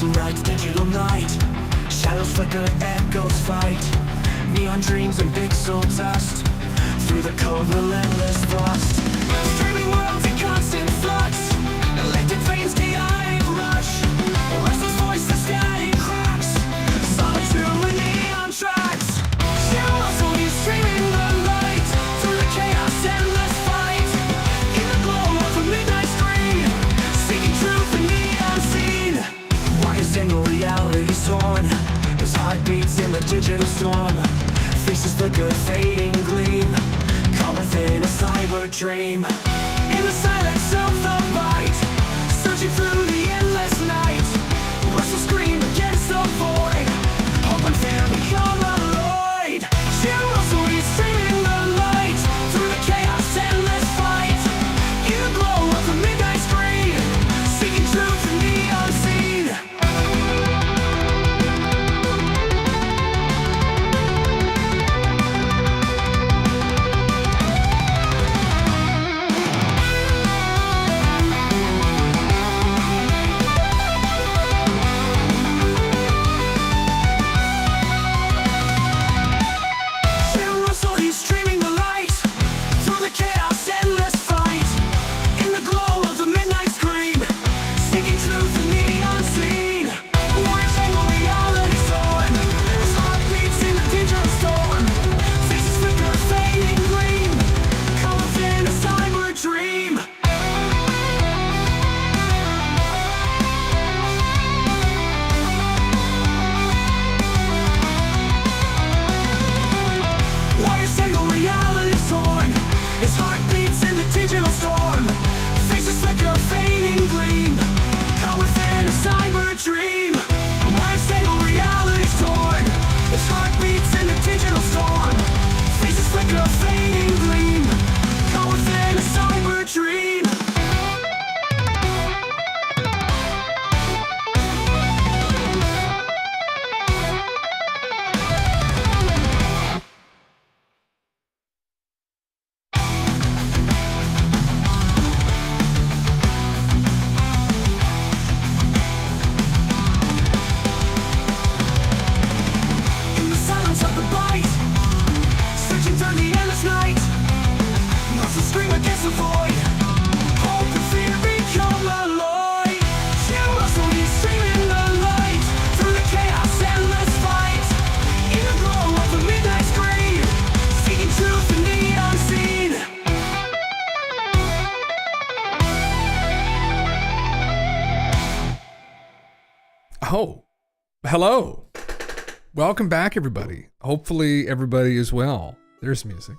tonight's digital night. Shadows flicker, echoes fight. Neon dreams and pixel dust. Through the cold, relentless thrust. Streaming worlds in constant flux. Electric veins, chaotic rush. A restless voice, the static cracks. Solitude with neon tracks. Zero solely streaming the light. Through the chaos, endless fight. In the glow of a midnight screen. Seeking truth in the unseen. Wires tangle, reality torn. His heart beats in the digital storm. Faces flicker, fading gleam. Caught within a cyber dream. In the silence of the light. Searching through the endless night. Restless scream against the void. Hope and fear become alloyed. Zero solely streaming the light. Through the chaos, endless fight. In the glow of the midnight screen. Seeking truth in the unseen. Oh, hello. Welcome back, everybody. Hopefully everybody is well. There's music.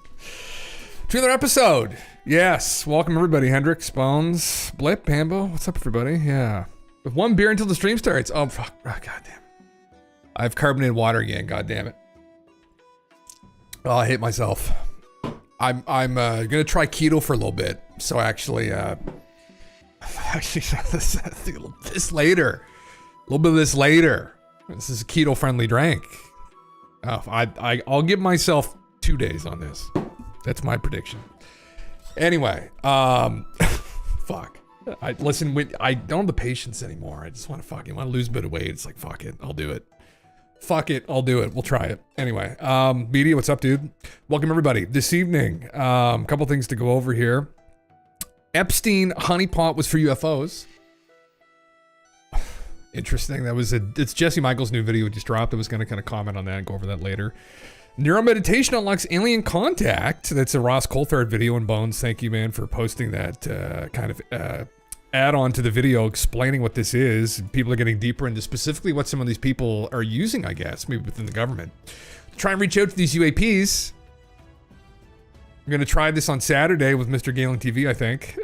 To another episode. Yes, welcome everybody. Hendrix, Bones, Blip, Pambo. What's up, everybody? Yeah. With one beer until the stream starts. Oh, fuck. Oh, God damn it. I have carbonated water again. God damn it. Oh, I hate myself. I'm gonna try keto for a little bit. So actually, this later. A little bit of this later. This is a keto-friendly drink. Oh, I'll give myself 2 days on this. That's my prediction. Anyway, fuck. I don't have the patience anymore. I just want to lose a bit of weight. It's like, fuck it, I'll do it. Fuck it, I'll do it. We'll try it. Anyway, Media, what's up, dude? Welcome, everybody. This evening, couple things to go over here. Epstein honeypot was for UFOs. Interesting. It's Jesse Michael's new video just dropped. I was going to kind of comment on that and go over that later. NeuroMeditation unlocks alien contact. That's a Ross Coulthard video. And Bones, thank you, man, for posting that kind of add-on to the video explaining what this is. People are getting deeper into specifically what some of these people are using, I guess, maybe within the government. Try and reach out to these UAPs. I'm going to try this on Saturday with Mr. Galen TV, I think,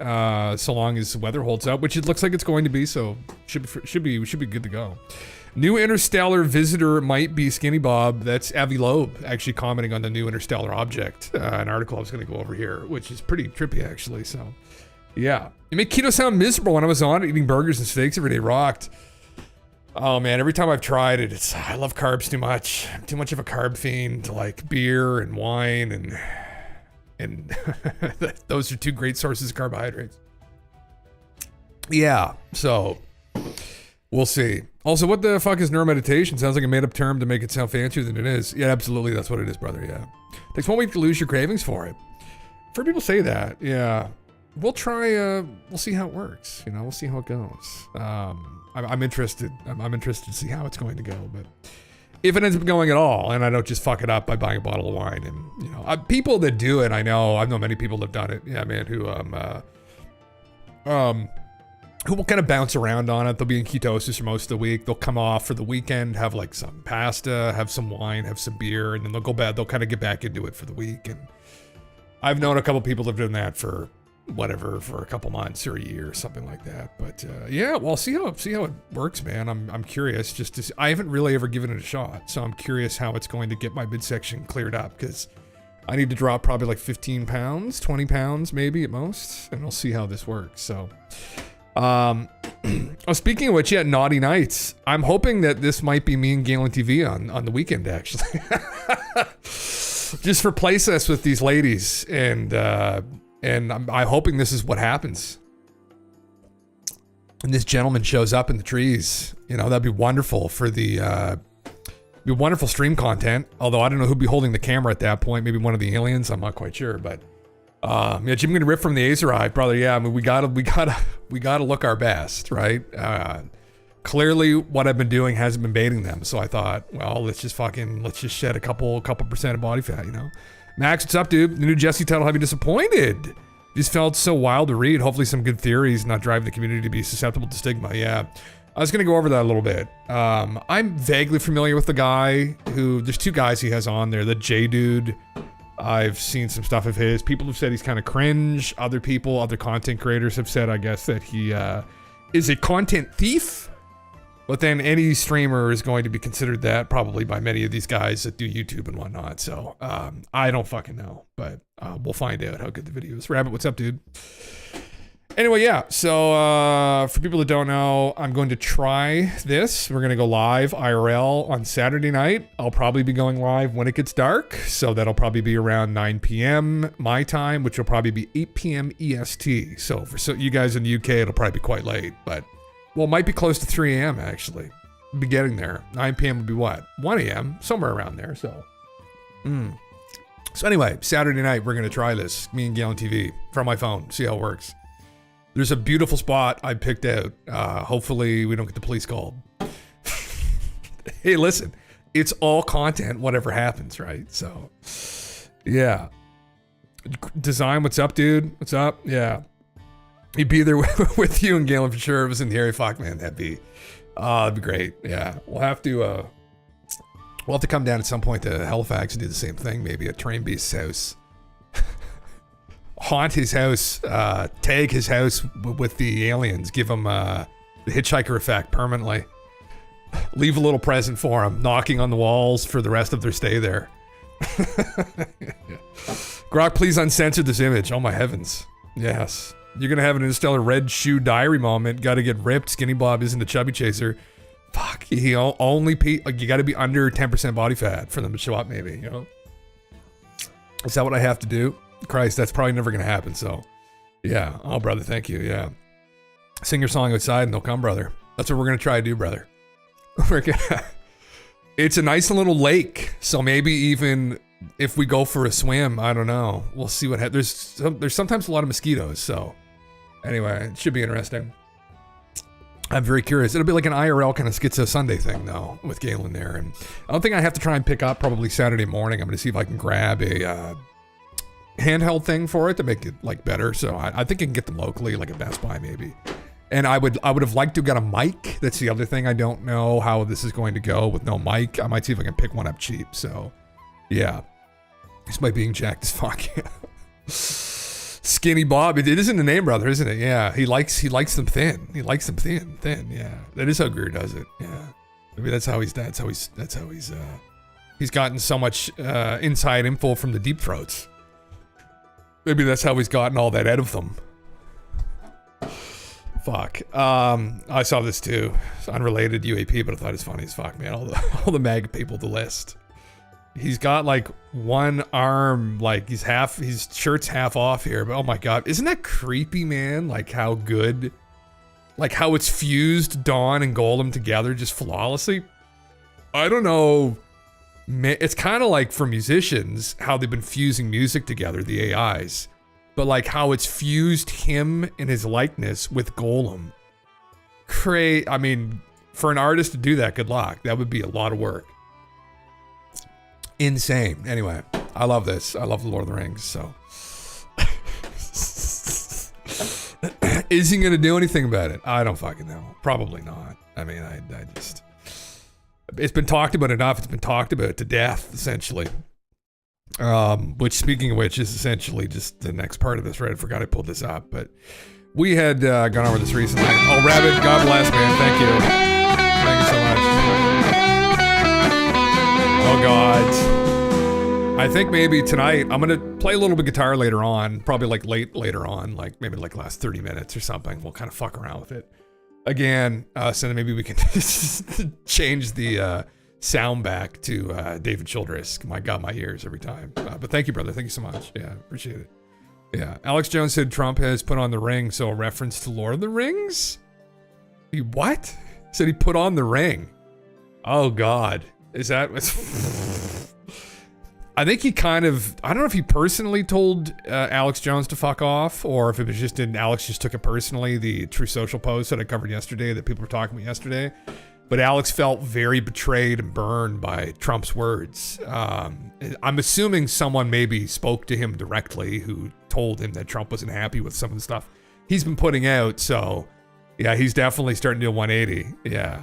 so long as the weather holds up, which it looks like it's going to be, so should be good to go. New Interstellar visitor might be Skinny Bob. That's Avi Loeb actually commenting on the new interstellar object. An article I was going to go over here, which is pretty trippy, actually, so yeah. You make keto sound miserable. When I was on it, eating burgers and steaks every day rocked. Oh man, every time I've tried it, I love carbs too much. I'm too much of a carb fiend, like beer and wine and those are two great sources of carbohydrates. Yeah, so We'll see. Also, what the fuck is NeuroMeditation? Sounds like a made-up term to make it sound fancier than it is. Yeah, absolutely, that's what it is, brother, yeah. Takes 1 week to lose your cravings for it. I've heard people say that, yeah. We'll try, we'll see how it works, you know, we'll see how it goes. I'm interested. I'm interested to see how it's going to go, but if it ends up going at all, and I don't just fuck it up by buying a bottle of wine, and, you know, people that do it, I've known many people that have done it, yeah, man, who will kind of bounce around on it. They'll be in ketosis for most of the week. They'll come off for the weekend, have like some pasta, have some wine, have some beer, and then they'll go back. They'll kind of get back into it for the week. And I've known a couple people that have done that for whatever, for a couple months or a year or something like that. But yeah, well, see how it works, man. I'm curious. I haven't really ever given it a shot, so I'm curious how it's going to get my midsection cleared up, because I need to drop probably like 15 pounds, 20 pounds maybe at most, and I'll see how this works. So. Speaking of which, yeah, Naughty Nights. I'm hoping that this might be me and Galen TV on the weekend, actually. Just for play sets with these ladies, and I'm hoping this is what happens. And this gentleman shows up in the trees. You know, that'd be wonderful for the be wonderful stream content. Although I don't know who'd be holding the camera at that point. Maybe one of the aliens. I'm not quite sure, but. Yeah, Jim gonna rip from the Azerite, brother. Yeah, I mean, we gotta look our best, right? Clearly, what I've been doing hasn't been baiting them, so I thought, well, let's just shed a couple percent of body fat, you know. Max, what's up, dude? The new Jesse title, have you disappointed? Just felt so wild to read. Hopefully, some good theories, not driving the community to be susceptible to stigma. Yeah, I was gonna go over that a little bit. I'm vaguely familiar with the guy there's two guys he has on there. The J dude. I've seen some stuff of his. People have said he's kind of cringe. Other content creators have said, I guess, that he is a content thief. But then any streamer is going to be considered that probably by many of these guys that do YouTube and whatnot. So I don't fucking know. But we'll find out how good the video is. Rabbit, what's up, dude? Anyway, yeah, so for people that don't know, I'm going to try this. We're going to go live IRL on Saturday night. I'll probably be going live when it gets dark, so that'll probably be around 9 p.m. my time, which will probably be 8 p.m. EST. So for you guys in the UK, it'll probably be quite late, but, well, it might be close to 3 a.m. actually. We'll be getting there. 9 p.m. would be what? 1 a.m., somewhere around there, so. So anyway, Saturday night, we're going to try this, me and Galen TV, from my phone, see how it works. There's a beautiful spot I picked out. Hopefully we don't get the police called. Hey, listen, it's all content, whatever happens, right? So, yeah. Design, what's up, dude? What's up? Yeah. He'd be there with you and Galen for sure. It was in the area. Fuck, man, that'd be great. Yeah, we'll have to come down at some point to Halifax and do the same thing, maybe at Train Beast's house. Haunt his house, tag his house with the aliens, give him the hitchhiker effect permanently. Leave a little present for him, knocking on the walls for the rest of their stay there. Grok, please uncensor this image. Oh my heavens. Yes. You're gonna have an Interstellar red shoe diary moment. Gotta get ripped. Skinny Bob isn't a chubby chaser. Fuck, you gotta be under 10% body fat for them to show up, maybe, you know? Is that what I have to do? Christ, that's probably never gonna happen, so. Yeah, oh brother, thank you, yeah. Sing your song outside and they'll come, brother. That's what we're gonna try to do, brother. It's a nice little lake, so maybe even if we go for a swim, I don't know. We'll see what happens. There's sometimes a lot of mosquitoes, so. Anyway, it should be interesting. I'm very curious. It'll be like an IRL kind of Schizo Sunday thing, though, with Galen there. And I don't think I have to try and pick up probably Saturday morning. I'm going to see if I can grab a handheld thing for it to make it like better. So I think I can get them locally, like at Best Buy maybe. And I would have liked to have got a mic. That's the other thing. I don't know how this is going to go with no mic. I might see if I can pick one up cheap. So yeah, this might being jacked as fuck. Skinny Bob. It is in the name, brother, isn't it? Yeah, he likes them thin. He likes them thin. Yeah, that is how Greer does it. Yeah, maybe that's how he's he's gotten so much inside info from the deep throats. Maybe that's how he's gotten all that out of them. Fuck. I saw this too. It's unrelated UAP, but I thought it's funny as fuck, man. All the MAGA people, the list. He's got like one arm, like his shirt's half off here, but oh my god, isn't that creepy, man? Like how good Like how it's fused Dawn and Golem together just flawlessly. I don't know. It's kind of like for musicians, how they've been fusing music together, the AIs. But like how it's fused him and his likeness with Golem. I mean, for an artist to do that, good luck. That would be a lot of work. Insane. Anyway, I love this. I love The Lord of the Rings, so. Is he going to do anything about it? I don't fucking know. Probably not. I mean, I just... It's been talked about enough. It's been talked about to death, essentially. Which, speaking of which, is essentially just the next part of this, right? I forgot I pulled this up, but we had gone over this recently. Oh, Rabbit, God bless, man. Thank you. Thank you so much. Oh, God. I think maybe tonight, I'm going to play a little bit of guitar later on, probably like later on, like maybe like last 30 minutes or something. We'll kind of fuck around with it. Again, so then maybe we can change the sound back to David Childress. My God, my ears every time. But thank you, brother. Thank you so much. Yeah, appreciate it. Yeah. Alex Jones said Trump has put on the ring, so a reference to Lord of the Rings? He what? Said he put on the ring. Oh, God. Is that... I think he kind of... I don't know if he personally told Alex Jones to fuck off, or if it was just Alex just took it personally, the True Social post that I covered yesterday, that people were talking about yesterday. But Alex felt very betrayed and burned by Trump's words. I'm assuming someone maybe spoke to him directly who told him that Trump wasn't happy with some of the stuff he's been putting out. So, yeah, he's definitely starting to do a 180. Yeah.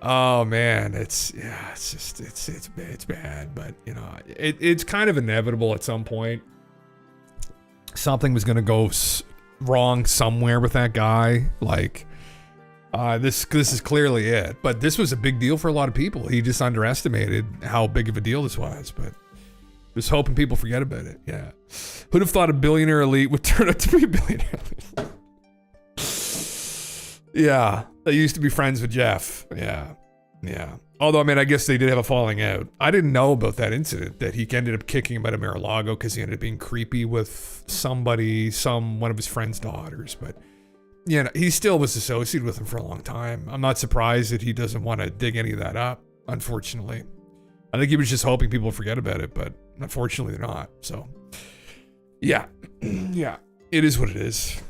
Oh man, it's bad, but you know, it's kind of inevitable at some point. Something was going to go wrong somewhere with that guy. Like, this is clearly it. But this was a big deal for a lot of people. He just underestimated how big of a deal this was. But just hoping people forget about it. Yeah. Who'd have thought a billionaire elite would turn out to be a billionaire elite? Yeah. They used to be friends with Jeff. Yeah. Yeah. Although, I mean, I guess they did have a falling out. I didn't know about that incident, that he ended up kicking him out of Mar-a-Lago because he ended up being creepy with one of his friend's daughters. But, you know, he still was associated with him for a long time. I'm not surprised that he doesn't want to dig any of that up, unfortunately. I think he was just hoping people would forget about it, but unfortunately they're not. So, yeah. Yeah. It is what it is.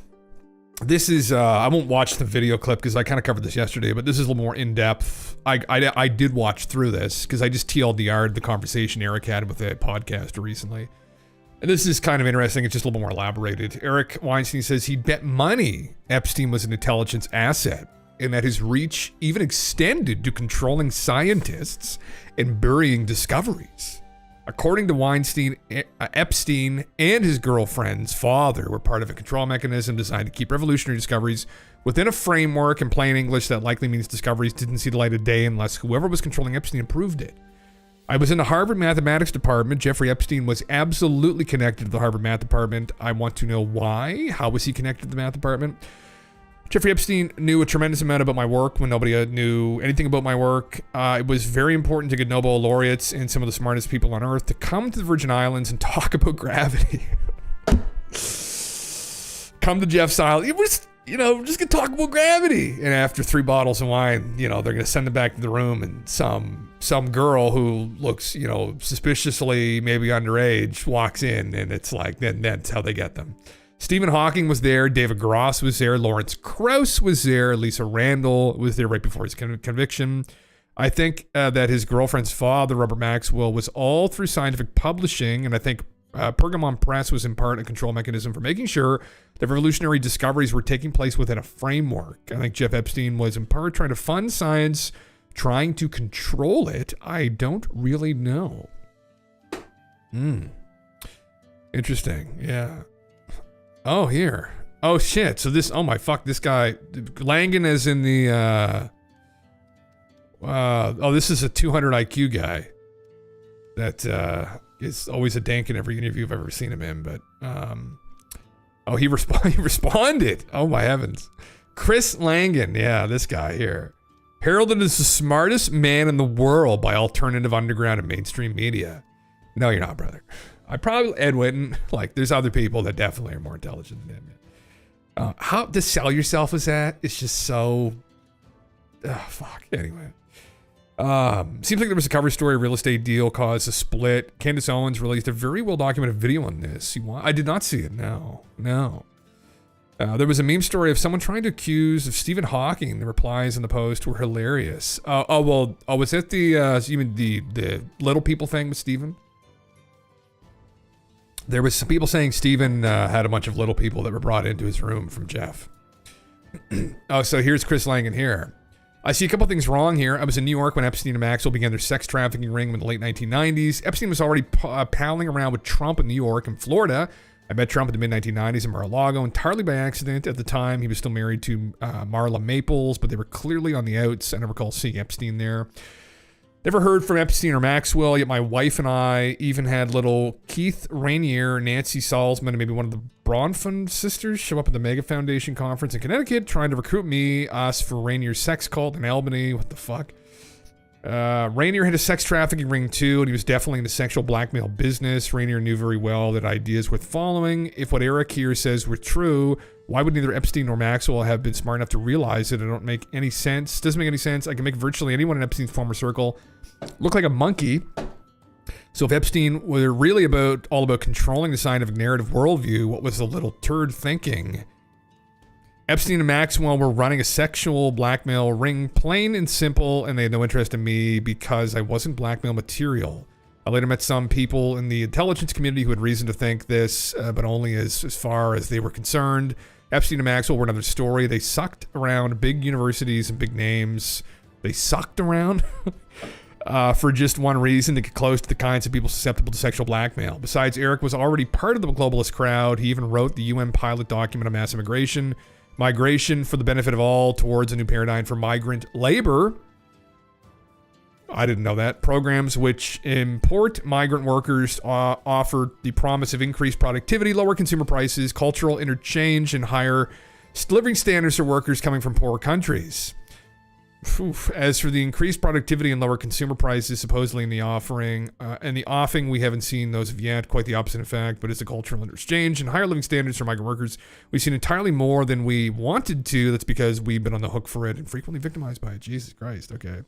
This is, I won't watch the video clip because I kind of covered this yesterday, but this is a little more in-depth. I did watch through this because I just TLDR'd the conversation Eric had with a podcaster recently. And this is kind of interesting. It's just a little more elaborated. Eric Weinstein says he bet money Epstein was an intelligence asset and that his reach even extended to controlling scientists and burying discoveries. According to Weinstein, Epstein and his girlfriend's father were part of a control mechanism designed to keep revolutionary discoveries within a framework, in plain English that likely means discoveries didn't see the light of day unless whoever was controlling Epstein approved it. I was in the Harvard mathematics department. Jeffrey Epstein was absolutely connected to the Harvard math department. I want to know why. How was he connected to the math department? Jeffrey Epstein knew a tremendous amount about my work when nobody knew anything about my work. It was very important to get Nobel laureates and some of the smartest people on earth to come to the Virgin Islands and talk about gravity. Come to Jeff's Island. It was, you know, just gonna talk about gravity. And after 3 bottles of wine, you know, they're gonna send them back to the room, and some girl who looks, you know, suspiciously maybe underage walks in, and it's like, then that's how they get them. Stephen Hawking was there, David Gross was there, Lawrence Krauss was there, Lisa Randall was there right before his conviction. I think that his girlfriend's father, Robert Maxwell, was all through scientific publishing, and I think Pergamon Press was in part a control mechanism for making sure that revolutionary discoveries were taking place within a framework. I think Jeff Epstein was in part trying to fund science, trying to control it. I don't really know. Interesting, yeah. Oh, here. Oh, shit. So this, oh my fuck, this guy, Langan is in the, oh, this is a 200 IQ guy that is always a dank in every interview I've ever seen him in, but, oh, he responded. Oh my heavens. Chris Langan, yeah, this guy here. Heralded as the smartest man in the world by alternative underground and mainstream media. No, you're not, brother. I probably, Ed Witten, like, there's other people that definitely are more intelligent than him. How to sell yourself as that? It's just so. Fuck. Anyway. Seems like there was a cover story. Real estate deal caused a split. Candace Owens released a very well documented video on this. I did not see it. No. There was a meme story of someone trying to accuse of Stephen Hawking. The replies in the post were hilarious. Was that the little people thing with Stephen? There was some people saying Stephen had a bunch of little people that were brought into his room from Jeff. So here's Chris Langan here. I see a couple things wrong here. I was in New York when Epstein and Maxwell began their sex trafficking ring in the late 1990s. Epstein was already palling around with Trump in New York and Florida. I met Trump in the mid-1990s in Mar-a-Lago entirely by accident. At the time, he was still married to Marla Maples, but they were clearly on the outs. I never recall seeing Epstein there. Never heard from Epstein or Maxwell, yet my wife and I even had little Keith Rainier, Nancy Salzman, and maybe one of the Bronfman sisters show up at the Mega Foundation conference in Connecticut trying to recruit us for Rainier's sex cult in Albany. What the fuck? Rainier had a sex trafficking ring too, and he was definitely in the sexual blackmail business. Rainier knew very well that ideas worth following. If what Eric here says were true, why would neither Epstein nor Maxwell have been smart enough to realize it? It don't make any sense. Doesn't make any sense. I can make virtually anyone in Epstein's former circle look like a monkey. So if Epstein were really all about controlling the scientific narrative worldview, what was the little turd thinking? Epstein and Maxwell were running a sexual blackmail ring, plain and simple, and they had no interest in me because I wasn't blackmail material. I later met some people in the intelligence community who had reason to think this, but only as far as they were concerned. Epstein and Maxwell were another story. They sucked around big universities and big names. They sucked around for just one reason, to get close to the kinds of people susceptible to sexual blackmail. Besides, Eric was already part of the globalist crowd. He even wrote the UN pilot document on mass migration for the benefit of all towards a new paradigm for migrant labor. I didn't know that. Programs which import migrant workers offer the promise of increased productivity, lower consumer prices, cultural interchange, and higher living standards for workers coming from poorer countries. As for the increased productivity and lower consumer prices, supposedly in the offering, we haven't seen those of yet. Quite the opposite, in fact. But it's a cultural interchange and higher living standards for migrant workers. We've seen entirely more than we wanted to. That's because we've been on the hook for it and frequently victimized by it. Jesus Christ. Okay.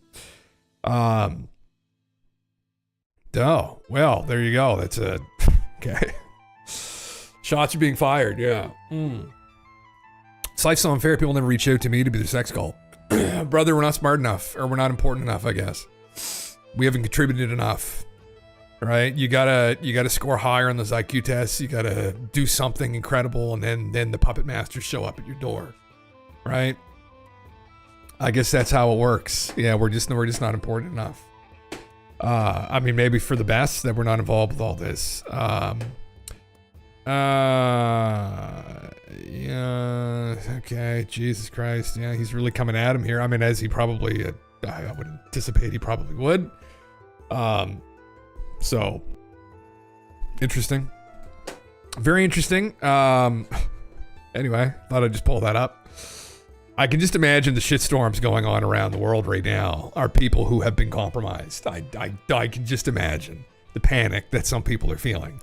Oh, well, there you go. That's a okay. Shots are being fired. Yeah. It's life's so unfair. People never reach out to me to be their sex cult. Brother, we're not smart enough, or we're not important enough, I guess. We haven't contributed enough, right? You gotta score higher on those IQ tests. You gotta do something incredible, and then the puppet masters show up at your door, right? I guess that's how it works. Yeah, we're just not important enough. I mean, maybe for the best that we're not involved with all this. Yeah, okay, Jesus Christ. Yeah, he's really coming at him here. I mean, as he probably, I would anticipate he probably would. So, interesting. Very interesting. Anyway, thought I'd just pull that up. I can just imagine the shitstorms going on around the world right now are people who have been compromised. I can just imagine the panic that some people are feeling.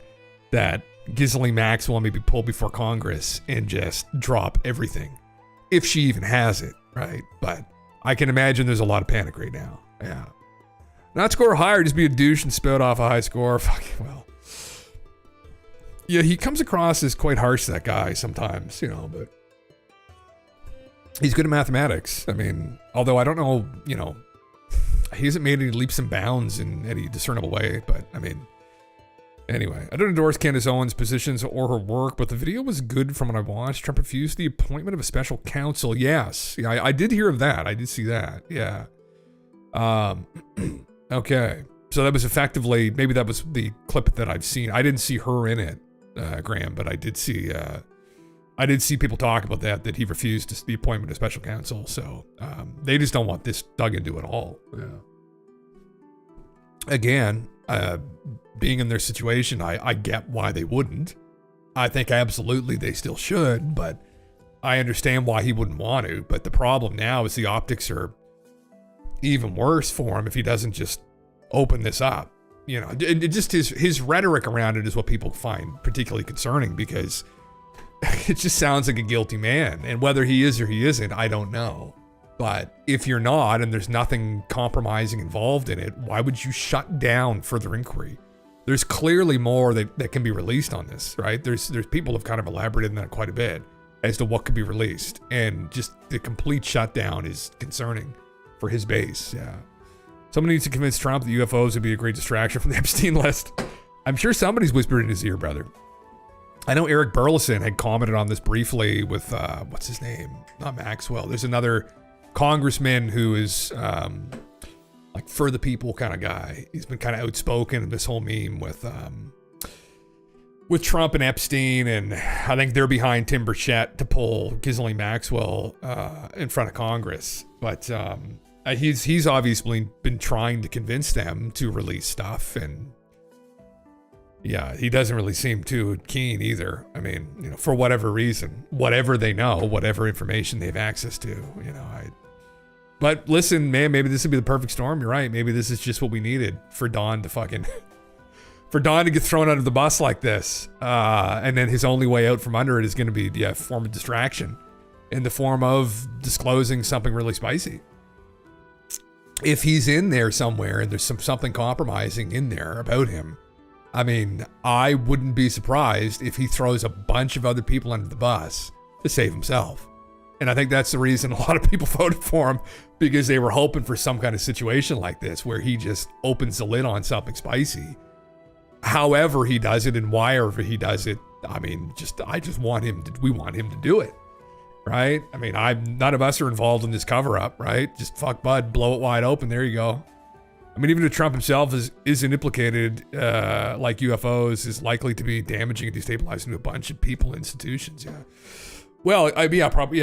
That Ghislaine Maxwell may be pulled before Congress and just drop everything. If she even has it, right? But I can imagine there's a lot of panic right now. Yeah. Not score higher, just be a douche and spout off a high score. Fucking well. Yeah, he comes across as quite harsh, that guy, sometimes, but he's good at mathematics. I mean, although I don't know, he hasn't made any leaps and bounds in any discernible way, but I mean, anyway, I don't endorse Candace Owens' positions or her work, but the video was good from what I watched. Trump refused the appointment of a special counsel. Yes. Yeah, I did hear of that. I did see that. Yeah. Okay. So that was effectively, maybe that was the clip that I've seen. I didn't see her in it, Graham, but I did see people talk about that he refused the appointment of special counsel. So they just don't want this dug into at all. Yeah. Again, being in their situation, I get why they wouldn't. I think absolutely they still should, but I understand why he wouldn't want to. But the problem now is the optics are even worse for him if he doesn't just open this up. It just his rhetoric around it is what people find particularly concerning, because it just sounds like a guilty man. And whether he is or he isn't, I don't know. But if you're not and there's nothing compromising involved in it, why would you shut down further inquiry? There's clearly more that can be released on this, right? There's people have kind of elaborated on that quite a bit as to what could be released. And just the complete shutdown is concerning for his base. Yeah. Someone needs to convince Trump that UFOs would be a great distraction from the Epstein list. I'm sure somebody's whispered in his ear, brother. I know Eric Burleson had commented on this briefly with, what's his name? Not Maxwell. There's another congressman who is like for the people kind of guy. He's been kind of outspoken in this whole meme with Trump and Epstein, and I think they're behind Tim Burchett to pull Ghislaine Maxwell in front of Congress. But he's obviously been trying to convince them to release stuff, and yeah, he doesn't really seem too keen either. I mean, you know, for whatever reason, whatever they know, whatever information they have access to, you know, but listen, man, maybe this would be the perfect storm. You're right. Maybe this is just what we needed for Don to get thrown under the bus like this. And then his only way out from under it is going to be, a form of distraction in the form of disclosing something really spicy. If he's in there somewhere and there's something compromising in there about him, I mean, I wouldn't be surprised if he throws a bunch of other people under the bus to save himself. And I think that's the reason a lot of people voted for him, because they were hoping for some kind of situation like this where he just opens the lid on something spicy. However he does it and wherever he does it, I mean, we want him to do it, right? I mean, none of us are involved in this cover up, right? Just fuck bud, blow it wide open. There you go. I mean, even if Trump himself isn't implicated, like UFOs is likely to be damaging and destabilizing to a bunch of people and institutions. Yeah. Well, probably.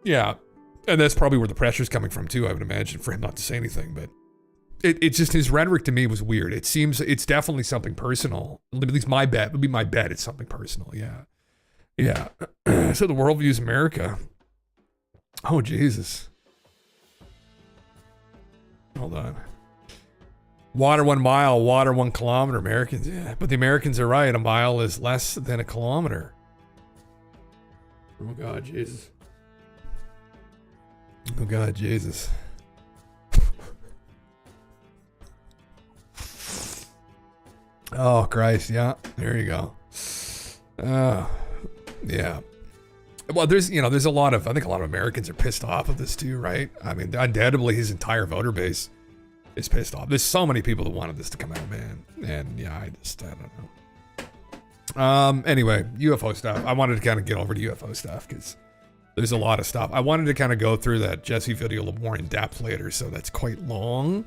Yeah. And that's probably where the pressure's coming from too, I would imagine, for him not to say anything. But it's just, his rhetoric to me was weird. It seems it's definitely something personal. At least my bet would be it's something personal. Yeah. Yeah. So the world views America. Oh, Jesus. Hold on. Water 1 mile, water 1 kilometer. Americans, yeah. But the Americans are right. A mile is less than a kilometer. Oh, God, Jesus. Oh, God, Jesus. Oh, Christ. Yeah. There you go. Yeah. Well, there's a lot of, I think a lot of Americans are pissed off of this too, right? I mean, undoubtedly his entire voter base is pissed off. There's so many people that wanted this to come out, man. And yeah, I don't know. Anyway, UFO stuff. I wanted to kind of get over to UFO stuff because there's a lot of stuff. I wanted to kind of go through that Jesse video a little more in depth later, so that's quite long.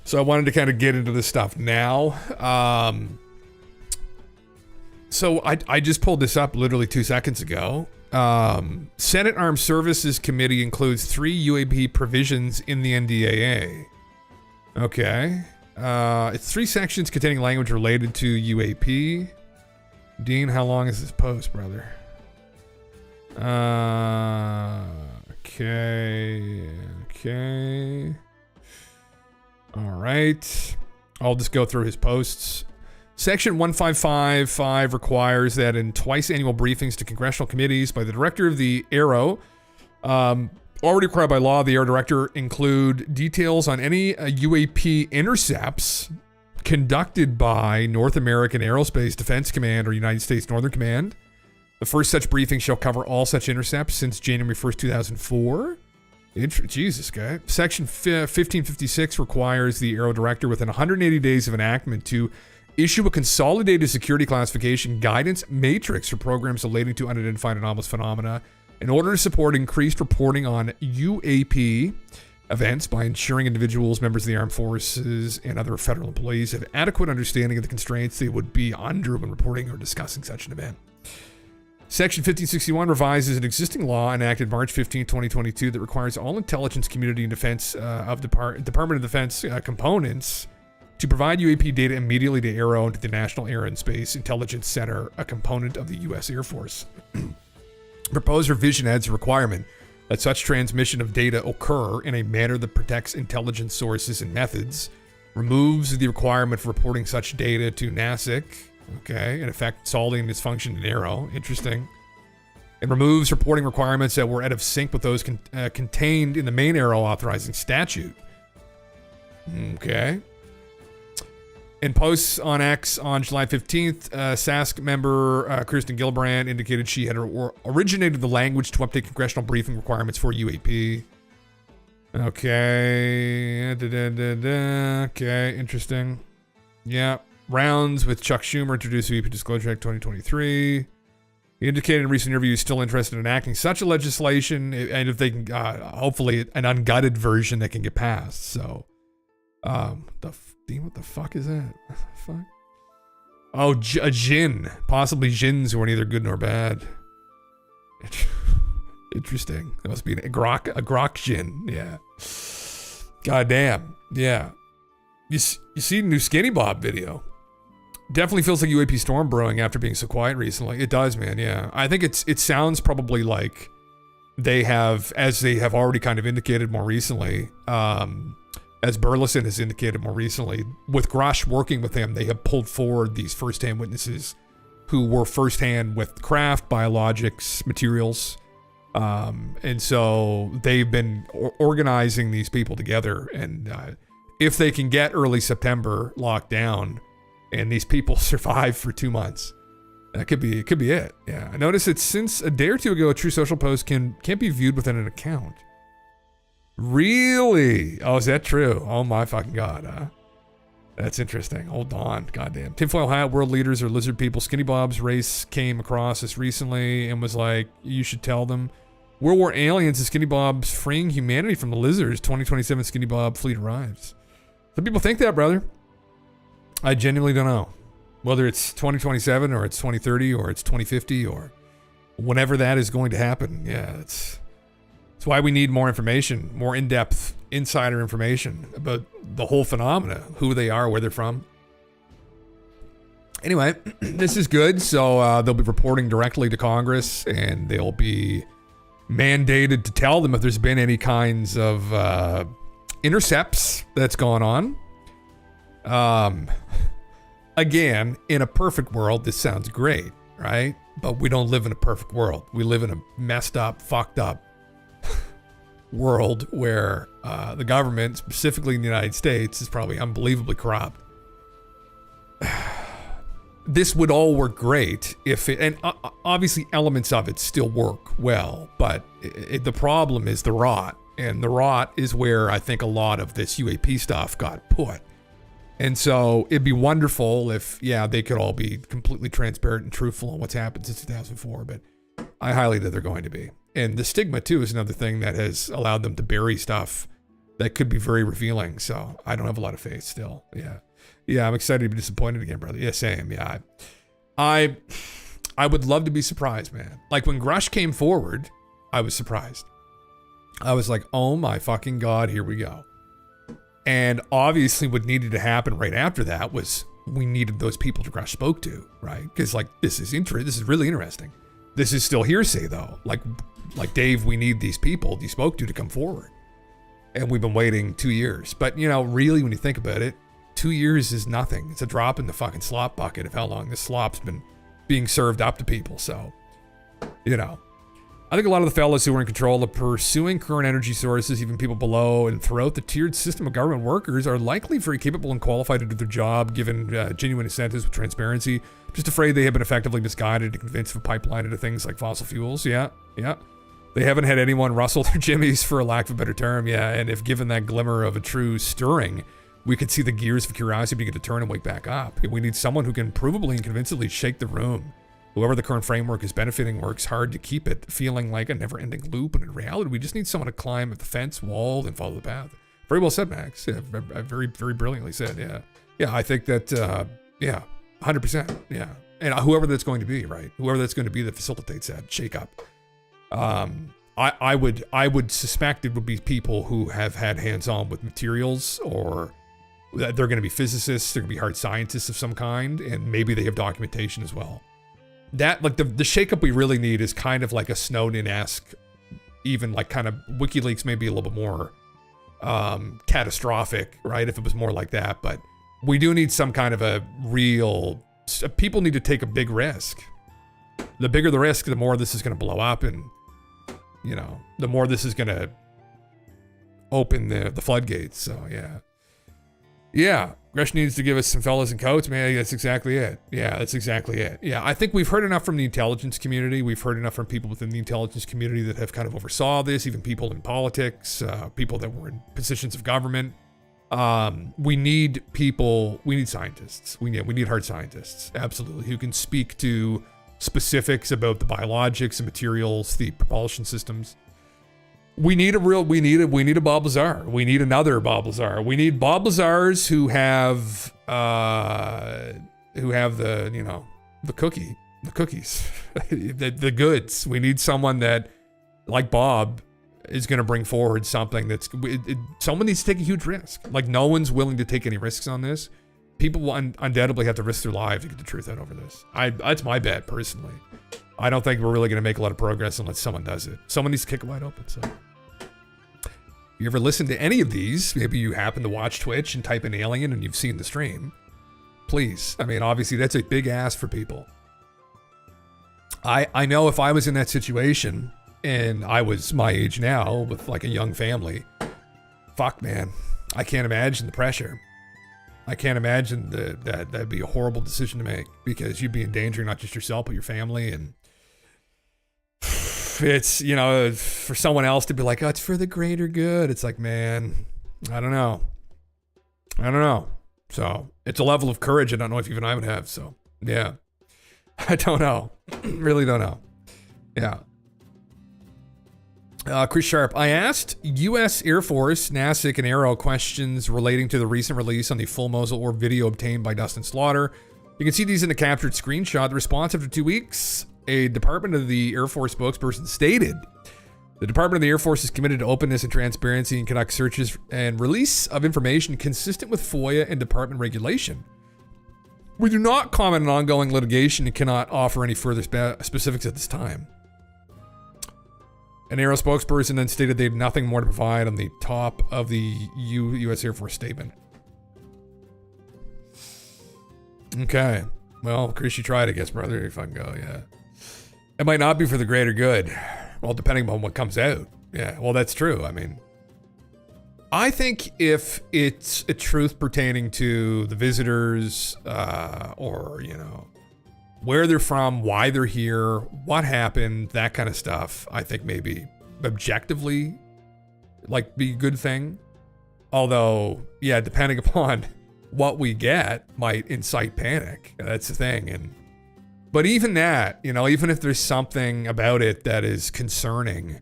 So I wanted to kind of get into this stuff now. So I just pulled this up literally 2 seconds ago. Senate Armed Services Committee includes 3 UAP provisions in the NDAA. Okay. It's 3 sections containing language related to UAP. Dean, how long is this post, brother? Okay. All right. I'll just go through his posts. Section 1555 requires that in twice annual briefings to congressional committees by the director of the ARRO, already required by law, the ARRO director include details on any UAP intercepts conducted by North American Aerospace Defense Command or United States Northern Command. The first such briefing shall cover all such intercepts since January 1st, 2004. Jesus, guy. Section 1556 requires the ARRO director within 180 days of enactment to issue a consolidated security classification guidance matrix for programs relating to unidentified anomalous phenomena in order to support increased reporting on UAP events by ensuring individuals, members of the armed forces, and other federal employees have adequate understanding of the constraints they would be under when reporting or discussing such an event. Section 1561 revises an existing law enacted March 15, 2022 that requires all intelligence community and defense of Department of Defense components to provide UAP data immediately to ARRO and to the National Air and Space Intelligence Center, a component of the U.S. Air Force. Proposed revision adds a requirement that such transmission of data occur in a manner that protects intelligence sources and methods, removes the requirement for reporting such data to NASIC, Okay, in effect, solving dysfunction in Arrow. Interesting. It removes reporting requirements that were out of sync with those contained in the main Arrow authorizing statute. Okay. In posts on X on July 15th, SASC member Kirsten Gillibrand indicated she had originated the language to update congressional briefing requirements for UAP. Okay. Okay, interesting. Yeah. Rounds with Chuck Schumer introduced UAP Disclosure Act 2023. He indicated in a recent interview he's still interested in enacting such a legislation, and if they can, hopefully, an ungutted version that can get passed. So, what the fuck is that? What the fuck? Oh, a Jinn. Possibly Jinns who are neither good nor bad. Interesting. That must be a grok Jinn. Yeah. Goddamn. Yeah. You see the new Skinny Bob video. Definitely feels like UAP storm brewing after being so quiet recently. It does, man. Yeah. I think it sounds probably like they have, as they have already kind of indicated more recently, as Burleson has indicated more recently, with Grush working with him, they have pulled forward these firsthand witnesses who were firsthand with craft, biologics, materials. And so they've been organizing these people together. And if they can get early September locked down and these people survive for 2 months, that could be it. Yeah. I noticed that since a day or two ago, a True Social post can't be viewed within an account. Really? Oh, is that true? Oh my fucking God, huh? That's interesting. Hold on. Goddamn. Tinfoil hat, world leaders are lizard people. Skinny Bob's race came across this recently and was like, you should tell them. World War Aliens and Skinny Bob's freeing humanity from the lizards. 2027 Skinny Bob fleet arrives. Some people think that, brother. I genuinely don't know. Whether it's 2027 or it's 2030 or it's 2050 or whenever that is going to happen. Yeah, that's why we need more information, more in-depth insider information about the whole phenomena, who they are, where they're from. Anyway, this is good. So they'll be reporting directly to Congress, and they'll be mandated to tell them if there's been any kinds of intercepts that's gone on. Again, in a perfect world, this sounds great, right? But we don't live in a perfect world. We live in a messed up, fucked up world where the government, specifically in the United States, is probably unbelievably corrupt. This would all work great if it, and obviously elements of it still work well, but the problem is the rot, and the rot is where I think a lot of this UAP stuff got put. And so it'd be wonderful if, yeah, they could all be completely transparent and truthful on what's happened since 2004, but I highly doubt they're going to be. And the stigma, too, is another thing that has allowed them to bury stuff that could be very revealing. So I don't have a lot of faith still. Yeah. Yeah, I'm excited to be disappointed again, brother. Yeah, same. Yeah. I would love to be surprised, man. Like when Grush came forward, I was surprised. I was like, oh my fucking God, here we go. And obviously what needed to happen right after that was we needed those people Grush spoke to, right? Because like, this is really interesting. This is still hearsay though. Like Dave, we need these people you spoke to come forward. And we've been waiting 2 years. But you know, really when you think about it, 2 years is nothing. It's a drop in the fucking slop bucket of how long this slop's been being served up to people. So, you know, I think a lot of the fellas who are in control of pursuing current energy sources, even people below and throughout the tiered system of government workers, are likely very capable and qualified to do their job, given genuine incentives with transparency. Just afraid they have been effectively misguided to convince of a pipeline into things like fossil fuels. Yeah. They haven't had anyone rustle their jimmies, for a lack of a better term. Yeah, and if given that glimmer of a true stirring, we could see the gears of curiosity begin to turn and wake back up. We need someone who can provably and convincingly shake the room. Whoever the current framework is benefiting works hard to keep it feeling like a never-ending loop, and in reality, we just need someone to climb the fence wall and follow the path. Very well said, Max. Yeah, very, very brilliantly said. Yeah. I think that. 100%. Yeah, and whoever that's going to be, right? Whoever that's going to be that facilitates that shake-up. I would suspect it would be people who have had hands-on with materials, or they're going to be physicists, they're going to be hard scientists of some kind, and maybe they have documentation as well. That, like, the shakeup we really need is kind of like a Snowden-esque, even like kind of WikiLeaks, maybe a little bit more catastrophic, right? If it was more like that, but we do need some kind of a real people need to take a big risk. The bigger the risk, the more this is going to blow up, and the more this is going to open the floodgates. So yeah. Gresh needs to give us some fellas in coats, man. That's exactly it. Yeah, that's exactly it. Yeah, I think we've heard enough from the intelligence community. We've heard enough from people within the intelligence community that have kind of oversaw this, even people in politics, people that were in positions of government. We need people, we need scientists. We need hard scientists, absolutely, who can speak to specifics about the biologics, the materials, the propulsion systems. We need a Bob Lazar. We need another Bob Lazar. We need Bob Lazars who have the cookies, the goods. We need someone that, like Bob, is going to bring forward something someone needs to take a huge risk. Like, no one's willing to take any risks on this. People will undoubtedly have to risk their lives to get the truth out over this. That's my bet, personally. I don't think we're really going to make a lot of progress unless someone does it. Someone needs to kick it wide open. So, if you ever listen to any of these, maybe you happen to watch Twitch and type in alien and you've seen the stream, please. I mean, obviously, that's a big ask for people. I know if I was in that situation and I was my age now with like a young family, fuck, man, I can't imagine the pressure. I can't imagine that'd be a horrible decision to make, because you'd be endangering not just yourself, but your family. And it's, for someone else to be like, oh, it's for the greater good. It's like, man, I don't know. So it's a level of courage I don't know if even I would have. So yeah, I don't know. Really don't know. Yeah. Chris Sharp, I asked U.S. Air Force, NASIC, and Aero questions relating to the recent release on the full muzzle orb video obtained by Dustin Slaughter. You can see these in a captured screenshot. The response after 2 weeks, a Department of the Air Force spokesperson stated, the Department of the Air Force is committed to openness and transparency and conduct searches and release of information consistent with FOIA and department regulation. We do not comment on ongoing litigation and cannot offer any further specifics at this time. An Aero spokesperson then stated they had nothing more to provide on the top of the U.S. Air Force statement. Okay. Well, Chris, you tried, I guess, brother. If I can go, yeah. It might not be for the greater good. Well, depending on what comes out. Yeah, well, that's true. I mean, I think if it's a truth pertaining to the visitors, or, where they're from, why they're here, what happened, that kind of stuff, I think maybe objectively, be a good thing. Although, yeah, depending upon what we get, might incite panic. That's the thing. But even that, even if there's something about it that is concerning,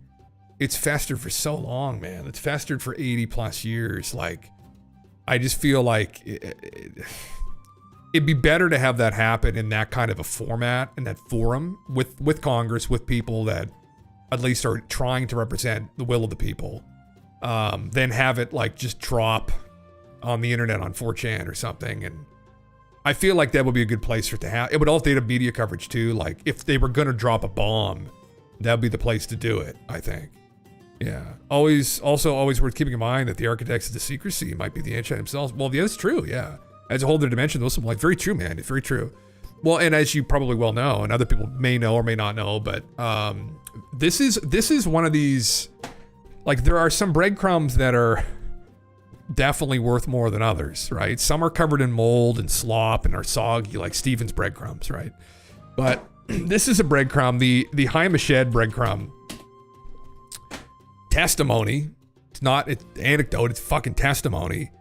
it's festered for so long, man. It's festered for 80 plus years. I just feel like it'd be better to have that happen in that kind of a format, in that forum with Congress, with people that at least are trying to represent the will of the people, than have it just drop on the internet on 4chan or something. And I feel like that would be a good place for it to have. It would also have media coverage too. If they were going to drop a bomb, that'd be the place to do it, I think. Yeah. Always worth keeping in mind that the architects of the secrecy might be the Einstein themselves. Well, yeah, that's true. Yeah. As a whole other dimension, those are very true, man. It's very true. Well, and as you probably well know, and other people may know or may not know, but this is one of these, there are some breadcrumbs that are definitely worth more than others, right? Some are covered in mold and slop and are soggy, like Steven's breadcrumbs, right? But this is a breadcrumb, the Haim Eshed breadcrumb testimony. It's not anecdote, it's fucking testimony.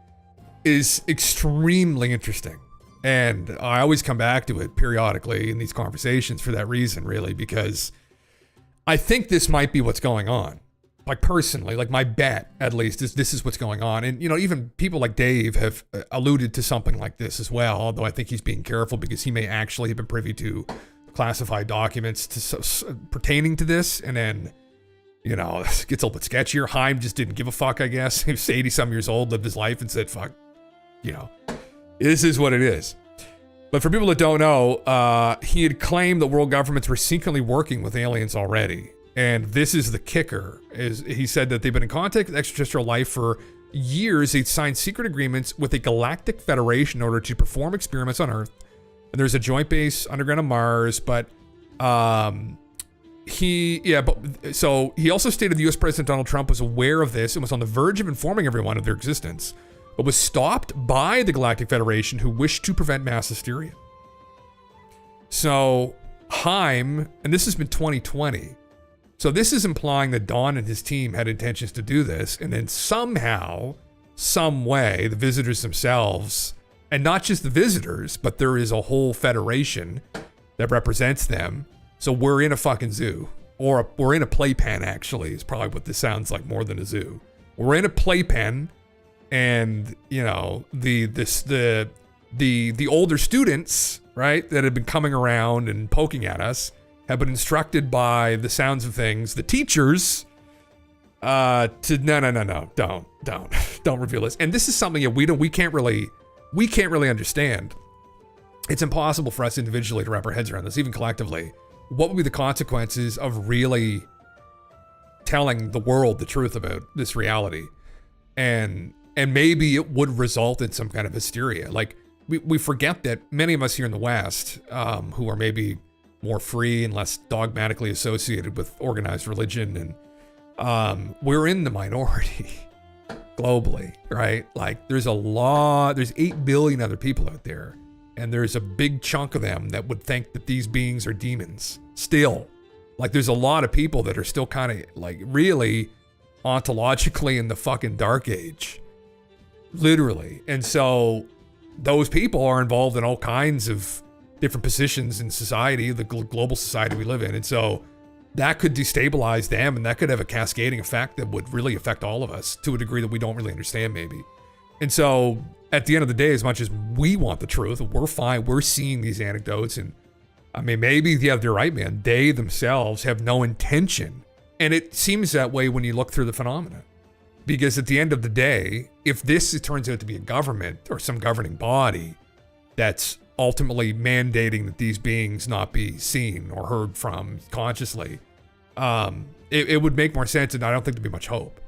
Is extremely interesting. And I always come back to it periodically in these conversations for that reason, really, because I think this might be what's going on. Personally, my bet, at least, is this is what's going on. And, even people like Dave have alluded to something like this as well, although I think he's being careful because he may actually have been privy to classified documents pertaining to this. And then, it gets a little bit sketchier. Haim just didn't give a fuck, I guess. He was 80-some years old, lived his life and said, fuck. This is what it is. But for people that don't know, he had claimed that world governments were secretly working with aliens already. And this is the kicker, is he said that they've been in contact with extraterrestrial life for years. They'd signed secret agreements with a galactic federation in order to perform experiments on Earth And there's a joint base underground on Mars, but he also stated the U.S. President Donald Trump was aware of this and was on the verge of informing everyone of their existence, but was stopped by the Galactic Federation, who wished to prevent mass hysteria. So Heim, and this has been 2020, so this is implying that Don and his team had intentions to do this, and then somehow, some way, the visitors themselves, and not just the visitors, but there is a whole federation that represents them. So we're in a fucking zoo, or we're in a playpen. Actually, is probably what this sounds like more than a zoo. We're in a playpen, and you know the older students, right, that have been coming around and poking at us, have been instructed by the sounds of things, the teachers, to no, don't reveal this. And this is something that we can't really understand. It's impossible for us individually to wrap our heads around this, even collectively. What would be the consequences of really telling the world the truth about this reality? And maybe it would result in some kind of hysteria. Like we forget that many of us here in the West, who are maybe more free and less dogmatically associated with organized religion, and we're in the minority globally, right? Like there's 8 billion other people out there, and there's a big chunk of them that would think that these beings are demons still. Like there's a lot of people that are still kind of like really ontologically in the fucking dark age, literally. And so those people are involved in all kinds of different positions in society, the global society we live in. And so that could destabilize them, and that could have a cascading effect that would really affect all of us to a degree that we don't really understand maybe. And so at the end of the day, as much as we want the truth, we're fine. We're seeing these anecdotes, and I mean, maybe, yeah, they're right, man. They themselves have no intention. And it seems that way when you look through the phenomena. Because at the end of the day, if this turns out to be a government or some governing body that's ultimately mandating that these beings not be seen or heard from consciously, it would make more sense, and I don't think there'd be much hope.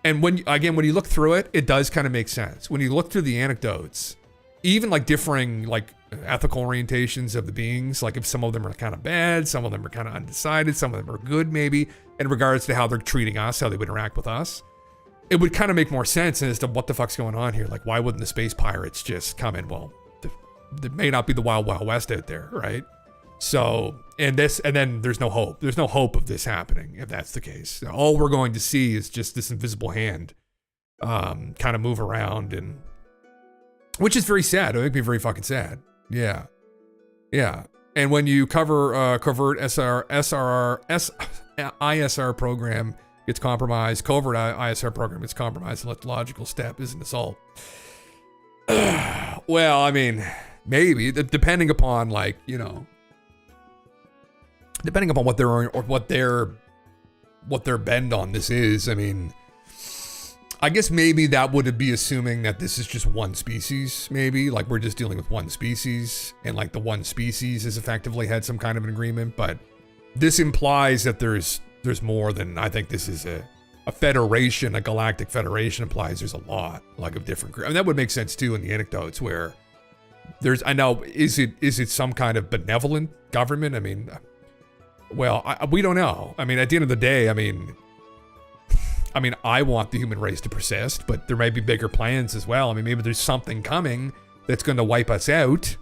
And when you look through it, it does kind of make sense. When you look through the anecdotes, even like differing like ethical orientations of the beings, like if some of them are kind of bad, some of them are kind of undecided, some of them are good maybe, in regards to how they're treating us, how they would interact with us, it would kind of make more sense as to what the fuck's going on here. Like, why wouldn't the space pirates just come in? Well, there may not be the wild west out there, right? So, and then there's no hope. There's no hope of this happening if that's the case. All we're going to see is just this invisible hand kind of move around, and which is very sad. It would make me very fucking sad. Yeah. And when you cover covert ISR program gets compromised, covert ISR program gets compromised, the logical step is an assault. Well, I mean, maybe depending upon depending upon what their bend on this is. I mean, I guess maybe that would be assuming that this is just one species, maybe like we're just dealing with one species, and like the one species has effectively had some kind of an agreement. But this implies that there's more than, I think this is a federation, a galactic federation implies there's a lot like of different groups. I mean, that would make sense too in the anecdotes where is it some kind of benevolent government? I mean, well, we don't know. I mean, at the end of the day, I mean, I want the human race to persist, but there may be bigger plans as well. I mean, maybe there's something coming that's going to wipe us out,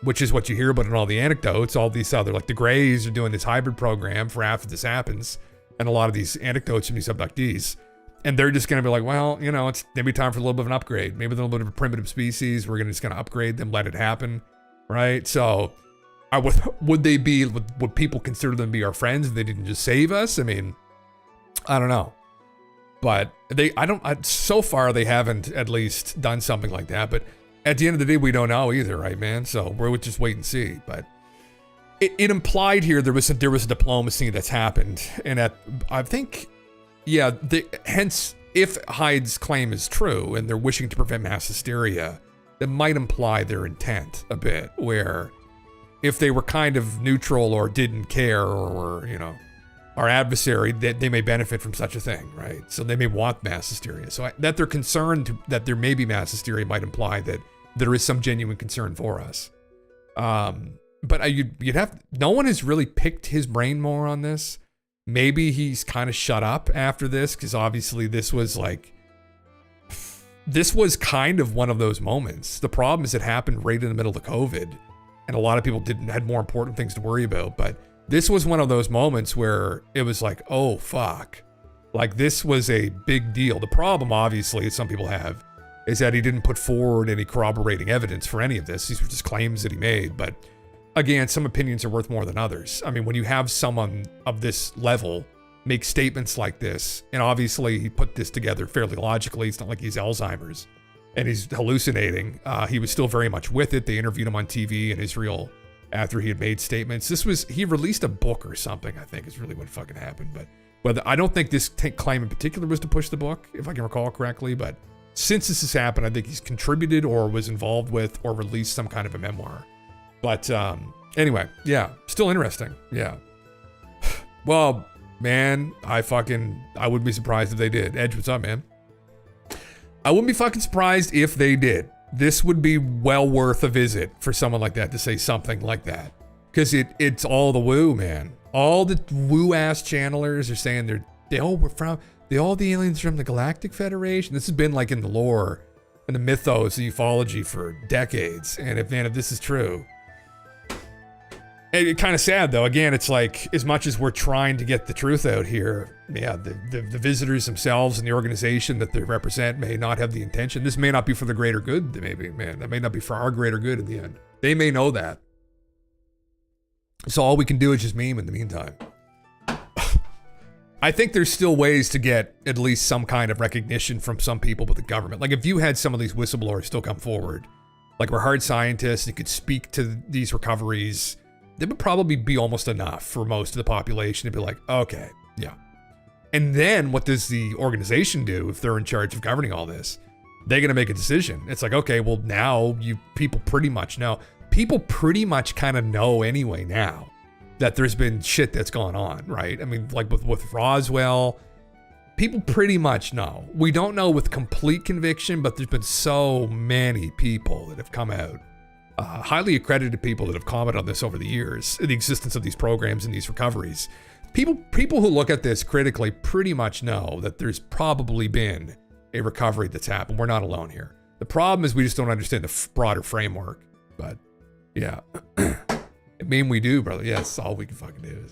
which is what you hear about in all the anecdotes. All these other, like the Greys are doing this hybrid program for after this happens, and a lot of these anecdotes from these abductees. And they're just going to be like, well, it's maybe time for a little bit of an upgrade. Maybe they're a little bit of a primitive species. We're just going to upgrade them, let it happen, right? So would people consider them to be our friends if they didn't just save us? I mean, I don't know. But so far they haven't at least done something like that. But at the end of the day, we don't know either, right, man? So we're just wait and see. But it implied here there was a diplomacy that's happened, and I think, yeah. Hence, if Hyde's claim is true and they're wishing to prevent mass hysteria, that might imply their intent a bit. Where if they were kind of neutral or didn't care or were, our adversary, that they may benefit from such a thing, right? So they may want mass hysteria. So that they're concerned that there may be mass hysteria might imply that there is some genuine concern for us. But you'd have, no one has really picked his brain more on this. Maybe he's kind of shut up after this, because obviously this was kind of one of those moments. The problem is it happened right in the middle of COVID, and a lot of people had more important things to worry about. But this was one of those moments where it was like, oh fuck, like this was a big deal. The problem, obviously, some people have, is that he didn't put forward any corroborating evidence for any of this. These were just claims that he made. But again, some opinions are worth more than others. I mean, when you have someone of this level make statements like this, and obviously he put this together fairly logically. It's not like he's Alzheimer's and he's hallucinating. He was still very much with it. They interviewed him on TV in Israel after he had made statements. He released a book or something, I think is really what fucking happened. But I don't think this claim in particular was to push the book, if I can recall correctly. But since this has happened, I think he's contributed or was involved with or released some kind of a memoir. But anyway, yeah, still interesting. Yeah. Well, man, I wouldn't be surprised if they did. Edge, what's up, man? I wouldn't be fucking surprised if they did. This would be well worth a visit for someone like that to say something like that. Because it's all the woo, man. All the woo-ass channelers are saying all the aliens from the Galactic Federation. This has been like in the lore and the mythos, the ufology for decades. And if this is true, it's kind of sad though. Again, it's like, as much as we're trying to get the truth out here, yeah, the visitors themselves and the organization that they represent may not have the intention. This may not be for the greater good, maybe, man. That may not be for our greater good in the end. They may know that. So all we can do is just meme in the meantime. I think there's still ways to get at least some kind of recognition from some people with the government. Like if you had some of these whistleblowers still come forward, like we're hard scientists and could speak to these recoveries, that would probably be almost enough for most of the population to be like, okay, yeah. And then what does the organization do if they're in charge of governing all this? They're going to make a decision. It's like, okay, well now people pretty much know. People pretty much kind of know anyway now that there's been shit that's gone on, right? I mean, like with Roswell, people pretty much know. We don't know with complete conviction, but there's been so many people that have come out, highly accredited people that have commented on this over the years, the existence of these programs and these recoveries. People who look at this critically pretty much know that there's probably been a recovery that's happened. We're not alone here. The problem is we just don't understand the broader framework. But yeah. I mean, we do, brother. Yeah, that's all we can fucking do.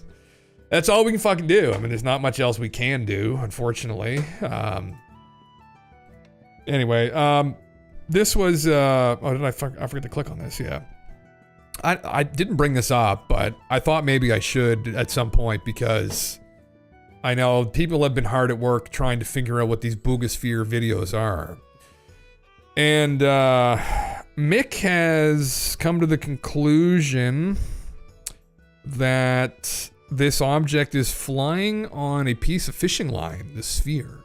That's all we can fucking do. I mean, there's not much else we can do, unfortunately. Anyway, this was, I forgot to click on this, yeah. I didn't bring this up, but I thought maybe I should at some point, because I know people have been hard at work trying to figure out what these Boogosphere videos are. And Mick has come to the conclusion that this object is flying on a piece of fishing line, the sphere.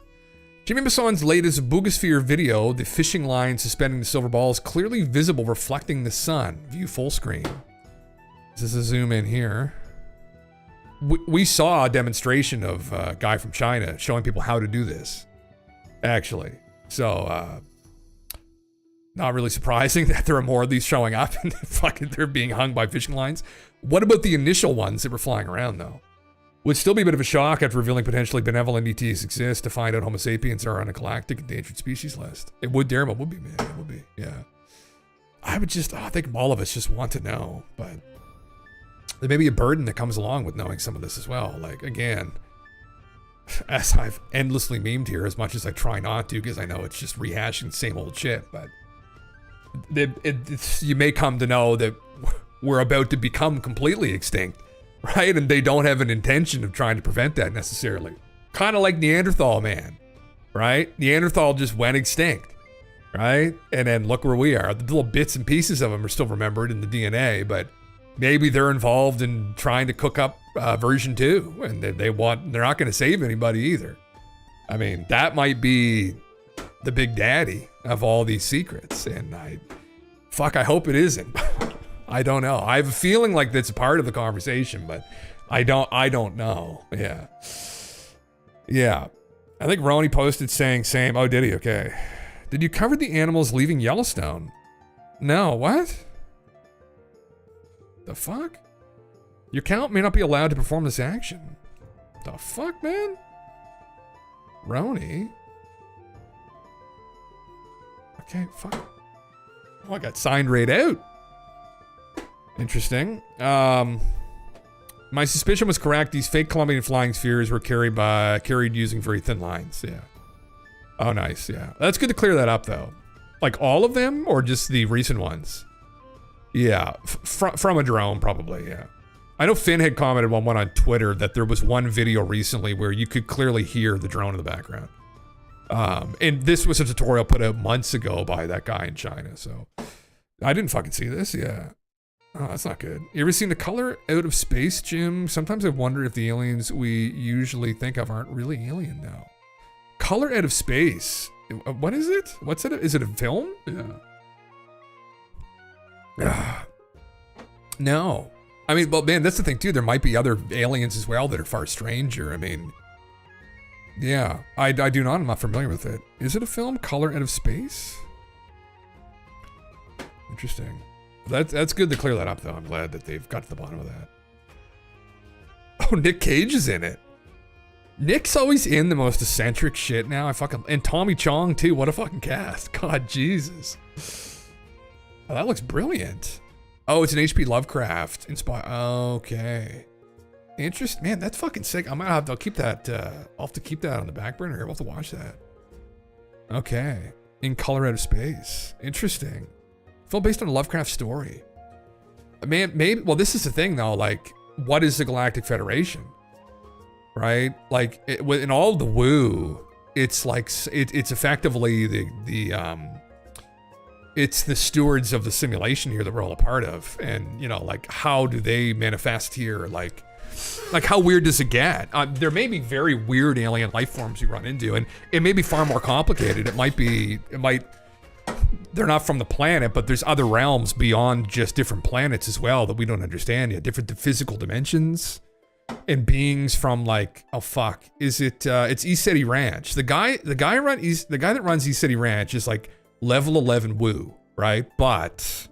Jimmy Masson's latest Boogosphere video, the fishing line suspending the silver ball, is clearly visible, reflecting the sun. View full screen. This is a zoom in here. We saw a demonstration of a guy from China showing people how to do this, actually. So, not really surprising that there are more of these showing up and fucking they're being hung by fishing lines. What about the initial ones that were flying around, though? Would still be a bit of a shock after revealing potentially benevolent ETs exist to find out Homo sapiens are on a galactic endangered species list. It would, Daryl. It would be, man. It would be, yeah. I would just, I think all of us just want to know, but there may be a burden that comes along with knowing some of this as well. Like, again, as I've endlessly memed here, as much as I try not to, because I know it's just rehashing the same old shit, but you may come to know that we're about to become completely extinct, right? And they don't have an intention of trying to prevent that necessarily. Kind of like Neanderthal man, right? Neanderthal just went extinct, right? And then look where we are. The little bits and pieces of them are still remembered in the DNA, but maybe they're involved in trying to cook up version 2, and they're not going to save anybody either. I mean, that might be the big daddy of all these secrets, and I hope it isn't. I don't know. I have a feeling like that's a part of the conversation, but I don't know. Yeah. I think Ronnie posted saying same. Oh, did he? Okay. Did you cover the animals leaving Yellowstone? No, what? The fuck? Your account may not be allowed to perform this action. The fuck, man? Roni? Okay, fuck. Oh, I got signed right out. Interesting. My suspicion was correct. These fake Colombian flying spheres were carried using very thin lines. Yeah. Oh, nice. Yeah. That's good to clear that up, though. Like all of them, or just the recent ones? Yeah. From a drone, probably. Yeah. I know Finn had commented on one on Twitter that there was one video recently where you could clearly hear the drone in the background. And this was a tutorial put out months ago by that guy in China. So I didn't fucking see this. Yeah. Oh, that's not good. You ever seen The Color Out of Space, Jim? Sometimes I wonder if the aliens we usually think of aren't really alien now. Color Out of Space. What is it? What's it? Is it a film? Yeah. No. I mean, well, man, that's the thing too. There might be other aliens as well that are far stranger. I mean, yeah, I do not. I'm not familiar with it. Is it a film? Color Out of Space? Interesting. That's good to clear that up, though. I'm glad that they've got to the bottom of that. Oh, Nick Cage is in it. Nick's always in the most eccentric shit now. And Tommy Chong too. What a fucking cast. God, Jesus. Oh, that looks brilliant. Oh, it's an H.P. Lovecraft inspired. Okay. Interesting. Man, that's fucking sick. I'm gonna have to keep that. I'll have to keep that on the back burner here. We'll have to watch that. Okay. In Color Out of Space. Interesting. Film based on a Lovecraft story. Man, maybe. Well, this is the thing though. Like, what is the Galactic Federation? Right? Like, in all the woo, it's like it's effectively it's the stewards of the simulation here that we're all a part of, and you know, like, how do they manifest here? Like how weird does it get? There may be very weird alien life forms you run into, and it may be far more complicated. They're not from the planet, but there's other realms beyond just different planets as well that we don't understand yet. Different physical dimensions and beings from, like, oh fuck, is it? It's East City Ranch. The guy that runs East City Ranch is like level 11 woo, right? But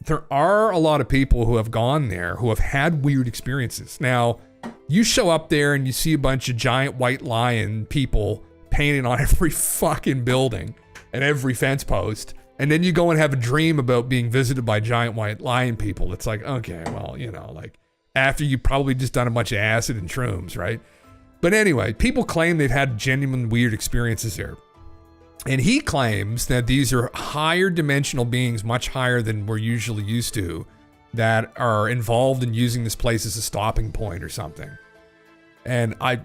there are a lot of people who have gone there who have had weird experiences. Now, you show up there and you see a bunch of giant white lion people painted on every fucking building and every fence post, and then you go and have a dream about being visited by giant white lion people. It's like, okay, well, you know, like, after you probably just done a bunch of acid and shrooms, right? But anyway, people claim they've had genuine weird experiences there. And he claims that these are higher dimensional beings, much higher than we're usually used to, that are involved in using this place as a stopping point or something. And I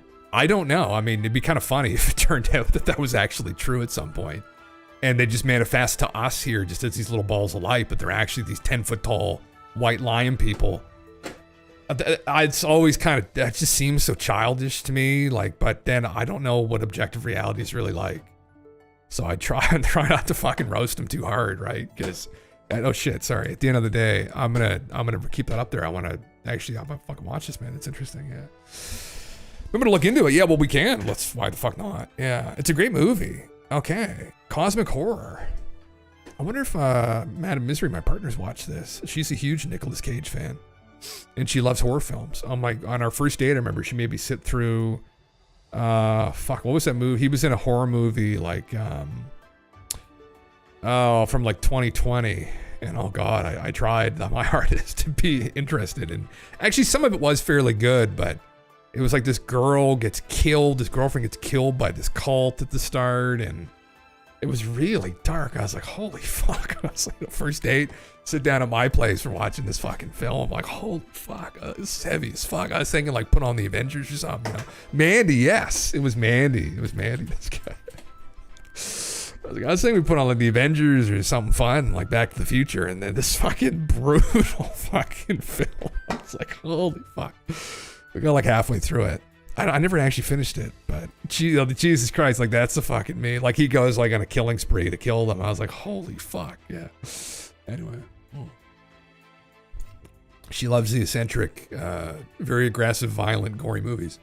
don't know. I mean, it'd be kind of funny if it turned out that that was actually true at some point. And they just manifest to us here just as these little balls of light, but they're actually these 10-foot tall white lion people. It's always kind of, that just seems so childish to me. Like, but then I don't know what objective reality is really like. So I try not to fucking roast them too hard, right? Because, oh shit, sorry. At the end of the day, I'm gonna keep that up there. I'm gonna fucking watch this, man. It's interesting, yeah. I'm gonna look into it. Yeah, well, we can. Why the fuck not? Yeah, it's a great movie. Okay, cosmic horror. I wonder if Madam Misery, my partner's, watched this. She's a huge Nicolas Cage fan, and she loves horror films. On our first date, I remember she made me sit through. What was that movie? He was in a horror movie like from like 2020, and oh god, I tried my hardest to be interested, and actually some of it was fairly good, but it was like this girl gets killed, this girlfriend gets killed by this cult at the start, and it was really dark. I was like, holy fuck. I was like, the first date, sit down at my place for watching this fucking film. I'm like, holy fuck, it's heavy as fuck. I was thinking like put on the Avengers or something. You know? Mandy, yes, it was Mandy. This guy. I was thinking we put on like the Avengers or something fun, like Back to the Future, and then this fucking brutal fucking film. I was like, holy fuck. We got like halfway through it. I never actually finished it, but Jesus Christ, like that's the fucking me. Like he goes like on a killing spree to kill them. I was like, holy fuck, yeah. Anyway, she loves the eccentric, very aggressive, violent, gory movies,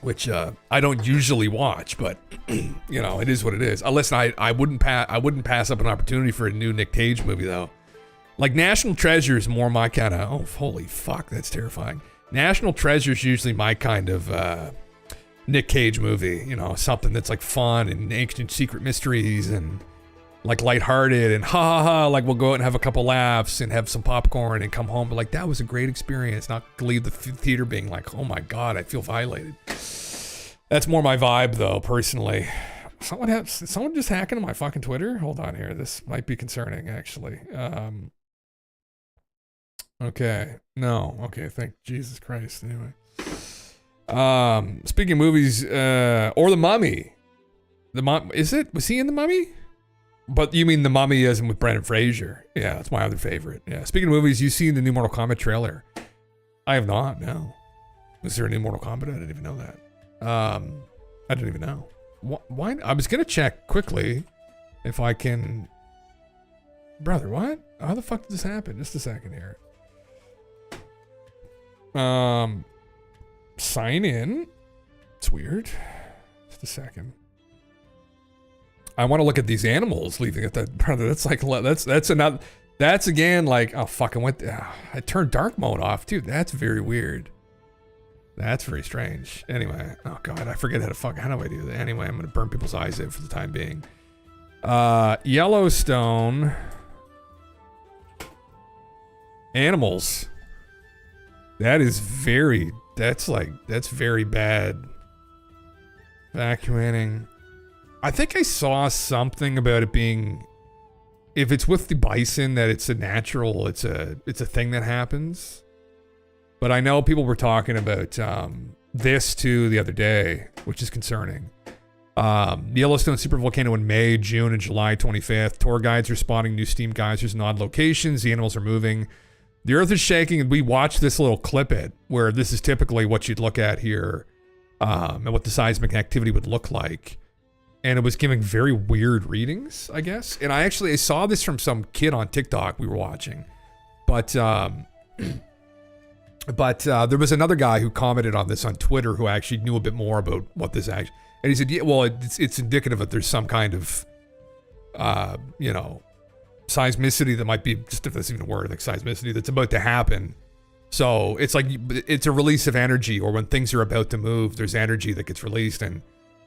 which I don't usually watch, but you know, it is what it is. Listen, I wouldn't pass up an opportunity for a new Nick Cage movie though. Like National Treasure is more my kind of, oh, holy fuck, that's terrifying. National Treasure is usually my kind of Nick Cage movie, you know, something that's like fun and ancient secret mysteries and like lighthearted and ha ha ha, like we'll go out and have a couple laughs and have some popcorn and come home, but like that was a great experience, not leave the theater being like, oh my God, I feel violated. That's more my vibe though, personally. Someone just hacking my fucking Twitter? Hold on here, this might be concerning actually. Okay, no, okay, thank Jesus Christ, anyway. Speaking of movies, or The Mummy. Was he in The Mummy? But you mean The Mummy as in with Brendan Fraser. Yeah, that's my other favorite. Yeah, speaking of movies, you seen the new Mortal Kombat trailer? I have not, no. Was there a new Mortal Kombat? I didn't even know that. I didn't even know. Why? I was gonna check quickly if I can... Brother, what? How the fuck did this happen? Just a second here. Sign in. It's weird. Just a second. I want to look at these animals leaving at that, brother. That's like, that's another, that's again like, oh fuck, I turned dark mode off, dude. That's very weird. That's very strange. Anyway, oh God, I forget how do I do that? Anyway, I'm gonna burn people's eyes out for the time being. Yellowstone. Animals. That's very bad. Evacuating. I think I saw something about it being, if it's with the bison, that it's a natural, it's a thing that happens. But I know people were talking about this too the other day, which is concerning. The Yellowstone supervolcano in May, June, and July 25th. Tour guides are spotting new steam geysers in odd locations. The animals are moving. The earth is shaking, and we watched this little clip where this is typically what you'd look at here, and what the seismic activity would look like. And it was giving very weird readings, I guess. And I saw this from some kid on TikTok we were watching. But there was another guy who commented on this on Twitter who actually knew a bit more about what this actually... And he said, yeah, well, it's indicative that there's some kind of, seismicity that might be, just if that's even a word, like seismicity that's about to happen. So it's like, it's a release of energy, or when things are about to move, there's energy that gets released, and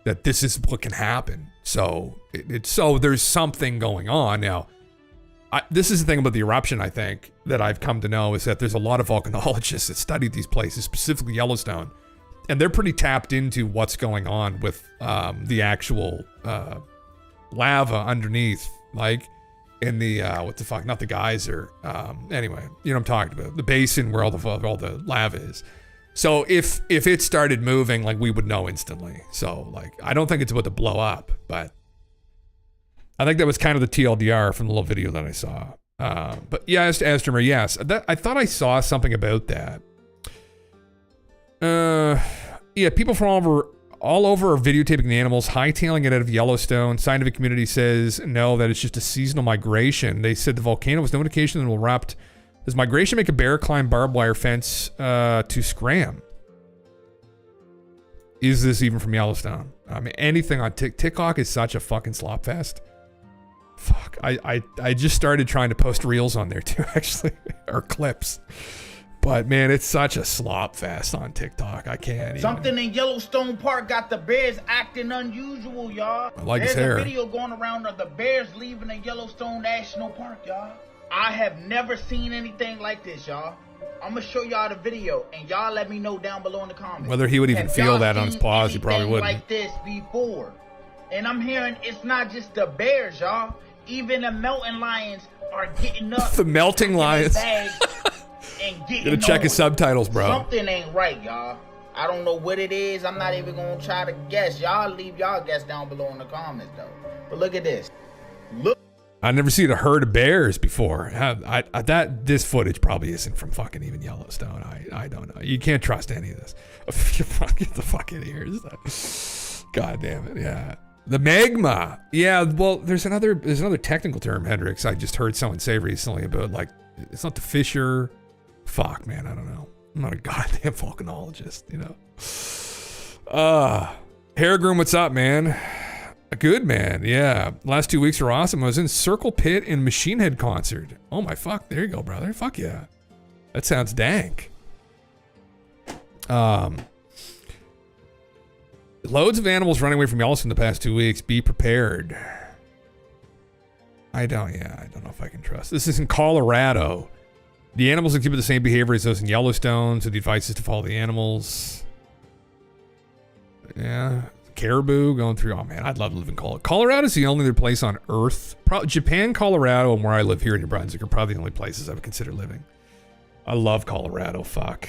that this is what can happen. So so there's something going on. Now, this is the thing about the eruption, I think, that I've come to know, is that there's a lot of volcanologists that study these places, specifically Yellowstone, and they're pretty tapped into what's going on with the actual lava underneath, like in the, what the fuck, not the geyser. Anyway, you know what I'm talking about, the basin where all the lava is. So if it started moving, like, we would know instantly. So like, I don't think it's about to blow up, but I think that was kind of the TLDR from the little video that I saw. But yeah, Astromer, yes, I thought I saw something about that. Yeah, people from all over are videotaping the animals, hightailing it out of Yellowstone. Scientific community says no, that it's just a seasonal migration. They said the volcano was no indication that it will erupt. Does migration make a bear climb barbed wire fence to scram? Is this even from Yellowstone? I mean, anything on TikTok is such a fucking slop fest. Fuck, I just started trying to post reels on there too, actually, or clips. But man, it's such a slop fest on TikTok. I can't. Something in Yellowstone Park got the bears acting unusual, y'all. I like his hair. There's a video going around of the bears leaving the Yellowstone National Park, y'all. I have never seen anything like this, y'all. I'm gonna show y'all the video, and y'all let me know down below in the comments. Whether he would even feel that on his paws, he probably wouldn't. Like this before, and I'm hearing it's not just the bears, y'all. Even the mountain lions are getting up. The melting lions. And gotta check his subtitles, bro. Something ain't right, y'all. I don't know what it is. I'm not even gonna try to guess. Y'all leave y'all guess down below in the comments, though. But look at this. Look. I've never seen a herd of bears before. This footage probably isn't from fucking even Yellowstone. I don't know. You can't trust any of this. Get the fuck in here. God damn it. Yeah. The magma. Yeah. Well, there's another technical term, Hendrix. I just heard someone say recently about, like, it's not the fissure. Fuck, man. I don't know. I'm not a goddamn volcanologist, you know. Hair Groom, what's up, man? Good, man. Yeah. Last 2 weeks were awesome. I was in Circle Pit and Machine Head concert. Oh my fuck. There you go, brother. Fuck yeah. That sounds dank. Loads of animals running away from Yellowstone the past 2 weeks. Be prepared. I don't know if I can trust. This is in Colorado. The animals exhibit the same behavior as those in Yellowstone, so the advice is to follow the animals. Yeah. Caribou going through. Oh man, I'd love to live in Colorado. Colorado's the only other place on Earth. Japan, Colorado, and where I live here in New Brunswick are probably the only places I would consider living. I love Colorado. Fuck.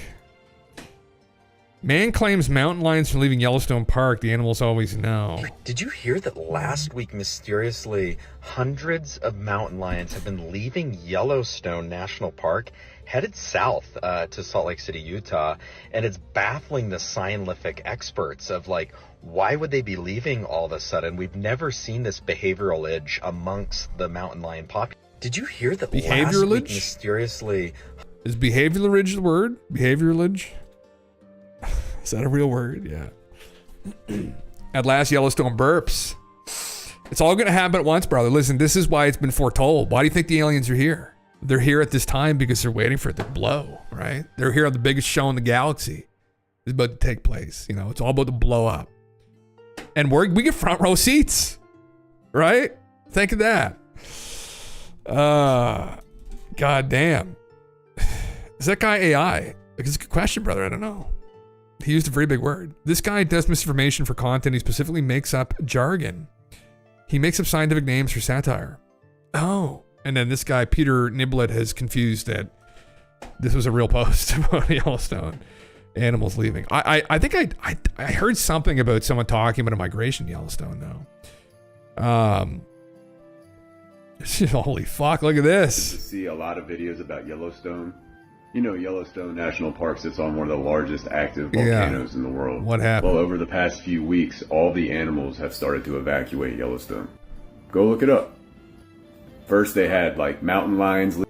Man claims mountain lions from leaving Yellowstone Park. The animals always know. Did you hear that last week, mysteriously, hundreds of mountain lions have been leaving Yellowstone National Park, headed south to Salt Lake City, Utah, and it's baffling the scientific experts of like, why would they be leaving all of a sudden? We've never seen this behavioral itch amongst the mountain lion population. Did you hear that last week, mysteriously... Is behaviorage the word? Behaviorage? Is that a real word? Yeah. At last, Yellowstone burps. It's all going to happen at once, brother. Listen, this is why it's been foretold. Why do you think the aliens are here? They're here at this time because they're waiting for it to blow, right? They're here on the biggest show in the galaxy. It's about to take place. You know, it's all about to blow up. And we get front row seats, right? Think of that. God damn. Is that guy AI? It's a good question, brother. I don't know. He used a very big word. This guy does misinformation for content. He specifically makes up jargon. He makes up scientific names for satire. Oh. And then this guy, Peter Niblett, has confused that this was a real post about Yellowstone animals leaving. I think I heard something about someone talking about a migration in Yellowstone, though. Holy fuck, look at this. To see a lot of videos about Yellowstone. You know, Yellowstone National Park sits on one of the largest active volcanoes in the world. What happened? Well, over the past few weeks, all the animals have started to evacuate Yellowstone. Go look it up. First, they had like mountain lions.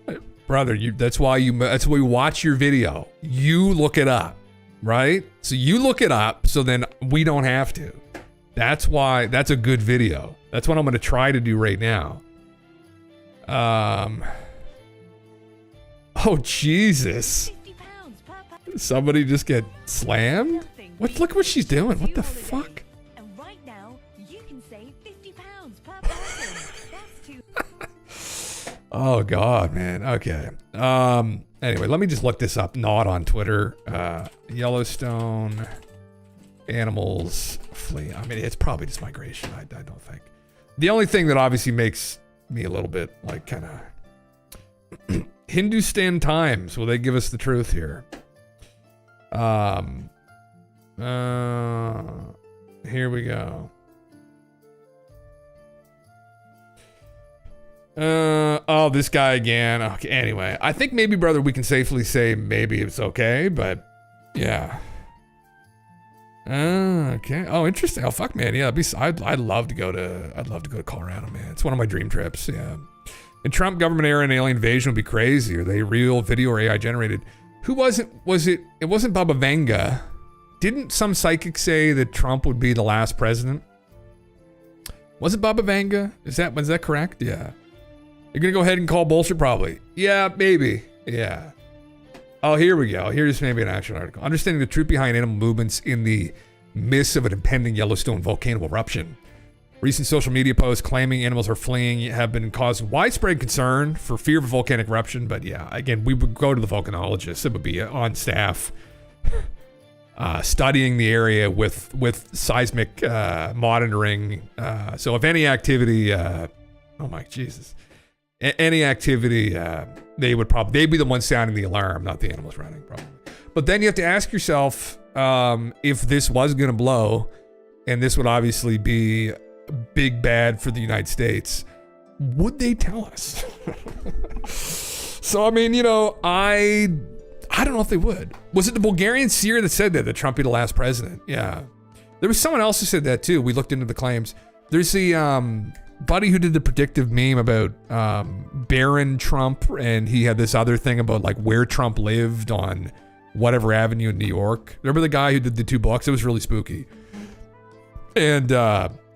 Brother, that's why we watch your video. You look it up, right? So you look it up, so then we don't have to. That's why. That's a good video. That's what I'm going to try to do right now. Oh, Jesus. Somebody just get slammed? What? Look what she's doing. What the fuck? And right now, you can save £50 per person. That's too... Oh, God, man. Okay. Anyway, let me just look this up. Not on Twitter. Yellowstone animals flee. I mean, it's probably just migration. I don't think. The only thing that obviously makes me a little bit, like, kind of... Hindustan Times. Will they give us the truth here? Here we go. Oh, this guy again. Okay, anyway. I think maybe, brother, we can safely say maybe it's okay, but yeah. Okay. Oh, interesting. Oh, fuck, man. Yeah, I'd love to go to Colorado, man. It's one of my dream trips. Yeah. In Trump government era, an alien invasion would be crazy. Are they real, video, or AI generated? Who was it? It wasn't Baba Vanga. Didn't some psychic say that Trump would be the last president? Was it Baba Vanga? Was that correct? Yeah. You're gonna go ahead and call bullshit, probably. Yeah, maybe. Yeah. Oh, here we go. Here's maybe an actual article. Understanding the truth behind animal movements in the midst of an impending Yellowstone volcano eruption. Recent social media posts claiming animals are fleeing have been causing widespread concern for fear of a volcanic eruption. But yeah, again, we would go to the volcanologist. It would be on staff studying the area with seismic monitoring. So if any activity, oh my Jesus, any activity, they'd be the ones sounding the alarm, not the animals running, probably. But then you have to ask yourself, if this was going to blow, and this would obviously be big bad for the United States, would they tell us? So I mean, you know, I don't know if they would. Was it the Bulgarian seer that said that Trump be the last president? Yeah, there was someone else who said that too. We looked into the claims. There's the buddy who did the predictive meme about Barron Trump, and he had this other thing about like where Trump lived on whatever avenue in New York. Remember the guy who did the 2 books? It was really spooky. And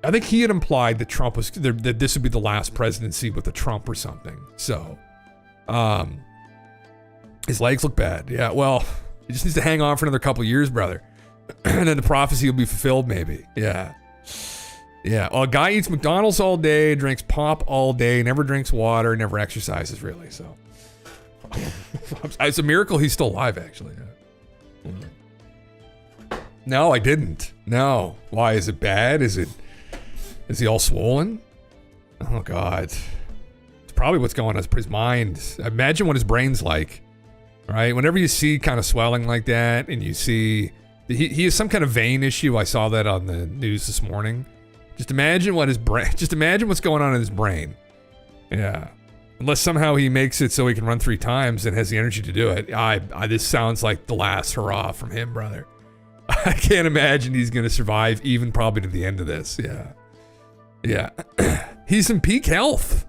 I think he had implied that Trump was that this would be the last presidency with a Trump or something. So, his legs look bad. Yeah, well, he just needs to hang on for another couple years, brother, and then the prophecy will be fulfilled, maybe. Yeah. Yeah. Well, a guy eats McDonald's all day, drinks pop all day, never drinks water, never exercises really. So, it's a miracle he's still alive, actually. Yeah. No, I didn't. No. Why? Is it bad? Is he all swollen? Oh, God. It's probably what's going on in his mind. Imagine what his brain's like, right? Whenever you see kind of swelling like that and you see... He has some kind of vein issue. I saw that on the news this morning. Just imagine what his brain... Just imagine what's going on in his brain. Yeah. Unless somehow he makes it so he can run 3 times and has the energy to do it. This sounds like the last hurrah from him, brother. I can't imagine he's going to survive even probably to the end of this. Yeah. Yeah. He's in peak health.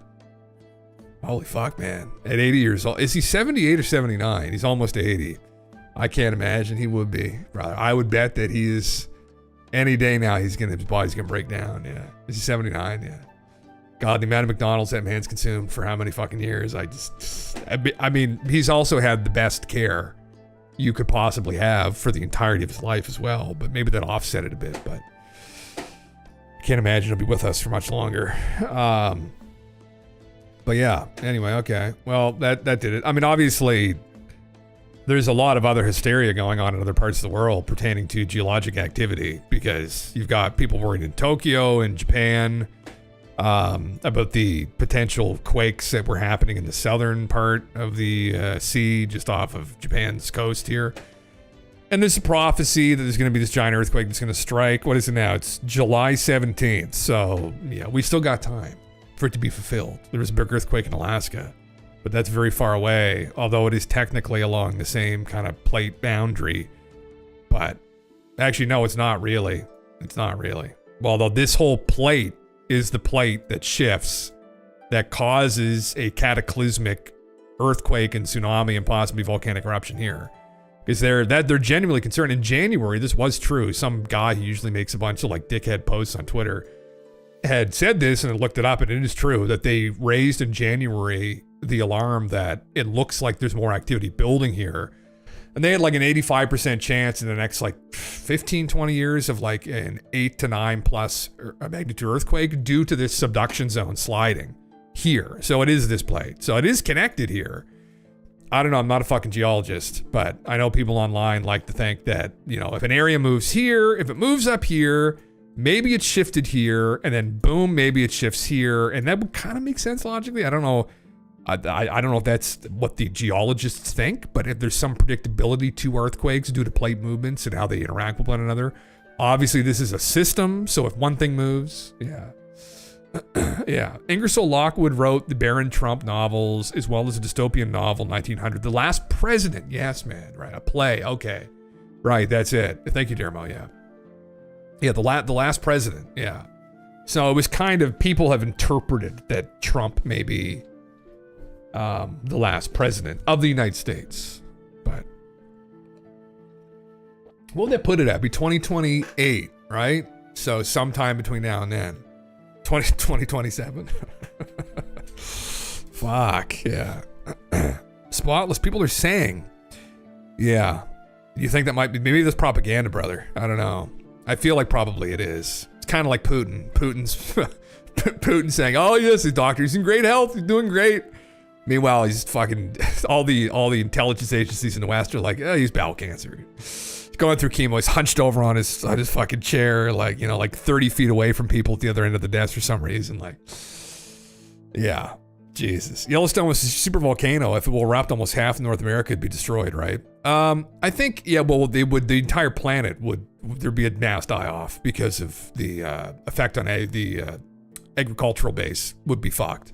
Holy fuck, man. At 80 years old. Is he 78 or 79? He's almost 80. I can't imagine he would be, brother. I would bet that he is any day now his body's going to break down. Yeah. Is he 79? Yeah. God, the amount of McDonald's that man's consumed for how many fucking years. I mean, he's also had the best care you could possibly have for the entirety of his life as well, but maybe that offset it a bit, but I can't imagine he'll be with us for much longer. But yeah, anyway, okay. Well, that did it. I mean, obviously, there's a lot of other hysteria going on in other parts of the world pertaining to geologic activity, because you've got people worried in Tokyo and Japan about the potential quakes that were happening in the southern part of the sea just off of Japan's coast here. And there's a prophecy that there's going to be this giant earthquake that's going to strike. What is it now? It's July 17th. So, yeah, we still got time for it to be fulfilled. There was a big earthquake in Alaska, but that's very far away, although it is technically along the same kind of plate boundary. But actually, no, it's not really. It's not really. Well, although this whole plate is the plate that shifts, that causes a cataclysmic earthquake and tsunami and possibly volcanic eruption here. Because they're genuinely concerned. In January, this was true. Some guy who usually makes a bunch of like dickhead posts on Twitter had said this, and I looked it up, and it is true that they raised in January the alarm that it looks like there's more activity building here. And they had like an 85% chance in the next like 15, 20 years of like an 8 to 9 plus magnitude earthquake due to this subduction zone sliding here. So it is this plate. So it is connected here. I don't know. I'm not a fucking geologist, but I know people online like to think that, you know, if an area moves here, if it moves up here, maybe it's shifted here, and then boom, maybe it shifts here. And that would kind of make sense logically. I don't know. I don't know if that's what the geologists think, but if there's some predictability to earthquakes due to plate movements and how they interact with one another. Obviously, this is a system, so if one thing moves, yeah. Yeah. Ingersoll Lockwood wrote the Baron Trump novels, as well as a dystopian novel, 1900. The Last President. Yes, man. Right. A play. Okay. Right. That's it. Thank you, Dermo. Yeah. Yeah. The Last President. Yeah. So it was kind of, people have interpreted that Trump may be the last president of the United States. But what would that put it at? Be 2028, right? So sometime between now and then. 2027. Fuck, yeah. Spotless, people are saying. Yeah. You think that might be, maybe that's propaganda, brother. I don't know. I feel like probably it is. It's kind of like Putin. Putin saying, oh yes, his doctor, he's in great health, he's doing great. Meanwhile, he's fucking, all the intelligence agencies in the West are like, oh, he's bowel cancer. He's going through chemo. He's hunched over on his fucking chair, like, you know, like 30 feet away from people at the other end of the desk for some reason. Like, yeah, Jesus. Yellowstone was a super volcano. If it will erupt, almost half of North America would be destroyed, right? I think, yeah, well, the entire planet there'd be a mass die-off because of the effect on the agricultural base would be fucked.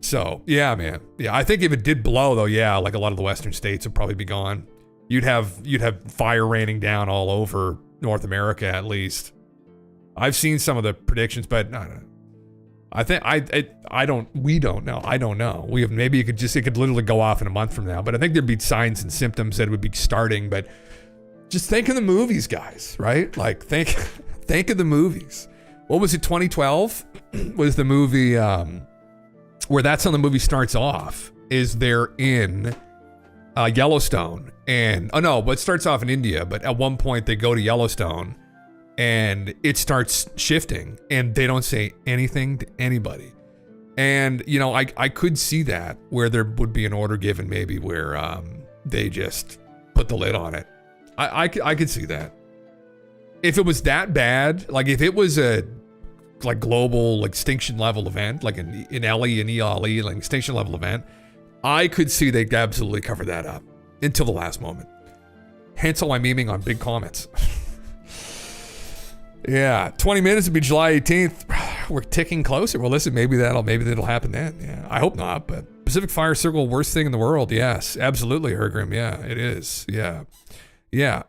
So, yeah, man. Yeah, I think if it did blow, though, yeah, like a lot of the western states would probably be gone. You'd have fire raining down all over North America, at least. I've seen some of the predictions, but we don't know. I don't know. Maybe it could literally go off in a month from now, but I think there'd be signs and symptoms that it would be starting. But just think of the movies, guys, right? Like, think of the movies. what was it, 2012 was the movie where that's how the movie starts off, is they're in Yellowstone. And, oh no, but it starts off in India, but at one point they go to Yellowstone and it starts shifting and they don't say anything to anybody. And, you know, I could see that where there would be an order given maybe where they just put the lid on it. I could see that. If it was that bad, like if it was a like global like extinction level event, like an LE and ELE, like extinction level event, I could see they'd absolutely cover that up until the last moment. Hence all I'm memeing on big comments. Yeah, 20 minutes would be July 18th. We're ticking closer. Well, listen, maybe that'll happen then. Yeah, I hope not, but Pacific Fire Circle, worst thing in the world. Yes, absolutely, Hergrim. Yeah, it is. Yeah. Yeah.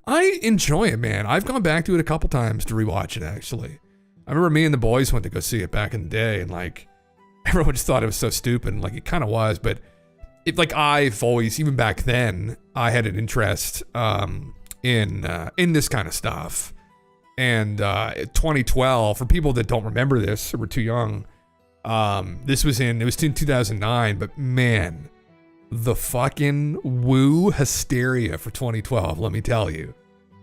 I enjoy it, man. I've gone back to it a couple times to rewatch it, actually. I remember me and the boys went to go see it back in the day, and like everyone just thought it was so stupid, and like it kind of was, but it, like I've always, even back then, I had an interest in this kind of stuff. And 2012, for people that don't remember this or were too young, it was in 2009, but man, the fucking woo hysteria for 2012, let me tell you.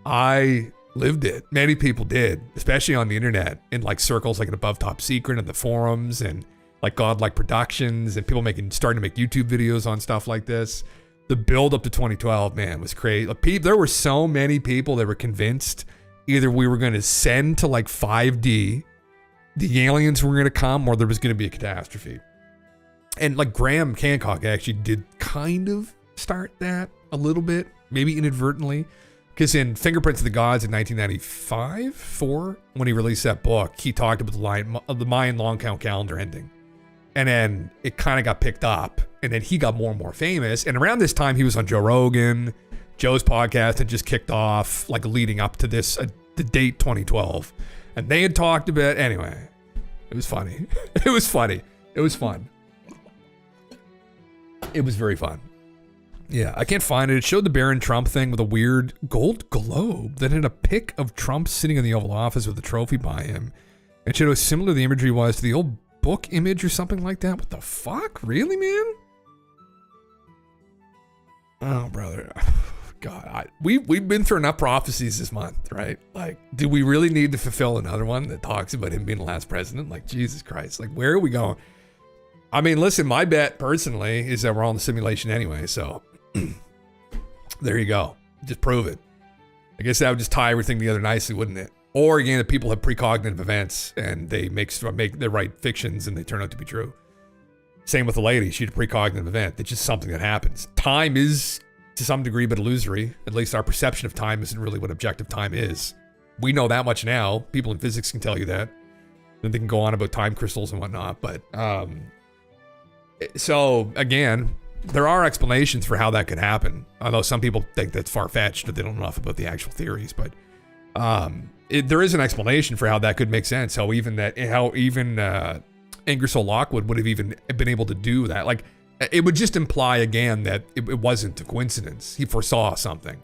I lived it. Many people did, especially on the internet, in like circles like an Above Top Secret and the forums and like Godlike Productions and people starting to make YouTube videos on stuff like this. The build up to 2012, man, was crazy. There were so many people that were convinced either we were going to send to like 5D, the aliens were going to come, or there was going to be a catastrophe. And like Graham Hancock actually did kind of start that a little bit, maybe inadvertently, because in Fingerprints of the Gods in 1995, when he released that book, he talked about the Mayan long count calendar ending. And then it kind of got picked up, and then he got more and more famous. And around this time, he was on Joe Rogan. Joe's podcast had just kicked off, like leading up to this, the date 2012. And they had talked about, anyway, it was funny. It was funny. It was fun. It was very fun. Yeah, I can't find it. It showed the Barron Trump thing with a weird gold globe that had a pic of Trump sitting in the Oval Office with a trophy by him. It showed how similar the imagery was to the old book image or something like that. What the fuck? Really, man? Oh, brother. God, we've been through enough prophecies this month, right? Like, do we really need to fulfill another one that talks about him being the last president? Like, Jesus Christ. Like, where are we going? I mean, listen, my bet personally is that we're all in the simulation anyway, so there you go. Just prove it. I guess that would just tie everything together nicely, wouldn't it? Or again, that people have precognitive events and they they write fictions and they turn out to be true. Same with the lady. She had a precognitive event. It's just something that happens. Time is, to some degree, but illusory. At least our perception of time isn't really what objective time is. We know that much now. People in physics can tell you that. Then they can go on about time crystals and whatnot. But so again, there are explanations for how that could happen. Although some people think that's far-fetched, that they don't know enough about the actual theories. But there is an explanation for how that could make sense. How even Ingersoll Lockwood would have even been able to do that. Like, it would just imply again that it wasn't a coincidence. He foresaw something.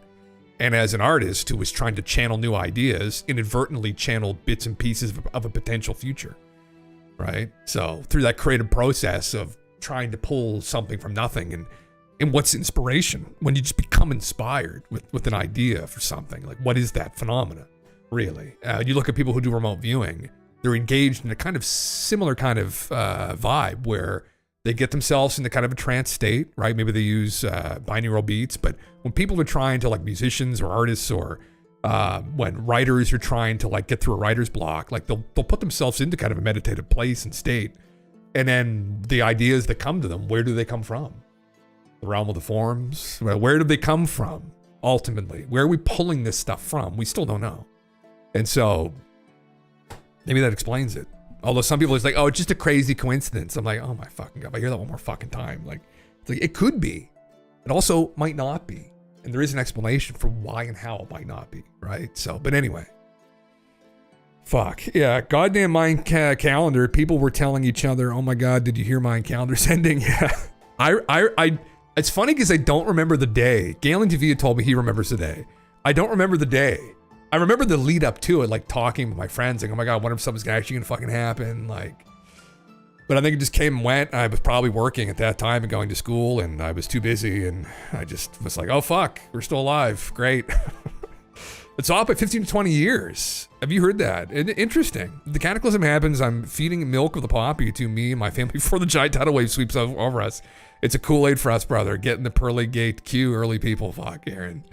And as an artist who was trying to channel new ideas, inadvertently channeled bits and pieces of a potential future, right? So through that creative process of trying to pull something from nothing, and what's inspiration? When you just become inspired with an idea for something, like what is that phenomena, really? You look at people who do remote viewing, they're engaged in a kind of similar kind of vibe where they get themselves into kind of a trance state, right? Maybe they use binaural beats, but when people are trying to, like musicians or artists, or when writers are trying to like get through a writer's block, like they'll put themselves into kind of a meditative place and state. And then the ideas that come to them, where do they come from? The realm of the forms? Where do they come from, ultimately? Where are we pulling this stuff from? We still don't know. And so maybe that explains it. Although some people are like, oh, it's just a crazy coincidence. I'm like, oh my fucking God, if I hear that one more fucking time. Like, it's like, it could be. It also might not be. And there is an explanation for why and how it might not be, right? So, but anyway. Fuck. Yeah, goddamn Mayan calendar. People were telling each other, oh my God, did you hear Mayan calendar's ending? Yeah. It's funny because I don't remember the day. Galen TV told me he remembers the day. I don't remember the day. I remember the lead up to it, like talking with my friends, like, oh my God, I wonder if something's actually gonna fucking happen. Like, but I think it just came and went. I was probably working at that time and going to school, and I was too busy, and I just was like, oh fuck, we're still alive. Great. It's off by 15 to 20 years. Have you heard that? Interesting. The cataclysm happens. I'm feeding milk of the poppy to me and my family before the giant tidal wave sweeps over us. It's a Kool-Aid for us, brother. Getting the pearly gate queue, early people. Fuck, Aaron.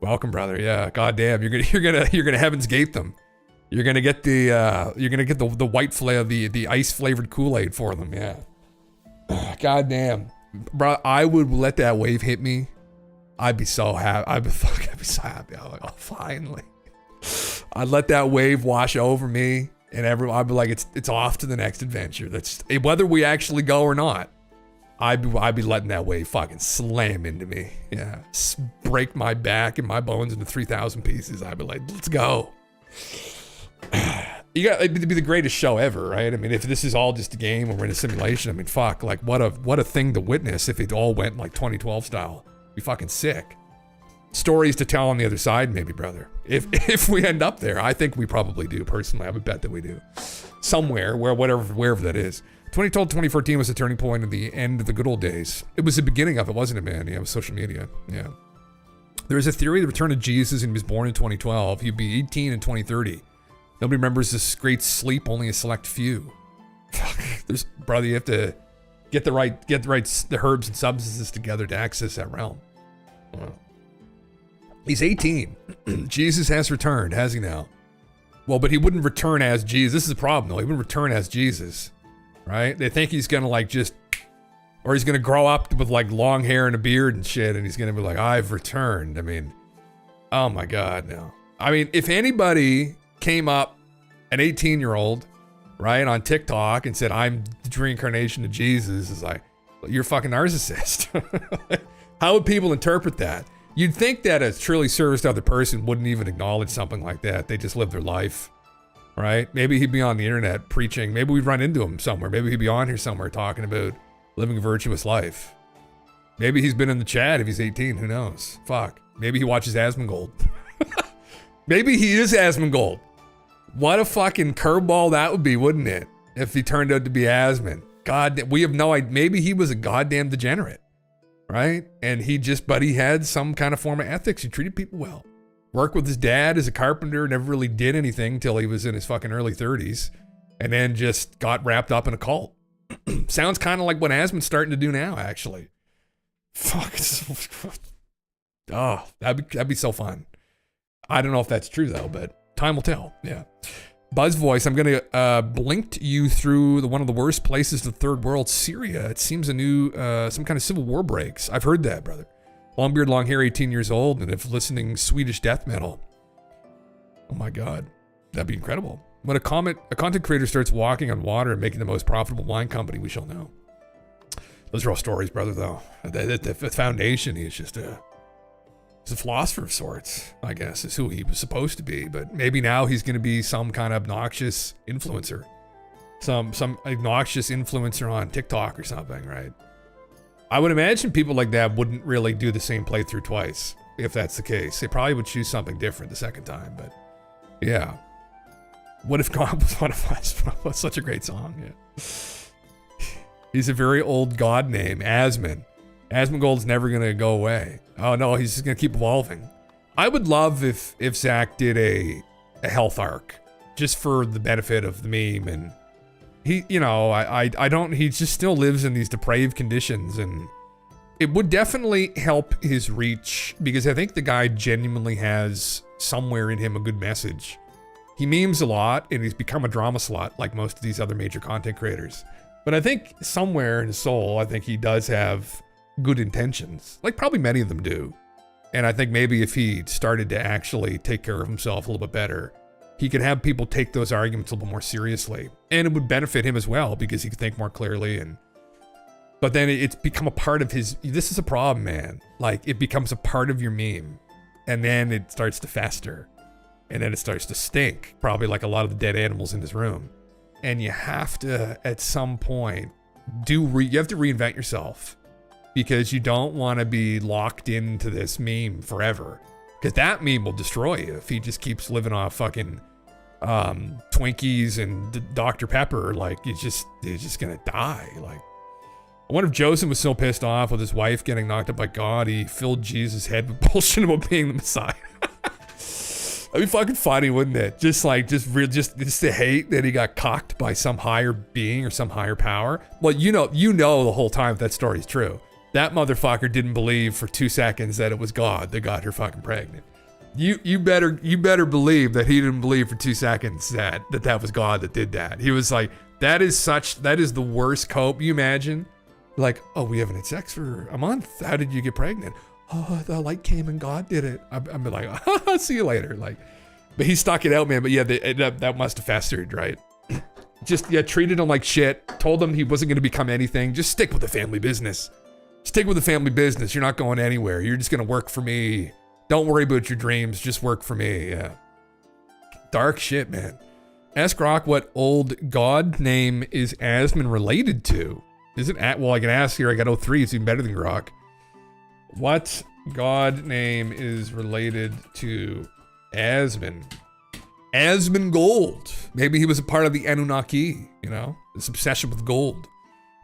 Welcome, brother. Yeah, goddamn. You're gonna Heaven's Gate them. You're gonna get the white flavor, the ice flavored Kool-Aid for them. Yeah. Goddamn, bro. I would let that wave hit me. I'd be so happy. I'd be so happy. I'm like, oh, finally. I'd let that wave wash over me, and I'd be like, it's off to the next adventure. That's whether we actually go or not. I'd be letting that wave fucking slam into me. Yeah, break my back and my bones into 3,000 pieces. I'd be like, let's go. It'd be the greatest show ever, right? I mean, if this is all just a game or we're in a simulation, I mean, fuck, like what a thing to witness if it all went like 2012 style. Be fucking sick. Stories to tell on the other side, maybe, brother. If we end up there, I think we probably do. Personally, I would bet that we do. Somewhere, wherever that is. 2012, 2014 was the turning point of the end of the good old days. It was the beginning of it, wasn't it, man? Yeah, with social media. Yeah. There is a theory of the return of Jesus, and he was born in 2012. He'd be 18 in 2030. Nobody remembers this great sleep, only a select few. Fuck, brother, you have to get the herbs and substances together to access that realm. Wow. He's 18. Jesus has returned, has he now? Well, but he wouldn't return as Jesus. This is the problem, though. He wouldn't return as Jesus, right? They think he's gonna or he's gonna grow up with like long hair and a beard and shit, and he's gonna be like, I've returned. I mean, oh my God, no. I mean, if anybody came up, an 18-year-old, right, on TikTok and said, I'm the reincarnation of Jesus, is like, you're a fucking narcissist. How would people interpret that? You'd think that a truly serviced other person wouldn't even acknowledge something like that. They just live their life, right? Maybe he'd be on the internet preaching. Maybe we'd run into him somewhere. Maybe he'd be on here somewhere talking about living a virtuous life. Maybe he's been in the chat if he's 18. Who knows? Fuck. Maybe he watches Asmongold. Maybe he is Asmongold. What a fucking curveball that would be, wouldn't it? If he turned out to be Asmon. God, we have no idea. Maybe he was a goddamn degenerate. Right? And he had some kind of form of ethics. He treated people well. Worked with his dad as a carpenter, never really did anything till he was in his fucking early 30s. And then just got wrapped up in a cult. Sounds kind of like what Asmon's starting to do now, actually. Fuck. Oh, that'd be so fun. I don't know if that's true though, but time will tell. Yeah. Buzz Voice, I'm going to blink you through one of the worst places to the third world, Syria. It seems a new, some kind of civil war breaks. I've heard that, brother. Long beard, long hair, 18 years old, and if listening Swedish death metal. Oh my God. That'd be incredible. When a content creator starts walking on water and making the most profitable wine company, we shall know. Those are all stories, brother, though. The foundation is just he's a philosopher of sorts, I guess, is who he was supposed to be. But maybe now he's going to be some kind of obnoxious influencer. Some obnoxious influencer on TikTok or something, right? I would imagine people like that wouldn't really do the same playthrough twice, if that's the case. They probably would choose something different the second time, but yeah. What if God was one of us? That's such a great song, yeah. He's a very old god name, Asmon. Asmongold's never going to go away. Oh no, he's just going to keep evolving. I would love if Zach did a health arc just for the benefit of the meme. And he, he just still lives in these depraved conditions, and it would definitely help his reach because I think the guy genuinely has somewhere in him a good message. He memes a lot and he's become a drama slut like most of these other major content creators. But I think somewhere in his soul, I think he does have good intentions, like probably many of them do. And I think maybe if he started to actually take care of himself a little bit better, he could have people take those arguments a little bit more seriously, and it would benefit him as well because he could think more clearly. But then it's become a part of his, this is a problem, man. Like it becomes a part of your meme, and then it starts to fester, and then it starts to stink, probably like a lot of the dead animals in his room. And you have to, at some point, you have to reinvent yourself because you don't want to be locked into this meme forever. Because that meme will destroy you if he just keeps living off fucking Twinkies and Dr. Pepper. Like, he's just gonna die. Like, I wonder if Joseph was so pissed off with his wife getting knocked up by God, he filled Jesus' head with bullshit about being the Messiah. That'd be fucking funny, wouldn't it? Just the hate that he got cocked by some higher being or some higher power. Well, you know the whole time that story's true. That motherfucker didn't believe for 2 seconds that it was God that got her fucking pregnant. You better believe that he didn't believe for 2 seconds that was God that did that. He was like, that is the worst cope. You imagine? Like, oh, we haven't had sex for a month. How did you get pregnant? Oh, the light came and God did it. I'm like, I'll see you later. Like, but he stuck it out, man. But yeah, that must have festered, right? Treated him like shit. Told him he wasn't going to become anything. Just stick with the family business. Stick with the family business. You're not going anywhere. You're just going to work for me. Don't worry about your dreams. Just work for me. Yeah. Dark shit, man. Ask Grok what old god name is Asman related to. Is it well, I can ask here. I got 03. It's even better than Grok. What god name is related to Asman? Asman Gold. Maybe he was a part of the Anunnaki, you know? This obsession with gold.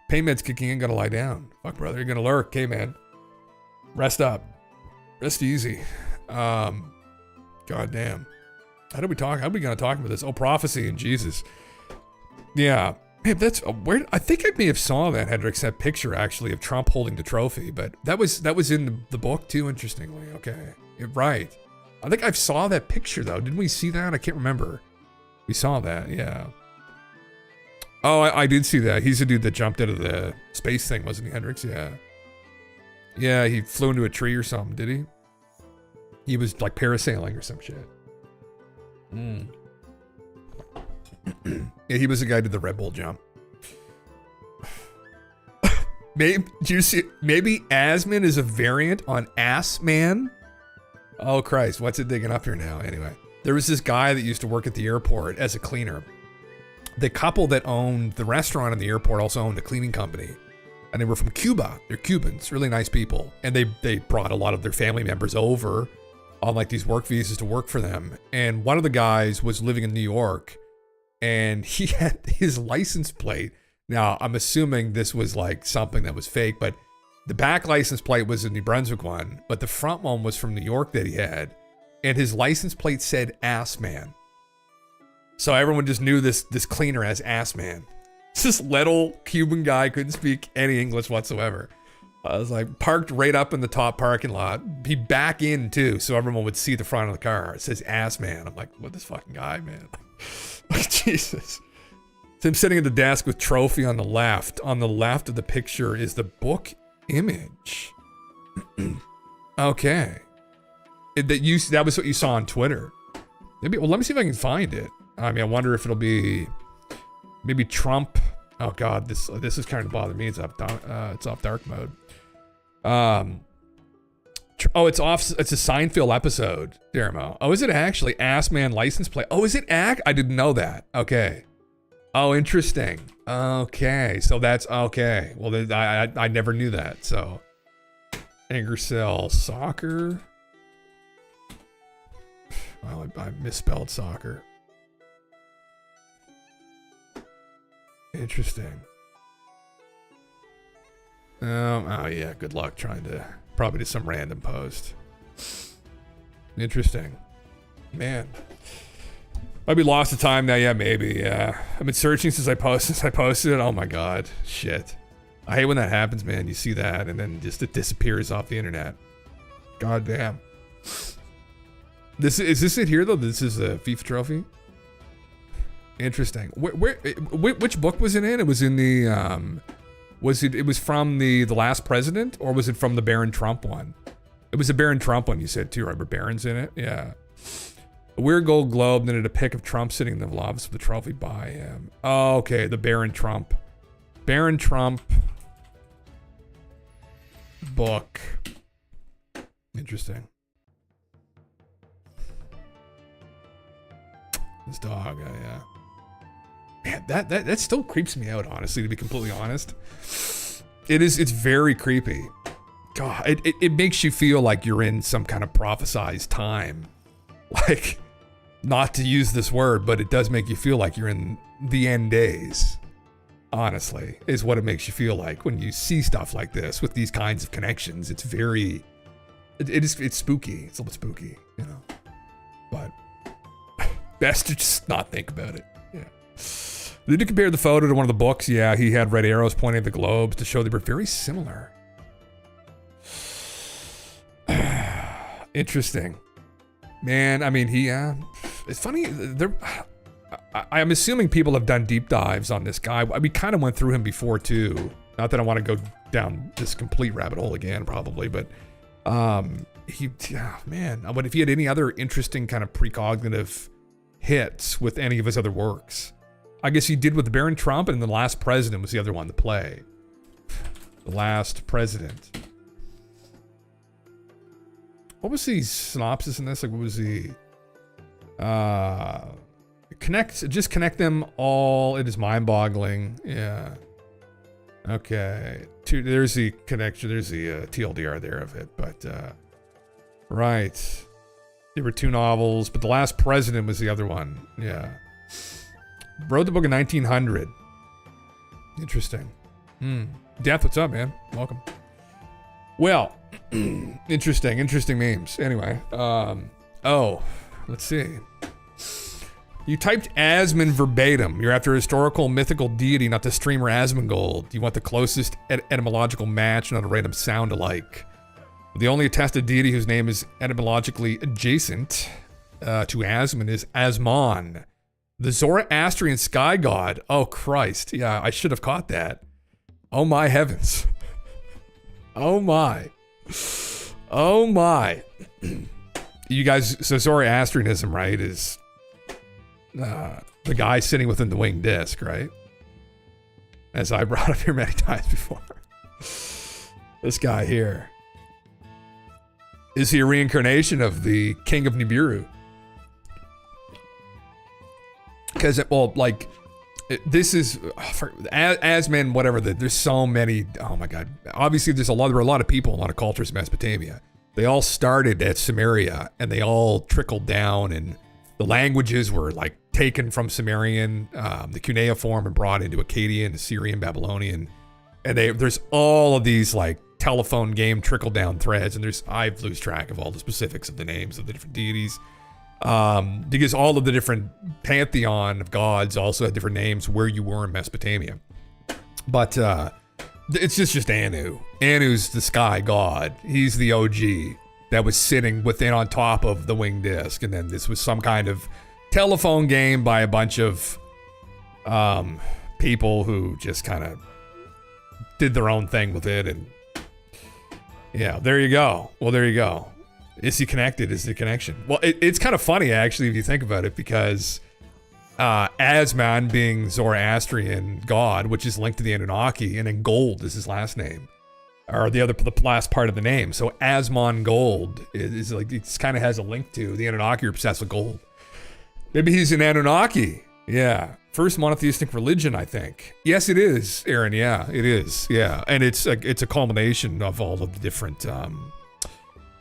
Pain meds kicking in, gotta lie down. Fuck, brother, you're gonna lurk. Okay, man. Rest up. Rest easy. God damn. How are we gonna talk about this? Oh, prophecy and Jesus. Yeah. Man, that's where I think I may have saw that Hendrix, that picture actually of Trump holding the trophy, but that was in the book too, interestingly. Okay. Right. I think I saw that picture though. Didn't we see that? I can't remember. We saw that, yeah. Oh, I did see that. He's the dude that jumped out of the space thing, wasn't he, Hendrix? Yeah. Yeah, he flew into a tree or something, did he? He was like parasailing or some shit. Yeah, he was the guy who did the Red Bull jump. Maybe Asman is a variant on Ass Man? Oh, Christ. What's it digging up here now? Anyway, there was this guy that used to work at the airport as a cleaner. The couple that owned the restaurant in the airport also owned a cleaning company. And they were from Cuba. They're Cubans, really nice people. And they brought a lot of their family members over on like these work visas to work for them. And one of the guys was living in New York and he had his license plate. Now, I'm assuming this was like something that was fake, but the back license plate was a New Brunswick one, but the front one was from New York that he had. And his license plate said Ass Man. So everyone just knew this cleaner as Ass Man. This little Cuban guy couldn't speak any English whatsoever. I was like parked right up in the top parking lot. He back in too, so everyone would see the front of the car. It says Ass Man. I'm like, what this fucking guy, man? Like, Jesus. It's him sitting at the desk with trophy on the left. On the left of the picture is the book image. Okay. That was what you saw on Twitter. Maybe. Well, let me see if I can find it. I mean, I wonder if it'll be maybe Trump. Oh God, this is kind of bothering me. It's off dark mode. It's off. It's a Seinfeld episode, Dermo. Oh, is it actually Ass Man license plate? Oh, is it I didn't know that. Okay. Oh, interesting. Okay, so that's okay. Well, I never knew that. So, Ingersoll soccer. Well, I misspelled soccer. Interesting. Oh yeah, good luck trying to probably do some random post. Interesting. Man. Might be lost of time now, yeah, maybe, yeah. I've been searching since I posted it. Oh my God, shit. I hate when that happens, man. You see that and then just it disappears off the internet. God damn. Is this it here though? This is a FIFA trophy? Interesting. Which book was it in? It was in the it was from the last president, or was it from the Barron Trump one? It was a Barron Trump one you said too, right? But Barron's in it? Yeah. A weird gold globe, then it a pic of Trump sitting in the Oval Office with the trophy by him. Oh, okay, the Barron Trump book. Interesting. This dog, yeah. Man, that still creeps me out, honestly, to be completely honest. It's very creepy. God, it makes you feel like you're in some kind of prophesized time. Like, not to use this word, but it does make you feel like you're in the end days. Honestly, is what it makes you feel like when you see stuff like this with these kinds of connections. It's very, it's spooky. It's a little spooky, you know. But best to just not think about it. Yeah. Did you compare the photo to one of the books? Yeah, he had red arrows pointing at the globes to show they were very similar. Interesting. Man, I mean, it's funny. I'm assuming people have done deep dives on this guy. We kind of went through him before too. Not that I want to go down this complete rabbit hole again, probably, but man, what if he had any other interesting kind of precognitive hits with any of his other works? I guess he did with Baron Trump, and The Last President was the other one to play. The Last President. What was the synopsis in this? Like, what was the connect them all. It is mind-boggling. Yeah. Okay. There's the connection. There's the TLDR there of it. But right. There were 2 novels, but The Last President was the other one. Yeah. Wrote the book in 1900. Interesting. Death, what's up, man? Welcome. Well, interesting memes. Anyway, let's see. You typed Asmon verbatim. You're after a historical, mythical deity, not the streamer Asmongold. You want the closest etymological match, not a random sound alike. The only attested deity whose name is etymologically adjacent to Asmon is Asmon, the Zoroastrian sky god. Oh, Christ. Yeah, I should have caught that. Oh, my heavens. Oh, my. Oh, my. You guys, so Zoroastrianism, right, is the guy sitting within the winged disc, right? As I brought up here many times before. This guy here. Is he a reincarnation of the king of Nibiru? Because, well, like, this is, Asman, whatever, there's so many, oh my God. Obviously, there were a lot of people, a lot of cultures in Mesopotamia. They all started at Sumeria, and they all trickled down, and the languages were, like, taken from Sumerian, the cuneiform, and brought into Akkadian, Assyrian, Babylonian. And there's all of these, like, telephone game trickle-down threads, and I lose track of all the specifics of the names of the different deities. Because all of the different pantheon of gods also had different names where you were in Mesopotamia. But it's just Anu. Anu's the sky god. He's the OG that was sitting on top of the winged disc. And then this was some kind of telephone game by a bunch of people who just kind of did their own thing with it. And yeah, there you go. Well, there you go. Is he connected? Is the connection? Well, it's kind of funny, actually, if you think about it, because Asman being Zoroastrian god, which is linked to the Anunnaki, and then Gold is his last name, or the last part of the name. So Asmon Gold is like, it kind of has a link to the Anunnaki are obsessed with gold. Maybe he's an Anunnaki. Yeah. First monotheistic religion, I think. Yes, it is, Aaron. Yeah, it is. Yeah. And it's a culmination of all of the different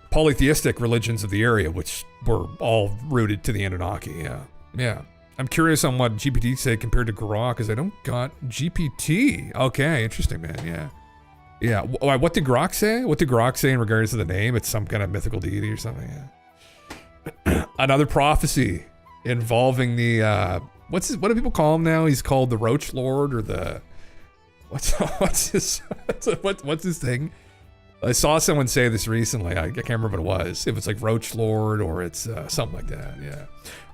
polytheistic religions of the area, which were all rooted to the Anunnaki. Yeah. Yeah. I'm curious on what GPT say compared to Grok, because I don't got GPT. Okay, interesting, man. Yeah. Yeah. What did Grok say? What did Grok say in regards to the name? It's some kind of mythical deity or something. Yeah. Another prophecy involving the what do people call him now? He's called the Roach Lord, or the what's his thing? I saw someone say this recently. I can't remember what it was. If it's like Roach Lord or it's something like that. Yeah.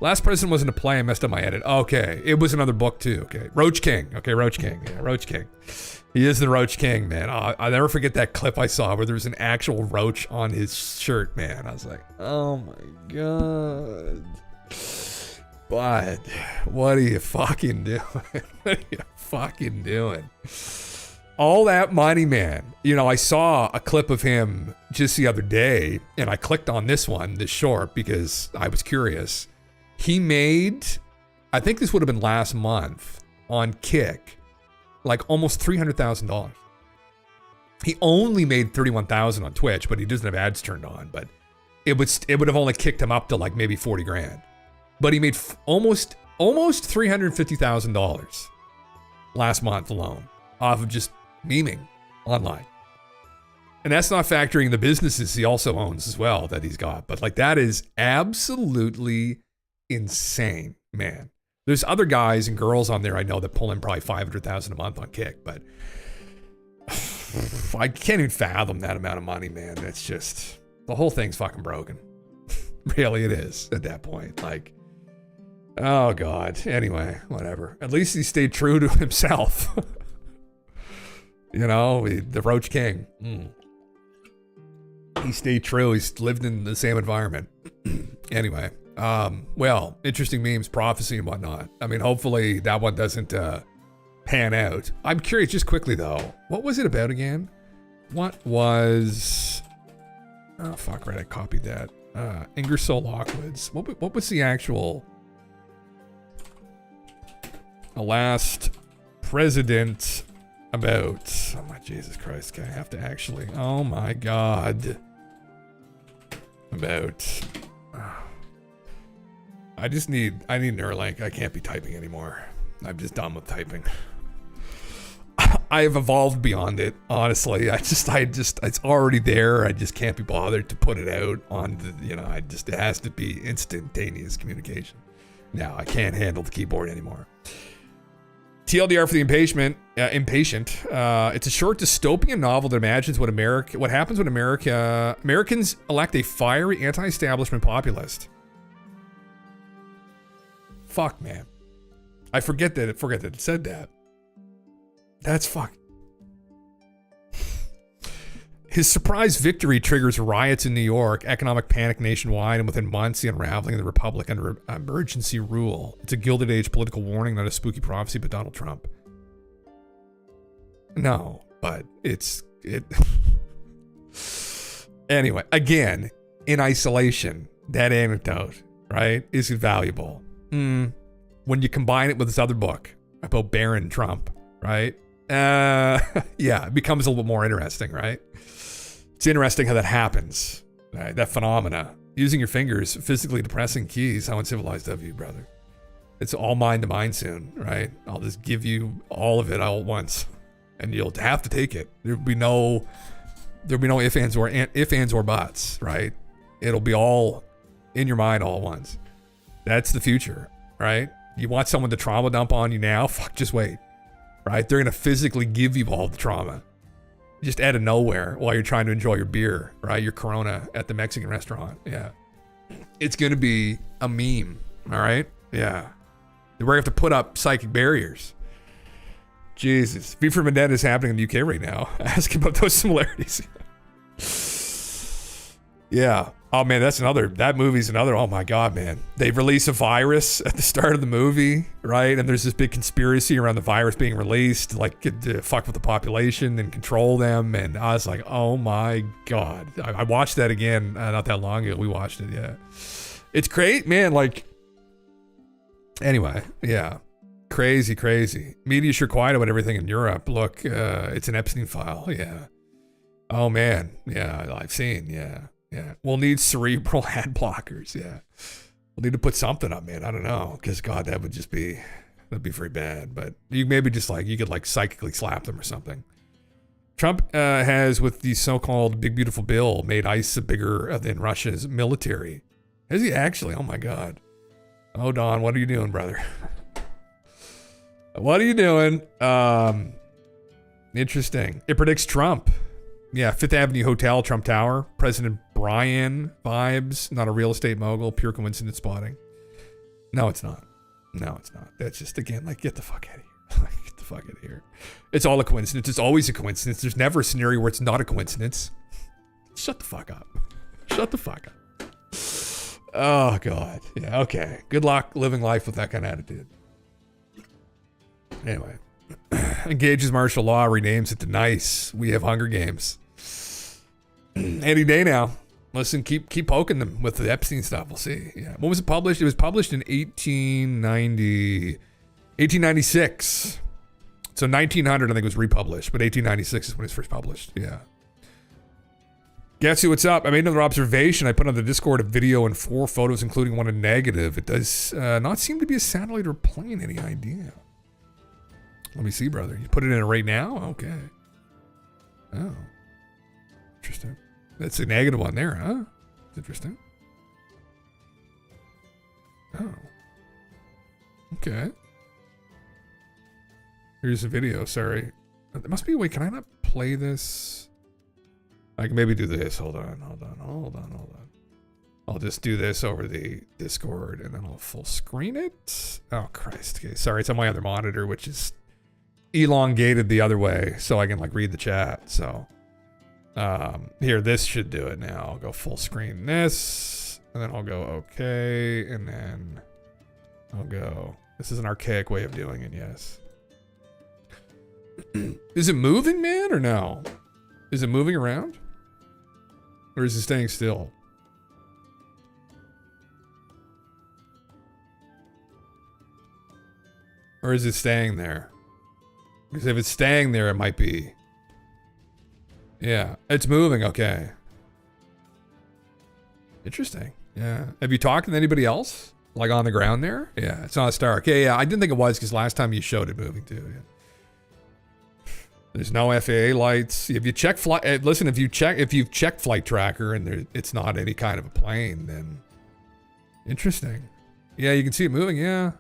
Last President wasn't a play. I messed up my edit. Okay. It was another book too. Okay. Roach King. Okay. Roach King. Yeah. Roach King. He is the Roach King, man. I'll never forget that clip I saw where there was an actual roach on his shirt, man. I was like, oh my God. But what are you fucking doing? What are you fucking doing? All that money, man. You know, I saw a clip of him just the other day, and I clicked on this short, because I was curious. He made, I think this would have been last month on Kick, like almost $300,000 He only made 31,000 on Twitch, but he doesn't have ads turned on. But it would have only kicked him up to like maybe 40 grand. But he made almost $350,000 last month alone off of just memeing online. And that's not factoring the businesses he also owns as well that he's got. But like that is absolutely insane, man. There's other guys and girls on there I know that pull in probably 500,000 a month on Kick, but I can't even fathom that amount of money, man. It's just, the whole thing's fucking broken. Really, it is at that point. Like, oh God. Anyway, whatever. At least he stayed true to himself. You know, the Roach King. He stayed true. He's lived in the same environment. Anyway, well, interesting memes, prophecy and whatnot. I mean, hopefully that one doesn't pan out. I'm curious, just quickly though, what was it about again? What was... Oh, fuck, right, I copied that. Ingersoll Lockwoods. What was the actual... The last president about... Oh my Jesus Christ, I have to actually... Oh my God. About... I need Neuralink. I can't be typing anymore. I'm just done with typing. I have evolved beyond it, honestly. It's already there. I just can't be bothered to put it out on the, it has to be instantaneous communication. Now, I can't handle the keyboard anymore. TLDR for the impatient. It's a short dystopian novel that imagines what happens when Americans elect a fiery anti-establishment populist. Fuck, man. I forget that it said that. That's fuck. His surprise victory triggers riots in New York, economic panic nationwide, and within months, the unraveling of the republic under emergency rule. It's a Gilded Age political warning, not a spooky prophecy, but Donald Trump. No, but it. Anyway, again, in isolation, that anecdote, right, is valuable. When you combine it with this other book about Barron Trump, right? Yeah, it becomes a little more interesting, right? It's interesting how that happens, right? That phenomena. Using your fingers, physically depressing keys. How uncivilized of you, brother. It's all mind to mind soon, right? I'll just give you all of it all at once, and you'll have to take it. There'll be no ifs, ands, or buts, right? It'll be all in your mind all at once. That's the future, right? You want someone to trauma dump on you now? Fuck, just wait, right? They're going to physically give you all the trauma just out of nowhere while you're trying to enjoy your beer, right? Your Corona at the Mexican restaurant. Yeah. It's going to be a meme, all right? Yeah. We're going to have to put up psychic barriers. Jesus. V for Vendetta is happening in the UK right now. Ask about those similarities. Yeah. Oh man, that movie's another, oh my God, man. They release a virus at the start of the movie, right? And there's this big conspiracy around the virus being released, like to fuck with the population and control them. And I was like, oh my God. I watched that again not that long ago. We watched it, yeah. It's great, man. Like, anyway, yeah. Crazy. Media sure quiet about everything in Europe. Look, it's an Epstein file, yeah. Oh man, yeah, I've seen, yeah. Yeah, we'll need cerebral ad blockers. Yeah, we'll need to put something up, man. I don't know, because God, that'd be very bad. But you maybe just you could psychically slap them or something. Trump has, with the so-called big beautiful bill, made ICE bigger than Russia's military. Has he actually? Oh my God. Oh Don, what are you doing, brother? What are you doing? Interesting. It predicts Trump. Yeah, Fifth Avenue Hotel, Trump Tower, President Brian vibes, not a real estate mogul, pure coincidence spotting. No, it's not. That's just, again, get the fuck out of here. Get the fuck out of here. It's all a coincidence. It's always a coincidence. There's never a scenario where it's not a coincidence. Shut the fuck up. Oh, God. Yeah, okay. Good luck living life with that kind of attitude. Anyway. Engages martial law, renames it to NICE. We have Hunger Games. Any day now. Listen, keep poking them with the Epstein stuff. We'll see. Yeah. When was it published? It was published in 1896. So 1900, I think, was republished, but 1896 is when it was first published. Yeah. Guess what's up? I made another observation. I put on the Discord a video and 4 photos, including one in negative. It does not seem to be a satellite or plane. Any idea? Let me see, brother. You put it in it right now? Okay. Oh. Interesting. That's a negative one there, huh? It's interesting. Oh. Okay. Here's a video, sorry. There must be a way, can I not play this? I can maybe do this. Hold on. I'll just do this over the Discord and then I'll full screen it. Oh, Christ. Okay, sorry, it's on my other monitor, which is elongated the other way so I can like read the chat. So here, this should do it now. I'll go full screen this and then I'll go okay and then I'll go. This is an archaic way of doing it, yes. Is it moving, man, or no? Is it moving around? Or is it staying still? Or is it staying there? Because if it's staying there, it might be. Yeah, it's moving, okay. Interesting, yeah. Have you talked to anybody else? Like on the ground there? Yeah, it's not a star. Okay, yeah, I didn't think it was because last time you showed it moving too, yeah. There's no FAA lights. If you check flight, listen, if you've checked Flight Tracker and it's not any kind of a plane, then interesting. Yeah, you can see it moving. Yeah,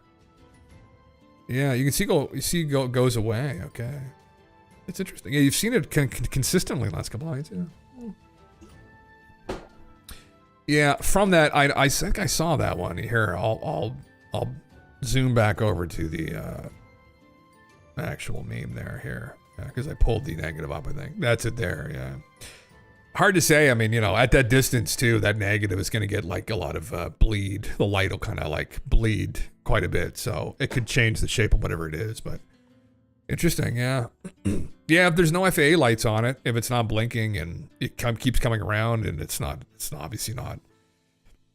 yeah, you can see goes away. Okay, it's interesting. Yeah, you've seen it consistently the last couple of nights. Yeah. Yeah, from that, I think I saw that one. Here, I'll zoom back over to the actual meme there. Here. Yeah, because I pulled the negative up, I think. That's it there, yeah. Hard to say. I mean, you know, at that distance, too, that negative is going to get, like, a lot of bleed. The light will kind of, like, bleed quite a bit. So it could change the shape of whatever it is. But interesting, yeah. Yeah, if there's no FAA lights on it, if it's not blinking and it keeps coming around and it's obviously not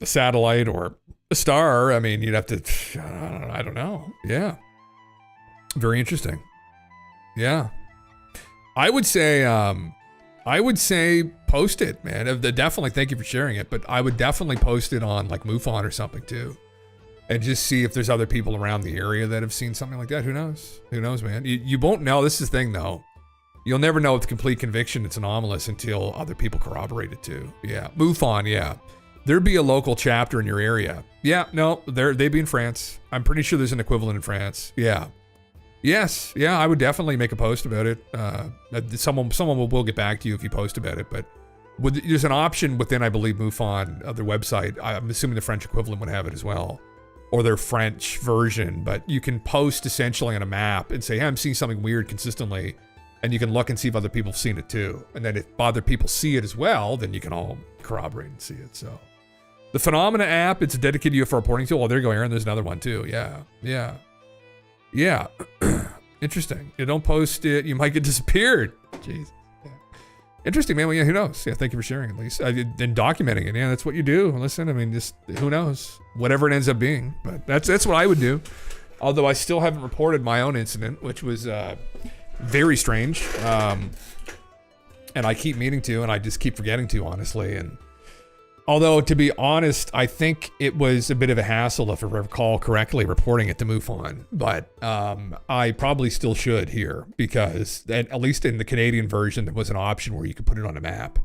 a satellite or a star, I mean, you'd have to, I don't know. Yeah. Very interesting. Yeah. I would say post it, man. Definitely, thank you for sharing it, but I would definitely post it on like MUFON or something too. And just see if there's other people around the area that have seen something like that. Who knows? Who knows, man? You won't know. This is the thing though. You'll never know with complete conviction it's anomalous until other people corroborate it too. Yeah. MUFON, yeah. There'd be a local chapter in your area. Yeah, no, they'd be in France. I'm pretty sure there's an equivalent in France. Yeah. Yes, yeah, I would definitely make a post about it. Someone will get back to you if you post about it, but there's an option within, I believe, MUFON, their website. I'm assuming the French equivalent would have it as well, or their French version, but you can post essentially on a map and say, hey, I'm seeing something weird consistently, and you can look and see if other people have seen it too. And then if other people see it as well, then you can all corroborate and see it, so. The Phenomena app, it's a dedicated UFO reporting tool. Oh, there you go, Aaron, there's another one too, yeah. Yeah, interesting. You don't post it, you might get disappeared. Jeez. Yeah. Interesting, man. Well, yeah, who knows? Yeah, thank you for sharing at least. And documenting it. Yeah, that's what you do. Listen, I mean, just who knows? Whatever it ends up being. But that's what I would do. Although I still haven't reported my own incident, which was very strange. And I keep meaning to, and I just keep forgetting to, honestly. And although, to be honest, I think it was a bit of a hassle, if I recall correctly, reporting it to MUFON. But I probably still should here, because at least in the Canadian version, there was an option where you could put it on a map.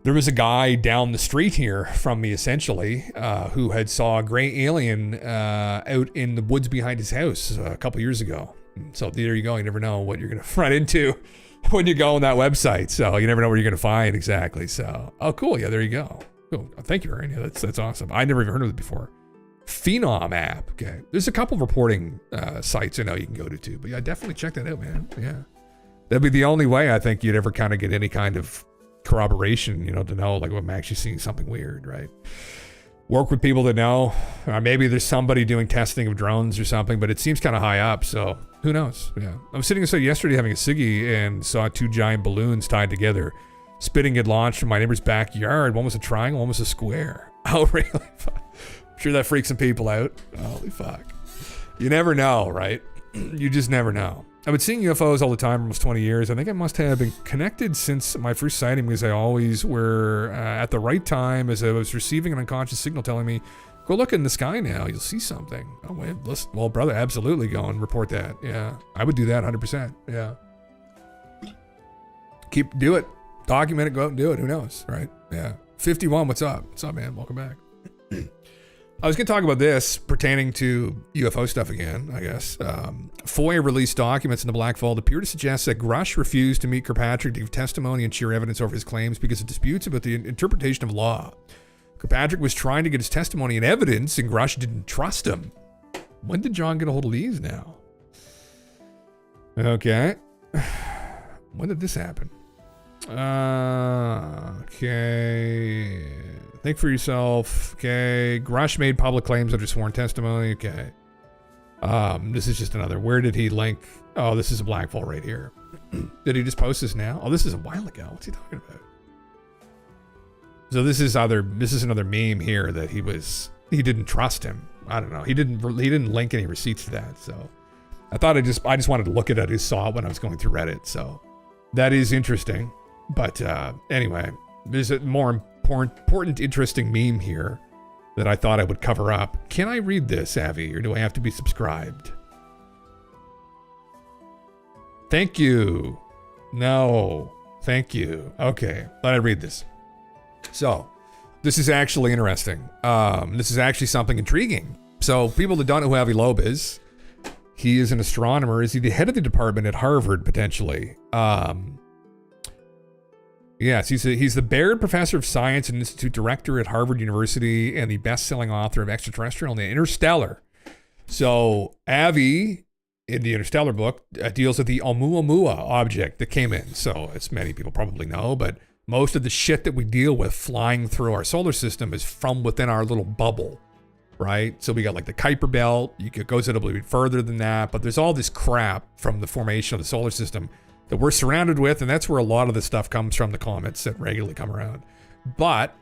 There was a guy down the street here from me, essentially, who had saw a gray alien out in the woods behind his house a couple years ago. So there you go. You never know what you're going to run into when you go on that website. So you never know what you're going to find exactly. So, oh, cool. Yeah, there you go. Cool. Thank you, Aaron. Yeah, that's awesome. I never even heard of it before. Phenom app. Okay. There's a couple reporting sites I know you can go to too, but yeah, definitely check that out, man. Yeah. That'd be the only way I think you'd ever kind of get any kind of corroboration, to know like I'm actually seeing something weird, right? Work with people that know. Maybe there's somebody doing testing of drones or something, but it seems kind of high up, so who knows? Yeah. I was sitting inside yesterday having a ciggy and saw 2 giant balloons tied together. Spitting had launched from my neighbor's backyard. One was a triangle, one was a square. Oh, really? I'm sure that freaks some people out. Holy fuck. You never know, right? You just never know. I've been seeing UFOs all the time for almost 20 years. I think I must have been connected since my first sighting because I always were at the right time as I was receiving an unconscious signal telling me, go look in the sky now, you'll see something. Oh, wait, listen. Well, brother, absolutely go and report that. Yeah, I would do that 100%. Yeah. Do it. Document it, go out and do it. Who knows, right? Yeah. 51, what's up? What's up, man? Welcome back. I was going to talk about this pertaining to UFO stuff again, I guess. FOIA released documents in the Black Vault appear to suggest that Grush refused to meet Kirkpatrick to give testimony and share evidence over his claims because of disputes about the interpretation of law. Kirkpatrick was trying to get his testimony and evidence, and Grush didn't trust him. When did John get a hold of these now? Okay. When did this happen? Okay. Think for yourself. Okay. Grush made public claims under sworn testimony. Okay. This is just another. Where did he link? Oh, this is a Black Vault right here. Did he just post this now? Oh, this is a while ago. What's he talking about? So this is another meme here that he didn't trust him. I don't know. He didn't link any receipts to that. So I thought I just wanted to look at it. I saw it when I was going through Reddit. So that is interesting. But anyway, there's a more important, interesting meme here that I thought I would cover up. Can I read this, Avi, or do I have to be subscribed? Thank you. No. Thank you. Okay, let I read this. So, this is actually interesting. This is actually something intriguing. So, people that don't know who Avi Loeb is, he is an astronomer. Is he the head of the department at Harvard, potentially? Yes, he's the Baird Professor of Science and Institute Director at Harvard University and the best-selling author of Extraterrestrial and the Interstellar. So Avi, in the Interstellar book, deals with the Oumuamua object that came in. So as many people probably know, but most of the shit that we deal with flying through our solar system is from within our little bubble, right? So we got like the Kuiper Belt. It goes a little bit further than that, but there's all this crap from the formation of the solar system that we're surrounded with, and that's where a lot of the stuff comes from, the comets that regularly come around. But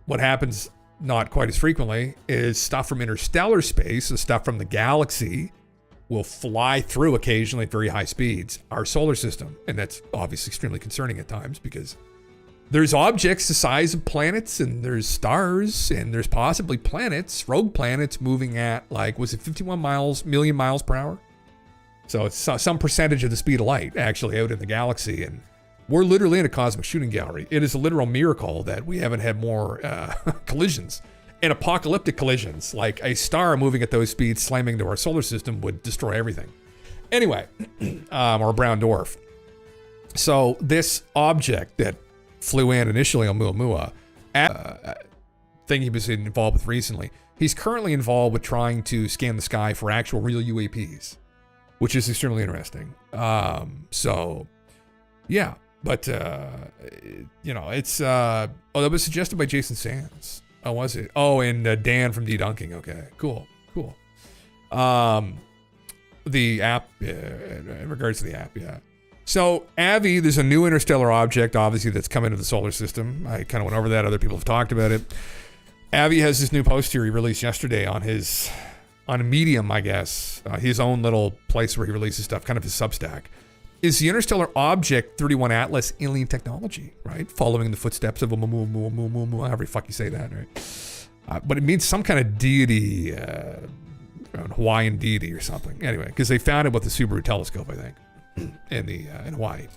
what happens not quite as frequently is stuff from interstellar space, the stuff from the galaxy, will fly through occasionally at very high speeds our solar system. And that's obviously extremely concerning at times because there's objects the size of planets, and there's stars, and there's possibly planets, rogue planets, moving at like, was it 51 million miles per hour? So it's some percentage of the speed of light actually out in the galaxy. And we're literally in a cosmic shooting gallery. It is a literal miracle that we haven't had more collisions and apocalyptic collisions. Like a star moving at those speeds slamming into our solar system would destroy everything. Anyway, or a brown dwarf. So this object that flew in initially on Oumuamua, thing he was involved with recently, he's currently involved with trying to scan the sky for actual real UAPs, which is extremely interesting. So, yeah, but, it's, that was suggested by Jason Sands. Oh, was it? Oh, and Dan from Dunking. Okay, cool. The app, in regards to the app, yeah. So, Avi, there's a new interstellar object, obviously, that's come into the solar system. I kind of went over that. Other people have talked about it. Avi has this new post here he released yesterday on Medium, I guess, his own little place where he releases stuff, kind of his Substack, is the Interstellar Object 31 Atlas alien technology, right? Following in the footsteps of Oumuamua, however the fuck you say that, right? But it means some kind of deity, Hawaiian deity or something. Anyway, because they found it with the Subaru telescope, I think, in Hawaii.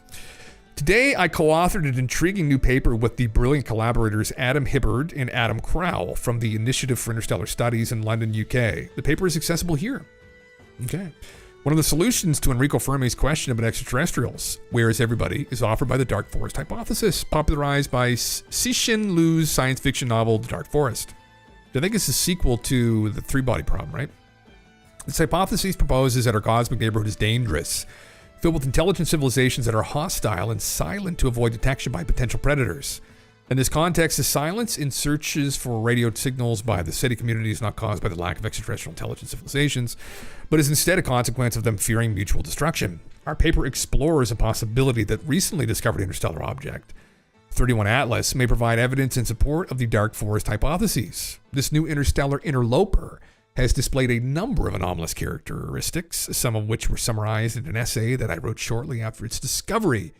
Today, I co-authored an intriguing new paper with the brilliant collaborators Adam Hibbard and Adam Crowell from the Initiative for Interstellar Studies in London, UK. The paper is accessible here. Okay. One of the solutions to Enrico Fermi's question about extraterrestrials, where is everybody, is offered by the Dark Forest hypothesis, popularized by Cixin Liu's science fiction novel, The Dark Forest. I think it's a sequel to The Three-Body Problem, right? This hypothesis proposes that our cosmic neighborhood is dangerous, filled with intelligent civilizations that are hostile and silent to avoid detection by potential predators. In this context, the silence in searches for radio signals by the SETI community is not caused by the lack of extraterrestrial intelligent civilizations, but is instead a consequence of them fearing mutual destruction. Our paper explores a possibility that recently discovered interstellar object, 31 Atlas, may provide evidence in support of the Dark Forest hypotheses. This new interstellar interloper has displayed a number of anomalous characteristics, some of which were summarized in an essay that I wrote shortly after its discovery.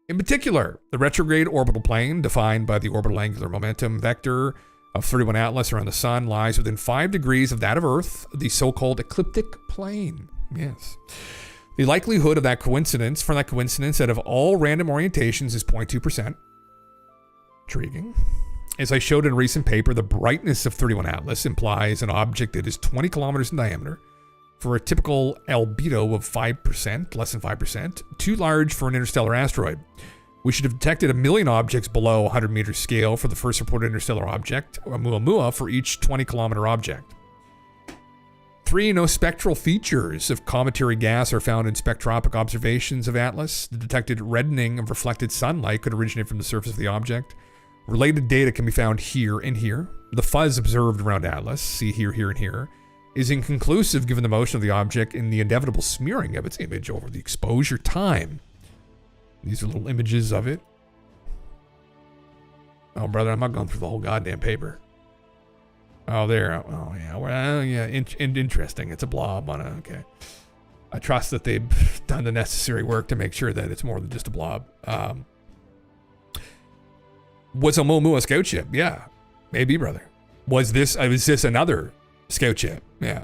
In particular, the retrograde orbital plane, defined by the orbital angular momentum vector of 31 Atlas around the Sun, lies within 5 degrees of that of Earth, the so-called ecliptic plane. Yes. The likelihood of that coincidence, out of all random orientations, is 0.2%. Intriguing. As I showed in a recent paper, the brightness of 31 Atlas implies an object that is 20 kilometers in diameter for a typical albedo of 5%, less than 5%, too large for an interstellar asteroid. We should have detected 1 million objects below 100 meters scale for the first reported interstellar object, Oumuamua, for each 20 kilometer object. 3. No spectral features of cometary gas are found in spectroscopic observations of Atlas. The detected reddening of reflected sunlight could originate from the surface of the object. Related data can be found here and here. The fuzz observed around Atlas, see here, here, and here, is inconclusive given the motion of the object and the inevitable smearing of its image over the exposure time. These are little images of it. Oh, brother, I'm not going through the whole goddamn paper. Oh, there. Oh, yeah. Well, yeah. Interesting. It's a blob on a. Okay. I trust that they've done the necessary work to make sure that it's more than just a blob. Was Oumuamua a scout ship? Yeah. Maybe, brother. Was this another scout ship? Yeah.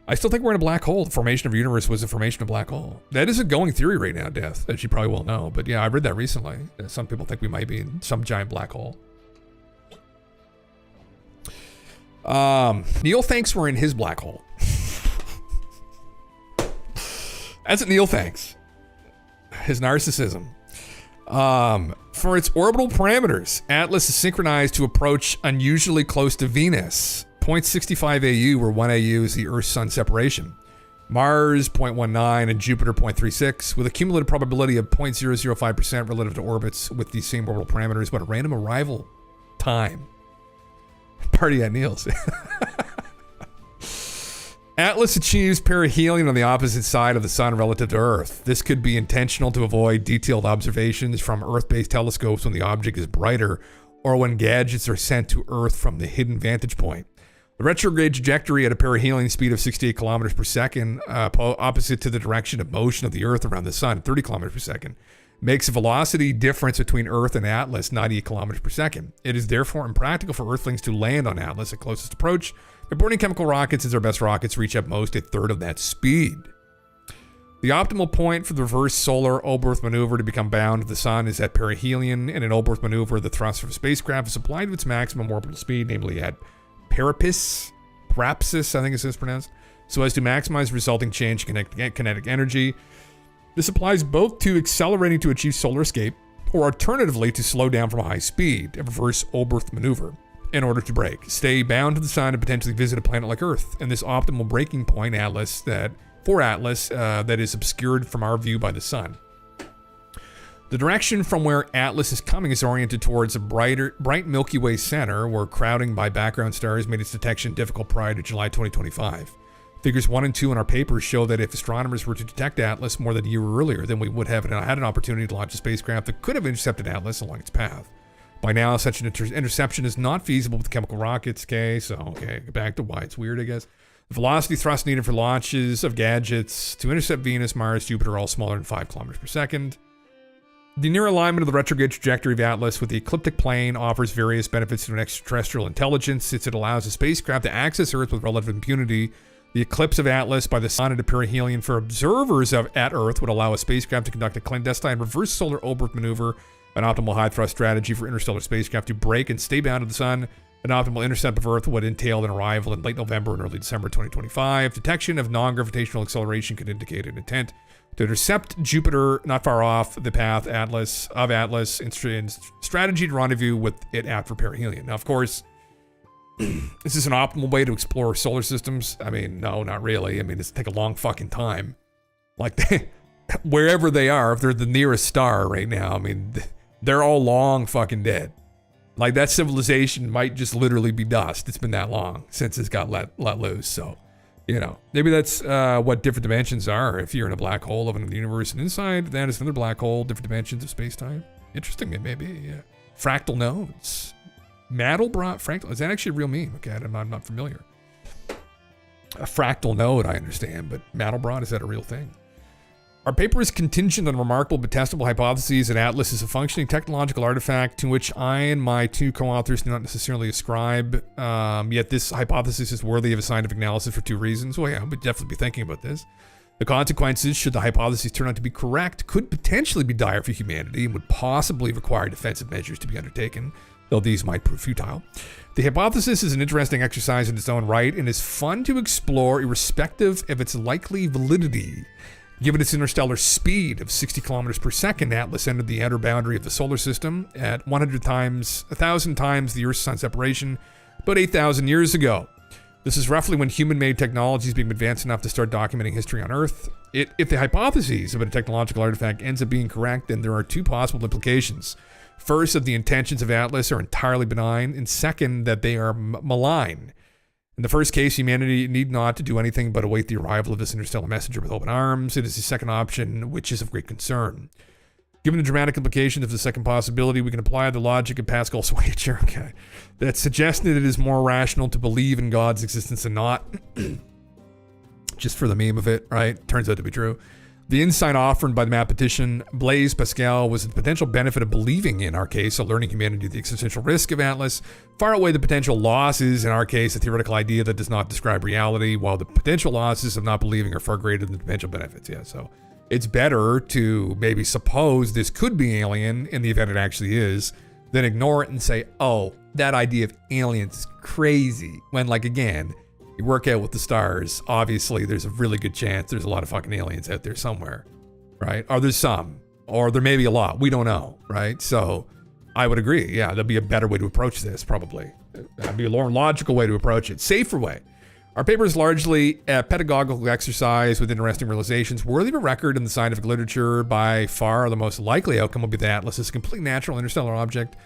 I still think we're in a black hole. The formation of a universe was a formation of a black hole. That is a going theory right now, Death, as you probably well know. But yeah, I read that recently. Some people think we might be in some giant black hole. Neil thinks we're in his black hole. That's what Neil thinks. His narcissism. For its orbital parameters, Atlas is synchronized to approach unusually close to Venus. 0.65 AU, where 1 AU is the Earth-Sun separation. Mars, 0.19, and Jupiter, 0.36, with a cumulative probability of 0.005% relative to orbits with these same orbital parameters, but a random arrival time. Party at Neil's. Atlas achieves perihelion on the opposite side of the Sun relative to Earth. This could be intentional to avoid detailed observations from Earth-based telescopes when the object is brighter or when gadgets are sent to Earth from the hidden vantage point. The retrograde trajectory at a perihelion speed of 68 kilometers per second, opposite to the direction of motion of the Earth around the Sun, 30 kilometers per second, makes a velocity difference between Earth and Atlas 98 kilometers per second. It is therefore impractical for Earthlings to land on Atlas at closest approach. By burning chemical rockets, as our best rockets reach at most a third of that speed. The optimal point for the reverse solar Oberth maneuver to become bound to the Sun is at perihelion. In an Oberth maneuver, the thrust of a spacecraft is applied to its maximum orbital speed, namely at parapsis, I think it's pronounced, so as to maximize resulting change in kinetic energy. This applies both to accelerating to achieve solar escape, or alternatively to slow down from a high speed, a reverse Oberth maneuver, in order to brake, stay bound to the Sun, and potentially visit a planet like Earth. And this optimal braking point, Atlas, that is obscured from our view by the Sun. The direction from where Atlas is coming is oriented towards a bright Milky Way center, where crowding by background stars made its detection difficult prior to July 2025. Figures 1 and 2 in our papers show that if astronomers were to detect Atlas more than a year earlier, then we would have had an opportunity to launch a spacecraft that could have intercepted Atlas along its path. By now, such an interception is not feasible with chemical rockets. Okay, back to why it's weird, I guess. The velocity thrust needed for launches of gadgets to intercept Venus, Mars, Jupiter are all smaller than 5 kilometers per second. The near alignment of the retrograde trajectory of Atlas with the ecliptic plane offers various benefits to an extraterrestrial intelligence, since it allows a spacecraft to access Earth with relative impunity. The eclipse of Atlas by the Sun at a perihelion for observers at Earth would allow a spacecraft to conduct a clandestine reverse solar Oberth maneuver, an optimal high thrust strategy for interstellar spacecraft to brake and stay bound to the Sun. An optimal intercept of Earth would entail an arrival in late November and early December 2025. Detection of non-gravitational acceleration could indicate an intent to intercept Jupiter not far off the path of Atlas and strategy to rendezvous with it after perihelion. Now, of course, is this an optimal way to explore solar systems? I mean, no, not really. I mean, it's take a long fucking time. Like, wherever they are, if they're the nearest star right now, I mean, they're all long fucking dead. Like, that civilization might just literally be dust. It's been that long since it's got let loose. So, you know, maybe that's what different dimensions are. If you're in a black hole of another universe and inside, that is another black hole, different dimensions of space-time. Interesting, it may be, yeah. Fractal nodes. Mandelbrot fractal. Is that actually a real meme? Okay, I'm not familiar. A fractal node, I understand, but Mandelbrot, is that a real thing? Our paper is contingent on remarkable but testable hypotheses that Atlas is a functioning technological artifact to which I and my two co-authors do not necessarily ascribe. Yet this hypothesis is worthy of a scientific analysis for two reasons. Well, yeah, we'd definitely be thinking about this. The consequences, should the hypotheses turn out to be correct, could potentially be dire for humanity and would possibly require defensive measures to be undertaken, though these might prove futile. The hypothesis is an interesting exercise in its own right and is fun to explore irrespective of its likely validity. Given its interstellar speed of 60 kilometers per second, Atlas entered the outer boundary of the solar system at 1,000 times the Earth-Sun separation about 8,000 years ago. This is roughly when human-made technologies became advanced enough to start documenting history on Earth. If the hypothesis of a technological artifact ends up being correct, then there are two possible implications. First, that the intentions of Atlas are entirely benign, and second, that they are malign. In the first case, humanity need not to do anything but await the arrival of this interstellar messenger with open arms. It is the second option, which is of great concern. Given the dramatic implications of the second possibility, we can apply the logic of Pascal's wager, that suggests that it is more rational to believe in God's existence than not. Just for the meme of it, right? Turns out to be true. The insight offered by the mathematician Blaise Pascal was the potential benefit of believing, in our case, alerting humanity to the existential risk of Atlas, far outweigh the potential losses, in our case, a theoretical idea that does not describe reality, while the potential losses of not believing are far greater than the potential benefits. Yeah, so it's better to maybe suppose this could be alien in the event it actually is, than ignore it and say, oh, that idea of aliens is crazy. When, like, again, you work out with the stars, obviously there's a really good chance there's a lot of fucking aliens out there somewhere, right? Or there's some, or there may be a lot. We don't know, right? So I would agree. Yeah, there'll be a better way to approach this, probably. That'd be a more logical way to approach it. Safer way. Our paper is largely a pedagogical exercise with interesting realizations, worthy of a record in the scientific literature. By far, the most likely outcome will be that Atlas is a completely natural interstellar object,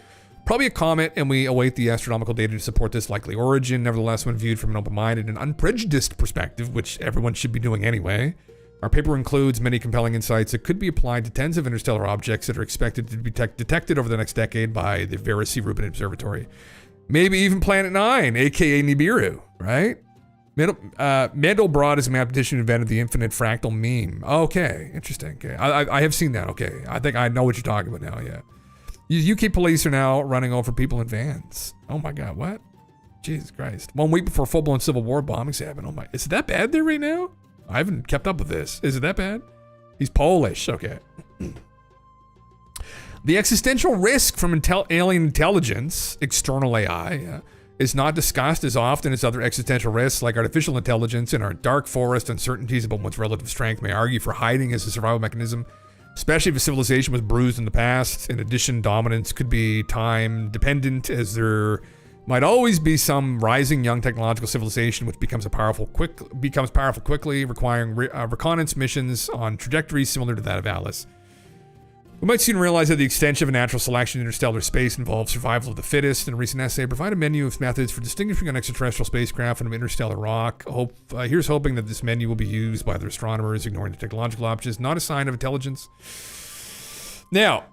probably a comet, and we await the astronomical data to support this likely origin. Nevertheless, when viewed from an open-minded and unprejudiced perspective, which everyone should be doing anyway, our paper includes many compelling insights that could be applied to tens of interstellar objects that are expected to be detected over the next decade by the Vera-C-Rubin Observatory. Maybe even Planet 9, aka Nibiru, right? Mandelbrot is a mathematician who invented the infinite fractal meme. Okay, interesting. Okay, I have seen that. Okay, I think I know what you're talking about now. Yeah, UK police are now running over people in vans. Oh my God, what? Jesus Christ! 1 week before full-blown civil war bombings happen. Oh my, is it that bad there right now? I haven't kept up with this. Is it that bad? He's Polish. Okay. The existential risk from alien intelligence, external AI, is not discussed as often as other existential risks like artificial intelligence. In our dark forest, uncertainties about one's relative strength may argue for hiding as a survival mechanism, especially if a civilization was bruised in the past. In addition, dominance could be time dependent, as there might always be some rising young technological civilization which becomes powerful quickly, requiring reconnaissance missions on trajectories similar to that of Atlas. We might soon realize that the extension of natural selection in interstellar space involves survival of the fittest. In a recent essay, provide a menu of methods for distinguishing an extraterrestrial spacecraft from interstellar rock. Here's hoping that this menu will be used by other astronomers, ignoring the technological options, not a sign of intelligence. Now,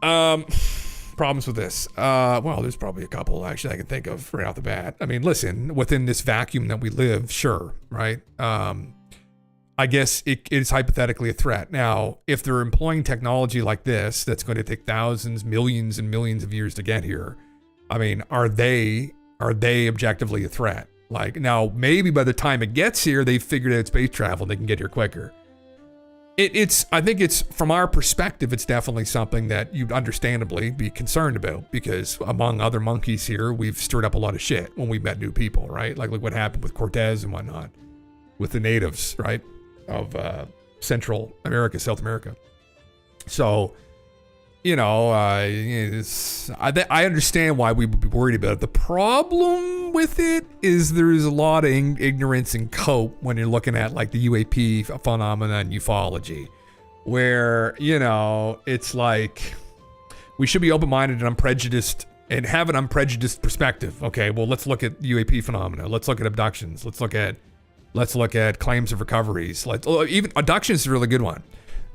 problems with this. Well, there's probably a couple actually I can think of right off the bat. I mean, listen, within this vacuum that we live, sure, right? I guess it is hypothetically a threat. Now, if they're employing technology like this, that's going to take thousands, millions, and millions of years to get here. I mean, are they objectively a threat? Like, now, maybe by the time it gets here, they've figured out space travel. They can get here quicker. I think it's, from our perspective, it's definitely something that you'd understandably be concerned about, because among other monkeys here, we've stirred up a lot of shit when we met new people, right? Like what happened with Cortez and whatnot, with the natives, right? Of Central America, South America. So, you know, I understand why we would be worried about it. The problem with it is there's a lot of ignorance and cope when you're looking at like the UAP phenomena and ufology, where, you know, it's like we should be open-minded and unprejudiced and have an unprejudiced perspective. Okay, well, let's look at UAP phenomena. Let's look at abductions. Let's look at claims of recoveries. Even abductions is a really good one,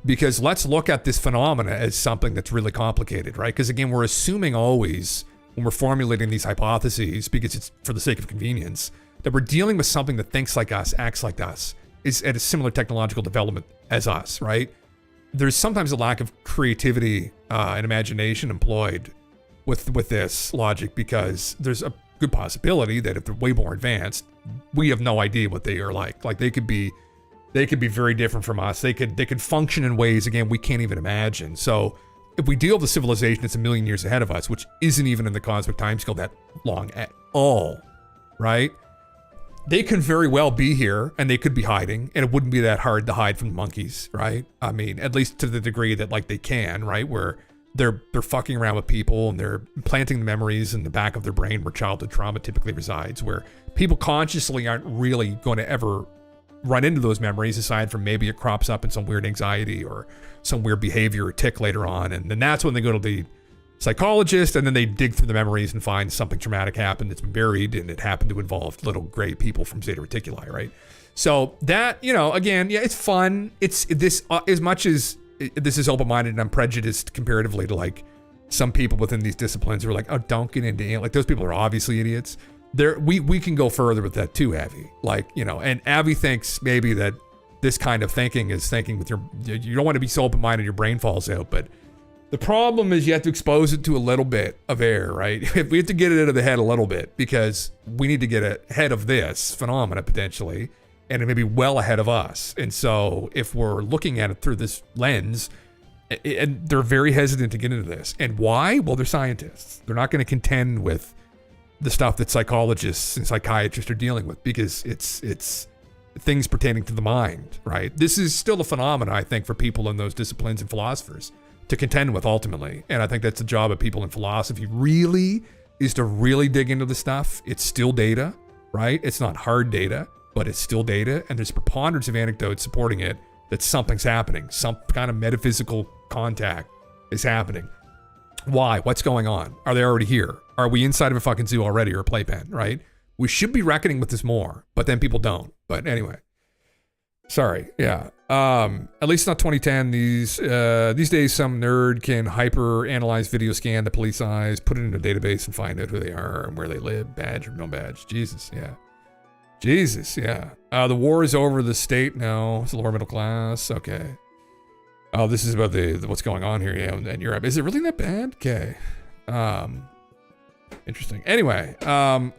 because let's look at this phenomena as something that's really complicated, right? Because again, we're assuming always when we're formulating these hypotheses, because it's for the sake of convenience, that we're dealing with something that thinks like us, acts like us, is at a similar technological development as us, right? There's sometimes a lack of creativity and imagination employed with this logic, because there's a good possibility that if they're way more advanced, we have no idea what they are like. Like they could be very different from us. They could function in ways, again, we can't even imagine. So if we deal with a civilization that's a million years ahead of us, which isn't even in the cosmic timescale that long at all, right? They can very well be here, and they could be hiding, and it wouldn't be that hard to hide from the monkeys, right? I mean, at least to the degree that like they can, right? Where they're fucking around with people and they're planting the memories in the back of their brain where childhood trauma typically resides, where people consciously aren't really going to ever run into those memories, aside from maybe it crops up in some weird anxiety or some weird behavior or tick later on. And then that's when they go to the psychologist, and then they dig through the memories and find something traumatic happened that's been buried, and it happened to involve little gray people from Zeta Reticuli, right? So that, you know, again, yeah, it's fun. It's this, as much as this is open-minded and I'm prejudiced comparatively to like some people within these disciplines who are like, oh, don't get into it. Like those people are obviously idiots. We can go further with that too, Avi. Like, you know, and Avi thinks maybe that this kind of thinking is thinking with you don't want to be so open-minded your brain falls out, but the problem is you have to expose it to a little bit of air, right? We have to get it out of the head a little bit, because we need to get ahead of this phenomena potentially, and it may be well ahead of us. And so if we're looking at it through this lens, and they're very hesitant to get into this. And why? Well, they're scientists. They're not going to contend with the stuff that psychologists and psychiatrists are dealing with, because it's things pertaining to the mind, right? This is still a phenomena, I think, for people in those disciplines and philosophers to contend with ultimately. And I think that's the job of people in philosophy really, is to really dig into the stuff. It's still data, right? It's not hard data, but it's still data. And there's preponderance of anecdotes supporting it that something's happening. Some kind of metaphysical contact is happening. Why? What's going on? Are they already here? Are we inside of a fucking zoo already, or a playpen, right? We should be reckoning with this more, but then people don't. But anyway, sorry. Yeah. At least not 2010. These days, some nerd can hyper analyze video scan the police eyes, put it in a database, and find out who they are and where they live, badge or no badge. Jesus. Yeah. Jesus. Yeah. The war is over. The state now. It's the lower middle class. Okay. Oh, this is about the what's going on here. Yeah. In Europe. Is it really that bad? Okay. Interesting. Anyway,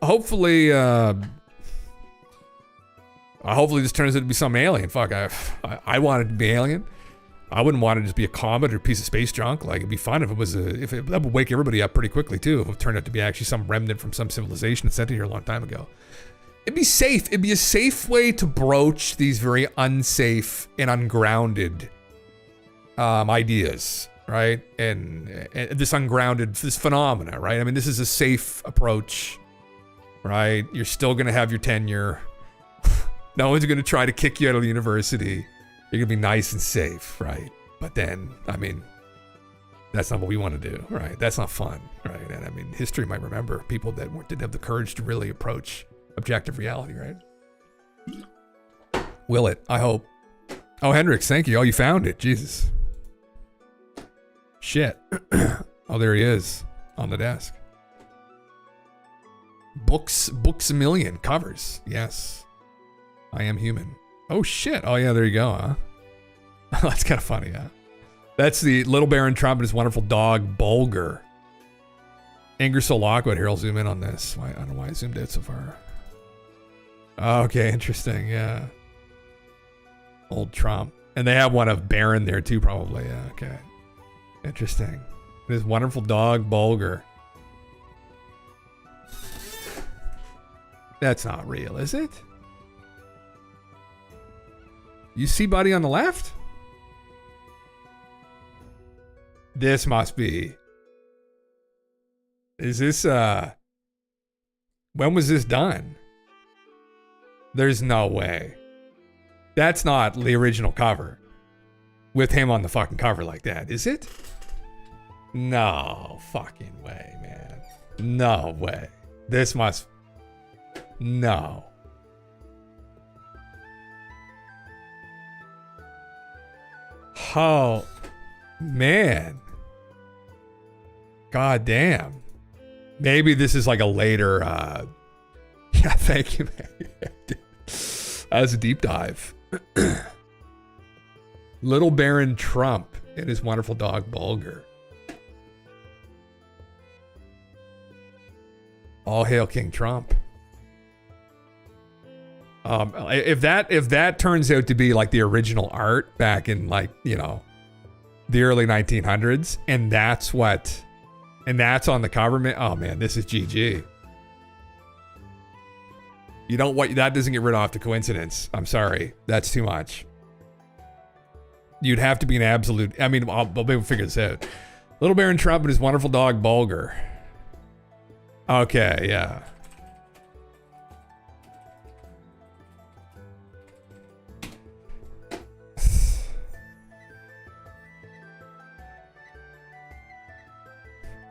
hopefully this turns out to be some alien. Fuck, I want it to be alien. I wouldn't want it to just be a comet or a piece of space junk. Like, it'd be fun if it was that would wake everybody up pretty quickly too. If it turned out to be actually some remnant from some civilization that sent it here a long time ago. It'd be safe. It'd be a safe way to broach these very unsafe and ungrounded ideas, right? And this ungrounded, this phenomena, right? I mean, this is a safe approach, right? You're still gonna have your tenure. No one's gonna try to kick you out of the university. You're gonna be nice and safe, right? But then, I mean, that's not what we want to do, right? That's not fun, right? And I mean, history might remember people that didn't have the courage to really approach objective reality, right? Will it? I hope. Oh, Hendrix, thank you. Oh, you found it. Jesus. Shit. Oh, there he is on the desk. Books a million covers. Yes. I am human. Oh shit. Oh yeah, there you go, huh? That's kind of funny, huh? That's the Little Baron Trump and his wonderful dog, Bulger. Ingersoll Lockwood. Here, I'll zoom in on this. I don't know why I zoomed out so far. Okay, interesting, yeah. Old Trump. And they have one of Baron there too, probably. Yeah, okay. Interesting. His wonderful dog, Bulger. That's not real, is it? You see Buddy on the left? This must be. Is this, when was this done? There's no way. That's not the original cover. With him on the fucking cover like that, is it? No fucking way, man. No way. This must... No. Oh, man. God damn. Maybe this is like a later Yeah, thank you, man. That was a deep dive. Little Baron Trump and his wonderful dog Bulger. All hail King Trump. If that turns out to be like the original art back in, like, you know, the early 1900s, and that's on the cover, man. Oh man, this is GG. You don't what that doesn't get rid off the coincidence. I'm sorry, that's too much. You'd have to be an absolute. I mean, I'll maybe we'll figure this out. Little Baron Trump and his wonderful dog Bulger. Okay, yeah.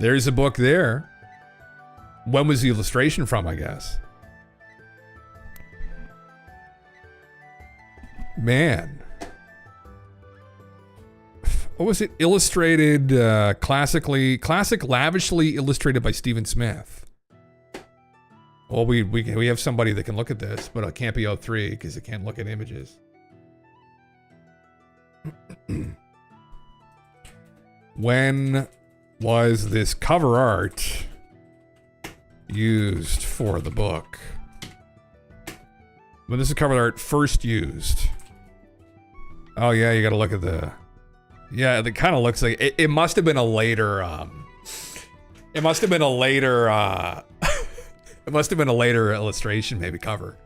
There's a book there. When was the illustration from, I guess? Man. What was it? Illustrated, classic lavishly illustrated by Stephen Smith. Well, we have somebody that can look at this, but it can't be O3 because it can't look at images. When was this cover art used for the book? When this is cover art first used? Oh yeah, you got to look at the. Yeah, it kind of looks like it must have been a later. It must have been a later. It must have been a later illustration, maybe cover.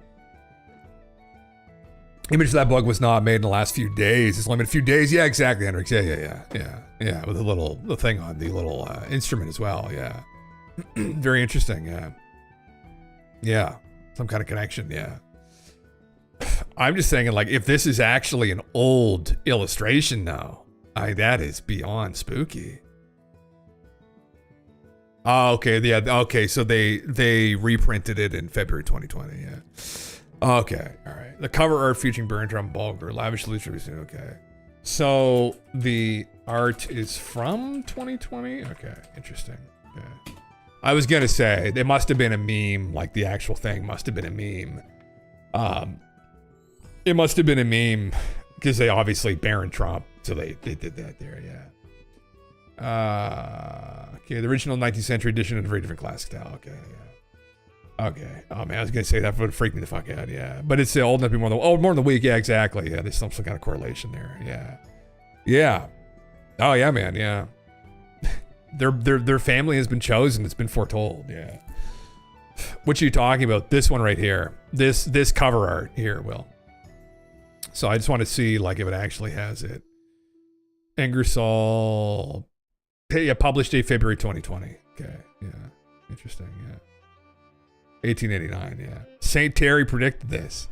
Image of that bug was not made in the last few days. It's limited a few days. Yeah, exactly, Hendrix. Yeah. With the thing on the little instrument as well. Yeah. Very interesting. Yeah. Some kind of connection. Yeah. I'm just thinking, like, if this is actually an old illustration now, that is beyond spooky. Oh, okay. Yeah. Okay. So they reprinted it in February 2020. Yeah. Okay. All right. The cover art featuring Bertram Bulger, lavish illustration. Okay. So the art is from 2020. Okay. Interesting. Okay. I was gonna say it must have been a meme. Like the actual thing must have been a meme. It must have been a meme because they obviously Baron Trump. So they did that there. Yeah. Okay, the original 19th century edition in a very different classic style. Okay, yeah. Okay. Oh man, I was gonna say that would freak me the fuck out. Yeah, but it's old enough to be more than a week. Yeah, exactly. Yeah, there's some kind of correlation there. Yeah. Yeah. Oh yeah, man. Yeah. Their family has been chosen. It's been foretold. Yeah. What are you talking about? This one right here. This cover art here, Will. So I just want to see like if it actually has it. Ingersoll. Yeah, published date February 2020. Okay, yeah. Interesting, yeah. 1889, yeah. St. Terry predicted this.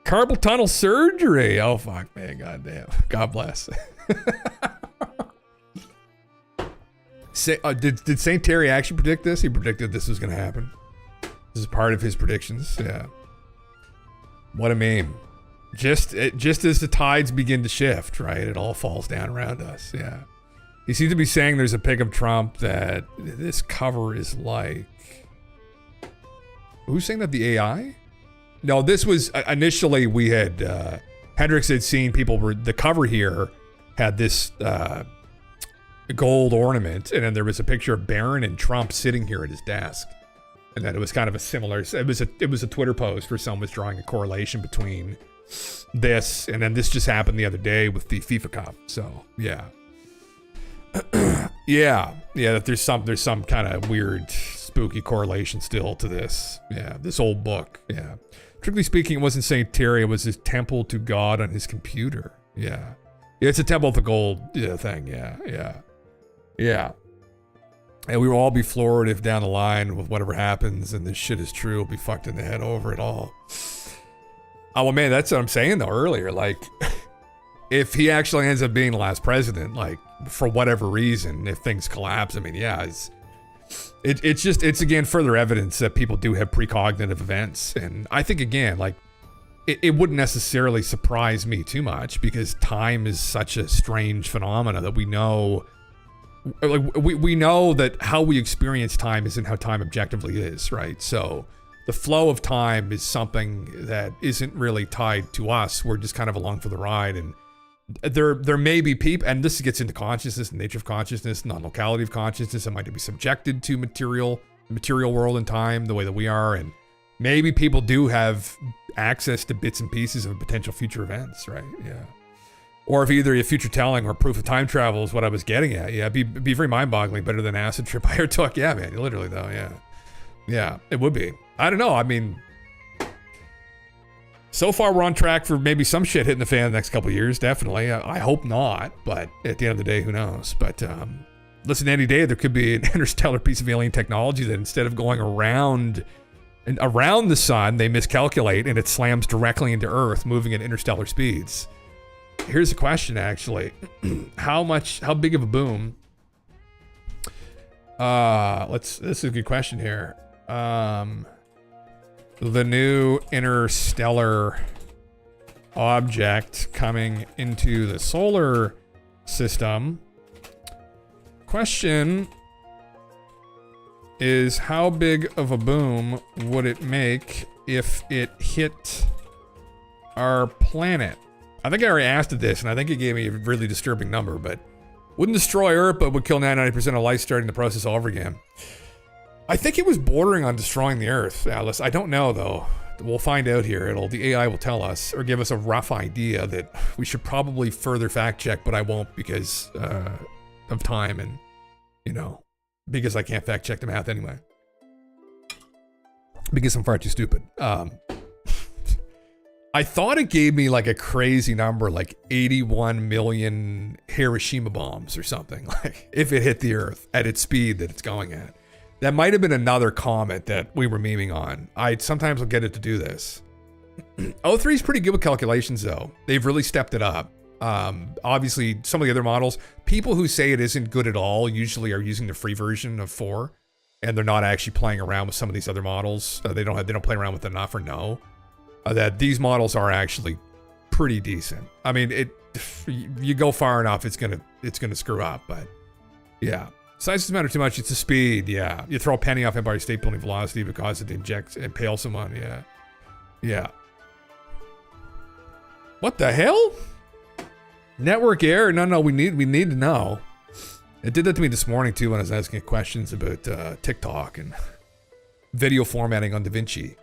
Carpal tunnel surgery. Oh, fuck, man. God damn. God bless. Did St. Terry actually predict this? He predicted this was going to happen. This is part of his predictions, yeah. What a meme. Just as the tides begin to shift, right? It all falls down around us, yeah. He seems to be saying there's a pic of Trump that this cover is like... Who's saying that? The AI? No, this was... Initially, we had... Hendrix had seen people... The cover here had this gold ornament, and then there was a picture of Barron and Trump sitting here at his desk. And then it was kind of a similar... It was a Twitter post where someone was drawing a correlation between this, and then this just happened the other day with the FIFA Cup. So, yeah. yeah, that there's some kind of weird, spooky correlation still to this. Yeah, this old book. Yeah, strictly speaking, it wasn't Saint Terry. It was his temple to God on his computer. Yeah, it's a temple of the gold thing. Yeah. And we will all be floored if down the line with whatever happens and this shit is true. We'll be fucked in the head over it all. Oh well, man, that's what I'm saying though earlier. Like, if he actually ends up being the last president, like, for whatever reason, if things collapse, I mean, yeah, it's again further evidence that people do have precognitive events. And I think, again, like, it wouldn't necessarily surprise me too much because time is such a strange phenomena that we know, like, we know that how we experience time isn't how time objectively is, right? So the flow of time is something that isn't really tied to us. We're just kind of along for the ride. And there may be people, and this gets into consciousness, nature of consciousness, non-locality of consciousness, that might be subjected to material world and time the way that we are. And maybe people do have access to bits and pieces of potential future events, right? Yeah. Or if either a future telling or proof of time travel is what I was getting at. Yeah, it'd be very mind-boggling, better than acid trip I ever took. Yeah, man, literally though, yeah. Yeah, it would be. I don't know, I mean, so far we're on track for maybe some shit hitting the fan in the next couple of years, definitely. I hope not, but at the end of the day, who knows? But listen, any day there could be an interstellar piece of alien technology that instead of going around the sun, they miscalculate and it slams directly into Earth, moving at interstellar speeds. Here's a question, actually. How big of a boom? This is a good question here. The new interstellar object coming into the solar system. Question is, how big of a boom would it make if it hit our planet? I think I already asked it this, and I think it gave me a really disturbing number, but wouldn't destroy Earth, but would kill 99% of life, starting the process all over again. I think it was bordering on destroying the Earth, Alice. I don't know, though. We'll find out here. The AI will tell us, or give us a rough idea that we should probably further fact check, but I won't because of time and, because I can't fact check the math anyway. Because I'm far too stupid. I thought it gave me like a crazy number, like 81 million Hiroshima bombs or something, like if it hit the Earth at its speed that it's going at. That might have been another comet that we were memeing on. I sometimes will get it to do this. O3 is pretty good with calculations though. They've really stepped it up. Obviously some of the other models, people who say it isn't good at all usually are using the free version of 4 and they're not actually playing around with some of these other models. They don't play around with enough or know. That these models are actually pretty decent. I mean, you go far enough, it's gonna screw up. But yeah, size doesn't matter too much. It's the speed. Yeah, you throw a penny off Empire State Building velocity because it impales someone. Yeah. What the hell? Network error? No. We need to know. It did that to me this morning too when I was asking questions about TikTok and video formatting on DaVinci.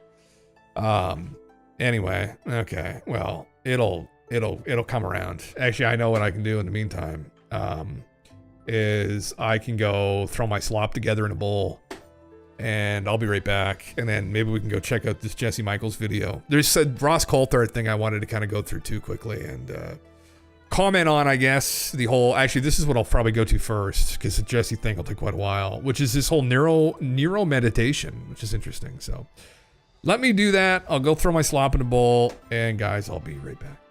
Anyway, okay. Well, it'll come around. Actually, I know what I can do in the meantime. Is I can go throw my slop together in a bowl, and I'll be right back. And then maybe we can go check out this Jesse Michaels video. There's a Ross Coulthard thing I wanted to kind of go through too quickly and comment on. I guess the whole. Actually, this is what I'll probably go to first because the Jesse thing will take quite a while, which is this whole NeuroMeditation, which is interesting. So. Let me do that. I'll go throw my slop in a bowl, and guys, I'll be right back.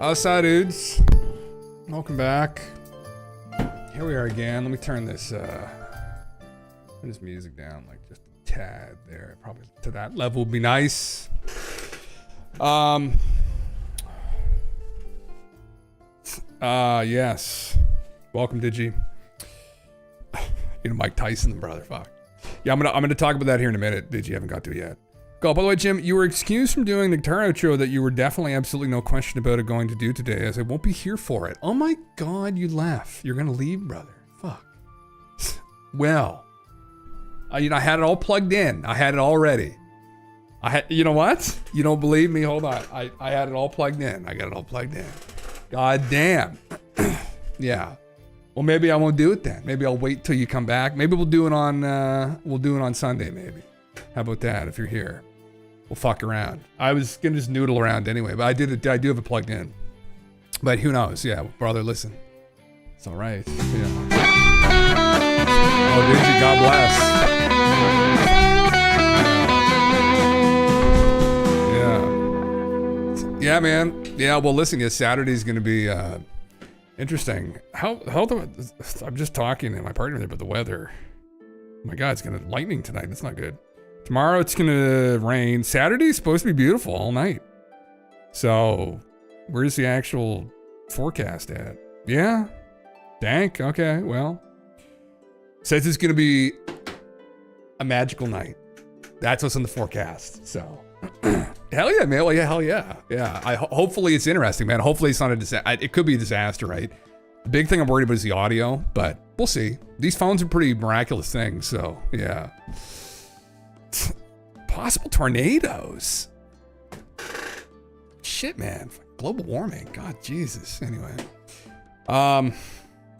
Dudes. Welcome back. Here we are again. Let me turn this music down like just a tad there. Probably to that level would be nice. Yes. Welcome, Digi. You know, Mike Tyson, brother. Fuck. Yeah, I'm gonna talk about that here in a minute. Digi, haven't got to yet. Go. By the way, Jim, you were excused from doing the guitar outro that you were definitely absolutely no question about it going to do today, as I won't be here for it. Oh my God, you left. You're gonna leave, brother. Fuck. Well, I had it all plugged in. I had it all ready. You know what? You don't believe me? Hold on. I had it all plugged in. I got it all plugged in. God damn. Yeah. Well, maybe I won't do it then. Maybe I'll wait till you come back. Maybe we'll do it on Sunday. Maybe. How about that? If you're here, we'll fuck around. I was gonna just noodle around anyway, but I do have it plugged in. But who knows? Yeah, brother, listen. It's all right. Yeah. Oh, Digi, God bless. Yeah, man. Yeah, well, listen, yeah, Saturday's going to be interesting. I'm just talking to my partner there about the weather. Oh my God, it's going to lightning tonight. That's not good. Tomorrow it's going to rain. Saturday's supposed to be beautiful all night. So, where's the actual forecast at? Yeah? Dank? Okay, well. Says it's going to be a magical night. That's what's in the forecast, so. Hell yeah, man. Well, yeah, hell yeah. Yeah. Hopefully it's interesting, man. Hopefully it's not a disaster. It could be a disaster, right? The big thing I'm worried about is the audio, but we'll see. These phones are pretty miraculous things, so yeah. Possible tornadoes. Shit, man. Global warming. God, Jesus. Anyway.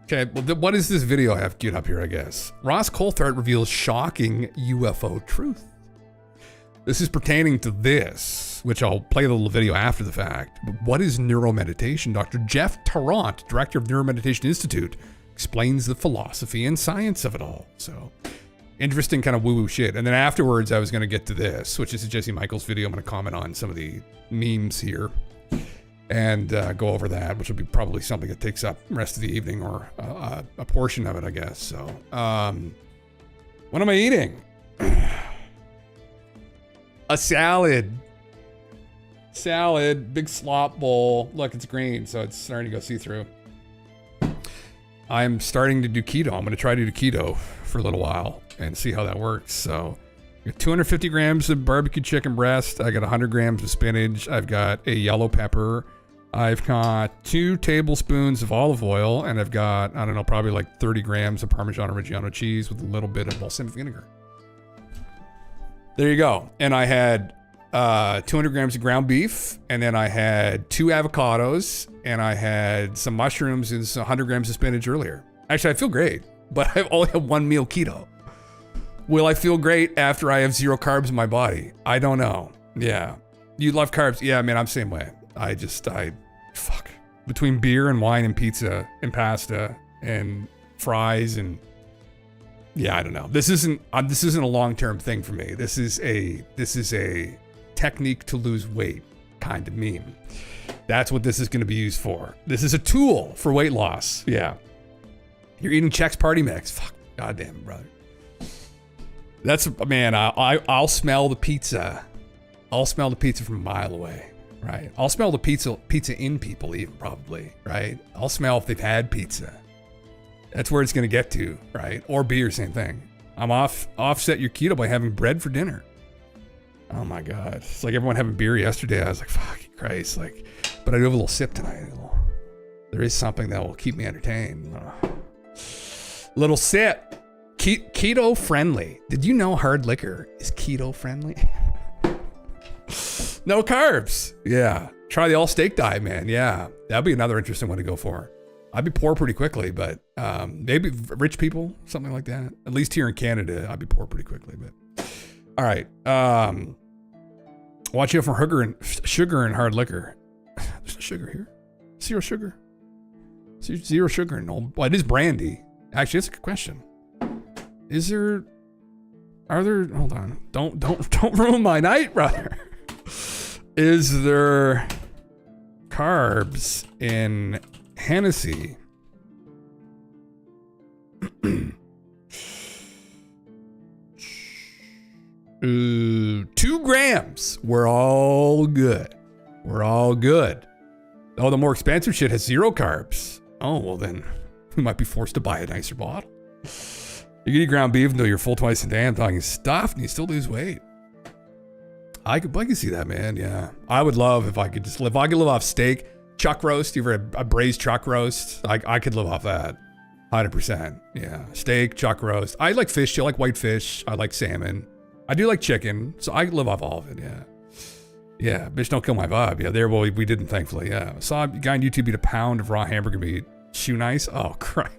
Okay, well, what is this video I have queued up here, I guess? Ross Coulthard reveals shocking UFO truth. This is pertaining to this, which I'll play the little video after the fact. But what is neuromeditation? Dr. Jeff Tarrant, director of NeuroMeditation Institute, explains the philosophy and science of it all. So, interesting kind of woo-woo shit. And then afterwards, I was going to get to this, which is a Jesse Michaels video. I'm going to comment on some of the memes here and go over that, which will be probably something that takes up the rest of the evening or a portion of it, I guess. So, what am I eating? A salad, big slop bowl. Look, it's green, so it's starting to go see-through. I'm starting to do keto. I'm going to try to do keto for a little while and see how that works. So, I got 250 grams of barbecue chicken breast. I got 100 grams of spinach. I've got a yellow pepper. I've got 2 tablespoons of olive oil, and I've got, I don't know, probably like 30 grams of Parmesan Reggiano cheese with a little bit of balsamic vinegar. There you go. And I had 200 grams of ground beef, and then I had 2 avocados, and I had some mushrooms and 100 grams of spinach earlier. Actually, I feel great, but I've only had 1 meal keto. Will I feel great after I have 0 carbs in my body? I don't know. Yeah. You love carbs? Yeah, man, I'm the same way. Fuck. Between beer and wine and pizza and pasta and fries and yeah, I don't know. This isn't a long-term thing for me. This is a technique to lose weight kind of meme. That's what this is going to be used for. This is a tool for weight loss. Yeah. You're eating Chex Party Mix. Fuck. Goddamn, brother. That's, man, I'll smell the pizza. I'll smell the pizza from a mile away. Right. I'll smell the pizza in people even probably. Right. I'll smell if they've had pizza. That's where it's going to get to, right? Or beer, same thing. Offset your keto by having bread for dinner. Oh my God. It's like everyone having beer yesterday. I was like, fuck Christ. Like, but I do have a little sip tonight. There is something that will keep me entertained. Little sip. Keto friendly. Did you know hard liquor is keto friendly? No carbs. Yeah. Try the all steak diet, man. Yeah. That'd be another interesting one to go for. I'd be poor pretty quickly, but maybe rich people, something like that. At least here in Canada, I'd be poor pretty quickly. But all right, watch out for sugar and hard liquor. There's no sugar here. 0 sugar. 0 sugar and all. Well, it is brandy. Actually, that's a good question. Are there? Hold on. Don't ruin my night, brother. Is there carbs in Hennessy. 2 grams. We're all good. We're all good. Oh, the more expensive shit has 0 carbs. Oh, well then we might be forced to buy a nicer bottle. You can eat ground beef until you're full twice a day. I'm talking stuff and you still lose weight. I could see that, man. Yeah. I would love if I could just live. If I could live off steak, chuck roast. You ever had a braised chuck roast? I could live off that. 100%. Yeah. Steak, chuck roast. I like fish too. I like white fish. I like salmon. I do like chicken. So I could live off all of it. Yeah. Yeah. Bitch, don't kill my vibe. Yeah. There, well, we didn't, thankfully. Yeah. Saw a guy on YouTube eat a pound of raw hamburger meat. Shoe Nice. Oh, crap.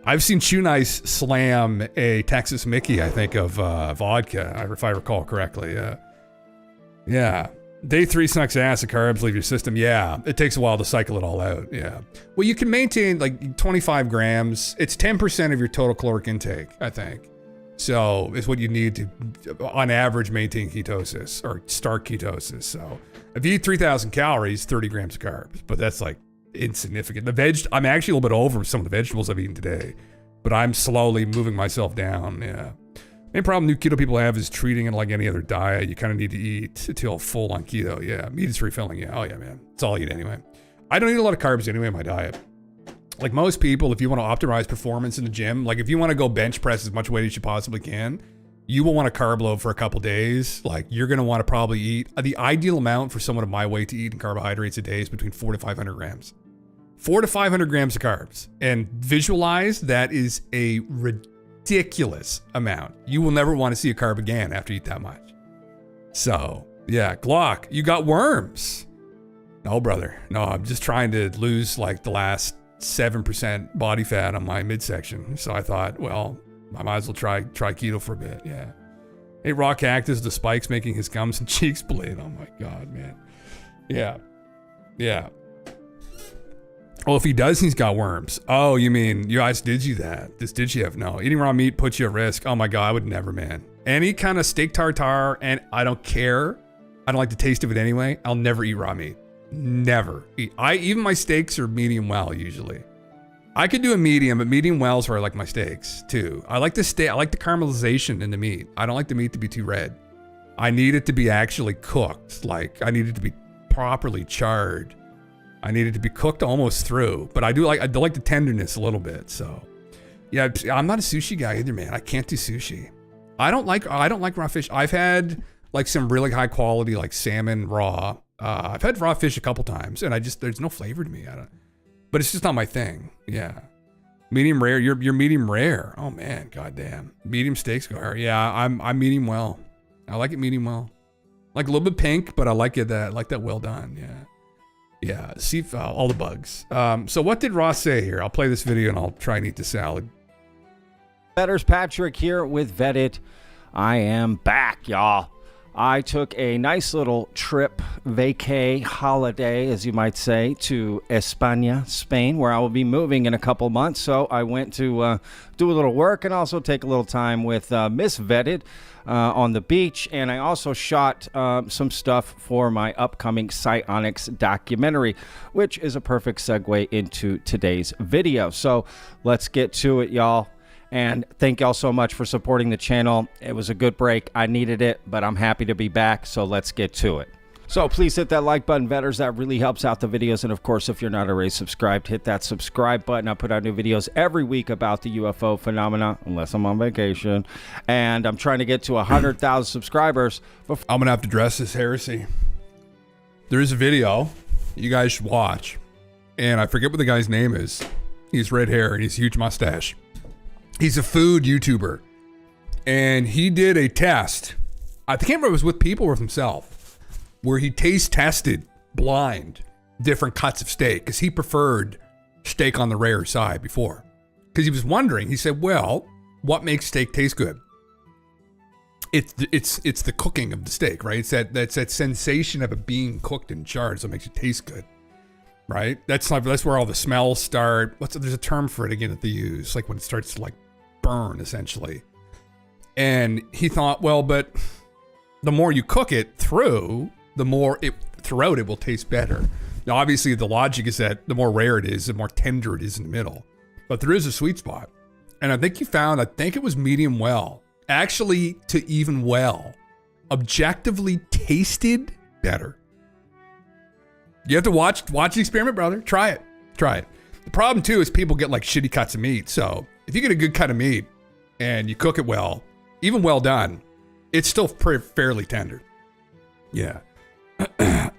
I've seen Shoe Nice slam a Texas Mickey, I think, of vodka, if I recall correctly. Yeah. Yeah. Day 3 sucks ass, the carbs leave your system. Yeah. It takes a while to cycle it all out. Yeah. Well, you can maintain like 25 grams. It's 10% of your total caloric intake, I think. So it's what you need to, on average, maintain ketosis or start ketosis. So if you eat 3,000 calories, 30 grams of carbs, but that's like insignificant. I'm actually a little bit over some of the vegetables I've eaten today, but I'm slowly moving myself down. Yeah. Main problem new keto people have is treating it like any other diet. You kind of need to eat until full on keto. Yeah. Meat is refilling. Yeah. Oh yeah, man. It's all I eat anyway. I don't eat a lot of carbs anyway in my diet. Like most people, if you want to optimize performance in the gym, like if you want to go bench press as much weight as you possibly can, you will want to carb load for a couple days. Like you're going to want to probably eat the ideal amount for someone of my weight to eat in carbohydrates a day is between 400 to 500 grams. 400 to 500 grams of carbs. And visualize that is a ridiculous amount. You will never want to see a carb again after you eat that much. So, yeah, Glock, you got worms. No, brother. No, I'm just trying to lose like the last 7% body fat on my midsection. So I thought, well, I might as well try keto for a bit. Yeah. Hey, raw cactus, the spikes making his gums and cheeks bleed. Oh my God, man. Yeah. Yeah. Well, if he does, he's got worms. Oh, you mean you guys did you that? Did you have? No. Eating raw meat puts you at risk. Oh my God, I would never, man. Any kind of steak tartare, and I don't care. I don't like the taste of it anyway. I'll never eat raw meat. Never. Even my steaks are medium well usually. I could do a medium, but medium well is where I like my steaks too. I like the caramelization in the meat. I don't like the meat to be too red. I need it to be actually cooked. Like I need it to be properly charred. I need it to be cooked almost through, but I do like the tenderness a little bit. So yeah, I'm not a sushi guy either, man. I can't do sushi. I don't like raw fish. I've had like some really high quality like salmon raw. I've had raw fish a couple times and there's no flavor to me. But it's just not my thing. Yeah. Medium rare. You're medium rare. Oh man, goddamn. Medium steaks go hard. Yeah, I'm medium well. I like it medium well. Like a little bit pink, but I like that well done. Yeah. Yeah. See all the bugs. So what did Ross say here? I'll play this video and I'll try and eat the salad. Vetters Patrick here with Vetted. I am back, y'all. I took a nice little trip, vacay, holiday, as you might say, to España, Spain, where I will be moving in a couple months. So I went to do a little work and also take a little time with Miss Vetted on the beach. And I also shot some stuff for my upcoming psionics documentary, which is a perfect segue into today's video. So let's get to it, y'all. And thank y'all so much for supporting the channel. It was a good break. I needed it, but I'm happy to be back. So let's get to it. So please hit that like button, Vetters. That really helps out the videos. And of course, if you're not already subscribed, hit that subscribe button. I put out new videos every week about the UFO phenomena, unless I'm on vacation. And I'm trying to get to 100,000 subscribers. I'm going to have to address this heresy. There is a video you guys should watch. And I forget what the guy's name is. He has red hair and he's a huge mustache. He's a food YouTuber, and he did a test. I can't remember if it was with people or with himself, where he taste tested blind different cuts of steak because he preferred steak on the rare side before. Because he was wondering, he said, well, what makes steak taste good? It's the cooking of the steak, right? It's that sensation of it being cooked and charred, so it makes it taste good. Right? That's where all the smells start. There's a term for it again that they use, like when it starts to like burn essentially. And he thought, well, but the more you cook it through, the more it throughout, it will taste better. Now, obviously, the logic is that the more rare it is, the more tender it is in the middle. But there is a sweet spot. And I think it was medium well. Actually, to even well. Objectively tasted better. You have to watch the experiment, brother. Try it. The problem, too, is people get like shitty cuts of meat. So if you get a good cut of meat and you cook it well, even well done, it's still fairly tender. Yeah. We're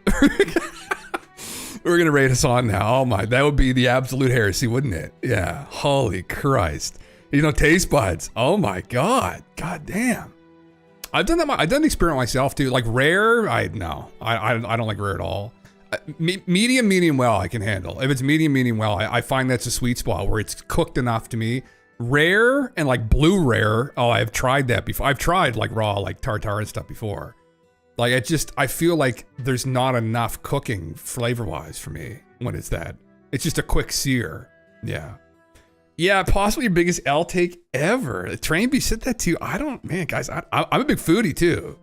going to rate us on now. Oh my, that would be the absolute heresy, wouldn't it? Yeah. Holy Christ. Taste buds. Oh my God. God damn. I've done that. I've done the experiment myself too. Like rare, I don't like rare at all. Medium well, I can handle. If it's medium well, I find that's a sweet spot where it's cooked enough to me. Rare and like blue rare. Oh, I've tried that before. I've tried like raw, like tartare and stuff before. Like I feel like there's not enough cooking flavor wise for me when it's that. It's just a quick sear. Yeah. Yeah, possibly your biggest L take ever. Train B said that too. Guys, I'm a big foodie too.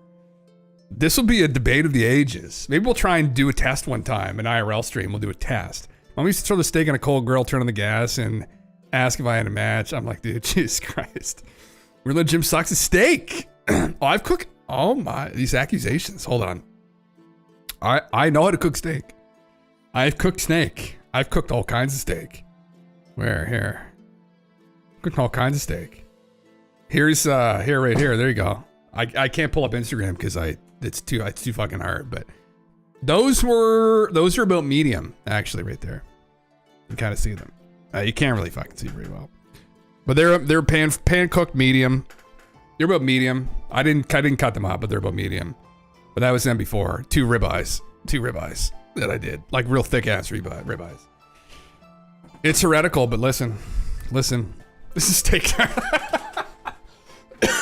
This will be a debate of the ages. Maybe we'll try and do a test one time, an IRL stream. We'll do a test. When we used to throw the steak on a cold grill, turn on the gas, and ask if I had a match. I'm like, dude, Jesus Christ. We're letting Jim sucks a steak. I've cooked. Oh my, these accusations. Hold on. I know how to cook steak. I've cooked snake. I've cooked all kinds of steak. Where? Here. Cooked all kinds of steak. Here's here, right here. There you go. I can't pull up Instagram because it's too fucking hard. But those are about medium actually right there. You can kind of see them. You can't really fucking see very well. But they're pan cooked medium. They're about medium. I didn't cut them up, but they're about medium. But that was them before. Two ribeyes that I did, like real thick ass ribeyes. It's heretical, but listen. This is steak.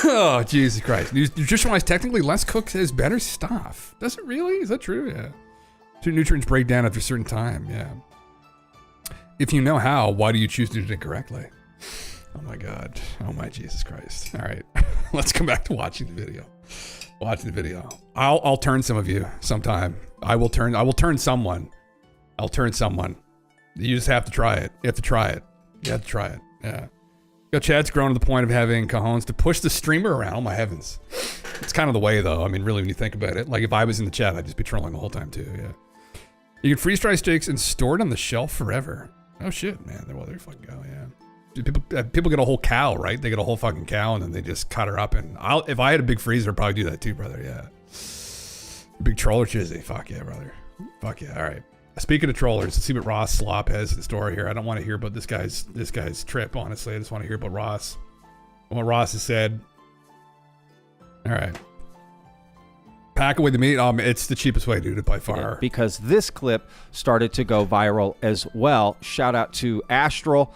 Oh, Jesus Christ. Nutrition-wise, technically, less cooked is better stuff. Does it really? Is that true? Yeah. Nutrients break down after a certain time. Yeah. If you know how, why do you choose to do it incorrectly? Oh my God. Oh my Jesus Christ. All right. Let's come back to watching the video. Watch the video. I'll turn some of you sometime. I will turn someone. I'll turn someone. You just have to try it. You have to try it. Yeah. Chad's grown to the point of having cojones to push the streamer around. Oh my heavens. It's kind of the way though. I mean, really, when you think about it, like if I was in the chat, I'd just be trolling the whole time too. Yeah. You can freeze dry steaks and store it on the shelf forever. Oh shit, man. Well, there you fucking go. Yeah. People get a whole cow, right? They get a whole fucking cow and then they just cut her up. And if I had a big freezer, I'd probably do that too, brother. Yeah. Big troller chizzy. Fuck yeah, brother. Fuck yeah. All right. Speaking of trollers, let's see what Ross Slop has in store here. I don't want to hear about this guy's trip, honestly. I just want to hear about Ross. What Ross has said. All right. Pack away the meat. It's the cheapest way, dude, by far. Because this clip started to go viral as well. Shout out to Astral.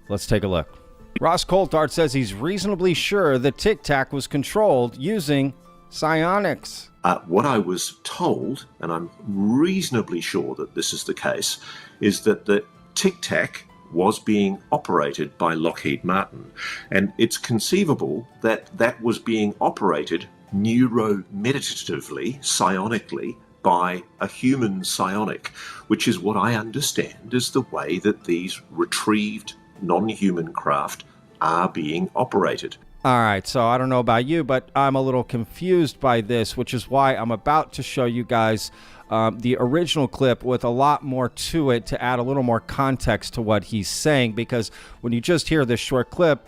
Let's take a look. Ross Coulthard says he's reasonably sure the Tic Tac was controlled using psionics. What I was told, and I'm reasonably sure that this is the case, is that the Tic Tac was being operated by Lockheed Martin. And it's conceivable that that was being operated neuromeditatively, psionically, by a human psionic, which is what I understand is the way that these retrieved non-human craft are being operated. All right, so I don't know about you, but I'm a little confused by this, which is why I'm about to show you guys the original clip with a lot more to it to add a little more context to what he's saying, because when you just hear this short clip,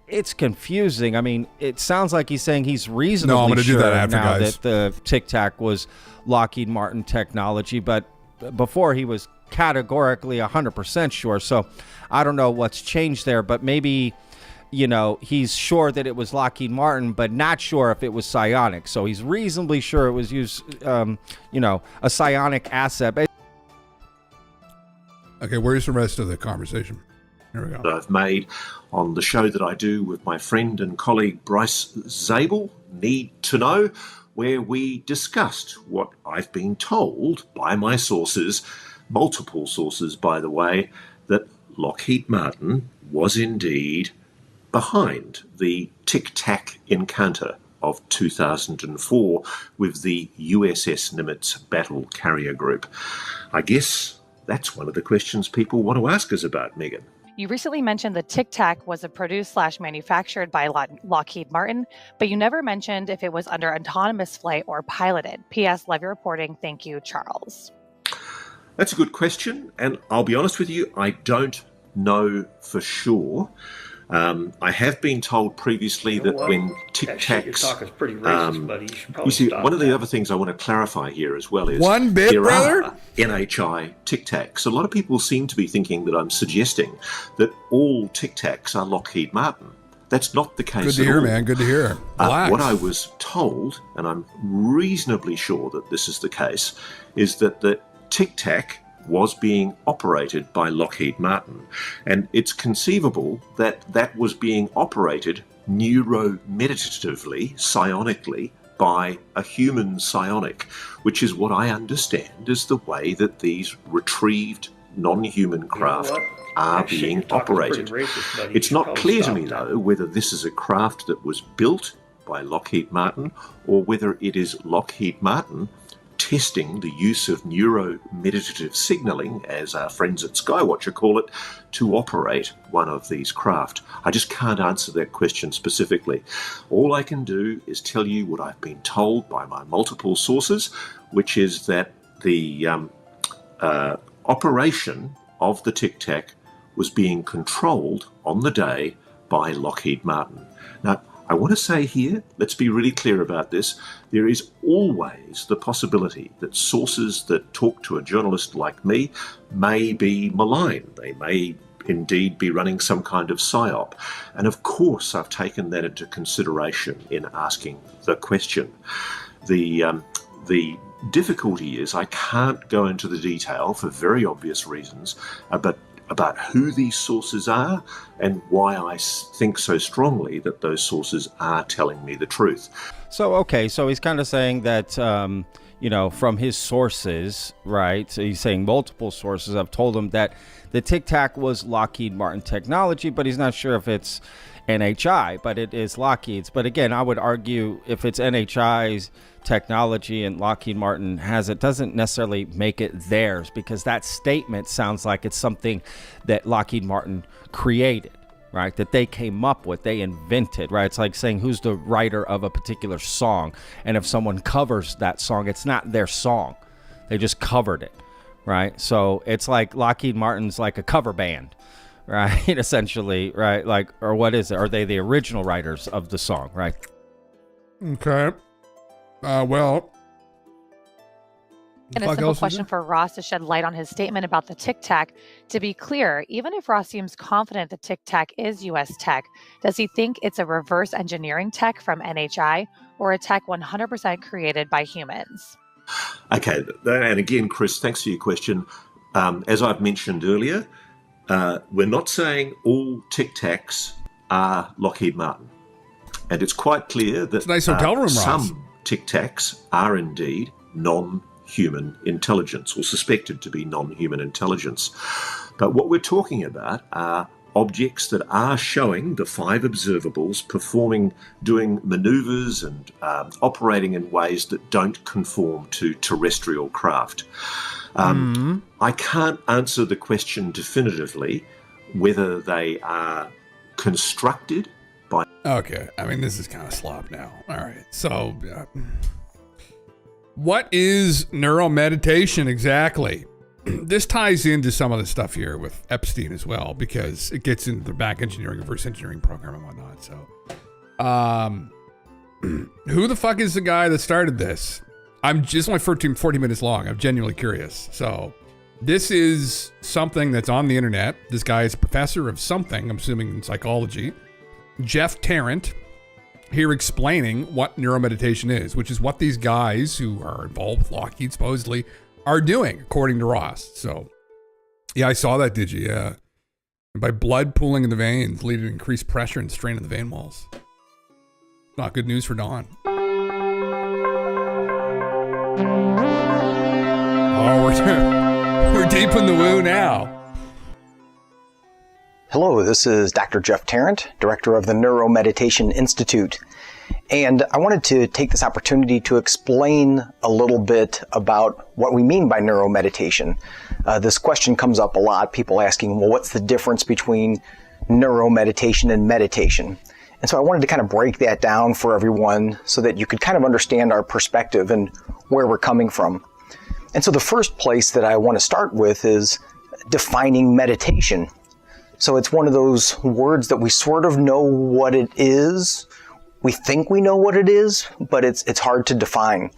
it's confusing. I mean, it sounds like he's saying he's reasonably sure now that the Tic Tac was Lockheed Martin technology, but before he was categorically 100% sure. So I don't know what's changed there, but maybe, you know, he's sure that it was Lockheed Martin, but not sure if it was psionic. So he's reasonably sure it was used, you know, a psionic asset. Okay, where's the rest of the conversation? Here we go. That I've made on the show that I do with my friend and colleague Bryce Zabel, Need to Know, where we discussed what I've been told by my sources, multiple sources by the way, that Lockheed Martin was indeed behind the Tic Tac encounter of 2004 with the USS Nimitz Battle Carrier Group. I guess that's one of the questions people want to ask us about, Megan. You recently mentioned the Tic Tac was produced/manufactured by Lockheed Martin, but you never mentioned if it was under autonomous flight or piloted. P.S. Love your reporting. Thank you, Charles. That's a good question, and I'll be honest with you, I don't know for sure. I have been told previously that when Tic Tacs, pretty racist, buddy. You see, one of the other things I want to clarify here as well is One bit, there brother? are NHI Tic Tacs. A lot of people seem to be thinking that I'm suggesting that all Tic Tacs are Lockheed Martin. That's not the case. Good to at hear, all. man. Good to hear. Relax. What I was told, and I'm reasonably sure that this is the case, is that the Tic Tac was being operated by Lockheed Martin. And it's conceivable that that was being operated neuromeditatively, psionically, by a human psionic, which is what I understand is the way that these retrieved non-human craft are being operated. It's not clear to me, though, whether this is a craft that was built by Lockheed Martin or whether it is Lockheed Martin testing the use of neuromeditative signalling, as our friends at Skywatcher call it, to operate one of these craft. I just can't answer that question specifically. All I can do is tell you what I've been told by my multiple sources, which is that the operation of the Tic Tac was being controlled on the day by Lockheed Martin. Now, I want to say here, let's be really clear about this, there is always the possibility that sources that talk to a journalist like me may be malign. They may indeed be running some kind of psyop. And of course, I've taken that into consideration in asking the question. The difficulty is I can't go into the detail for very obvious reasons about who these sources are and why I think so strongly that those sources are telling me the truth. So he's kind of saying that, from his sources, right? So he's saying multiple sources have told him that the Tic Tac was Lockheed Martin technology, but he's not sure if it's NHI, but it is Lockheed's. But again, I would argue if it's NHI's technology and Lockheed Martin has it, doesn't necessarily make it theirs, because that statement sounds like it's something that Lockheed Martin created, right? That they came up with, they invented, right? It's like saying who's the writer of a particular song, and if someone covers that song, it's not their song. They just covered it, right? So it's like Lockheed Martin's like a cover band, right? Essentially, right? Like, or what is it? Are they the original writers of the song, right? Okay. Well. And a simple question for Ross to shed light on his statement about the Tic Tac. To be clear, even if Ross seems confident the Tic Tac is U.S. tech, does he think it's a reverse engineering tech from NHI or a tech 100% created by humans? Okay, and again, Chris, thanks for your question. As I've mentioned earlier, we're not saying all Tic Tacs are Lockheed Martin. And it's quite clear that it's a nice hotel room, some Tic Tacs are indeed non-human intelligence, or suspected to be non-human intelligence. But what we're talking about are objects that are showing the 5 observables doing maneuvers and operating in ways that don't conform to terrestrial craft. I can't answer the question definitively whether they are constructed by... Okay, I mean, this is kind of slop now. All right, so what is neuromeditation exactly? This ties into some of the stuff here with Epstein as well, because it gets into the back engineering, reverse engineering program and whatnot. So, who the fuck is the guy that started this? I'm just only 14 minutes long. I'm genuinely curious. So this is something that's on the internet. This guy is a professor of something, I'm assuming in psychology. Jeff Tarrant here explaining what neuromeditation is, which is what these guys who are involved with Lockheed supposedly are doing, according to Ross. So yeah, I saw that, did you? Yeah. And by blood pooling in the veins, leading to increased pressure and strain in the vein walls. Not good news for Don. Oh, we're deep in the woo now. Hello, this is Dr. Jeff Tarrant, Director of the NeuroMeditation Institute. And I wanted to take this opportunity to explain a little bit about what we mean by neuromeditation. This question comes up a lot, people asking, well, what's the difference between neuromeditation and meditation? And so I wanted to kind of break that down for everyone so that you could kind of understand our perspective and where we're coming from. And so the first place that I want to start with is defining meditation. So it's one of those words that we sort of know what it is. We think we know what it is, but it's hard to define.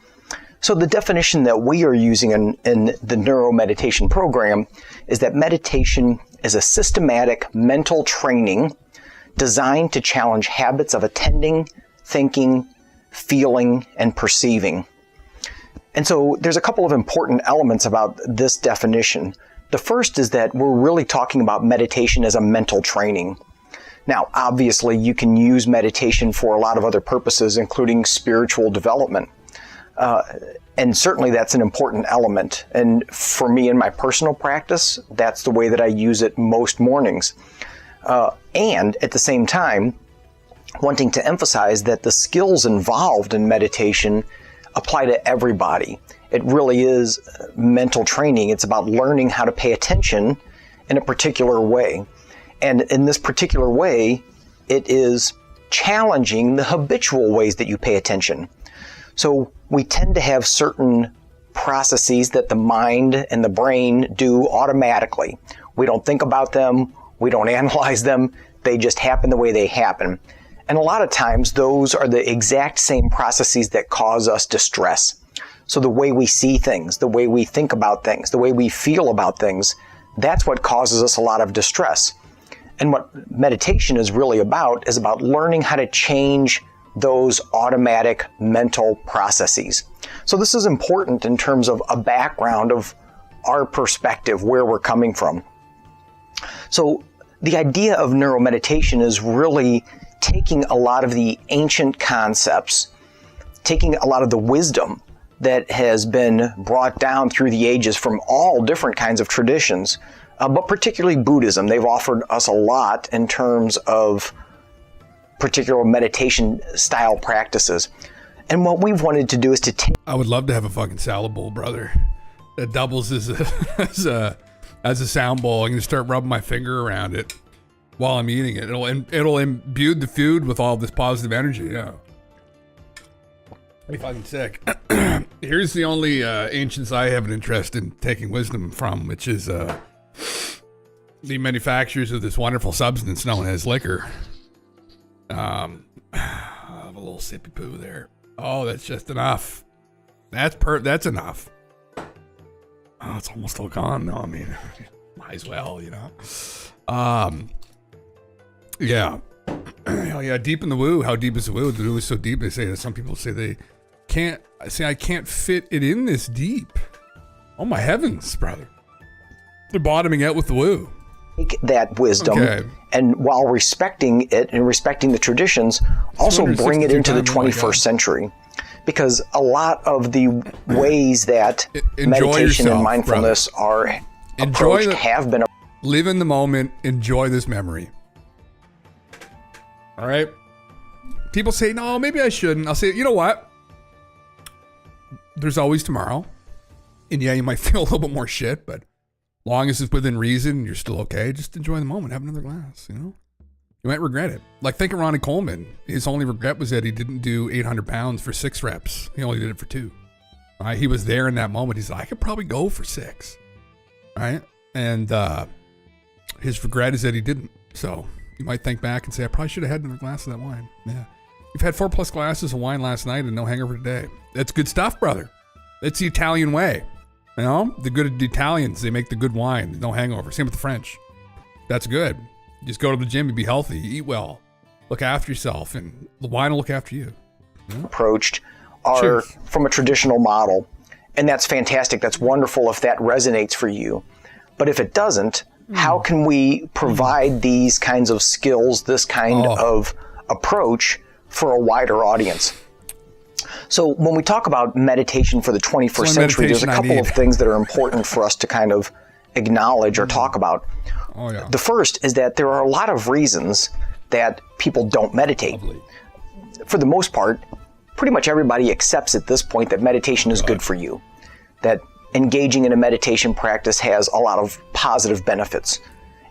So the definition that we are using in the neuromeditation program is that meditation is a systematic mental training designed to challenge habits of attending, thinking, feeling, and perceiving. And so there's a couple of important elements about this definition. The first is that we're really talking about meditation as a mental training. Now, obviously, you can use meditation for a lot of other purposes, including spiritual development. And certainly that's an important element. And for me in my personal practice, that's the way that I use it most mornings. And at the same time, wanting to emphasize that the skills involved in meditation apply to everybody. It really is mental training. It's about learning how to pay attention in a particular way. And in this particular way, it is challenging the habitual ways that you pay attention. So we tend to have certain processes that the mind and the brain do automatically. We don't think about them. We don't analyze them. They just happen the way they happen. And a lot of times those are the exact same processes that cause us distress. So the way we see things, the way we think about things, the way we feel about things, that's what causes us a lot of distress. And what meditation is really about is about learning how to change those automatic mental processes. So this is important in terms of a background of our perspective, where we're coming from. So the idea of neuromeditation is really taking a lot of the ancient concepts, taking a lot of the wisdom that has been brought down through the ages from all different kinds of traditions, but particularly Buddhism. They've offered us a lot in terms of particular meditation style practices. And what we've wanted to do is to take... I would love to have a fucking salad bowl, brother, that doubles as a sound bowl. I'm gonna start rubbing my finger around it while I'm eating it. It'll imbue the food with all this positive energy. Yeah, pretty fucking sick. Here's the only ancients I have an interest in taking wisdom from, which is the manufacturers of this wonderful substance known as liquor. I'll have a little sippy poo there. Oh, that's just enough. That's enough. Oh, it's almost all gone. No, I mean, might as well, you know. Yeah. Yeah, deep in the woo. How deep is the woo? The woo is so deep, they say that some people say they can't, I can't fit it in this deep. Oh my heavens, brother. They're bottoming out with the woo. Take that wisdom and while respecting it and respecting the traditions, also bring it into the 21st century. Because a lot of the ways that meditation and mindfulness are approached have been... Live in the moment, enjoy this memory. All right? People say, no, maybe I shouldn't. I'll say, you know what? There's always tomorrow. And yeah, you might feel a little bit more shit, but long as it's within reason, you're still okay. Just enjoy the moment. Have another glass, you know? You might regret it. Like, think of Ronnie Coleman. His only regret was that he didn't do 800 pounds for 6 reps. He only did it for 2. Right? He was there in that moment. He's like, I could probably go for 6. Right? And his regret is that he didn't. So you might think back and say, I probably should have had another glass of that wine. Yeah. You've had 4+ glasses of wine last night and no hangover today. That's good stuff, brother. It's the Italian way. You know, the good Italians, they make the good wine, no hangover. Same with the French. That's good. Just go to the gym and be healthy, eat well, look after yourself, and the wine will look after you. Approached are from a traditional model, and that's fantastic. That's wonderful if that resonates for you. But if it doesn't, how can we provide these kinds of skills, this kind of approach for a wider audience? So when we talk about meditation for the 21st century, there's a couple of things that are important for us to kind of acknowledge or talk about. Oh, yeah. The first is that there are a lot of reasons that people don't meditate. Lovely. For the most part, pretty much everybody accepts at this point that meditation is good for you, that engaging in a meditation practice has a lot of positive benefits.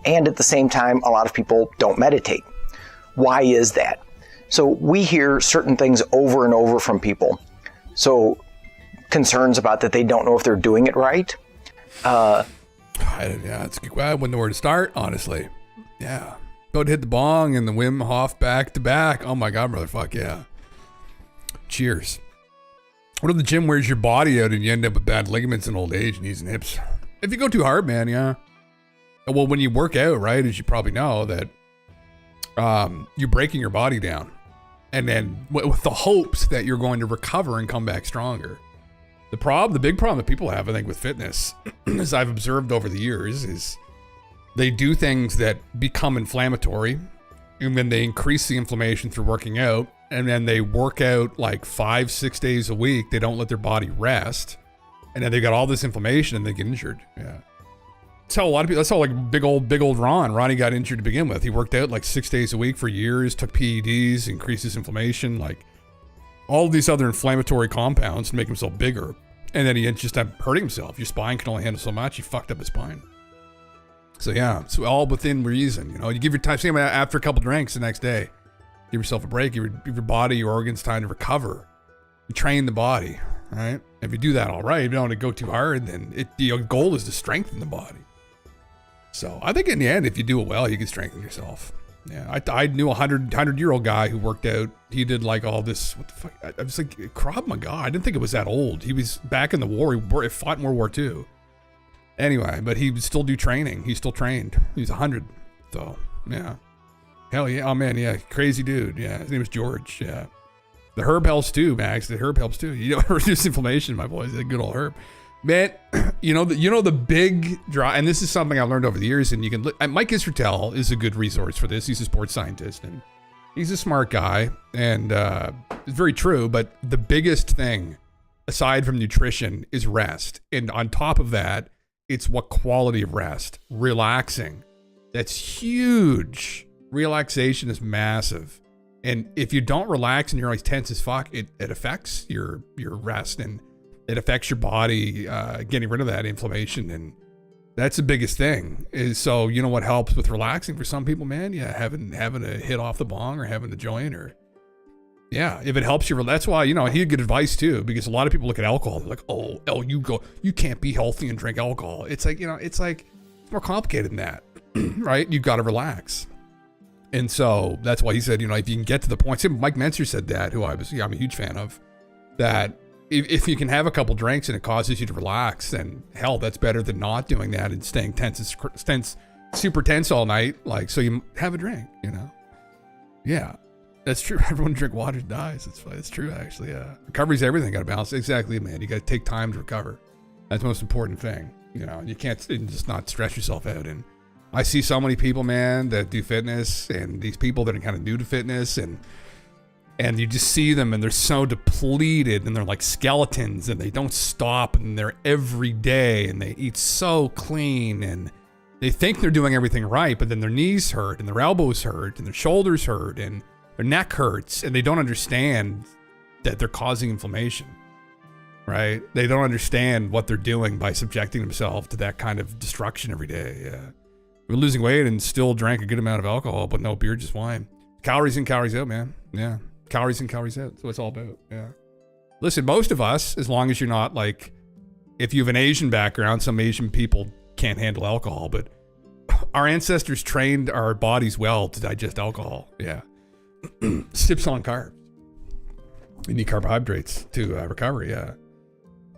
And at the same time, a lot of people don't meditate. Why is that? So we hear certain things over and over from people. So concerns about that they don't know if they're doing it right. Yeah, I wouldn't know where to start, honestly. Yeah. About to hit the bong and the Wim Hof back to back. Oh my God, brother. Fuck yeah. Cheers. What if the gym wears your body out and you end up with bad ligaments in old age, knees and hips? If you go too hard, man, yeah. Well, when you work out, right, as you probably know, that you're breaking your body down. And then with the hopes that you're going to recover and come back stronger. The big problem that people have, I think, with fitness, as I've observed over the years, is they do things that become inflammatory, and then they increase the inflammation through working out, and then they work out like 5-6 days a week. They don't let their body rest, and then they got all this inflammation and they get injured. Yeah. That's how a lot of people, that's how like big old Ronnie got injured to begin with. He worked out like 6 days a week for years, took PEDs, increased his inflammation, like all these other inflammatory compounds to make himself bigger. And then he just ended up hurting himself. Your spine can only handle so much. He fucked up his spine. So yeah, it's all within reason. You know, you give your time, same after a couple drinks the next day, give yourself a break, give your body, your organs time to recover. You train the body, right? If you do that all right, if you don't want to go too hard, then the goal is to strengthen the body. So I think in the end, if you do it well, you can strengthen yourself. Yeah, I knew a 100-year-old guy who worked out. He did like all this. What the fuck? I was like, Krav Maga. I didn't think it was that old. He was back in the war. He fought in World War II. Anyway, but he would still do training. He still trained. He's 100. So yeah, hell yeah. Oh man, yeah, crazy dude. Yeah, his name is George. Yeah, the herb helps too, Max. The herb helps too. You know, reduce inflammation, my boys. That good old herb. Man, you know the big draw, and this is something I learned over the years, and you can, Mike Israetel is a good resource for this. He's a sports scientist, and he's a smart guy, and it's very true, but the biggest thing, aside from nutrition, is rest. And on top of that, it's what quality of rest. Relaxing. That's huge. Relaxation is massive. And if you don't relax and you're always tense as fuck, it affects your rest, and it affects your body, getting rid of that inflammation. And that's the biggest thing. Is so, you know what helps with relaxing for some people, man? Yeah, having a hit off the bong or having the joint, or yeah, if it helps you. That's why, you know, he had good advice too, because a lot of people look at alcohol, they're like, oh, you can't be healthy and drink alcohol. It's like, you know, it's more complicated than that, right? You've got to relax. And so that's why he said, you know, if you can get to the point, Mike Menzer said that, who I'm a huge fan of, that if you can have a couple drinks and it causes you to relax, then hell, that's better than not doing that and staying super tense all night. Like, so you have a drink, you know? Yeah, that's true. Everyone drink water dies. It's true, actually. Yeah, recovery's everything. Got to balance. Exactly, man. You got to take time to recover. That's the most important thing. You know, you can't just not stress yourself out. And I see so many people, man, that do fitness, and these people that are kind of new to fitness, and you just see them and they're so depleted and they're like skeletons and they don't stop and they're every day and they eat so clean and they think they're doing everything right, but then their knees hurt and their elbows hurt and their shoulders hurt and their neck hurts, and they don't understand that they're causing inflammation, right? They don't understand what they're doing by subjecting themselves to that kind of destruction every day. Yeah. We're losing weight and still drank a good amount of alcohol, but no beer, just wine. Calories in, calories out, man. Yeah. Calories in, calories out. That's what it's all about. Yeah. Listen, most of us, as long as you're not like, if you have an Asian background, some Asian people can't handle alcohol, but our ancestors trained our bodies well to digest alcohol. Yeah. Sips on carbs. You need carbohydrates to recover. Yeah.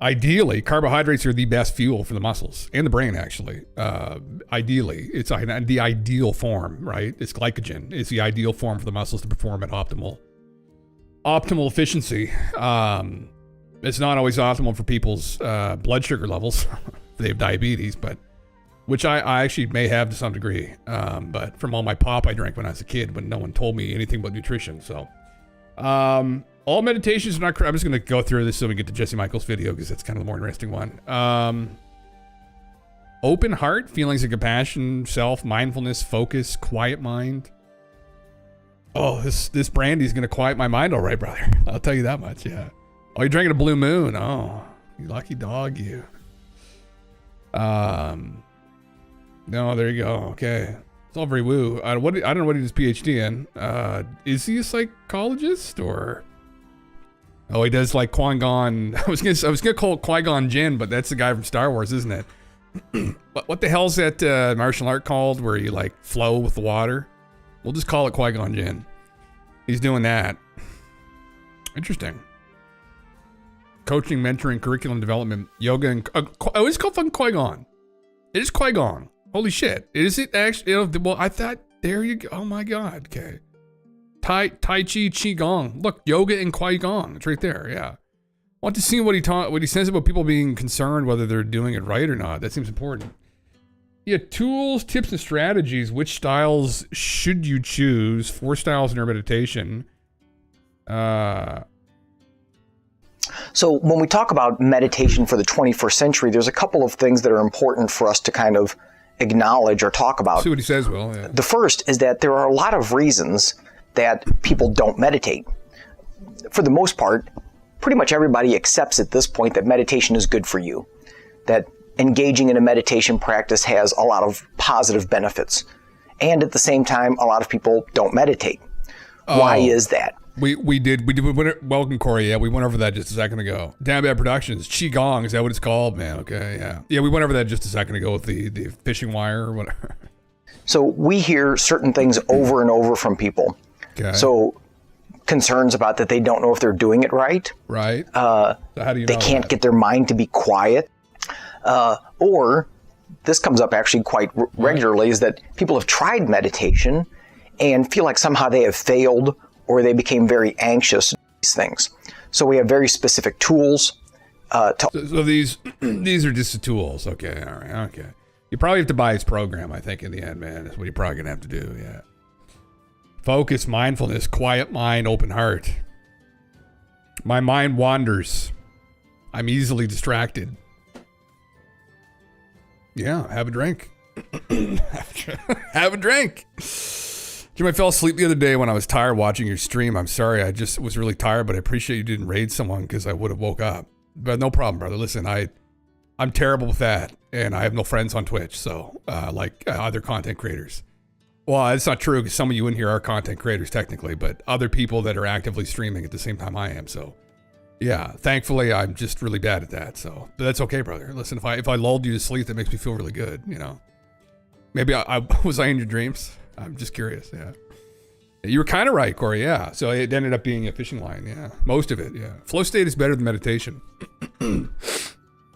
Ideally, carbohydrates are the best fuel for the muscles and the brain, actually. Ideally, it's the ideal form, right? It's glycogen. It's the ideal form for the muscles to perform at optimal efficiency. It's not always optimal for people's blood sugar levels if they have diabetes, but which I actually may have to some degree. But from all my pop I drank when I was a kid, when no one told me anything about nutrition. So all meditations are not correct. I'm just going to go through this so we get to Jesse Michaels' video, because that's kind of the more interesting one. Open heart, feelings of compassion, self, mindfulness, focus, quiet mind. Oh, this brandy's gonna quiet my mind, all right, brother. I'll tell you that much. Yeah. Oh, you're drinking a Blue Moon. Oh, you lucky dog, you. No, there you go. Okay, it's all very woo. I don't know what he does PhD in. Is he a psychologist or? Oh, he does like Qui-Gon. I was gonna call it Qui-Gon Jinn, but that's the guy from Star Wars, isn't it? What the hell's that martial art called where you like flow with the water? We'll just call it Qui-Gon Jinn. He's doing that. Interesting. Coaching, mentoring, curriculum development, yoga, and it's called fucking Qui-Gon. It is Qui-Gon. Holy shit! Is it actually? Well, I thought. There you go. Oh my god. Okay. Tai Chi Qigong. Look, yoga and Qui-Gon. It's right there. Yeah. I want to see what he says about people being concerned whether they're doing it right or not. That seems important. Yeah, tools, tips, and strategies. Which styles should you choose? 4 styles in neuромeditation. So when we talk about meditation for the 21st century, there's a couple of things that are important for us to kind of acknowledge or talk about. See what he says, Will. Yeah. The first is that there are a lot of reasons that people don't meditate. For the most part, pretty much everybody accepts at this point that meditation is good for you, that engaging in a meditation practice has a lot of positive benefits. And at the same time, a lot of people don't meditate. Why is that? We welcome, Corey. Yeah, we went over that just a second ago. Damn Bad Productions, Qigong, is that what it's called, man? Okay, yeah. Yeah, we went over that just a second ago with the fishing wire or whatever. So we hear certain things over and over from people. Okay. So concerns about that they don't know if they're doing it right. Right. So how do you know they can't that? get their mind to be quiet. Or this comes up actually quite regularly, is that people have tried meditation and feel like somehow they have failed or they became very anxious about these things. So we have very specific tools. So these are just the tools. Okay, all right, okay. You probably have to buy his program, I think, in the end, man. That's what you're probably going to have to do, yeah. Focus, mindfulness, quiet mind, open heart. My mind wanders. I'm easily distracted. Yeah, have a drink. Have a drink. Jim, I fell asleep the other day when I was tired watching your stream. I'm sorry, I just was really tired, but I appreciate you didn't raid someone because I would have woke up. But no problem, brother. Listen, I'm terrible with that, and I have no friends on Twitch, so like other content creators. Well, it's not true because some of you in here are content creators technically, but other people that are actively streaming at the same time I am. So, yeah, thankfully I'm just really bad at that. So, but that's okay, brother. Listen, if I lulled you to sleep, that makes me feel really good. You know, maybe I was I in your dreams? I'm just curious. Yeah, you were kind of right, Corey. Yeah, so it ended up being a fishing line. Yeah, most of it. Yeah, flow state is better than meditation.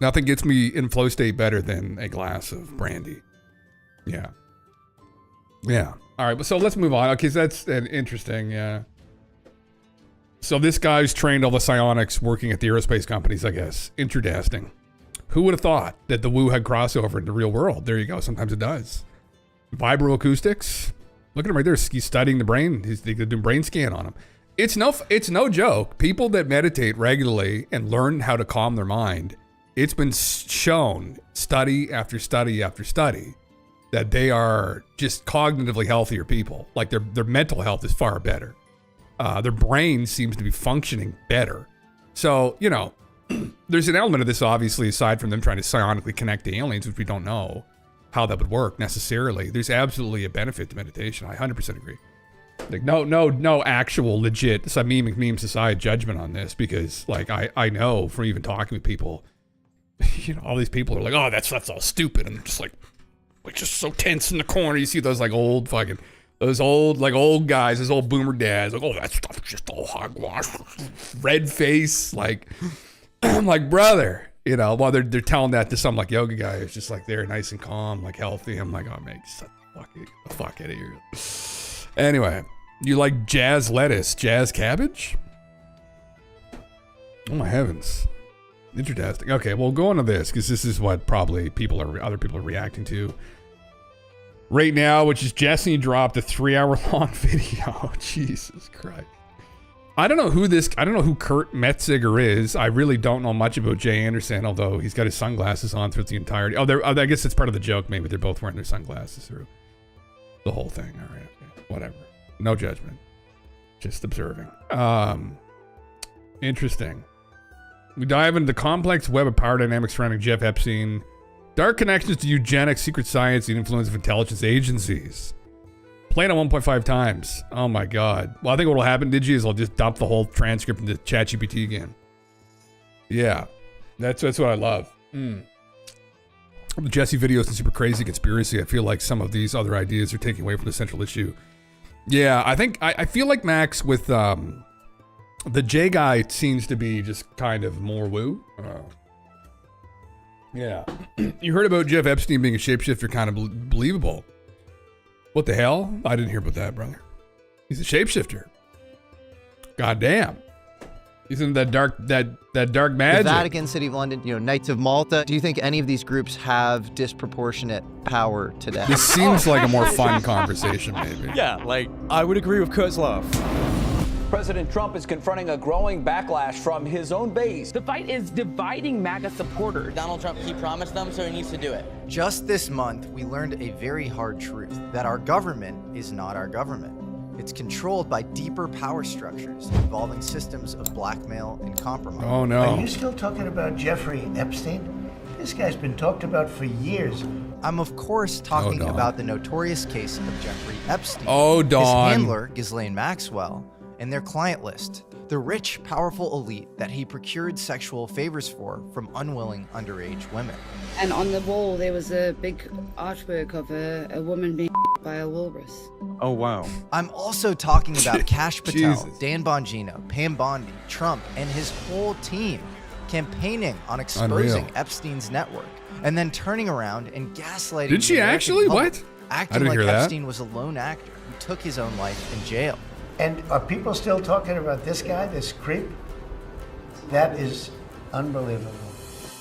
Nothing gets me in flow state better than a glass of brandy. Yeah. Yeah. All right. So let's move on. Okay. So that's interesting. Yeah. So this guy's trained all the psionics working at the aerospace companies, I guess. Interesting. Who would have thought that the woo had crossover in the real world? There you go. Sometimes it does. Vibroacoustics. Look at him right there. He's studying the brain. They're doing brain scan on him. It's no joke. People that meditate regularly and learn how to calm their mind, it's been shown, study after study after study, that they are just cognitively healthier people. Like their mental health is far better. Their brain seems to be functioning better. So, you know, there's an element of this, obviously, aside from them trying to psionically connect to aliens, which we don't know how that would work necessarily. There's absolutely a benefit to meditation. I 100% agree. Like, no actual legit meme society judgment on this, because like I know from even talking with people, you know, all these people are like, oh, that's all stupid, and I'm just like just so tense in the corner. You see those like old guys, those old boomer dads, like, oh, that stuff's just all hogwash, red face, like I'm like, brother, you know, while they're telling that to some like yoga guy who's just like they're nice and calm, like healthy. I'm like, oh man, get the fuck out of here. Anyway, you like jazz lettuce, jazz cabbage? Oh my heavens. Interesting. Okay, well, go on to this, because this is what probably other people are reacting to right now, which is Jesse dropped a 3-hour long video. Jesus Christ. I don't know who Kurt Metziger is. I really don't know much about Jay Anderson, although he's got his sunglasses on throughout the entirety. I guess it's part of the joke. Maybe they're both wearing their sunglasses through the whole thing. All right, okay. Whatever. No judgment. Just observing. Interesting. We dive into the complex web of power dynamics surrounding Jeff Epstein, dark connections to eugenics, secret science, and influence of intelligence agencies. Playing it 1.5 times. Oh my God. Well, I think what will happen, Digi, is I'll just dump the whole transcript into ChatGPT again. Yeah, that's what I love. The Jesse videos and super crazy conspiracy. I feel like some of these other ideas are taking away from the central issue. Yeah, I feel like Max with the J guy seems to be just kind of more woo. Yeah. You heard about Jeff Epstein being a shapeshifter, kind of believable. What the hell? I didn't hear about that, brother. He's a shapeshifter. God damn. He's in that dark magic. The Vatican, City of London, Knights of Malta. Do you think any of these groups have disproportionate power today? This seems like a more fun conversation, maybe. Yeah, I would agree with Kurt's love. President Trump is confronting a growing backlash from his own base. The fight is dividing MAGA supporters. Donald Trump, he promised them, so he needs to do it. Just this month, we learned a very hard truth, that our government is not our government. It's controlled by deeper power structures involving systems of blackmail and compromise. Oh, no. Are you still talking about Jeffrey Epstein? This guy's been talked about for years. I'm of course talking about the notorious case of Jeffrey Epstein. Oh, Dawn. His handler, Ghislaine Maxwell, and their client list, the rich, powerful elite that he procured sexual favors for from unwilling underage women. And on the wall, there was a big artwork of a woman being by a walrus. Oh, wow. I'm also talking about Kash Patel, Dan Bongino, Pam Bondi, Trump, and his whole team campaigning on exposing Epstein's network and then turning around and gaslighting. Did she actually? Public, what? Acting like Epstein was a lone actor who took his own life in jail. And are people still talking about this guy, this creep? That is unbelievable.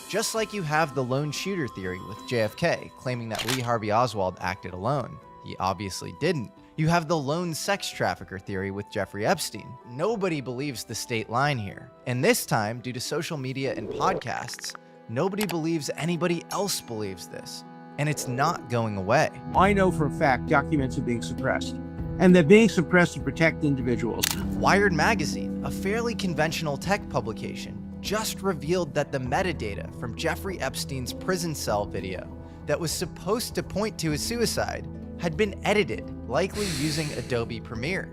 Just like you have the lone shooter theory with JFK, claiming that Lee Harvey Oswald acted alone. He obviously didn't. You have the lone sex trafficker theory with Jeffrey Epstein. Nobody believes the state line here. And this time, due to social media and podcasts, nobody believes anybody else believes this. And it's not going away. I know for a fact documents are being suppressed. And they're being suppressed to protect individuals. Wired Magazine, a fairly conventional tech publication, just revealed that the metadata from Jeffrey Epstein's prison cell video that was supposed to point to his suicide had been edited, likely using Adobe Premiere.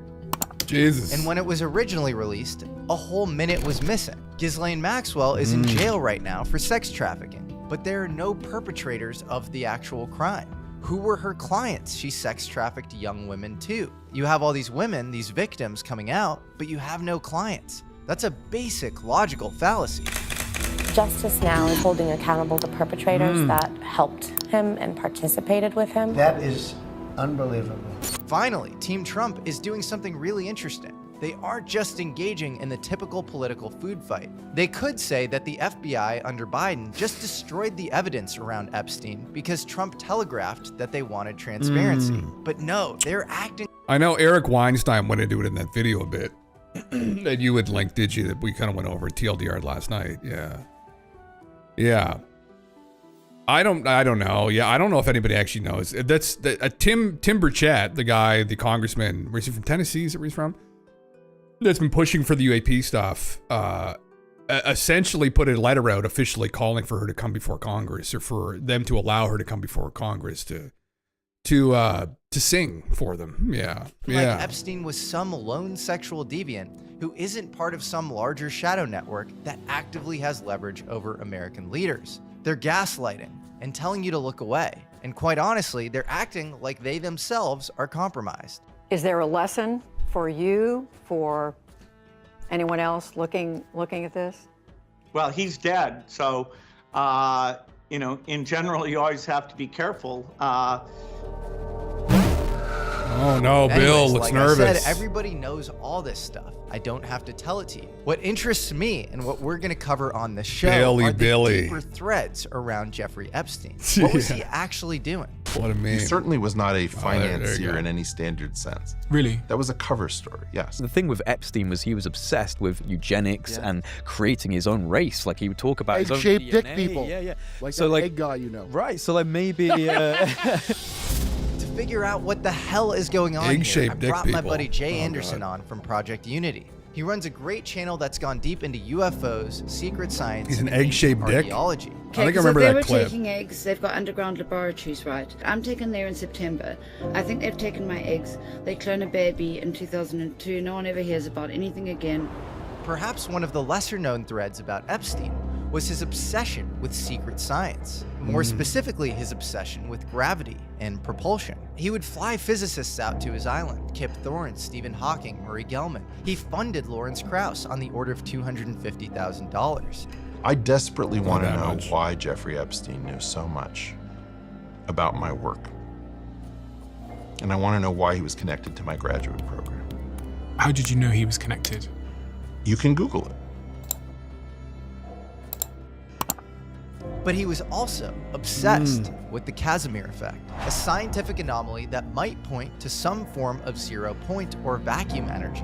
Jesus. And when it was originally released, a whole minute was missing. Ghislaine Maxwell is in jail right now for sex trafficking, but there are no perpetrators of the actual crime. Who were her clients? She sex trafficked young women too. You have all these women, these victims coming out, but you have no clients. That's a basic logical fallacy. Justice now is holding accountable the perpetrators that helped him and participated with him. That is unbelievable. Finally, Team Trump is doing something really interesting. They aren't just engaging in the typical political food fight. They could say that the FBI under Biden just destroyed the evidence around Epstein because Trump telegraphed that they wanted transparency. But no, they're acting. I know Eric Weinstein went into it in that video a bit that you had linked, did you? That we kind of went over at TLDR last night. Yeah. I don't know. Yeah, I don't know if anybody actually knows. That's Tim Burchett, the guy, the congressman. Where's he from? Tennessee? Is that where he's from? That's been pushing for the UAP stuff, essentially put a letter out officially calling for her to come before Congress, or for them to allow her to come before Congress to sing for them. Yeah. Epstein was some lone sexual deviant who isn't part of some larger shadow network that actively has leverage over American leaders. They're gaslighting and telling you to look away. And quite honestly, they're acting like they themselves are compromised. Is there a lesson for you, for anyone else looking at this? Well, he's dead, so in general, you always have to be careful. Oh Oh no, Bill looks like nervous. I said, everybody knows all this stuff. I don't have to tell it to you. What interests me and what we're going to cover on the show are the deeper threads around Jeffrey Epstein. What was he actually doing? What a man. He certainly was not a financier in any standard sense. Really? That was a cover story, yes. The thing with Epstein was he was obsessed with eugenics and creating his own race. Like he would talk about his own egg-shaped dick DNA. people. Yeah. Like so that like egg guy, you know. Right. So like maybe. To figure out what the hell is going on here, I Egg-shaped dick brought my people. buddy Jay Oh, Anderson God. on from Project Unity. He runs a great channel that's gone deep into UFOs, secret science, He's an and egg-shaped ancient dick? archaeology. I think I remember they that were clip. taking eggs. They've got underground laboratories, right? I'm taken there in September. I think they've taken my eggs. They clone a baby in 2002. No one ever hears about anything again. Perhaps one of the lesser-known threads about Epstein was his obsession with secret science. More specifically, his obsession with gravity and propulsion. He would fly physicists out to his island, Kip Thorne, Stephen Hawking, Murray Gell-Mann. He funded Lawrence Krauss on the order of $250,000. I desperately want to know why Jeffrey Epstein knew so much about my work. And I want to know why he was connected to my graduate program. How did you know he was connected? You can Google it. But he was also obsessed with the Casimir effect, a scientific anomaly that might point to some form of zero point or vacuum energy,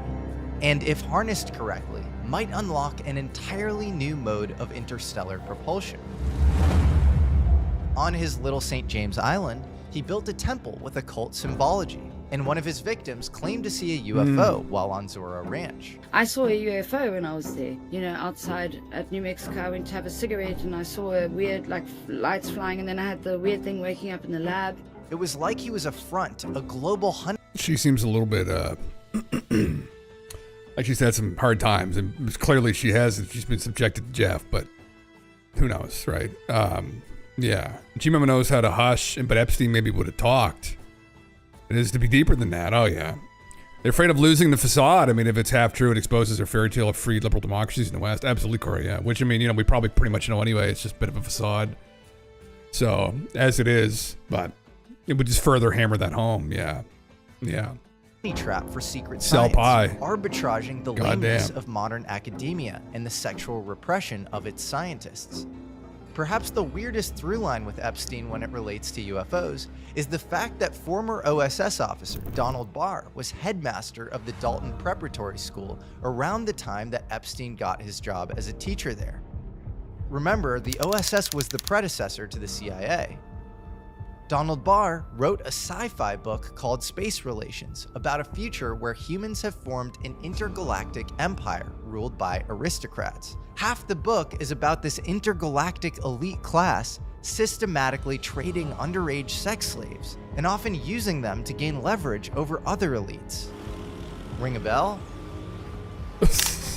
and if harnessed correctly, might unlock an entirely new mode of interstellar propulsion. On his little St. James Island, he built a temple with occult symbology, and one of his victims claimed to see a UFO while on Zorro Ranch. I saw a UFO when I was there. You know, outside at New Mexico, I went to have a cigarette and I saw a weird, like, lights flying, and then I had the weird thing waking up in the lab. It was like he was a front, a global hunter. She seems a little bit, like she's had some hard times, and clearly she has, and she's been subjected to Jeff, but who knows, right? Yeah. G-Mama knows how to hush, but Epstein maybe would have talked. It is to be deeper than that. Oh, yeah. They're afraid of losing the facade. I mean, if it's half true, it exposes their fairy tale of free liberal democracies in the West. Absolutely, Corey, yeah. Which, I mean, you know, we probably pretty much know anyway. It's just a bit of a facade. So, as it is, but it would just further hammer that home. Yeah. Yeah. Trap for secret Sell science, pie. arbitraging the Goddamn. lameness of modern academia and the sexual repression of its scientists. Perhaps the weirdest through line with Epstein when it relates to UFOs is the fact that former OSS officer Donald Barr was headmaster of the Dalton Preparatory School around the time that Epstein got his job as a teacher there. Remember, the OSS was the predecessor to the CIA. Donald Barr wrote a sci-fi book called Space Relations about a future where humans have formed an intergalactic empire ruled by aristocrats. Half the book is about this intergalactic elite class systematically trading underage sex slaves and often using them to gain leverage over other elites. Ring a bell?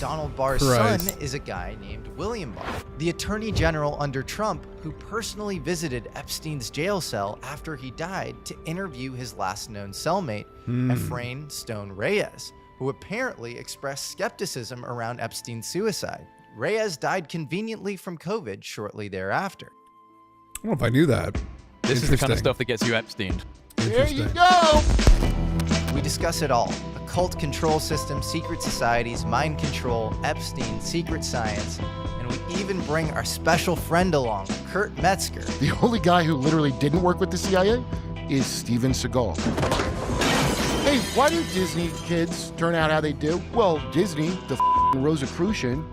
Donald Barr's son is a guy named William Barr, the attorney general under Trump who personally visited Epstein's jail cell after he died to interview his last known cellmate, Efrain Stone Reyes, who apparently expressed skepticism around Epstein's suicide. Reyes died conveniently from COVID shortly thereafter. I don't know if I knew that. This is the kind of stuff that gets you Epstein. There you go! We discuss it all. Occult control systems, secret societies, mind control, Epstein, secret science, and we even bring our special friend along, Kurt Metzger. The only guy who literally didn't work with the CIA is Steven Seagal. Hey, why do Disney kids turn out how they do? Well, Disney, the Rosicrucian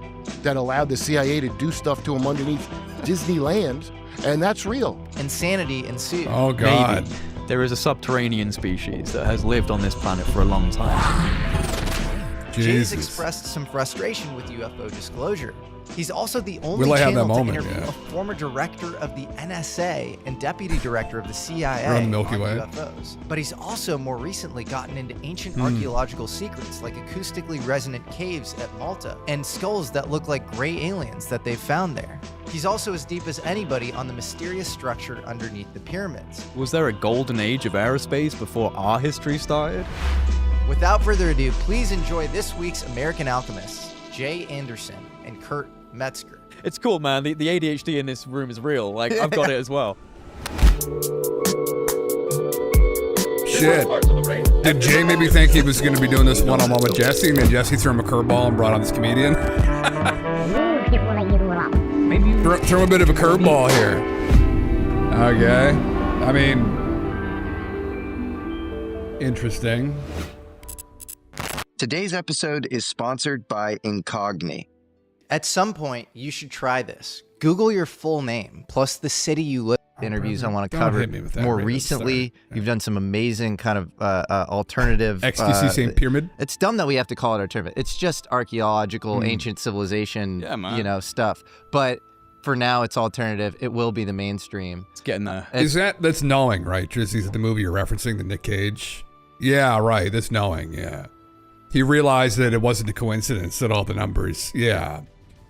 that allowed the CIA to do stuff to them underneath Disneyland, and that's real. Insanity ensued. Oh, God. Maybe. There is a subterranean species that has lived on this planet for a long time. Jay's expressed some frustration with UFO disclosure. He's also the only Will I have that channel to moment? interview Yeah. a former director of the NSA and deputy director of the CIA Around the Milky on Way. UFOs. But he's also more recently gotten into ancient archaeological secrets like acoustically resonant caves at Malta and skulls that look like gray aliens that they've found there. He's also as deep as anybody on the mysterious structure underneath the pyramids. Was there a golden age of aerospace before our history started? Without further ado, please enjoy this week's American Alchemists, Jay Anderson and Kurt Metzger. It's cool, man. The ADHD in this room is real. Like, I've got it as well. Shit. Parts of the brain Did Jay maybe think he was going to be doing this one-on-one with Jesse, and then Jesse threw him a curveball and brought on this comedian? Maybe throw a bit of a curveball here. Okay. I mean, interesting. Today's episode is sponsored by Incogni. At some point, you should try this. Google your full name, plus the city you live in. Interviews I want to cover. More recently, you've done some amazing kind of alternative... XTC St. Pyramid? It's dumb that we have to call it alternative. It's just archaeological, ancient civilization, stuff. But for now, it's alternative. It will be the mainstream. It's getting there. That's knowing, right? Is that the movie you're referencing, the Nick Cage? Yeah, right. That's knowing, yeah. He realized that it wasn't a coincidence that all the numbers,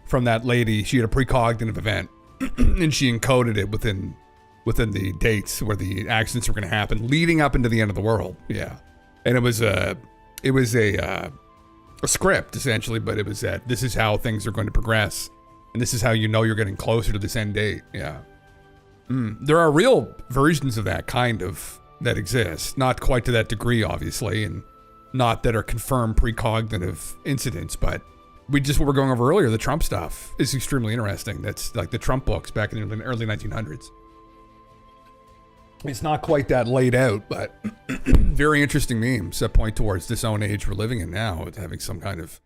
from that lady, she had a precognitive event, and she encoded it within the dates where the accidents were going to happen, leading up into the end of the world. Yeah, and it was a script essentially, but it was that this is how things are going to progress, and this is how you know you're getting closer to this end date. Yeah, there are real versions of that kind of that exist, not quite to that degree, obviously, and not that are confirmed precognitive incidents, but what we're going over earlier, the Trump stuff is extremely interesting. That's like the Trump books back in the early 1900s. It's not quite that laid out, but very interesting memes that point towards this own age we're living in now, with having some kind of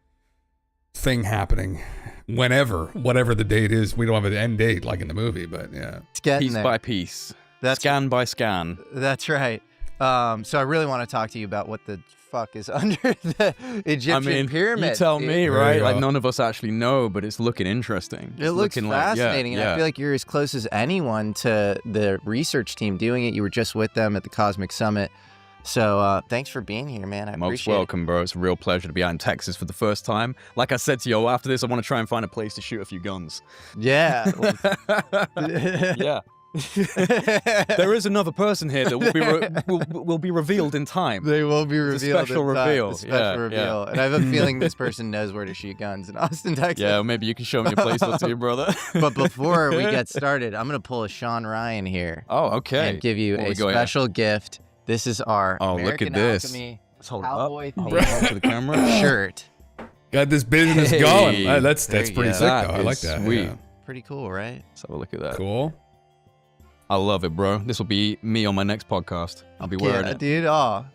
thing happening whatever the date is. We don't have an end date like in the movie, but yeah. It's getting piece there. by piece. Scan by scan. That's right. So I really want to talk to you about what the fuck is under the Egyptian pyramid. You tell me, right? Like none of us actually know, but it's looking interesting. It looks fascinating, and I feel like you're as close as anyone to the research team doing it. You were just with them at the Cosmic Summit. So thanks for being here, man. I Most appreciate welcome, bro. It's a real pleasure to be out in Texas for the first time. Like I said to you, after this, I want to try and find a place to shoot a few guns. Yeah. Yeah. There is another person here that will be revealed in time. They will be revealed. A special in time. reveal. A special reveal. And I have a feeling this person knows where to shoot guns in Austin, Texas. Yeah, maybe you can show me a place or two, brother. But before we get started, I'm going to pull a Sean Ryan here. Oh, okay. And give you a special gift. This is our American look at this. Alchemy Let's hold Cowboy it up. Hold it up to the camera. Shirt. Got this business going. That's pretty sick, though. I like that. Sweet. Yeah. Pretty cool, right? Let's have a look at that. Cool. I love it, bro. This will be me on my next podcast. I'll be wearing it. Dude.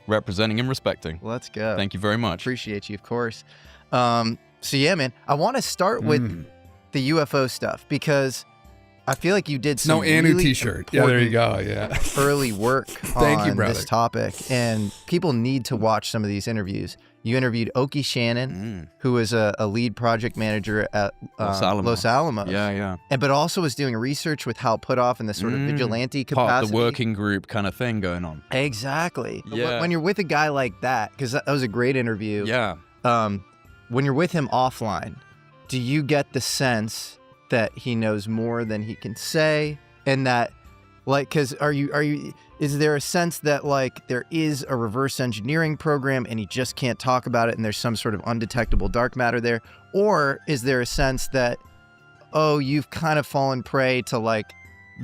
Representing and respecting. Let's go. Thank you very much. Appreciate you, of course. So yeah, man, I want to start with the UFO stuff because I feel like you did some Anu really t-shirt. Yeah, there you go. Yeah. early work Thank you, on brother. this topic, and people need to watch some of these interviews. You interviewed Oki Shannon, who was a lead project manager at Los Alamos. Yeah. But also was doing research with Hal Puthoff in this sort of vigilante capacity. Part of the working group kind of thing going on. Exactly. Yeah. When you're with a guy like that, because that was a great interview. Yeah. When you're with him offline, do you get the sense that he knows more than he can say, and that, like, because is there a sense that like there is a reverse engineering program and he just can't talk about it, and there's some sort of undetectable dark matter there, or is there a sense that, oh, you've kind of fallen prey to like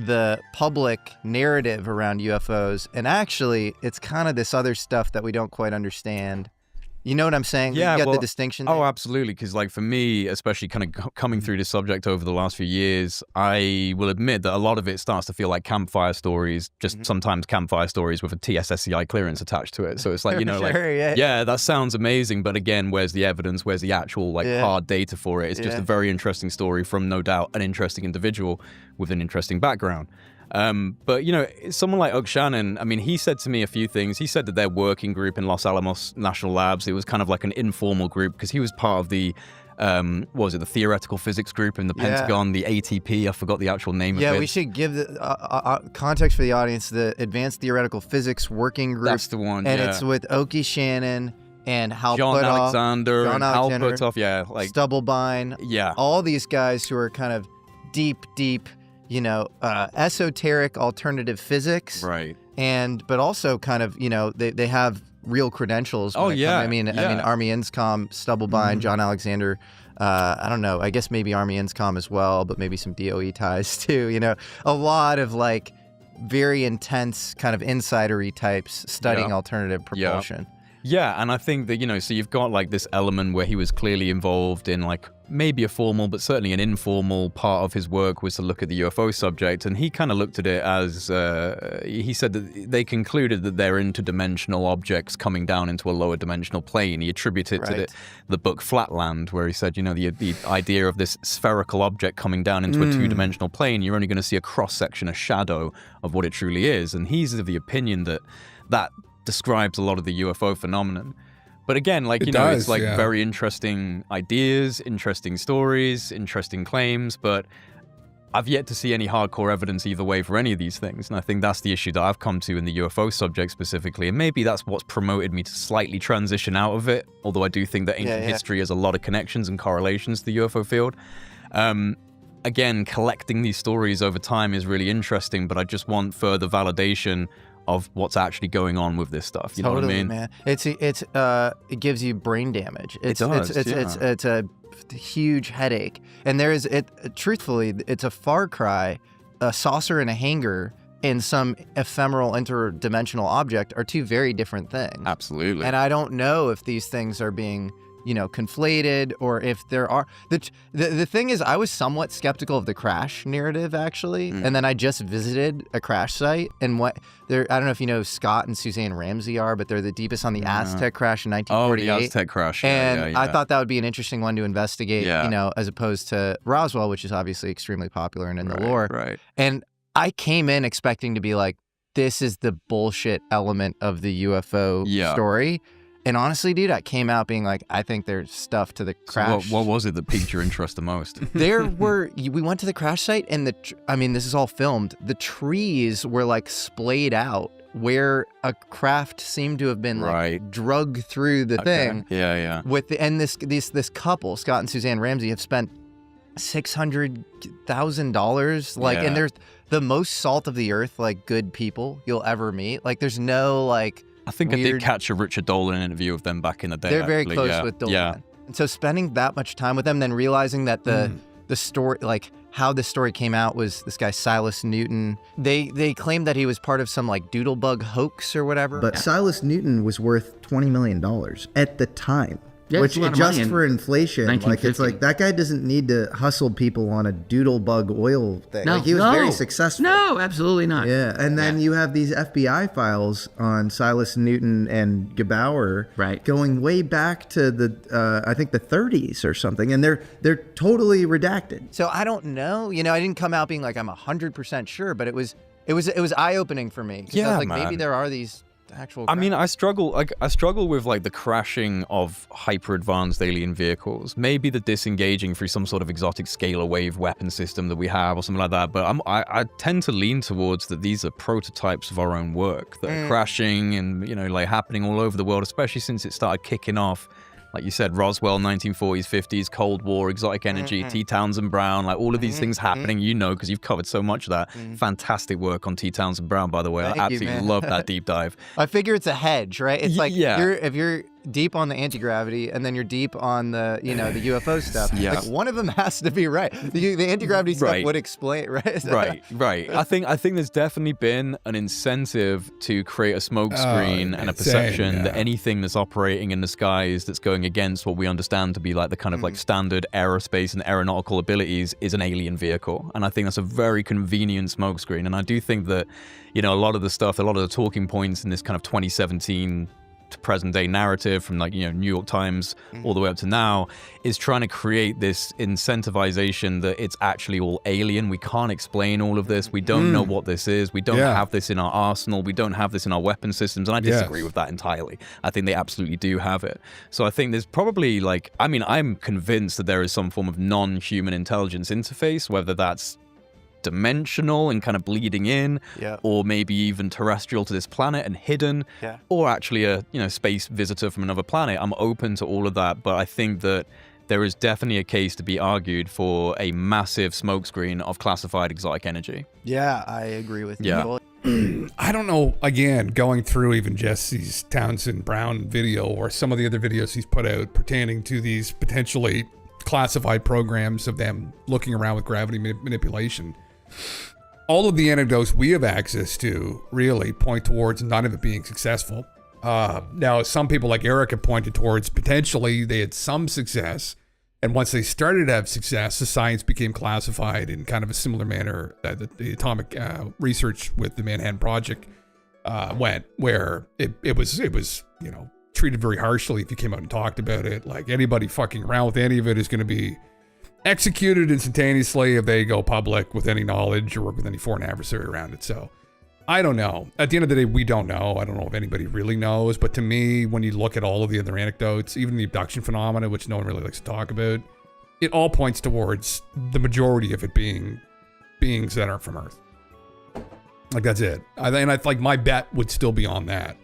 the public narrative around UFOs, and actually it's kind of this other stuff that we don't quite understand? You know what I'm saying? Yeah, you get the distinction there? Oh, absolutely. Because like for me, especially kind of coming through this subject over the last few years, I will admit that a lot of it starts to feel like campfire stories, just sometimes campfire stories with a TSSCI clearance attached to it. So it's like, you know, yeah, that sounds amazing. But again, where's the evidence? Where's the actual like hard data for it? It's just a very interesting story from, no doubt, an interesting individual with an interesting background. But, you know, someone like Oak Shannon, I mean, he said to me a few things. He said that their working group in Los Alamos National Labs, it was kind of like an informal group because he was part of the, what was it, the theoretical physics group in the Pentagon, the ATP, I forgot the actual name of it. Yeah, we should give the context for the audience, the Advanced Theoretical Physics Working Group. That's the one, and it's with Oki Shannon and Hal John Puthoff, Alexander, and Hal Puthoff, like Stubblebine, all these guys who are kind of deep, you know, esoteric alternative physics, right? But also kind of, you know, they have real credentials. Oh yeah, I mean, Army Inscom, Stubblebine, John Alexander. I don't know. I guess maybe Army Inscom as well, but maybe some DOE ties too. You know, a lot of like very intense kind of insidery types studying alternative propulsion. Yeah, and I think that, so you've got like this element where he was clearly involved in like maybe a formal, but certainly an informal part of his work was to look at the UFO subject. And he kind of looked at it as, he said that they concluded that they're interdimensional objects coming down into a lower dimensional plane. He attributed it to the book Flatland, where he said, the idea of this spherical object coming down into a two-dimensional plane, you're only going to see a cross-section, a shadow of what it truly is. And he's of the opinion that describes a lot of the UFO phenomenon. But again, like, it's like very interesting ideas, interesting stories, interesting claims, but I've yet to see any hardcore evidence either way for any of these things. And I think that's the issue that I've come to in the UFO subject specifically. And maybe that's what's promoted me to slightly transition out of it, although I do think that ancient history has a lot of connections and correlations to the UFO field. Again, collecting these stories over time is really interesting, but I just want further validation of what's actually going on with this stuff. You know what I mean? Man. It gives you brain damage. It's a huge headache. And truthfully, it's a far cry. A saucer and a hanger and some ephemeral interdimensional object are two very different things. Absolutely. And I don't know if these things are being conflated, or if there are the thing is, I was somewhat skeptical of the crash narrative actually, and then I just visited a crash site, and I don't know if you know Scott and Suzanne Ramsey are, but they're the deepest on the Aztec crash in 1948. Oh, the Aztec crash. And I thought that would be an interesting one to investigate, as opposed to Roswell, which is obviously extremely popular and in the lore. Right. And I came in expecting to be like, this is the bullshit element of the UFO story. And honestly, dude, I came out being like, I think there's stuff to the crash. So what was it that piqued your interest the most? We went to the crash site, and this is all filmed. The trees were like splayed out where a craft seemed to have been like drug through the thing. Yeah. And this couple, Scott and Suzanne Ramsey, have spent $600,000. And they're the most salt of the earth, like good people you'll ever meet. Like there's no like. I think I did catch a Richard Dolan interview of them back in the day. They're very close with Dolan. Yeah. And so spending that much time with them, then realizing that the story, like how this story came out, was this guy Silas Newton. They claimed that he was part of some like doodlebug hoax or whatever. But Silas Newton was worth $20 million at the time. Yeah, which it's a lot of just money for inflation, like it's like that guy doesn't need to hustle people on a doodlebug oil thing. No, like he was very successful. No, absolutely not. Yeah, and then you have these FBI files on Silas Newton and Gebauer, going way back to the I think the 30s or something, and they're totally redacted. So I don't know. I didn't come out being like I'm 100% sure, but it was eye opening for me. Yeah, I was like, man. maybe there are these actual. I mean, I struggle with like the crashing of hyper advanced alien vehicles. Maybe the disengaging through some sort of exotic scalar wave weapon system that we have or something like that. But I tend to lean towards that these are prototypes of our own work that are crashing and like happening all over the world, especially since it started kicking off. Like you said, Roswell, 1940s, 50s, Cold War, exotic energy, T. Townsend Brown, like all of these things happening, because you've covered so much of that. Fantastic work on T. Townsend Brown, by the way. I absolutely love that deep dive. I figure it's a hedge, right? It's like if you're deep on the anti-gravity and then you're deep on the the UFO stuff. Like one of them has to be right. The anti-gravity stuff would explain, right? Right. I think there's definitely been an incentive to create a smokescreen and a perception that anything that's operating in the skies that's going against what we understand to be like the kind of like standard aerospace and aeronautical abilities is an alien vehicle. And I think that's a very convenient smokescreen. And I do think that, a lot of the talking points in this kind of 2017 to present day narrative from like, New York Times all the way up to now is trying to create this incentivization that it's actually all alien. We can't explain all of this. We don't know what this is. We don't have this in our arsenal. We don't have this in our weapon systems. And I disagree with that entirely. I think they absolutely do have it. So I think there's probably I'm convinced that there is some form of non-human intelligence interface, whether that's dimensional and kind of bleeding in, or maybe even terrestrial to this planet and hidden, or actually a space visitor from another planet. I'm open to all of that, but I think that there is definitely a case to be argued for a massive smokescreen of classified exotic energy. Yeah, I agree with you. I don't know, again, going through even Jesse's Townsend Brown video or some of the other videos he's put out pertaining to these potentially classified programs of them looking around with gravity manipulation. All of the anecdotes we have access to really point towards none of it being successful. Now, some people like Eric have pointed towards potentially they had some success. And once they started to have success, the science became classified in kind of a similar manner that the atomic research with the Manhattan Project went, where it was treated very harshly if you came out and talked about it. Like anybody fucking around with any of it is going to be executed instantaneously if they go public with any knowledge or work with any foreign adversary around it. So I don't know. At the end of the day, we don't know. I don't know if anybody really knows. But to me, when you look at all of the other anecdotes, even the abduction phenomena, which no one really likes to talk about, it all points towards the majority of it being beings that aren't from Earth. Like, that's it. And I like my bet would still be on that.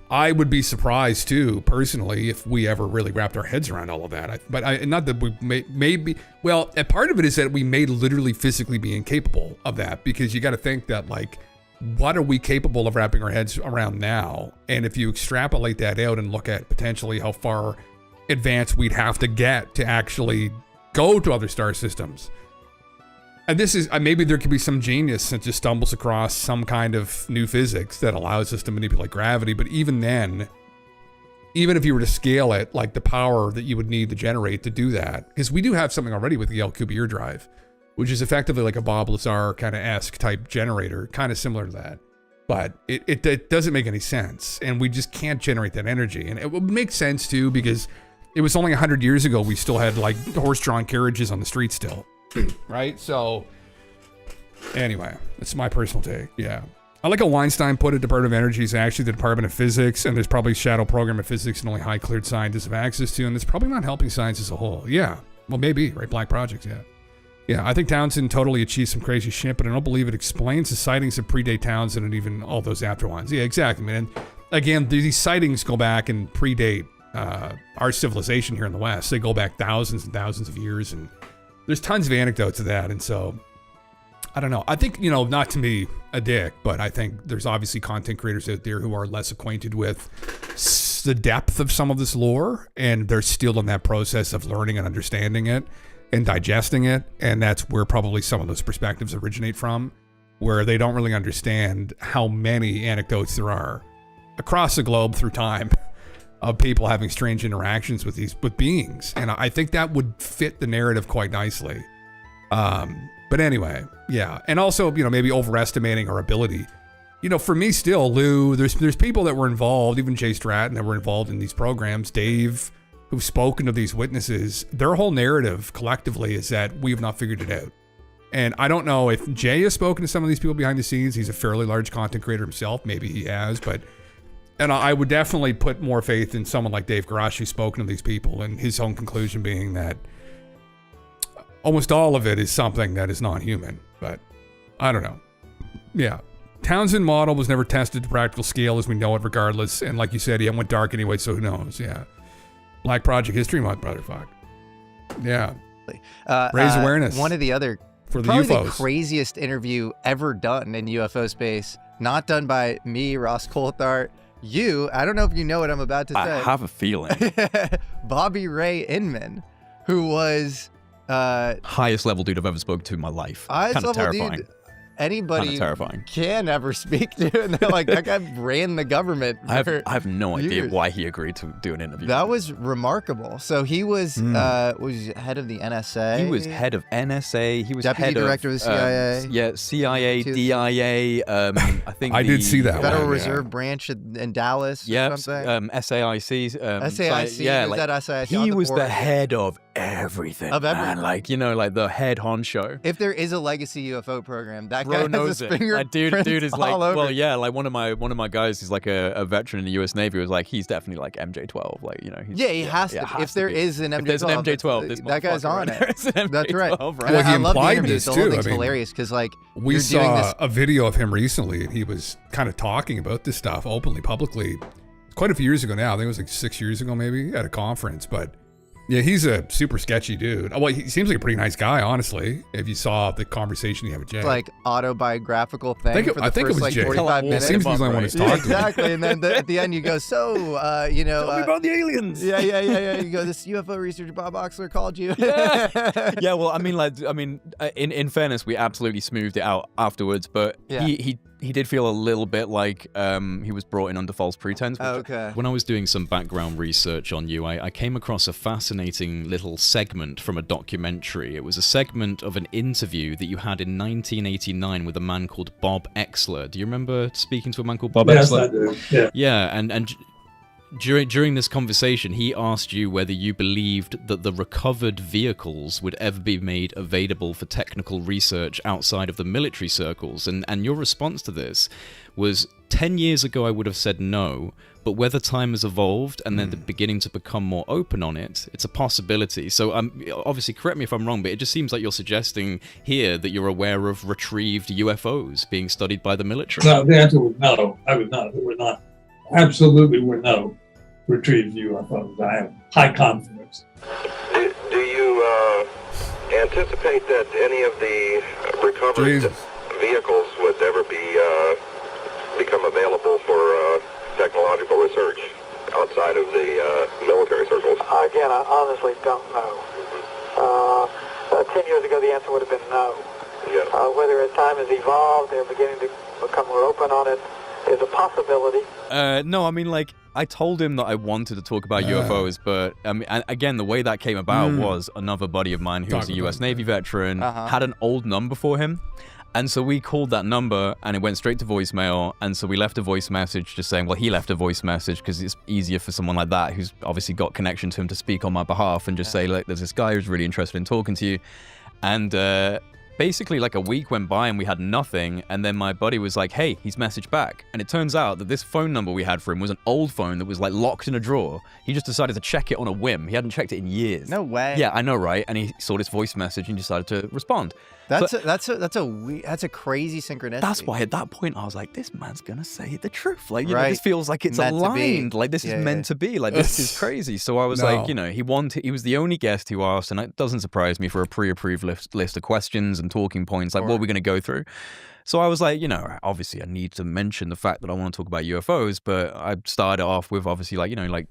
I would be surprised too, personally, if we ever really wrapped our heads around all of that. Not that we may be, well, a part of it is that we may literally physically be incapable of that, because you got to think that, like, what are we capable of wrapping our heads around now? And if you extrapolate that out and look at potentially how far advanced we'd have to get to actually go to other star systems. And this is, maybe there could be some genius that just stumbles across some kind of new physics that allows us to manipulate gravity. But even then, even if you were to scale it, like the power that you would need to generate to do that, because we do have something already with the L-Cubeer drive, which is effectively like a Bob Lazar kind of esque type generator, kind of similar to that. But it doesn't make any sense. And we just can't generate that energy. And it would make sense too, because it was only 100 years ago we still had like horse-drawn carriages on the street still. Right? So anyway, that's my personal take. Yeah. I like how Weinstein put it, Department of Energy is actually the Department of Physics, and there's probably a shadow program of physics and only high cleared scientists have access to, and it's probably not helping science as a whole. Yeah. Well, maybe, right? Black projects, yeah. Yeah, I think Townsend totally achieved some crazy shit, but I don't believe it explains the sightings that predate Townsend and even all those after ones. Yeah, exactly, man. And again, these sightings go back and predate our civilization here in the West. They go back thousands and thousands of years, and there's tons of anecdotes of that. And so, I don't know. I think, not to be a dick, but I think there's obviously content creators out there who are less acquainted with the depth of some of this lore, and they're still in that process of learning and understanding it and digesting it. And that's where probably some of those perspectives originate from, where they don't really understand how many anecdotes there are across the globe through time of people having strange interactions with beings. And I think that would fit the narrative quite nicely. But anyway, yeah. And also, maybe overestimating our ability. For me still, Lou, there's people that were involved, even Jay Stratton, that were involved in these programs, Dave, who've spoken to these witnesses. Their whole narrative collectively is that we have not figured it out. And I don't know if Jay has spoken to some of these people behind the scenes. He's a fairly large content creator himself. Maybe he has, and I would definitely put more faith in someone like Dave Garash, who's spoken to these people, and his own conclusion being that almost all of it is something that is non-human. But I don't know. Yeah. Townsend model was never tested to practical scale as we know it regardless. And like you said, he went dark anyway, so who knows? Yeah. Black Project History Month, brother. Fuck. Yeah. Raise awareness. One of the other, for the probably UFOs. the craziest interview ever done in UFO space, not done by me, Ross Coulthart, I don't know if you know what I'm about to say. I have a feeling. Bobby Ray Inman, who was highest level dude I've ever spoken to in my life. Kind of terrifying. Dude anybody can ever speak to, and they're like, that guy ran the government. I have no idea why he agreed to do an interview. That was remarkable. So he was head of the NSA. He was head of NSA. He was deputy director of the CIA. CIA, DIA. I think I did see that Federal one, Reserve branch in Dallas. Yeah, SAIC. SAIC. Yeah, like, that SAIC. He was the head of everything. Of everything. Man. Like the head honcho. If there is a legacy UFO program, that Bro guy knows has his fingerprints dude is like, all over. well, yeah, like one of my guys is like a veteran in the U.S. Navy. Was like, he's definitely like MJ-12. Like, he has to. If there is an MJ-12, if there's an MJ-12, that guy's on it. That's right. Well, he implied this too. too. The whole thing's hilarious because we saw a video of him recently, and he was kind of talking about this stuff openly, publicly, quite a few years ago now. I think it was like 6 years ago, maybe, at a conference. But yeah, he's a super sketchy dude. Well, he seems like a pretty nice guy, honestly. If you saw the conversation he had with Jay, it's like autobiographical thing. I think it was Jay. 45 minutes. It seems he's the only one who's talking. Exactly, and then at the end you go, so tell me about the aliens. Yeah. You go, this UFO researcher Bob Oxler called you. Yeah. Well, in fairness, we absolutely smoothed it out afterwards, but he He did feel a little bit like he was brought in under false pretense. Okay. When I was doing some background research on you, I came across a fascinating little segment from a documentary. It was a segment of an interview that you had in 1989 with a man called Bob Exler. Do you remember speaking to a man called Bob Exler? I do. Yeah. Yeah, and during this conversation, he asked you whether you believed that the recovered vehicles would ever be made available for technical research outside of the military circles. And your response to this was, 10 years ago I would have said no, but whether time has evolved and they're beginning to become more open on it, it's a possibility. So obviously, correct me if I'm wrong, but it just seems like you're suggesting here that you're aware of retrieved UFOs being studied by the military. No, the answer was no. I would not. We're not. Absolutely, we're no retrieved UFOs. I have high confidence. Do you anticipate that any of the recovered vehicles would ever become available for technological research outside of the military circles? Again, I honestly don't know. 10 years ago, the answer would have been no. Yeah. Whether as time has evolved, they're beginning to become more open on it, is a possibility. No, I mean, like, I told him that I wanted to talk about UFOs, but again, the way that came about was another buddy of mine who was a US Navy veteran had an old number for him. And so we called that number and it went straight to voicemail. And so we left a voice message just saying, well, he left a voice message because it's easier for someone like that who's obviously got connection to him to speak on my behalf and just say, like, there's this guy who's really interested in talking to you. And basically, like, a week went by and we had nothing, and then my buddy was like, hey, he's messaged back. And it turns out that this phone number we had for him was an old phone that was, like, locked in a drawer. He just decided to check it on a whim. He hadn't checked it in years. No way. Yeah, I know, right? And he saw this voice message and decided to respond. That's a crazy synchronicity. That's why at that point I was like, this man's gonna say the truth. Like, you know, Right. this feels like it's Meant to be. aligned. Like, this is meant to be. Like, this is crazy. So I was like, you know, he was the only guest who asked, and it doesn't surprise me, for a pre-approved list of questions and talking points, like what we're gonna go through. So I was like, you know, obviously I need to mention the fact that I want to talk about UFOs, but I started off with obviously, like, you know, like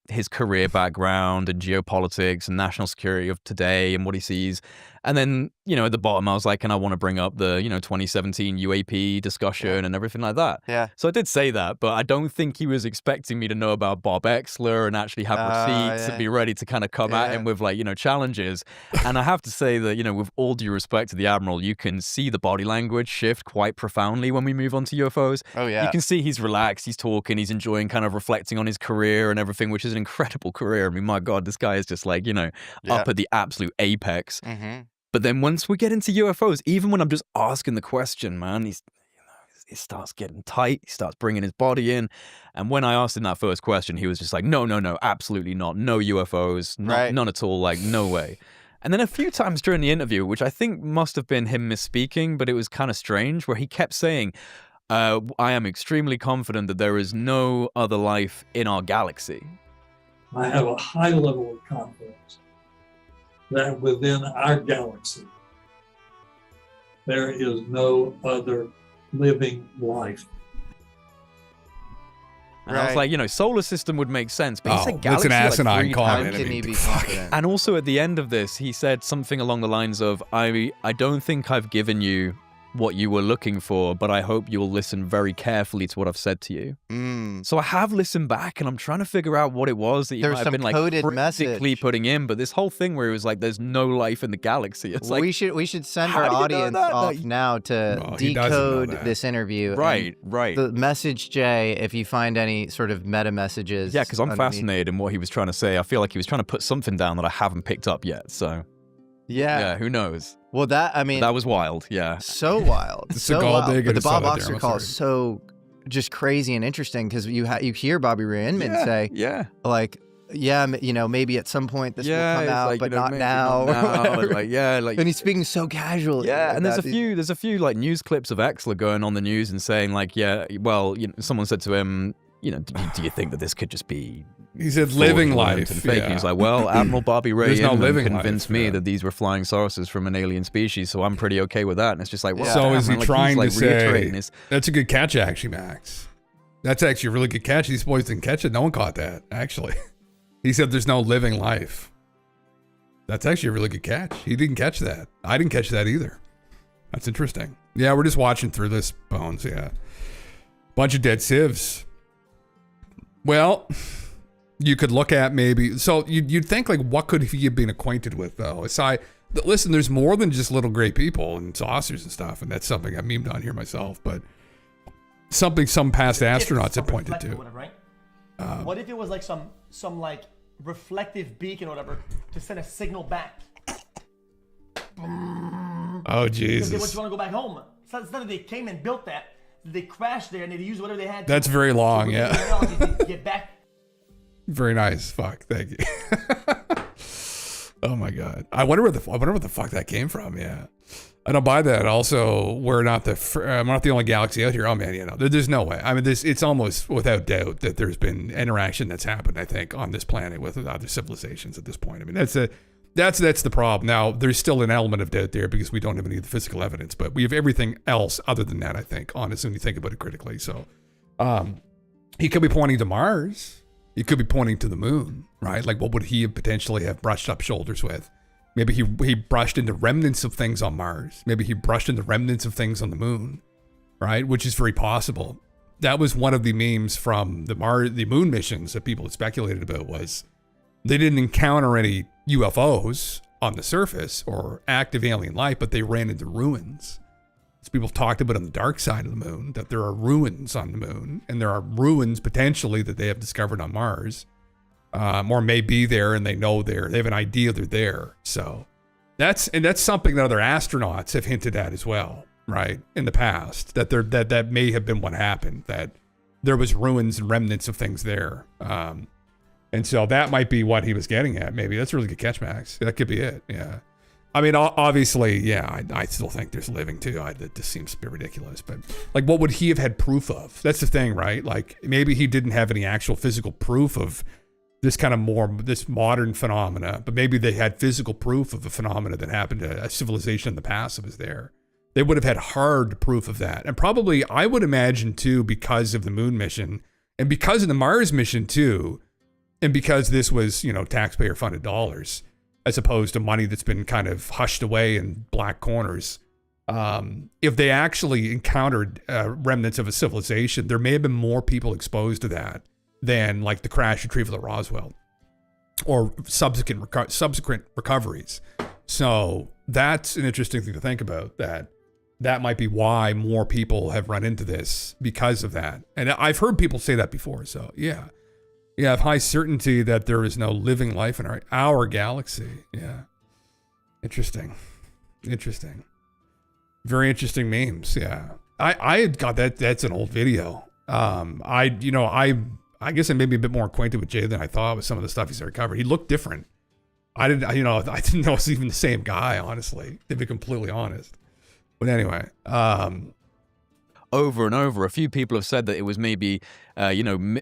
his career background and geopolitics and national security of today and what he sees. And then, you know, at the bottom, I was like, and I want to bring up the, you know, 2017 UAP discussion and everything like that. Yeah. So I did say that, but I don't think he was expecting me to know about Bob Exler and actually have receipts and be ready to kind of come at him with, like, you know, challenges. And I have to say that, you know, with all due respect to the Admiral, you can see the body language shift quite profoundly when we move on to UFOs. Oh, yeah. You can see he's relaxed, he's talking, he's enjoying kind of reflecting on his career and everything, which is an incredible career. I mean, my God, this guy is just like, you know, up at the absolute apex. Mm-hmm. But then once we get into UFOs, even when I'm just asking the question, man, he starts getting tight. He starts bringing his body in. And when I asked him that first question, he was just like, no, absolutely not. No UFOs, none at all. Like, no way. And then a few times during the interview, which I think must have been him misspeaking, but it was kind of strange, where he kept saying, I am extremely confident that there is no other life in our galaxy. I have a high level of confidence that within our galaxy, there is no other living life. And I was like, you know, solar system would make sense, but he said galaxy. It's an asinine like comment. How can he be confident? And also at the end of this, he said something along the lines of, I don't think I've given you what you were looking for, but I hope you'll listen very carefully to what I've said to you. So I have listened back and I'm trying to figure out what it was that you might have been like critically putting in, but this whole thing where it was like, there's no life in the galaxy. It's like, we should send our audience off now to decode this interview. Right. The message, Jay, if you find any sort of meta messages. Yeah, because I'm fascinated in what he was trying to say. I feel like he was trying to put something down that I haven't picked up yet. So yeah, who knows? Well, that was wild. Yeah, so wild, so wild. But the Bob Oxler call is so just crazy and interesting because you hear Bobby Ray Inman say, like, you know, maybe at some point this will come out, like, but not now. And he's speaking so casually. Yeah, and there's a few like news clips of Exler going on the news and saying like, well, you know, someone said to him, you know, do you think that this could just be? He said living life. And fake. And he's like, well, Admiral Bobby Ray Inman convinced me that these were flying saucers from an alien species, so I'm pretty okay with that. And it's just like, well, so is he trying to say, this. That's a good catch, actually, Max. That's actually a really good catch. These boys didn't catch it. No one caught that, actually. He said there's no living life. That's actually a really good catch. He didn't catch that. I didn't catch that either. That's interesting. Yeah, we're just watching through this, Bones. Yeah. Bunch of dead civs. Well, you could look at maybe, so you'd think like, what could he have been acquainted with though? Listen, there's more than just little gray people and saucers and stuff, and that's something I memed on here myself, but something some past astronauts have pointed to. Whatever, right? What if it was like some like reflective beacon or whatever to send a signal back? Oh, Jesus. Because they want to go back home. It's not that they came and built that. They crashed there and they used whatever they had. That's very long, yeah. To get back. Very nice. Fuck. Thank you. Oh my God. I wonder what the fuck that came from. Yeah. I don't buy that. Also, we're not the only galaxy out here. Oh man, there's no way. I mean, it's almost without doubt that there's been interaction that's happened, I think, on this planet with other civilizations at this point. I mean, that's the problem. Now, there's still an element of doubt there because we don't have any of the physical evidence, but we have everything else other than that, I think, honestly, when you think about it critically. So, he could be pointing to Mars. He could be pointing to the moon, right? Like, what would he potentially have brushed up shoulders with? Maybe he brushed into remnants of things on Mars. Maybe he brushed into remnants of things on the moon, right? Which is very possible. That was one of the memes from the moon missions that people had speculated about, was they didn't encounter any UFOs on the surface or active alien life, but they ran into ruins. As people talked about on the dark side of the moon, that there are ruins on the moon, and there are ruins potentially that they have discovered on Mars. Or may be there, and they know they have an idea they're there. So that's something that other astronauts have hinted at as well, right? In the past, that may have been what happened, that there was ruins and remnants of things there. And so that might be what he was getting at. Maybe that's a really good catch, Max. That could be it. Yeah. I mean, obviously, yeah, I still think there's living too. That just seems a bit ridiculous, but like, what would he have had proof of? That's the thing, right? Like, maybe he didn't have any actual physical proof of this kind of this modern phenomena, but maybe they had physical proof of a phenomena that happened to a civilization in the past that was there. They would have had hard proof of that. And probably, I would imagine too, because of the moon mission and because of the Mars mission too, and because this was, taxpayer funded dollars, as opposed to money that's been kind of hushed away in black corners. If they actually encountered remnants of a civilization, there may have been more people exposed to that than like the crash retrieval at Roswell or subsequent recoveries. So that's an interesting thing to think about, that might be why more people have run into this because of that. And I've heard people say that before. So yeah, I have high certainty that there is no living life in our galaxy. Yeah. Interesting. Very interesting memes. Yeah. I had got that. That's an old video. I guess I may be a bit more acquainted with Jay than I thought with some of the stuff he's recovered. He looked different. I didn't know it was even the same guy, honestly, to be completely honest. But anyway, over and over, a few people have said that it was maybe,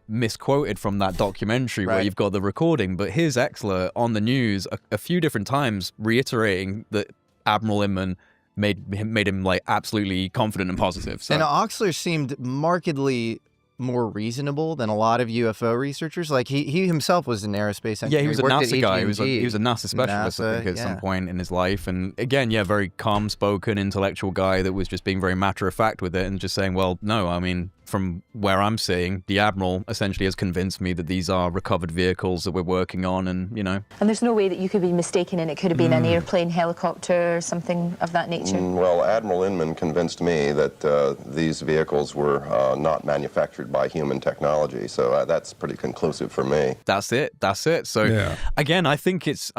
misquoted from that documentary where you've got the recording. But here's Exler on the news a few different times reiterating that Admiral Inman made him like absolutely confident and positive. So. And Oxler seemed markedly more reasonable than a lot of UFO researchers. Like he himself was an aerospace engineer. Yeah, he was a NASA guy. He was a NASA specialist, I think, at some point in his life. And again, very calm-spoken, intellectual guy that was just being very matter-of-fact with it and just saying, well, no, I mean, from where I'm seeing, the Admiral essentially has convinced me that these are recovered vehicles that we're working on, and And there's no way that you could be mistaken, and it could have been an airplane, helicopter, or something of that nature. Well, Admiral Inman convinced me that these vehicles were not manufactured by human technology, so that's pretty conclusive for me. That's it. So again, I think it's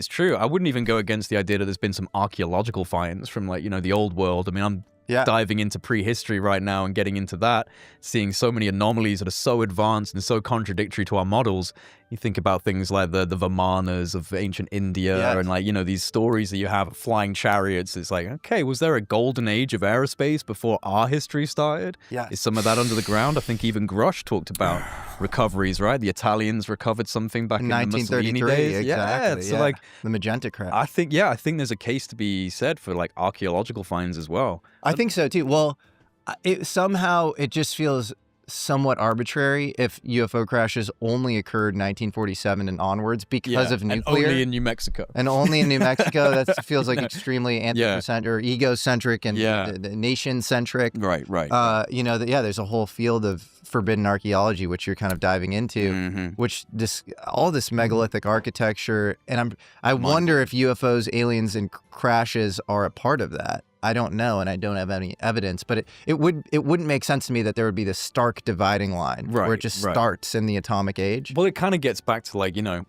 true. I wouldn't even go against the idea that there's been some archaeological finds from the old world. I mean, I'm diving into prehistory right now and getting into that, seeing so many anomalies that are so advanced and so contradictory to our models. You think about things like the Vimanas of ancient India and these stories that you have of flying chariots. It's like, okay, was there a golden age of aerospace before our history started? Yeah. Is some of that under the ground? I think even Grush talked about recoveries, right? The Italians recovered something back in the Mussolini days. Exactly, So the magenta crap. I think there's a case to be said for archaeological finds as well. I think so too. Well, it just feels somewhat arbitrary if UFO crashes only occurred 1947 and onwards because of nuclear. And only in New Mexico. And only in New Mexico. That feels like extremely anthropocentric or egocentric and nation-centric. Right. There's a whole field of forbidden archaeology, which you're kind of diving into, which all this megalithic architecture. And I wonder if UFOs, aliens, and crashes are a part of that. I don't know, and I don't have any evidence, but it wouldn't make sense to me that there would be this stark dividing line where it just starts in the atomic age. Well, it kind of gets back to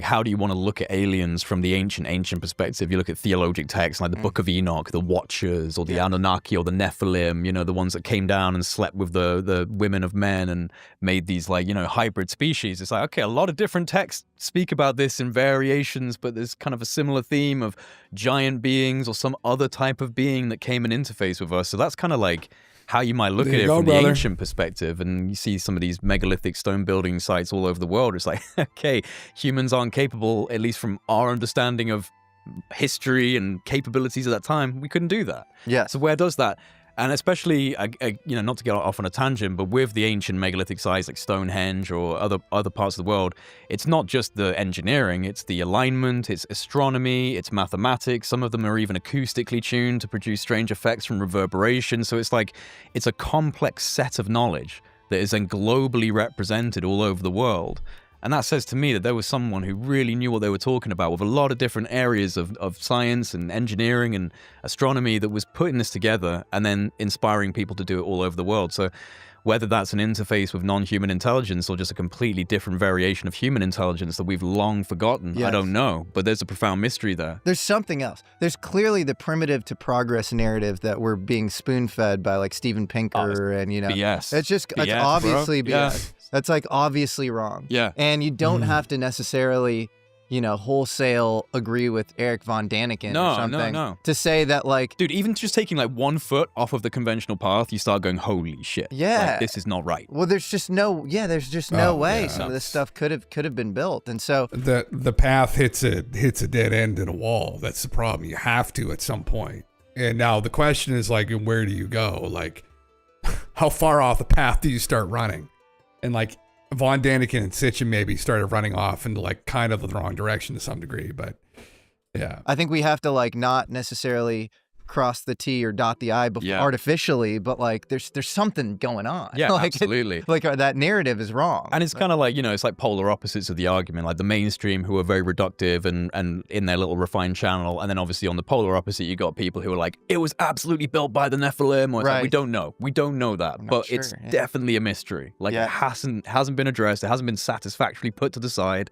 how do you want to look at aliens from the ancient perspective? You look at theologic texts like the Book of Enoch, the Watchers, or the Anunnaki, or the Nephilim, the ones that came down and slept with the women of men and made these hybrid species. It's like, okay, a lot of different texts speak about this in variations, but there's kind of a similar theme of giant beings or some other type of being that came and interfaced with us. So that's kind of like how you might look at it from the ancient perspective. And you see some of these megalithic stone building sites all over the world. It's like, okay, humans aren't capable, at least from our understanding of history and capabilities at that time, we couldn't do that. Yeah. So where does that? And especially, not to get off on a tangent, but with the ancient megalithic sites like Stonehenge or other parts of the world, it's not just the engineering, it's the alignment, it's astronomy, it's mathematics. Some of them are even acoustically tuned to produce strange effects from reverberation. So it's like, it's a complex set of knowledge that is then globally represented all over the world. And that says to me that there was someone who really knew what they were talking about with a lot of different areas of science and engineering and astronomy that was putting this together and then inspiring people to do it all over the world. So whether that's an interface with non-human intelligence or just a completely different variation of human intelligence that we've long forgotten, I don't know. But there's a profound mystery there. There's something else. There's clearly the primitive to progress narrative that we're being spoon-fed by like Steven Pinker and, BS. It's obviously BS. Yeah. That's like obviously wrong. Yeah. And you don't have to necessarily, wholesale agree with Eric Von Daniken or something. No. To say that like... Dude, even just taking like 1 foot off of the conventional path, you start going, holy shit. Yeah. Like, this is not right. Well, there's just no way some of this stuff could have been built. And so... The path hits a dead end in a wall. That's the problem. You have to at some point. And now the question is like, where do you go? Like, how far off the path do you start running? And like Von Daniken and Sitchin maybe started running off into like kind of the wrong direction to some degree, but yeah. I think we have to like not necessarily cross the T or dot the I artificially, but like there's something going on. Yeah, like absolutely. That narrative is wrong. And it's kind of like, it's like polar opposites of the argument, like the mainstream who are very reductive and in their little refined channel. And then obviously on the polar opposite, you got people who are like, it was absolutely built by the Nephilim. Or it's like, we don't know. We don't know that. But it's definitely a mystery. Like it hasn't been addressed. It hasn't been satisfactorily put to the side.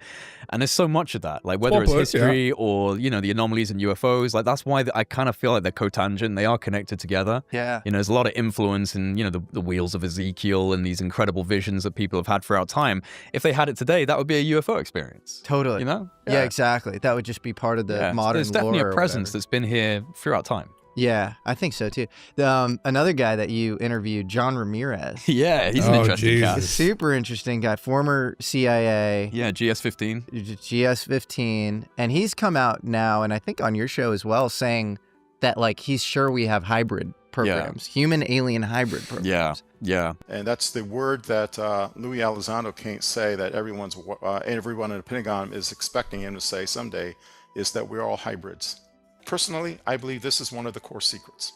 And there's so much of that. Like whether it's history or, the anomalies in UFOs, like that's why I kind of feel like they're cotangent. They are connected together. Yeah. There's a lot of influence in, the wheels of Ezekiel and these incredible visions that people have had throughout time. If they had it today, that would be a UFO experience. Totally. Yeah, exactly. That would just be part of the modern There's definitely lore a presence that's been here throughout time. Yeah, I think so too. Another guy that you interviewed, John Ramirez. Yeah, he's an interesting guy. He's a super interesting guy, former CIA. Yeah, GS-15. GS-15. And he's come out now, and I think on your show as well, saying that like he's sure we have hybrid programs, human-alien hybrid programs. Yeah. And that's the word that Louis Elizondo can't say that everyone in the Pentagon is expecting him to say someday, is that we're all hybrids. Personally, I believe this is one of the core secrets.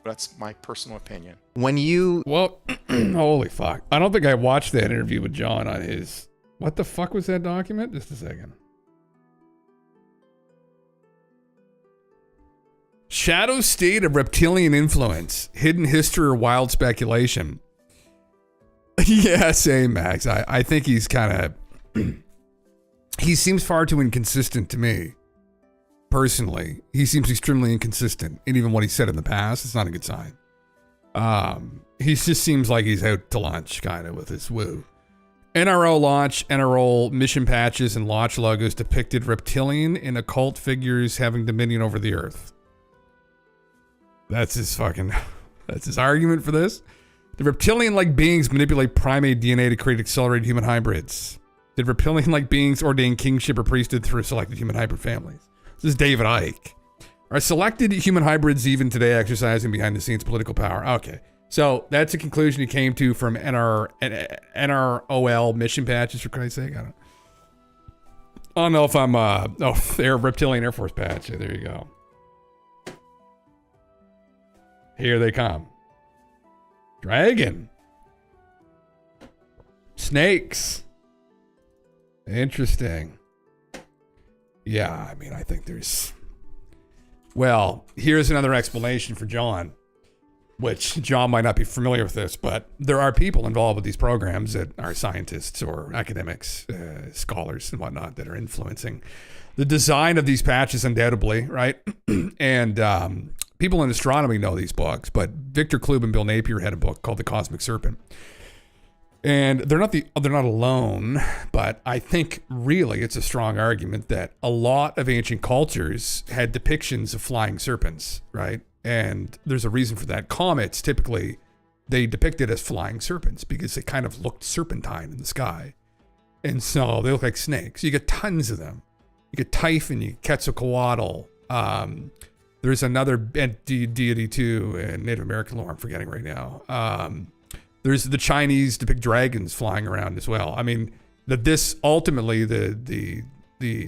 That's my personal opinion. Well, holy fuck. I don't think I watched that interview with John on his... What the fuck was that document? Just a second. Shadow state of reptilian influence, hidden history or wild speculation. Yeah, same, Max. I think he's kind of... he seems far too inconsistent to me. Personally, he seems extremely inconsistent in even what he said in the past. It's not a good sign. He just seems like he's out to lunch, kind of, with his woo. NRO launch, NRO mission patches and launch logos depicted reptilian and occult figures having dominion over the Earth. That's his argument for this. The reptilian-like beings manipulate primate DNA to create accelerated human hybrids. Did reptilian-like beings ordain kingship or priesthood through selected human hybrid families? This is David Icke. Are selected human hybrids even today exercising behind the scenes political power? Okay. So that's a conclusion he came to from NROL mission patches, for Christ's sake. I don't know if I'm they're reptilian Air Force patch. There you go. Here they come. Dragon. Snakes. Interesting. Yeah, I mean, I think there's... Well, here's another explanation for John, which John might not be familiar with this, but there are people involved with these programs that are scientists or academics, scholars and whatnot that are influencing the design of these patches undoubtedly, right? And people in astronomy know these books, but Victor Klub and Bill Napier had a book called The Cosmic Serpent. And they're not alone, but I think really it's a strong argument that a lot of ancient cultures had depictions of flying serpents, right? And there's a reason for that. Comets, typically, they depicted as flying serpents because they kind of looked serpentine in the sky. And so they look like snakes. You get tons of them. You get Typhon, you get Quetzalcoatl. There's another deity too in Native American lore I'm forgetting right now. There's the Chinese depict dragons flying around as well. I mean, this ultimately, the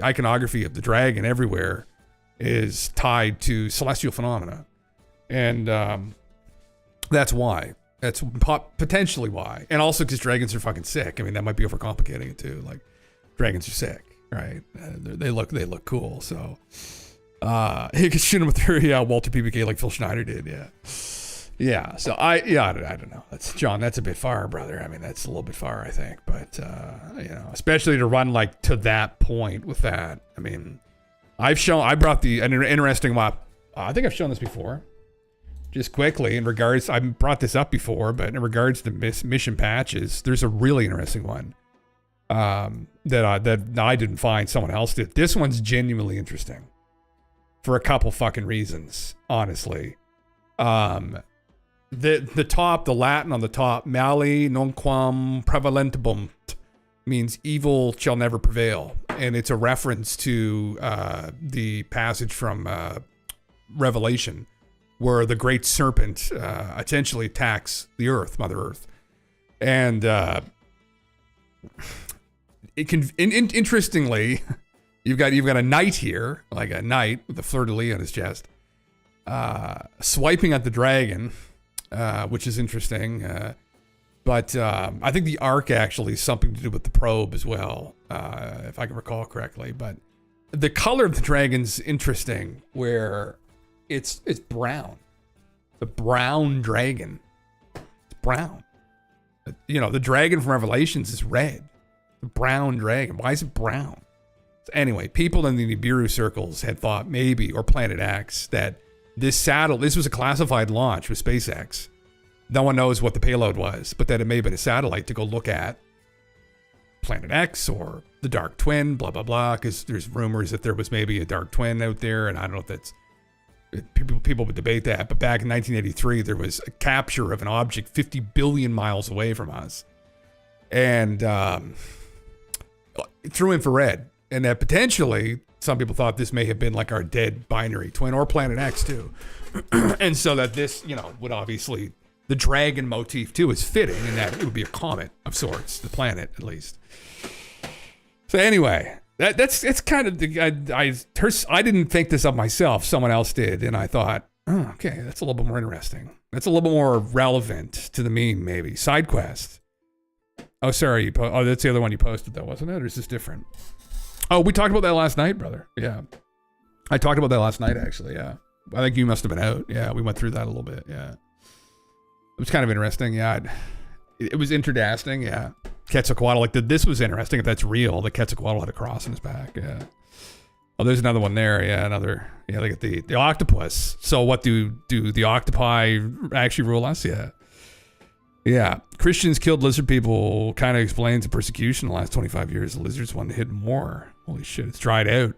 iconography of the dragon everywhere is tied to celestial phenomena. And that's why. That's potentially why. And also because dragons are fucking sick. I mean, that might be overcomplicating it too. Like, dragons are sick, right? They look cool. So you can shoot them with their Walter PBK like Phil Schneider did. Yeah. So I don't know. That's a bit far, brother. I mean, that's a little bit far, I think. But especially to run like to that point with that. I mean, I brought an interesting one. I think I've shown this before. Just quickly, I brought this up before, but in regards to mission patches, there's a really interesting one that I didn't find, someone else did. This one's genuinely interesting for a couple fucking reasons, honestly. The Latin on the top, mali nunquam prevalentebunt, means evil shall never prevail, and it's a reference to the passage from Revelation, where the great serpent essentially attacks the earth, Mother Earth. And interestingly, you've got a knight here, like a knight with a fleur-de-lis on his chest, swiping at the dragon, which is interesting. But I think the arc actually is something to do with the probe as well, if I can recall correctly. But the color of the dragon's interesting, where it's brown. The brown dragon. It's brown. The dragon from Revelations is red. The brown dragon. Why is it brown? So anyway, people in the Nibiru circles had thought maybe, or Planet X, that this was a classified launch with SpaceX. No one knows what the payload was, but that it may have been a satellite to go look at Planet X or the Dark Twin, blah, blah, blah, because there's rumors that there was maybe a Dark Twin out there, and I don't know if that's... People would debate that, but back in 1983, there was a capture of an object 50 billion miles away from us, and through infrared, and that potentially some people thought this may have been like our dead binary twin, or Planet X too, and so that this, would obviously, the dragon motif too is fitting in that it would be a comet of sorts, the planet at least. So anyway. It's kind of I didn't think this up myself. Someone else did, and I thought, oh, okay, that's a little bit more interesting. That's a little bit more relevant to the meme, maybe. Side quest. Oh, sorry. That's the other one you posted, though, wasn't it? Or is this different? Oh, we talked about that last night, brother. Yeah, I talked about that last night, actually. Yeah, I think you must have been out. Yeah, we went through that a little bit. Yeah, it was kind of interesting. Yeah, it was interesting. Yeah. Quetzalcoatl, this was interesting if that's real. The Quetzalcoatl had a cross in his back. Yeah. Oh, there's another one there. Yeah, they get the octopus. So what do the octopi actually rule us? Yeah. Yeah. Christians killed lizard people kind of explains the persecution in the last 25 years. The lizards want to hit more. Holy shit, it's dried out.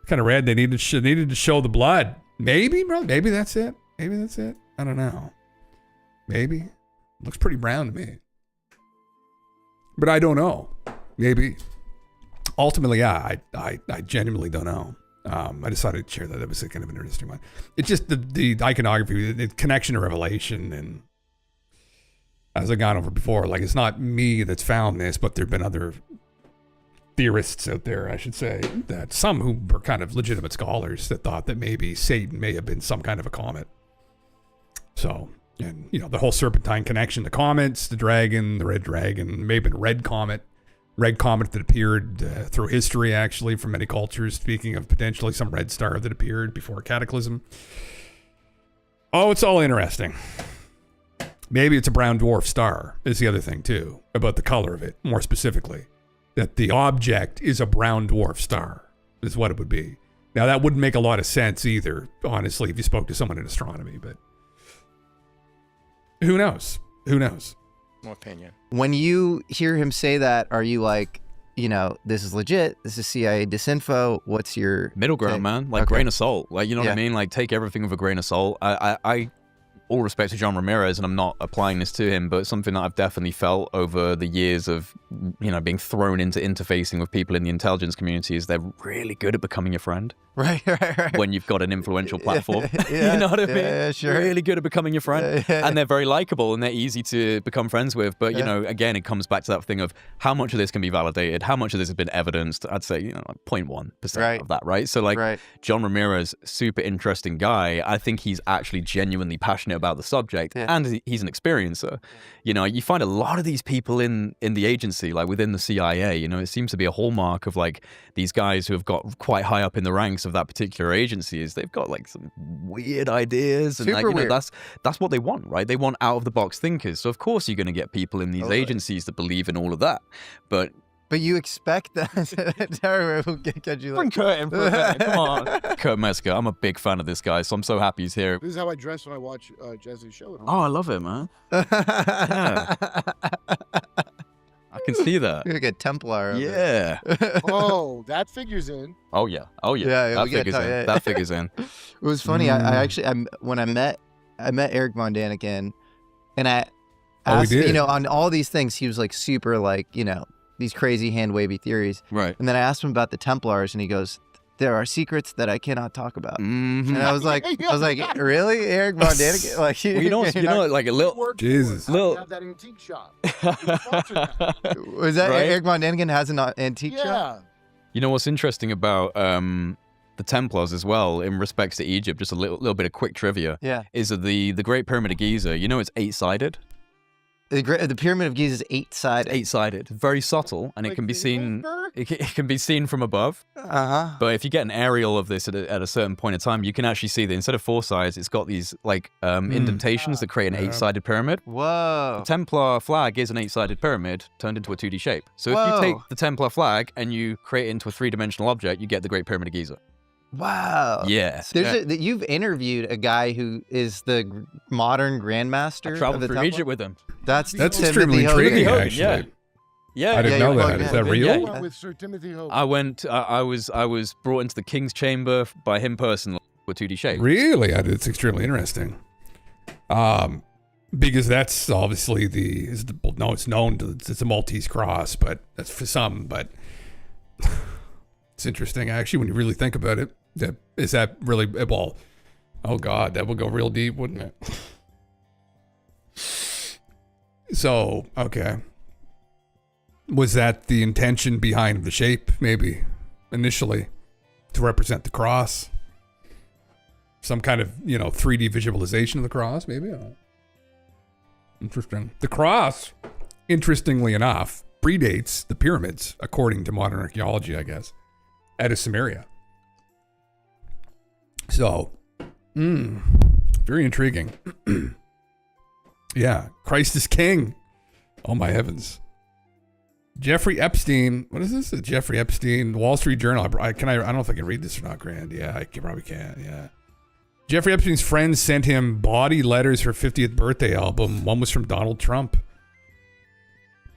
Kind of red. They needed to show the blood. Maybe, bro. Maybe that's it. I don't know. Maybe. Looks pretty brown to me. But I don't know. Maybe. Ultimately, yeah, I genuinely don't know. I decided to share that. It was kind of an interesting one. It's just the iconography, the connection to Revelation, and as I've gone over before, like it's not me that's found this, but there've been other theorists out there, I should say, that some who were kind of legitimate scholars that thought that maybe Satan may have been some kind of a comet. So, and you know, the whole serpentine connection, the comets, the dragon, the red dragon, may have been red comet that appeared through history, actually, from many cultures. Speaking of potentially some red star that appeared before a cataclysm. Oh, it's all interesting. Maybe it's a brown dwarf star is the other thing too, about the color of it, more specifically. That the object is a brown dwarf star is what it would be. Now that wouldn't make a lot of sense either, honestly, if you spoke to someone in astronomy, but who knows? Who knows? No opinion. When you hear him say that, are you like, you know, this is legit, this is CIA disinfo, what's your middle ground, man? Like grain of salt. Like, you know what I mean? Like, take everything with a grain of salt. I all respect to John Ramirez, and I'm not applying this to him, but it's something that I've definitely felt over the years of, you know, being thrown into interfacing with people in the intelligence community is they're really good at becoming your friend. Right. When you've got an influential platform. You know what I mean? Yeah, sure. Really good at becoming your friend. And they're very likable and they're easy to become friends with. But, you know, again, it comes back to that thing of how much of this can be validated, how much of this has been evidenced. I'd say, you know, like 0.1% of that, right? So, like, John Ramirez, super interesting guy. I think he's actually genuinely passionate about the subject and he's an experiencer. You know, you find a lot of these people in the agency, like within the CIA, you know, it seems to be a hallmark of like these guys who have got quite high up in the ranks of that particular agency is they've got like some weird ideas and like, you know, that's what they want, right? They want out of the box thinkers. So of course you're going to get people in these agencies that believe in all of that. But you expect that Terry will get you. Bring Kurt in for a minute. Come on. Kurt Metzger, I'm a big fan of this guy, so I'm so happy he's here. This is how I dress when I watch Jesse's show. Oh, I love it, man. Yeah. I can see that. You're like a Templar. Yeah. Oh, that figures in. Oh yeah. Yeah, that figures in. That figures in. It was funny. I actually, when I met Eric Von Daniken, and I asked, you know, on all these things, he was like super like, you know, these crazy hand wavy theories. Right. And then I asked him about the Templars, and he goes, "There are secrets that I cannot talk about." Mm-hmm. And I was like, really, Eric Von Daniken? Like, you know, like a little Jesus, little have that antique shop. Was that right? Eric Von Daniken has an antique shop? You know what's interesting about the Templars as well, in respects to Egypt, just a little bit of quick trivia. Yeah. Is that the Great Pyramid of Giza? You know, it's 8-sided. The Pyramid of Giza is 8-sided. 8-sided, very subtle, and it can be seen. It can be seen from above. But if you get an aerial of this at a certain point in time, you can actually see that instead of 4 sides, it's got these like indentations that create an 8-sided pyramid. Whoa! The Templar flag is an 8-sided pyramid turned into a 2D shape. So if you take the Templar flag and you create it into a 3-dimensional object, you get the Great Pyramid of Giza. Wow. Yes. You've interviewed a guy who is the modern grandmaster. I traveled of the through Egypt with him. That's extremely intriguing, actually. Yeah. I didn't know that. Is that real? I went with Sir Timothy Hope. I went. I was brought into the King's Chamber by him personally with 2D shape. Really? It's extremely interesting. Because that's obviously it's known to, it's a Maltese cross, but that's for some. But it's interesting actually when you really think about it. Is that really well? Oh God, that would go real deep, wouldn't it? So, okay. Was that the intention behind the shape, maybe, initially, to represent the cross? Some kind of, 3D visualization of the cross, maybe? Interesting. The cross, interestingly enough, predates the pyramids, according to modern archaeology, I guess, at Sumeria. So, very intriguing. Yeah, Christ is King. Oh my heavens. Jeffrey Epstein. What is this? Jeffrey Epstein, Wall Street Journal. I don't know if I can read this or not, Grand. Yeah, I probably can't. Yeah. Jeffrey Epstein's friends sent him body letters for 50th birthday album. One was from Donald Trump.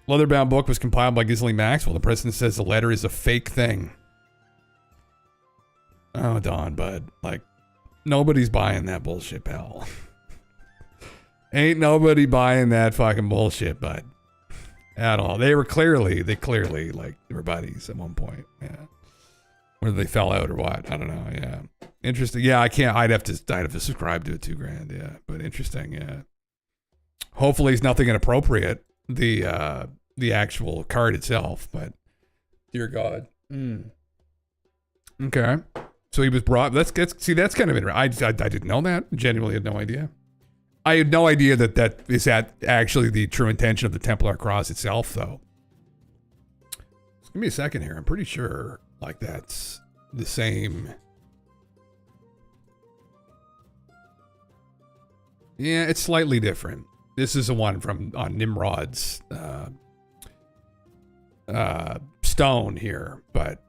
Leatherbound book was compiled by Ghislaine Maxwell. The president says the letter is a fake thing. Oh, Don, bud. Like, nobody's buying that bullshit, pal. Ain't nobody buying that fucking bullshit, bud. At all. They clearly, like, they were buddies at one point. Yeah. Whether they fell out or what, I don't know. Yeah. Interesting. Yeah, I can't. I'd have to subscribe to it, $2,000. Yeah. But interesting. Yeah. Hopefully it's nothing inappropriate, the actual card itself, but dear God. Okay. So he was brought, that's kind of interesting. I didn't know that. Genuinely had no idea. I had no idea that is actually the true intention of the Templar cross itself, though. Just give me a second here. I'm pretty sure like that's the same. Yeah, it's slightly different. This is the one from Nimrod's stone here, but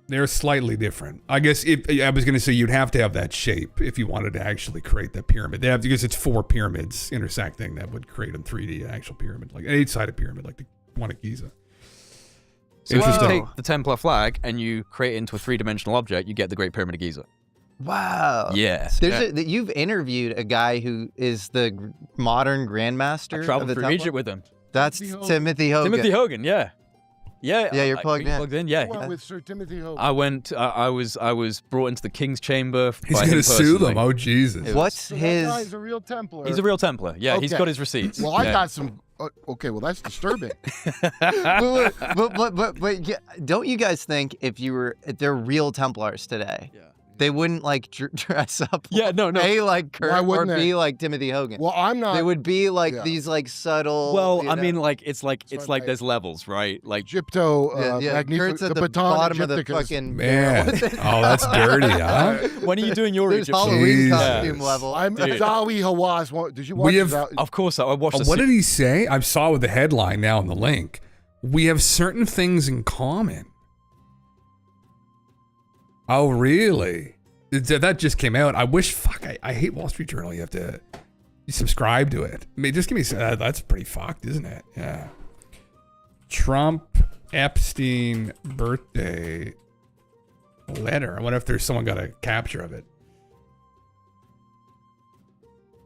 they're slightly different. I guess I was going to say you'd have to have that shape if you wanted to actually create the pyramid. They have, because it's 4 pyramids intersecting that would create a 3D actual pyramid, like an 8-sided pyramid, like the one at Giza. So if you take the Templar flag and you create it into a 3-dimensional object, you get the Great Pyramid of Giza. Wow. Yeah. You've interviewed a guy who is the modern grandmaster. I traveled of the through Egypt with him. That's Timothy Hogan. Timothy Hogan, yeah. Yeah, you're plugged in. Yeah, Went with Sir Timothy Hogan. I went. I was brought into the King's chamber. He's going to sue them. Oh Jesus! What's his? That guy's a real Templar. He's a real Templar. Yeah, he's got his receipts. Well, I got some. Okay, well that's disturbing. but yeah, don't you guys think if they're real Templars today? Yeah. They wouldn't like dress up. Yeah, no. Like Kurt or be like Timothy Hogan. Well, I'm not. They would be like these like subtle. Well, I mean, like it's like there's levels, right? Like Gypto, Kurt's at the bottom of the fucking man. Oh, that's dirty, huh? When are you doing your There's Halloween costume level. I'm Zawi Hawass. Did you watch it? Of course, I watched. What did he say? I saw with the headline now in the link. We have certain things in common. Oh, really? That just came out. I wish, I hate Wall Street Journal. You subscribe to it. I mean, just give me, that's pretty fucked, isn't it? Yeah. Trump Epstein birthday letter. I wonder if there's someone got a capture of it.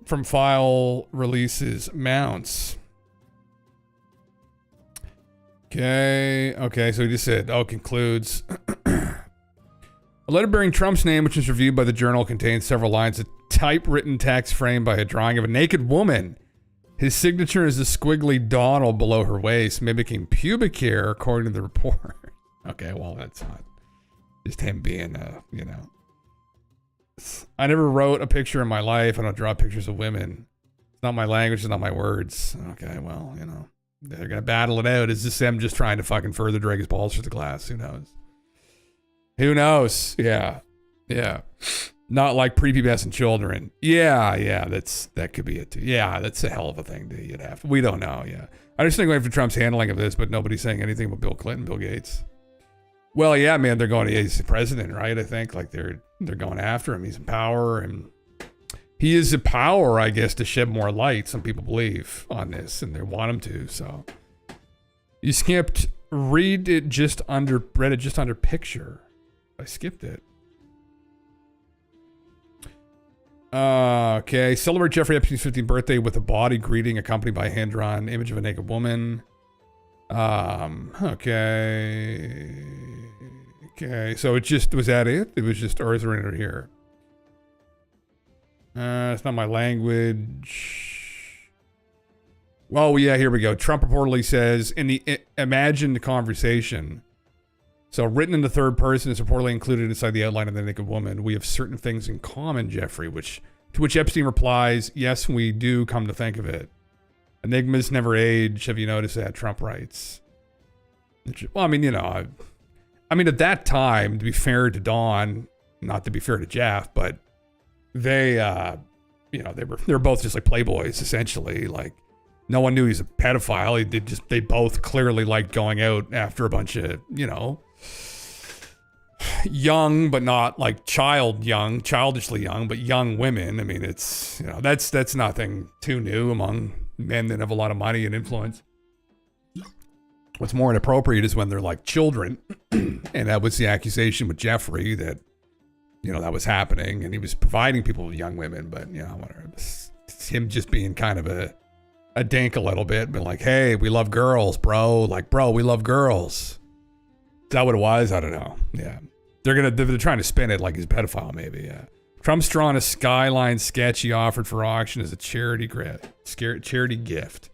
From file releases mounts. Okay, so he just said, concludes. A letter bearing Trump's name, which was reviewed by the Journal, contains several lines of typewritten text framed by a drawing of a naked woman. His signature is a squiggly dawdle below her waist, mimicking pubic hair, according to the report. Okay, well, that's not just him being, I never wrote a picture in my life. I don't draw pictures of women. It's not my language, it's not my words. Okay, well, they're going to battle it out. Is this them just trying to fucking further drag his balls through the glass? Who knows? Who knows? Yeah. Not like prepubescent children. Yeah, that could be it too. Yeah, that's a hell of a thing you'd have. We don't know, yeah. I just think for Trump's handling of this, but nobody's saying anything about Bill Clinton, Bill Gates. Well, yeah, man, they're going, he's the president, right? I think like they're going after him. He's in power, and he is in power, I guess, to shed more light, some people believe, on this, and they want him to, so. You skipped, read it just under picture. I skipped it. Okay. Celebrate Jeffrey Epstein's 15th birthday with a body greeting accompanied by a hand-drawn image of a naked woman. Okay. So it just, was that it? It was just, or is there anything here? It's not my language. Well, yeah, here we go. Trump reportedly says in the imagined conversation, so written in the third person is reportedly included inside the outline of the naked woman. We have certain things in common, Jeffrey, to which Epstein replies, yes, we do, come to think of it. Enigmas never age. Have you noticed that? Trump writes. Well, I mean, at that time, to be fair to Don, not to be fair to Jeff, but they, they're both just like playboys, essentially. Like, no one knew he was a pedophile. They both clearly liked going out after a bunch of, young, but not like childishly young, but young women. I mean, it's, that's nothing too new among men that have a lot of money and influence. What's more inappropriate is when they're like children. And that was the accusation with Jeffrey that, that was happening, and he was providing people with young women, but whatever. It's him just being kind of a dink a little bit, but like, hey, we love girls, bro. Like, bro, we love girls. Is that what it was? I don't know. Yeah. They're trying to spin it like he's a pedophile, maybe, yeah. Trump's drawn a skyline sketch he offered for auction as a charity gift.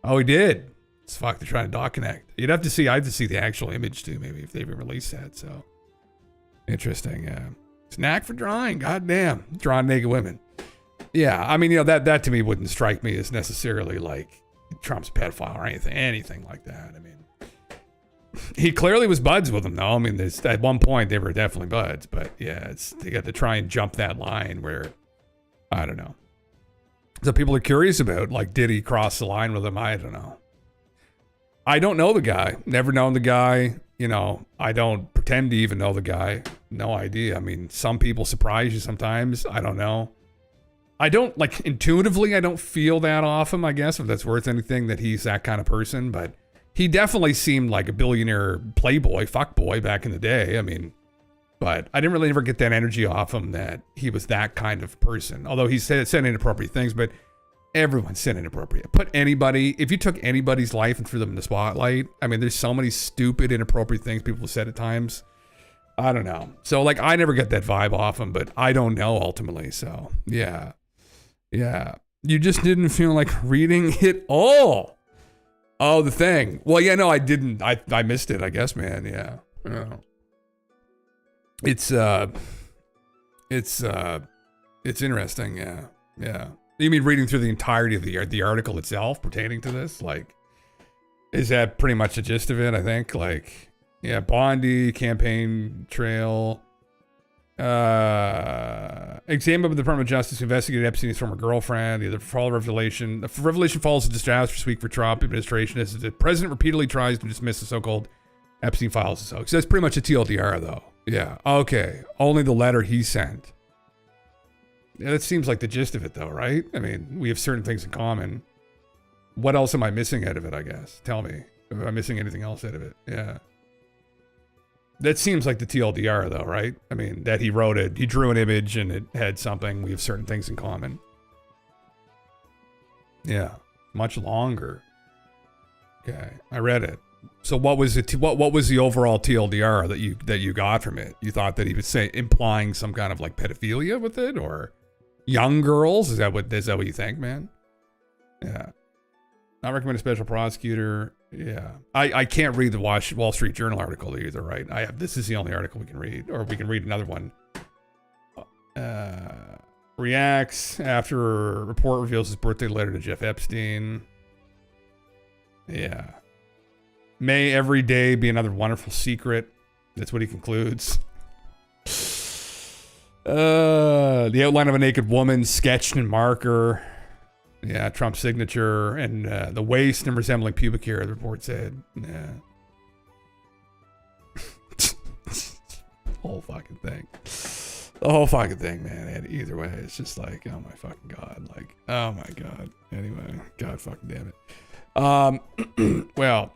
Oh, he did. It's fuck. They're trying to dot connect. I'd have to see the actual image too, maybe if they even released that. So interesting. Yeah. Knack for drawing. Goddamn, drawing naked women. Yeah, I mean, that to me wouldn't strike me as necessarily like Trump's a pedophile or anything like that. I mean, he clearly was buds with him, though. I mean, at one point they were definitely buds, but yeah, they got to try and jump that line where, I don't know. So people are curious about, like, did he cross the line with him? I don't know. I don't know the guy. Never known the guy. I don't pretend to even know the guy. No idea. I mean, some people surprise you sometimes. I don't know. I don't, like, intuitively, I don't feel that off him, I guess, if that's worth anything, that he's that kind of person, but he definitely seemed like a billionaire playboy, fuckboy back in the day. I mean, but I didn't really ever get that energy off him that he was that kind of person. Although he said inappropriate things, but everyone said inappropriate. If you took anybody's life and threw them in the spotlight, I mean, there's so many stupid, inappropriate things people have said at times. I don't know. So, like, I never get that vibe off him, but I don't know ultimately. So, yeah. Yeah. You just didn't feel like reading it all. Oh, the thing. Well, yeah, no, I didn't. I missed it, I guess, man. Yeah. It's interesting. Yeah. Yeah. You mean reading through the entirety of the article itself pertaining to this? Like, is that pretty much the gist of it? I think, like, yeah, Bondi, campaign trail, exam of the Department of Justice investigated Epstein's former girlfriend. The fall revelation. The revelation follows a disastrous week for Trump administration as the president repeatedly tries to dismiss the so-called Epstein files as hoax. That's pretty much a TLDR, though. Yeah. Okay. Only the letter he sent. Yeah, that seems like the gist of it, though, right? I mean, we have certain things in common. What else am I missing out of it, I guess? Tell me. Am I missing anything else out of it? Yeah. That seems like the TLDR, though, right? I mean, that he wrote it. He drew an image and it had something. We have certain things in common. Yeah. Much longer. Okay. I read it. So what was it? What was the overall TLDR that you got from it? You thought that he was implying some kind of like pedophilia with it, or young girls? Is that what you think, man? Yeah. Not recommend a special prosecutor. Yeah. I can't read the Wall Street Journal article either, right? This is the only article we can read, or we can read another one. Reacts after a report reveals his birthday letter to Jeff Epstein. Yeah. May every day be another wonderful secret. That's what he concludes. The outline of a naked woman sketched in marker. Yeah, Trump's signature and the waist and resembling pubic hair, the report said. Yeah. Whole fucking thing. The whole fucking thing, man. Either way, it's just like, oh my fucking God. Like, oh my God. Anyway, God fucking damn it. Well,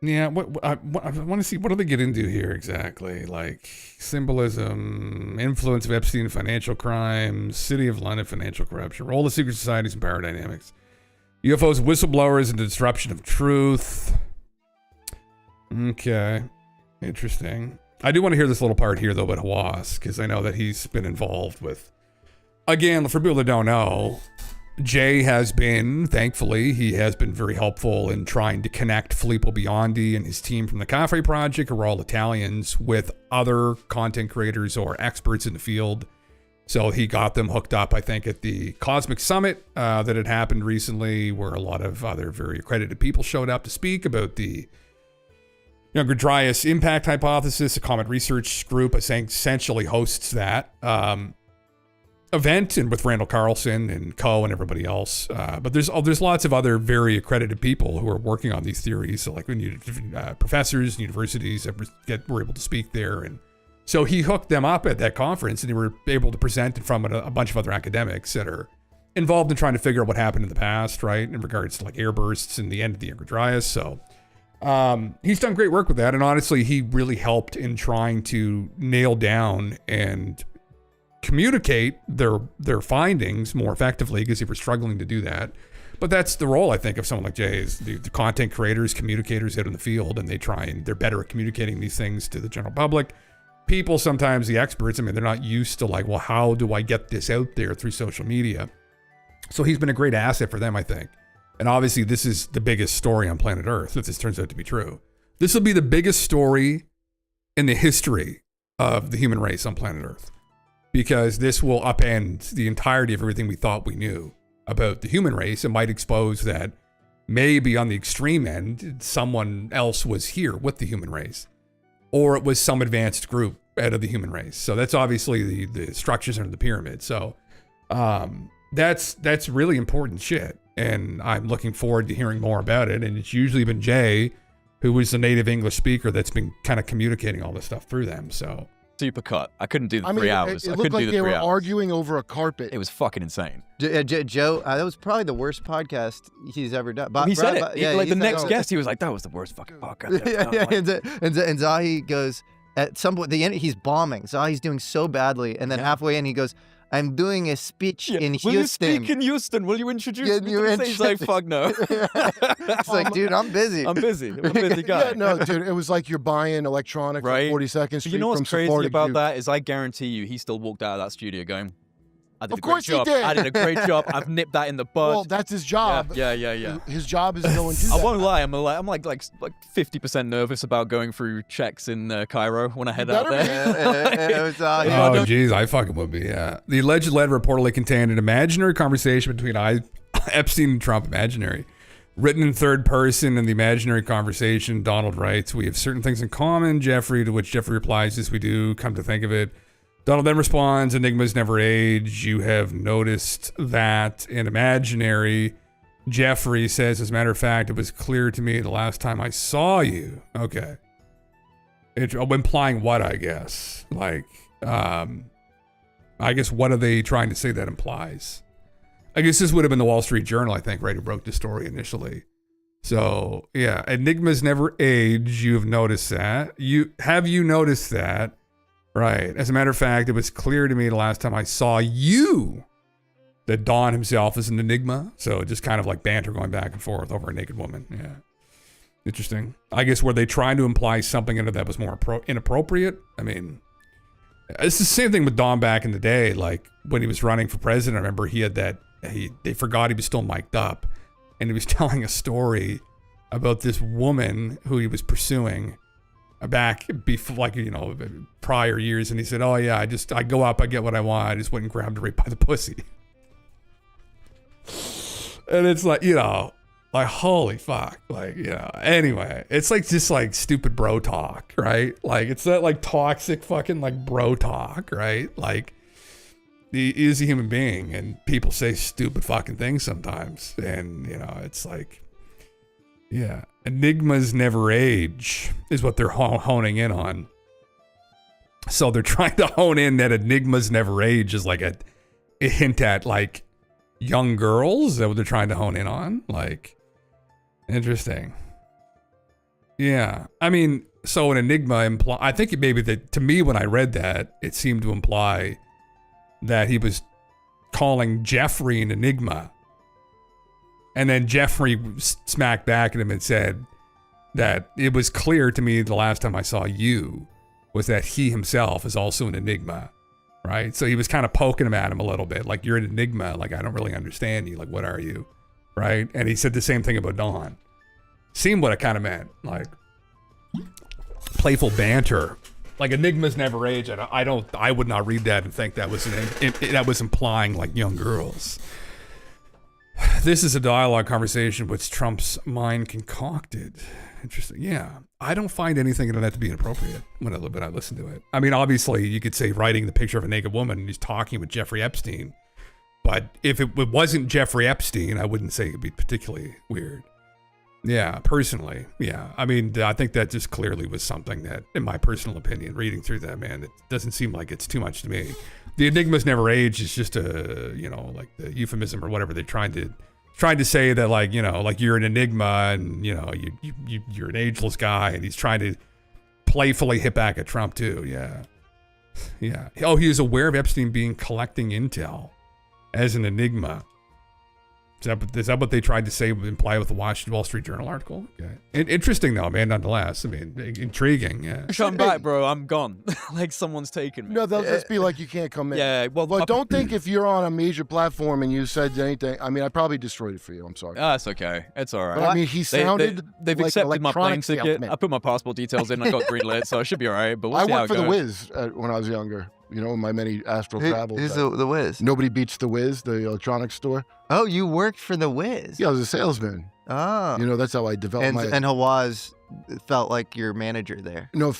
yeah, I want to see, what do they get into here exactly? Like, symbolism, influence of Epstein in financial crimes, City of London financial corruption, role of secret societies and power dynamics, UFOs, whistleblowers, and the disruption of truth. Okay, interesting. I do want to hear this little part here, though, about Hawass, because I know that he's been involved with, again, for people that don't know, Jay has been, thankfully, he has been very helpful in trying to connect Filippo Biondi and his team from the Cafe Project, who are all Italians, with other content creators or experts in the field. So he got them hooked up, I think, at the Cosmic Summit that had happened recently, where a lot of other very accredited people showed up to speak about the Younger Dryas impact hypothesis. A Comet Research Group essentially hosts that event, and with Randall Carlson and Co and everybody else. But there's lots of other very accredited people who are working on these theories. So like professors and universities that were able to speak there. And so he hooked them up at that conference, and they were able to present in front of a bunch of other academics that are involved in trying to figure out what happened in the past, right? In regards to like airbursts and the end of the Younger Dryas. So he's done great work with that. And honestly, he really helped in trying to nail down and communicate their findings more effectively, because they were struggling to do that. But that's the role, I think, of someone like Jay, is the content creators, communicators out in the field, and they're better at communicating these things to the general public. people sometimes, the experts, I mean, they're not used to like, well, how do I get this out there through social media? So he's been a great asset for them, I think. And obviously, this is the biggest story on planet Earth, if this turns out to be true. This will be the biggest story in the history of the human race on planet Earth, because this will upend the entirety of everything we thought we knew about the human race. It might expose that maybe on the extreme end, someone else was here with the human race, or it was some advanced group out of the human race. So that's obviously the structures under the pyramid. So that's really important shit. And I'm looking forward to hearing more about it. And it's usually been Jay, who was the native English speaker, that's been kind of communicating all this stuff through them. So super cut. I couldn't do the 3 hours. It looked like they were arguing over a carpet. It was fucking insane. Joe, that was probably the worst podcast he's ever done. He said it. The next guest, he was like, that was the worst fucking podcast ever. And Zahi goes, at some point, the end, he's bombing. Zahi's doing so badly. And then halfway in, he goes, I'm doing a speech in Houston. Will you speak in Houston? Will you introduce me to the stage? He's like, fuck no. It's like, dude, I'm busy. I'm busy. I'm a busy guy. Yeah, no, dude, it was like you're buying electronics for 40 seconds. You know what's crazy about that is I guarantee you he still walked out of that studio going, I did a great job. He did. I did a great job. I've nipped that in the bud. Well, that's his job. Yeah. His job is to go and do that. I won't lie. I'm like 50% nervous about going through checks in Cairo when I head out there. Oh, geez, I fucking would be, yeah. The alleged letter reportedly contained an imaginary conversation between Epstein and Trump, imaginary. Written in third person in the imaginary conversation, Donald writes, we have certain things in common, Jeffrey, to which Jeffrey replies, yes, we do, come to think of it. Donald then responds, enigmas never age. You have noticed that in imaginary. Jeffrey says, as a matter of fact, it was clear to me the last time I saw you. Okay. Implying what, I guess? Like, I guess what are they trying to say that implies? I guess this would have been the Wall Street Journal, I think, right, who broke the story initially. So, yeah, enigmas never age. You've noticed that. Have you noticed that? Right. As a matter of fact, it was clear to me the last time I saw you that Don himself is an enigma. So just kind of like banter going back and forth over a naked woman. Yeah. Interesting. I guess were they trying to imply something into that was more inappropriate? I mean, it's the same thing with Don back in the day. Like when he was running for president, I remember he had that, they forgot he was still mic'd up. And he was telling a story about this woman who he was pursuing back before, like, you know, prior years, and he said, oh yeah, I go up, I get what I want, I just went and grabbed her right by the pussy. And it's like, you know, like, holy fuck, like, you know, anyway, it's like just like stupid bro talk, right? Like it's that like toxic fucking like bro talk, right? Like he is a human being and people say stupid fucking things sometimes, and you know, it's like, yeah, enigmas never age is what they're honing in on. So they're trying to hone in that enigmas never age is like a hint at like young girls. Is that what they're trying to hone in on? Like, interesting. Yeah, I mean, so an enigma I think it maybe that to me when I read that, it seemed to imply that he was calling Jeffrey an enigma. And then Jeffrey smacked back at him and said that it was clear to me the last time I saw you was that he himself is also an enigma, right? So he was kind of poking him at him a little bit, like, you're an enigma, like, I don't really understand you, like, what are you, right? And he said the same thing about Dawn. Seemed what it kind of meant, like, playful banter. Like, enigmas never age. I would not read that and think that was that was implying, like, young girls. This is a dialogue conversation which Trump's mind concocted. Interesting. Yeah. I don't find anything in that to be inappropriate when I listen to it. I mean, obviously, you could say writing the picture of a naked woman and he's talking with Jeffrey Epstein. But if it wasn't Jeffrey Epstein, I wouldn't say it'd be particularly weird. Yeah, personally. Yeah. I mean, I think that just clearly was something that, in my personal opinion, reading through that, man, it doesn't seem like it's too much to me. The enigmas never age is just a, you know, like the euphemism or whatever they're trying to say that, like, you know, like you're an enigma and, you know, you're an ageless guy, and he's trying to playfully hit back at Trump too. Yeah. Yeah. Oh, he is aware of Epstein collecting intel as an enigma. Is that what they tried to say, imply with the Wall Street Journal article? Yeah. Interesting though, man, nonetheless. I mean, intriguing. Yeah. Come back, bro. I'm gone. Like someone's taken me. No, they'll just be like, you can't come in. Yeah, well, don't think if you're on a major platform and you said anything. I mean, I probably destroyed it for you. I'm sorry. It's okay. It's all right. But I mean, he sounded They've like accepted my plane electronic ticket. salesman. I put my passport details in. I got greenlit, so I should be all right. But we'll I see how worked it for the goes. Wiz when I was younger. You know, in my many astral travels. Who's the Wiz? Nobody beats the Wiz, the electronics store. Oh, you worked for the Wiz? Yeah, I was a salesman. Oh. You know, that's how I developed my... And Hawaz felt like your manager there. No,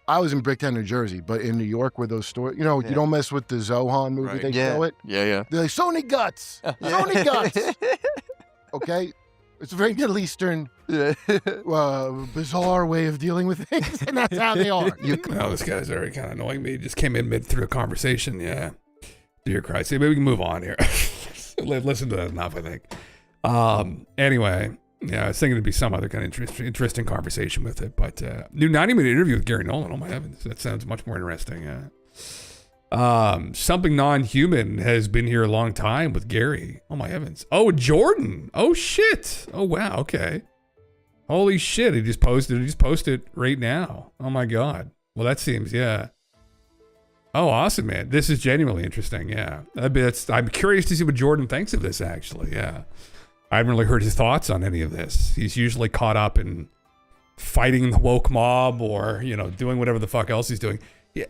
I was in Bricktown, New Jersey, but in New York where those stores... You know, you don't mess with the Zohan movie, Right. they show it. Yeah. They're like, Sony Guts! Sony Guts! Okay? It's a very Middle Eastern, bizarre way of dealing with things, and that's how they are. Oh, this guy's already kind of annoying me. He just came in mid through a conversation. Yeah. Dear Christ. Maybe we can move on here. Listen to that enough, I think. Anyway, yeah, I was thinking it'd be some other kind of interesting conversation with it. But new 90-minute interview with Gary Nolan. Oh, my heavens. That sounds much more interesting. Yeah. Something non-human has been here a long time with Gary. Oh my heavens. Oh, Jordan. Oh shit. Oh wow. Okay. Holy shit. He just posted right now. Oh my God. Well, that seems, yeah. Oh, awesome, man. This is genuinely interesting. Yeah. I'm curious to see what Jordan thinks of this, actually. Yeah. I haven't really heard his thoughts on any of this. He's usually caught up in fighting the woke mob or, doing whatever the fuck else he's doing.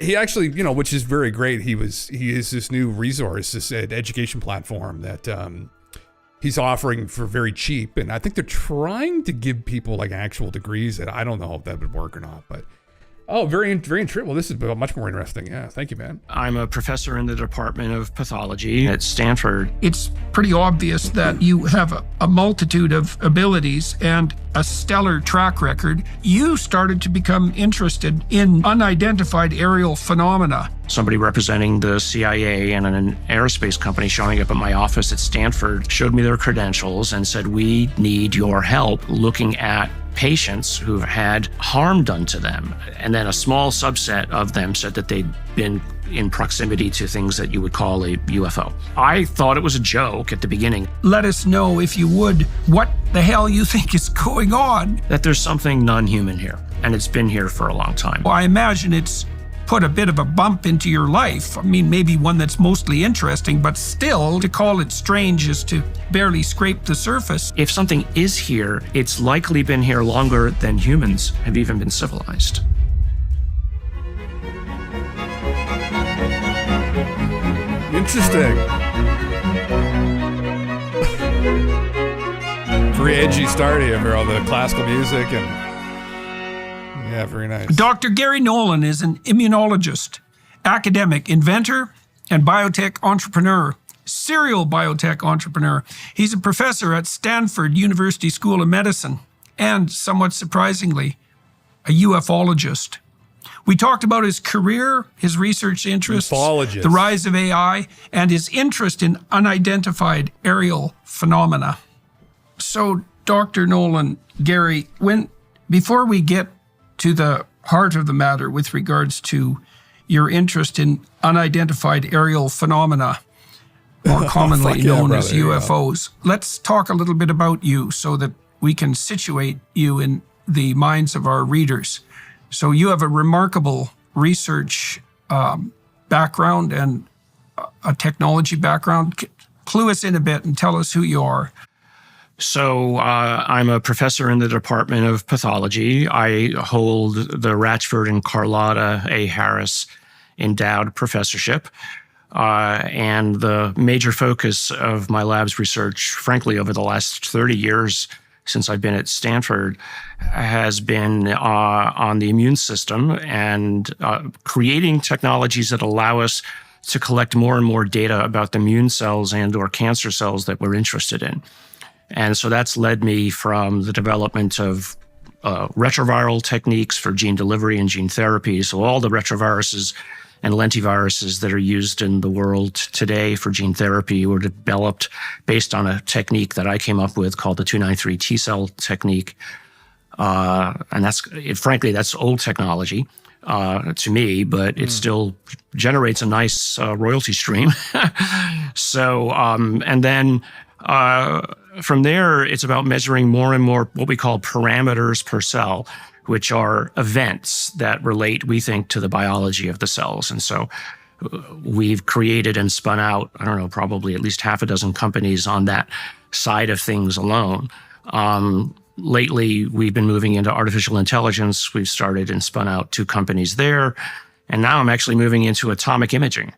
He actually, which is very great. He is this new resource, this education platform that he's offering for very cheap. And I think they're trying to give people like actual degrees that I don't know if that would work or not, but very interesting. Well, this is much more interesting. Yeah. Thank you, man. I'm a professor in the Department of Pathology at Stanford. It's pretty obvious that you have a multitude of abilities and a stellar track record. You started to become interested in unidentified aerial phenomena. Somebody representing the CIA and an aerospace company showing up at my office at Stanford showed me their credentials and said, we need your help looking at patients who've had harm done to them. And then a small subset of them said that they'd been in proximity to things that you would call a UFO. I thought it was a joke at the beginning. Let us know, if you would, what the hell you think is going on. That there's something non-human here, and it's been here for a long time. Well, I imagine it's put a bit of a bump into your life. I mean, maybe one that's mostly interesting, but still, to call it strange is to barely scrape the surface. If something is here, it's likely been here longer than humans have even been civilized. Interesting. Very edgy start here for all the classical music and yeah, very nice. Dr. Gary Nolan is an immunologist, academic, inventor, and biotech entrepreneur, serial biotech entrepreneur. He's a professor at Stanford University School of Medicine and, somewhat surprisingly, a ufologist. We talked about his career, his research interests, the rise of AI, and his interest in unidentified aerial phenomena. So, Dr. Nolan, Gary, before we get to the heart of the matter with regards to your interest in unidentified aerial phenomena, more commonly known as UFOs, let's talk a little bit about you so that we can situate you in the minds of our readers. So you have a remarkable research background and a technology background. Clue us in a bit and tell us who you are. So I'm a professor in the Department of Pathology. I hold the Ratchford and Carlotta A. Harris Endowed Professorship. And the major focus of my lab's research, frankly, over the last 30 years since I've been at Stanford, has been on the immune system and creating technologies that allow us to collect more and more data about the immune cells and or cancer cells that we're interested in. And so that's led me from the development of retroviral techniques for gene delivery and gene therapy. So all the retroviruses and lentiviruses that are used in the world today for gene therapy were developed based on a technique that I came up with called the 293 T-cell technique. And frankly, that's old technology to me, but it still generates a nice royalty stream. So, and then From there, it's about measuring more and more what we call parameters per cell, which are events that relate, we think, to the biology of the cells. And so we've created and spun out, I don't know, probably at least half a dozen companies on that side of things alone. Lately, we've been moving into artificial intelligence. We've started and spun out 2 companies there. And now I'm actually moving into atomic imaging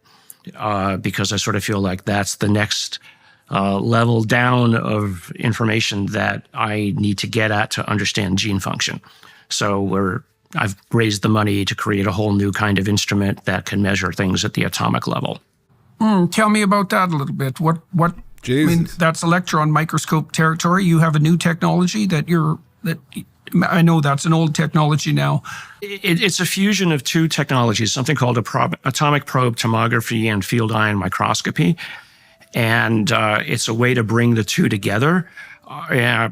because I sort of feel like that's the next level down of information that I need to get at to understand gene function. So I've raised the money to create a whole new kind of instrument that can measure things at the atomic level. Tell me about that a little bit. What? Jesus. I mean, that's electron microscope territory. You have a new technology that I know that's an old technology now. It's a fusion of 2 technologies, something called atomic probe tomography and field ion microscopy. And it's a way to bring the 2 together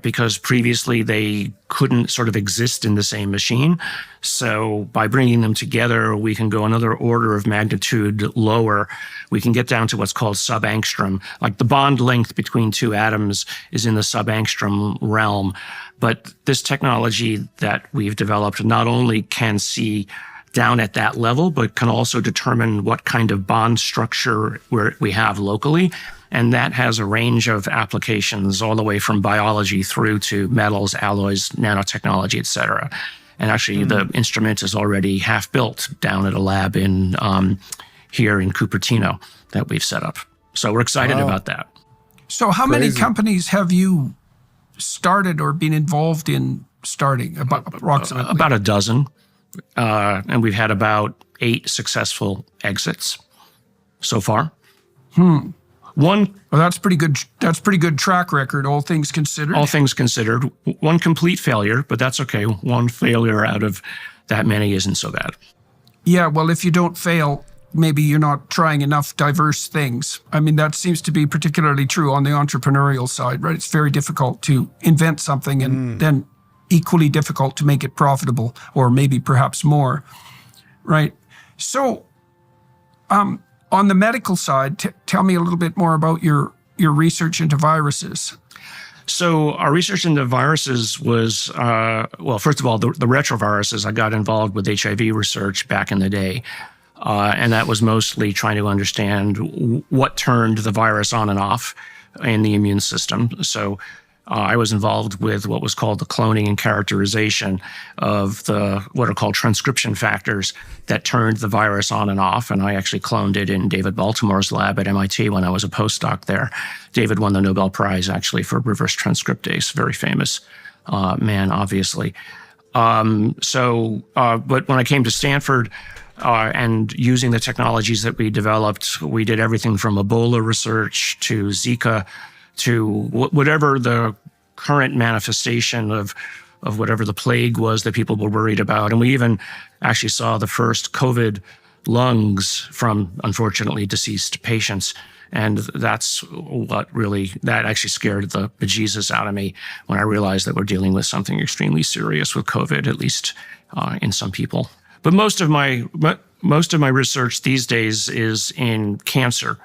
because previously they couldn't sort of exist in the same machine. So by bringing them together, we can go another order of magnitude lower. We can get down to what's called sub-angstrom. Like the bond length between 2 atoms is in the sub-angstrom realm. But this technology that we've developed not only can see down at that level, but can also determine what kind of bond structure we have locally. And that has a range of applications all the way from biology through to metals, alloys, nanotechnology, et cetera. And actually, the instrument is already half built down at a lab in here in Cupertino that we've set up. So we're excited about that. So how many companies have you started or been involved in starting? Approximately about a dozen. And we've had about 8 successful exits so far. One, well, that's pretty good. That's pretty good track record, all things considered. All things considered. 1 complete failure, but that's okay. 1 failure out of that many isn't so bad. Yeah, well, if you don't fail, maybe you're not trying enough diverse things. I mean, that seems to be particularly true on the entrepreneurial side, right? It's very difficult to invent something and then equally difficult to make it profitable, or maybe perhaps more, right? So, on the medical side, tell me a little bit more about your research into viruses. So our research into viruses was, well, first of all, the retroviruses. I got involved with HIV research back in the day, and that was mostly trying to understand what turned the virus on and off in the immune system. So I was involved with what was called the cloning and characterization of what are called transcription factors that turned the virus on and off. And I actually cloned it in David Baltimore's lab at MIT when I was a postdoc there. David won the Nobel Prize actually for reverse transcriptase, very famous man, obviously. But when I came to Stanford, and using the technologies that we developed, we did everything from Ebola research to Zika to whatever the current manifestation of whatever the plague was that people were worried about. And we even actually saw the first COVID lungs from, unfortunately, deceased patients. And that's that actually scared the bejesus out of me when I realized that we're dealing with something extremely serious with COVID, at least in some people. But most of my research these days is in cancer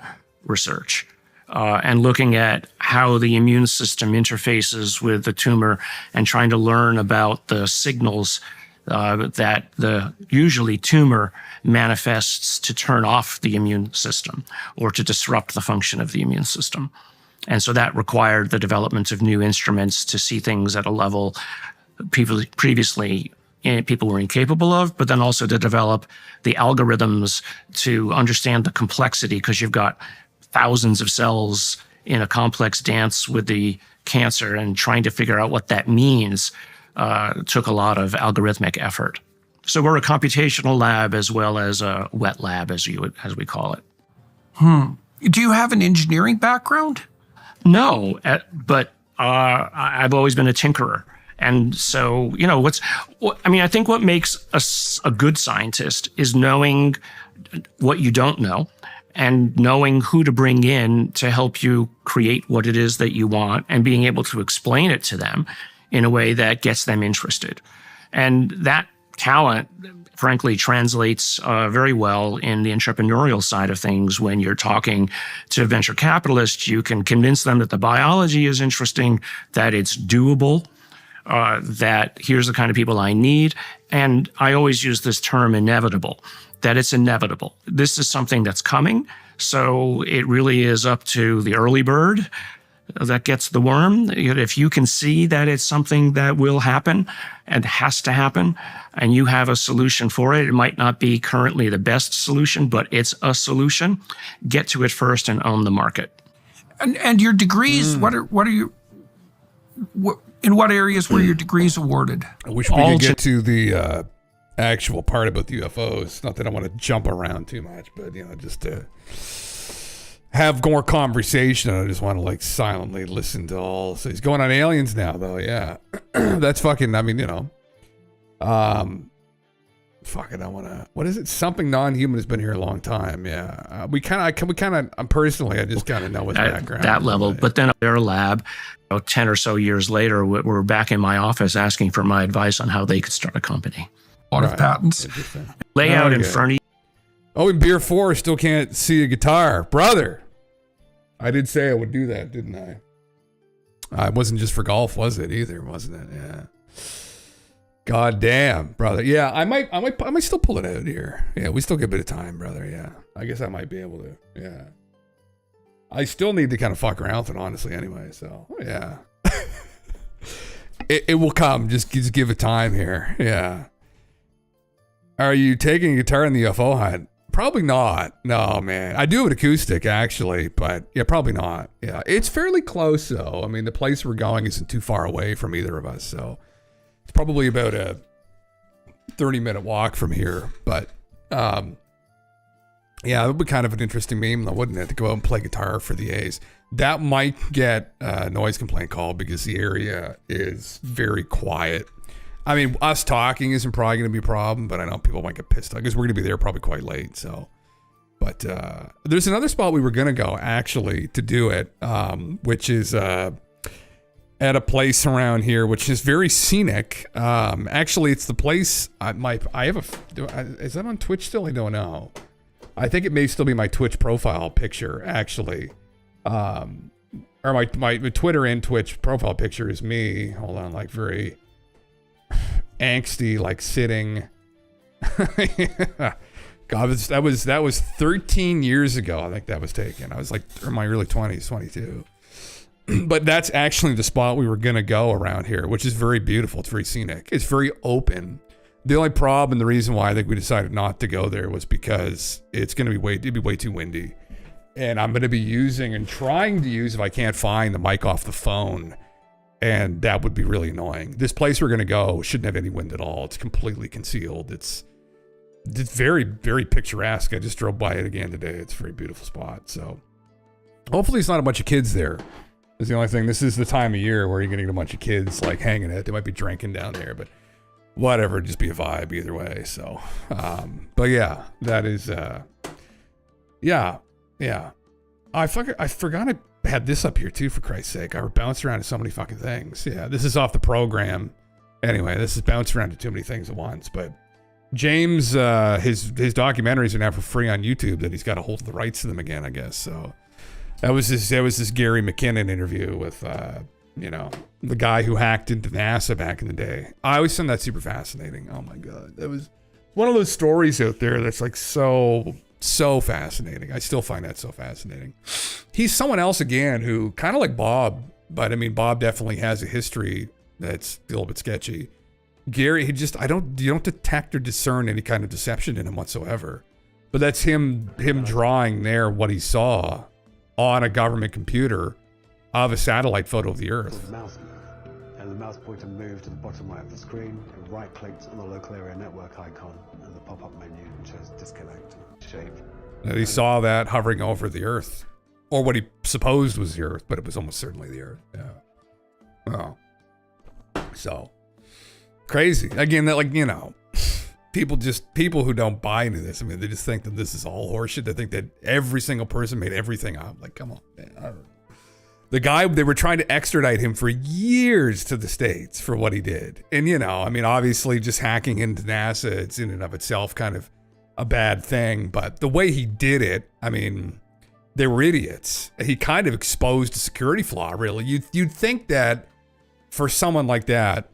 research. And looking at how the immune system interfaces with the tumor and trying to learn about the signals that the usually tumor manifests to turn off the immune system or to disrupt the function of the immune system. And so that required the development of new instruments to see things at a level previously people were incapable of, but then also to develop the algorithms to understand the complexity, because you've got thousands of cells in a complex dance with the cancer, and trying to figure out what that means took a lot of algorithmic effort. So we're a computational lab as well as a wet lab, as we call it. Do you have an engineering background? No, but I've always been a tinkerer. And so, I think what makes a good scientist is knowing what you don't know, and knowing who to bring in to help you create what it is that you want, and being able to explain it to them in a way that gets them interested. And that talent, frankly, translates very well in the entrepreneurial side of things. When you're talking to venture capitalists, you can convince them that the biology is interesting, that it's doable, that here's the kind of people I need. And I always use this term inevitable, that it's inevitable. This is something that's coming. So it really is up to the early bird that gets the worm. If you can see that it's something that will happen and has to happen, and you have a solution for it, it might not be currently the best solution, but it's a solution. Get to it first and own the market. And your degrees, what are you? In what areas were your degrees awarded? I wish we could get to the actual part about the UFOs. Not that I want to jump around too much, but just to have more conversation. I just want to silently listen to all. So he's going on aliens now, though. Yeah, that's fucking. I mean, fucking. I want to. What is it? Something non-human has been here a long time. Yeah, we kind of. Personally, I just kind of know his background. That level, but then their lab, 10 or so years later, we're back in my office asking for my advice on how they could start a company. A lot of patents. Lay out in front of you. Oh, in Beer 4, still can't see a guitar. Brother, I did say I would do that, didn't I? It wasn't just for golf, was it, either, wasn't it? Yeah. God damn, brother. Yeah, I might still pull it out here. Yeah, we still get a bit of time, brother. Yeah. I guess I might be able to. Yeah. I still need to kind of fuck around with it, honestly, anyway, so, yeah. it will come. Just give it time here. Yeah. Are you taking a guitar in the UFO hunt? Probably not. No, man. I do have an acoustic, actually, but yeah, probably not. Yeah, it's fairly close, though. I mean, the place we're going isn't too far away from either of us, so it's probably about a 30-minute walk from here. But yeah, it would be kind of an interesting meme, though, wouldn't it, to go out and play guitar for the A's? That might get a noise complaint call because the area is very quiet. I mean, us talking isn't probably going to be a problem, but I know people might get pissed off because we're going to be there probably quite late. So, but there's another spot we were going to go actually to do it, which is at a place around here, which is very scenic. Actually, it's the place is that on Twitch still? I don't know. I think it may still be my Twitch profile picture, actually. Or my Twitter and Twitch profile picture is me. Hold on, very angsty, sitting. God, that was 13 years ago. I think that was taken. I was in my early 20s, 22. But that's actually the spot we were gonna go around here, which is very beautiful. It's very scenic. It's very open. The only problem, and the reason why I think we decided not to go there, was because it'd be way too windy, and I'm gonna be trying to use, if I can't find the mic off the phone. And that would be really annoying. This place we're going to go shouldn't have any wind at all. It's completely concealed. It's very, very picturesque. I just drove by it again today. It's a very beautiful spot. So hopefully it's not a bunch of kids there. Is the only thing. This is the time of year where you're going to get a bunch of kids hanging out. They might be drinking down there, but whatever. Just be a vibe either way. So, but yeah, that is, yeah. I forgot I had this up here too, for Christ's sake. I bounced around to so many fucking things. Yeah, this is off the program. Anyway, this is bounced around to too many things at once. But James, his documentaries are now for free on YouTube. That he's got a hold of the rights to them again, I guess. So that was this Gary McKinnon interview with the guy who hacked into NASA back in the day. I always found that super fascinating. Oh my god, that was one of those stories out there that's so fascinating. I still find that so fascinating. He's someone else again who kind of like Bob, but I mean, Bob definitely has a history that's a little bit sketchy. Gary, you don't detect or discern any kind of deception in him whatsoever. But that's him drawing there what he saw on a government computer of a satellite photo of the Earth. And the mouse pointer moved to the bottom right of the screen. It right-clicked on the local area network icon, and the pop-up menu chose disconnect shape. And he saw that hovering over the Earth, or what he supposed was the Earth, but it was almost certainly the Earth. Yeah. Oh. So crazy. Again, that people who don't buy into this. I mean, they just think that this is all horseshit. They think that every single person made everything up. Come on, man. The guy, they were trying to extradite him for years to the States for what he did. And, you know, I mean, obviously just hacking into NASA, it's in and of itself kind of a bad thing. But the way he did it, I mean, they were idiots. He kind of exposed a security flaw, really. You'd think that for someone like that,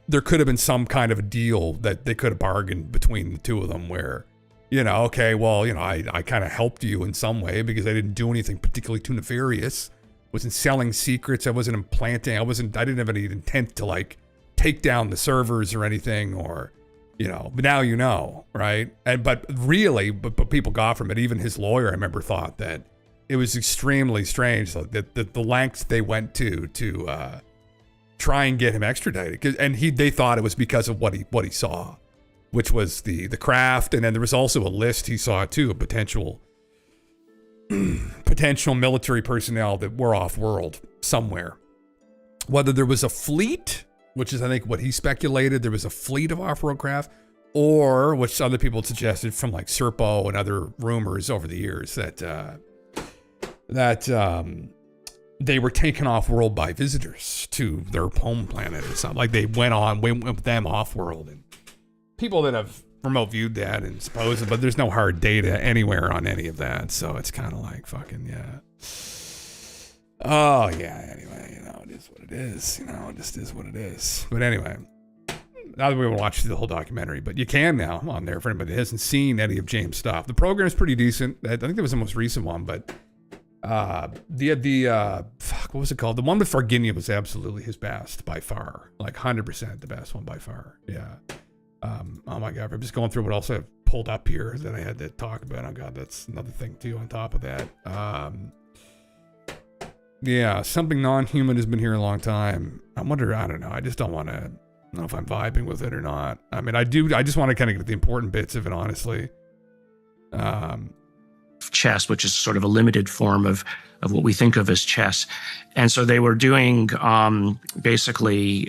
there could have been some kind of a deal that they could have bargained between the two of them where, you know, okay, well, you know, I kind of helped you in some way because I didn't do anything particularly too nefarious. Wasn't selling secrets. I wasn't implanting. I didn't have any intent to like take down the servers or anything, or, you know, but now you know, right? But people got from it. Even his lawyer, I remember, thought that it was extremely strange that the lengths they went to try and get him extradited. And they thought it was because of what he saw, which was the craft. And then there was also a list he saw too of potential military personnel that were off-world somewhere. Whether there was a fleet, which is I think what he speculated, there was a fleet of off-world craft, or which other people suggested from like Serpo and other rumors over the years that they were taken off-world by visitors to their home planet or something. Like they went with them off-world, and people that have remote viewed that and supposed it, but there's no hard data anywhere on any of that, so it's kind of like fucking oh yeah, anyway, you know, it is what it is, you know, it just is what it is. But anyway, not that we will watch the whole documentary, but you can now on there for anybody that hasn't seen any of James' stuff. The program's pretty decent. I think that was the most recent one, but what was it called? The one with Virginia was absolutely his best by far, like 100% the best one by far. Yeah. Oh my God, I'm just going through what else I've pulled up here that I had to talk about. Oh God, that's another thing too on top of that. Yeah, something non-human has been here a long time. I don't know. I just don't want to know if I'm vibing with it or not. I mean, I just want to kind of get the important bits of it, honestly. Chess, which is sort of a limited form of what we think of as chess. And so they were doing basically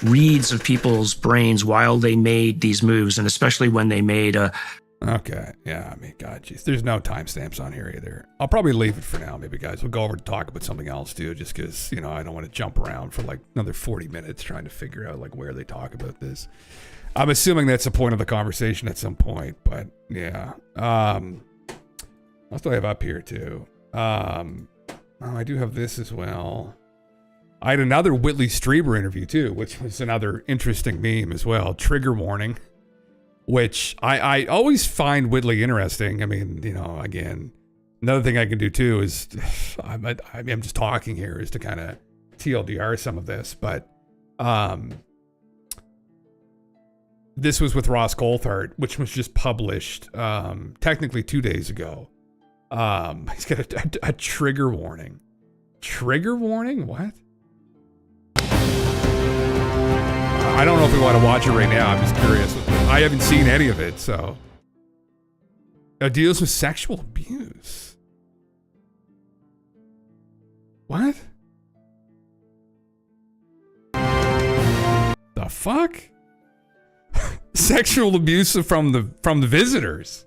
reads of people's brains while they made these moves, and especially when they made a... Okay, yeah, I mean, God, geez, there's no timestamps on here either. I'll probably leave it for now, maybe, guys. We'll go over to talk about something else, too, just because, you know, I don't want to jump around for, like, another 40 minutes trying to figure out, like, where they talk about this. I'm assuming that's the point of the conversation at some point, but, yeah. What do I have up here, too? I do have this as well. I had another Whitley Strieber interview, too, which was another interesting meme as well. Trigger warning. Which I always find Whitley interesting. I mean, you know, again, another thing I can do too is, I'm just talking here, is to kind of TLDR some of this, but this was with Ross Coulthard, which was just published technically 2 days ago. He's got a trigger warning. Trigger warning? What? I don't know if we want to watch it right now. I'm just curious. I haven't seen any of it, so. It deals with sexual abuse. What? The fuck? Sexual abuse from the visitors.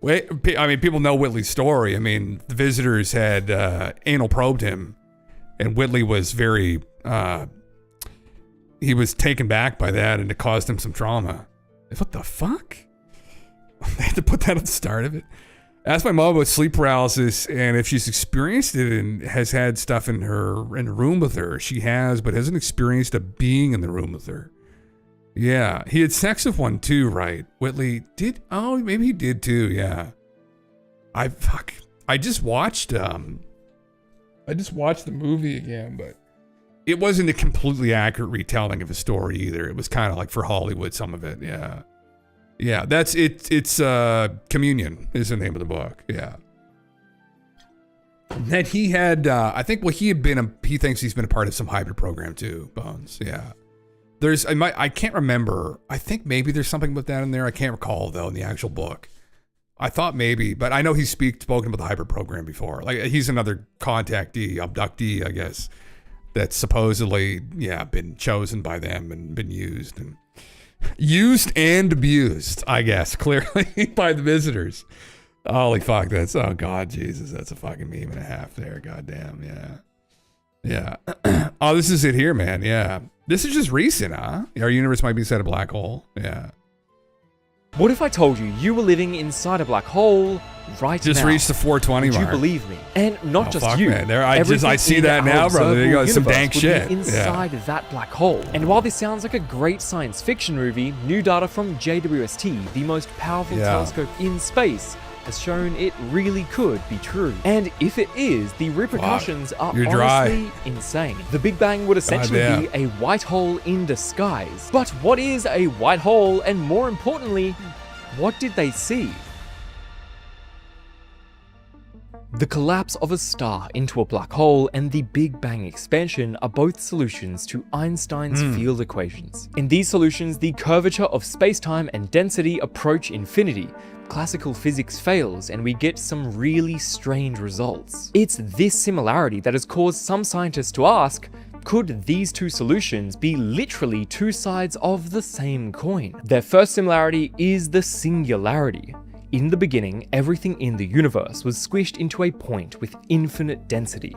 Wait, I mean, people know Whitley's story. I mean, the visitors had anal probed him, and Whitley was very he was taken back by that, and it caused him some trauma. What the fuck? They had to put that at the start of it. Asked my mom about sleep paralysis and if she's experienced it and has had stuff in the room with her. She has, but hasn't experienced a being in the room with her. Yeah, he had sex with one too, right? Whitley did. Oh, maybe he did too. Yeah. I just watched the movie again, but it wasn't a completely accurate retelling of his story either. It was kind of like for Hollywood, some of it. Yeah. Yeah, that's it. It's Communion is the name of the book. Yeah. And he had, I think, well, he thinks he's been a part of some hybrid program too, Bones. Yeah. I can't remember. I think maybe there's something with that in there. I can't recall though in the actual book. I thought maybe, but I know he's spoken about the hybrid program before. Like he's another abductee, I guess, that's supposedly, been chosen by them and been used and abused, I guess, clearly by the visitors. Holy fuck, that's, oh God, Jesus, that's a fucking meme and a half there. Goddamn, yeah. Yeah. Oh, this is it here, man. Yeah. This is just recent, huh? Our universe might be inside a black hole. Yeah. What if I told you you were living inside a black hole right now? Just reached the 420 Would mark. you believe me? And not just fuck, you. Man. I see that now, brother. There you go. Some dank shit. Inside that black hole. And while this sounds like a great science fiction movie, new data from JWST, the most powerful telescope in space, has shown it really could be true. And if it is, the repercussions are honestly insane. The Big Bang would essentially be a white hole in disguise. But what is a white hole? And more importantly, what did they see? The collapse of a star into a black hole and the Big Bang expansion are both solutions to Einstein's field equations. In these solutions, the curvature of space-time and density approach infinity. Classical physics fails and we get some really strange results. It's this similarity that has caused some scientists to ask, could these two solutions be literally two sides of the same coin? Their first similarity is the singularity. In the beginning, everything in the universe was squished into a point with infinite density.